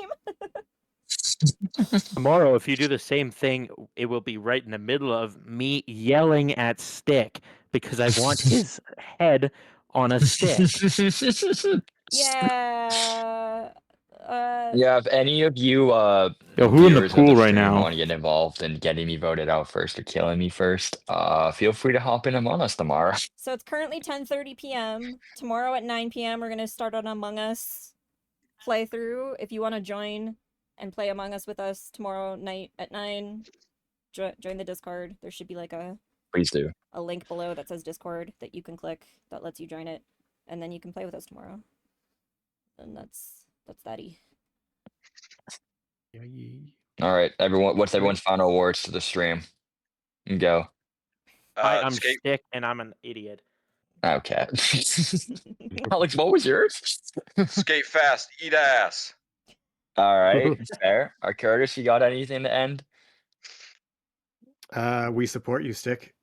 Speaker 2: Tomorrow, if you do the same thing, it will be right in the middle of me yelling at Stick because I want his head on a stick.
Speaker 1: Yeah.
Speaker 6: Yeah, if any of you
Speaker 2: Yo, who in the
Speaker 6: viewers of
Speaker 2: pool
Speaker 6: the
Speaker 2: right
Speaker 6: stream
Speaker 2: now?
Speaker 6: want to get involved in getting me voted out first or killing me first, feel free to hop in Among Us tomorrow.
Speaker 1: So it's currently 10:30 p.m. Tomorrow at 9 p.m. we're gonna start an Among Us playthrough. If you want to join and play Among Us with us tomorrow night at 9, join the Discord. There should be like
Speaker 6: Please do.
Speaker 1: a link below that says Discord that you can click that lets you join it, and then you can play with us tomorrow. And that's thatty.
Speaker 6: All right, everyone. What's everyone's final words to the stream? And go.
Speaker 2: Hi, I'm
Speaker 7: Skate.
Speaker 2: Stick, and I'm an idiot.
Speaker 6: Okay. Alex, what was yours?
Speaker 7: Skate fast, eat ass.
Speaker 6: All right, fair. Curtis, you got anything to end?
Speaker 9: We support you, Stick.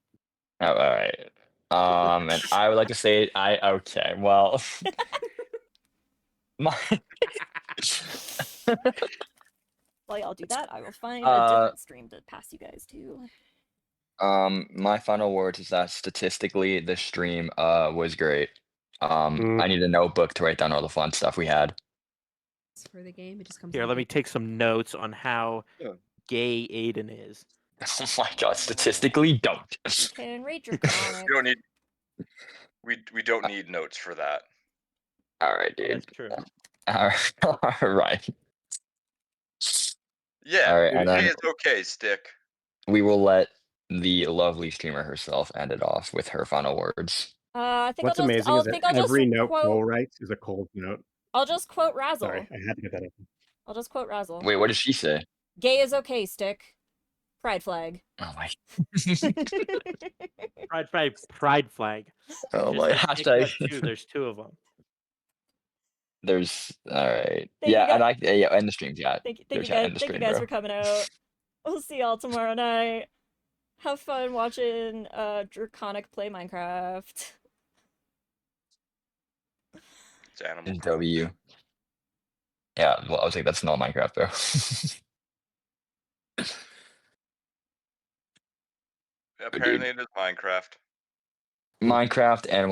Speaker 6: Oh, all right. And I would like to say okay. Well, my
Speaker 1: While y'all do that, I will find a different stream to pass you guys to.
Speaker 6: my final words is that statistically the stream was great. I need a notebook to write down all the fun stuff we had.
Speaker 10: For the game, it just comes.
Speaker 2: Here, let me take some notes on how gay Aiden is.
Speaker 6: Oh my god, statistically don't.
Speaker 1: Can rate your comic.
Speaker 7: We don't need. We don't need notes for that.
Speaker 6: All right, dude.
Speaker 2: That's true.
Speaker 6: All right.
Speaker 7: Yeah,
Speaker 6: All right, and then
Speaker 7: it's okay, Stick.
Speaker 6: we will let the lovely streamer herself end it off with her final words.
Speaker 1: I think
Speaker 9: What's
Speaker 1: I'll just,
Speaker 9: amazing is that every note Cole writes is a cold note.
Speaker 1: I'll just quote Razzle.
Speaker 9: Sorry, I had to get that in.
Speaker 1: I'll just quote Razzle.
Speaker 6: Wait, what did she say?
Speaker 1: Gay is okay, Stick. Pride flag.
Speaker 6: Oh my.
Speaker 2: Pride flag.
Speaker 6: Oh my.
Speaker 2: Hashtag. There's two of them.
Speaker 6: There's all right.
Speaker 1: Thank you,
Speaker 6: Yeah,
Speaker 1: guys.
Speaker 6: and end the stream, chat.
Speaker 1: Thank you guys for coming out. We'll see y'all tomorrow night. Have fun watching Draconic play Minecraft.
Speaker 7: It's Animal
Speaker 6: W. Yeah, well, I was like, that's not Minecraft, though.
Speaker 7: Apparently, it is Minecraft.
Speaker 6: Minecraft, Animal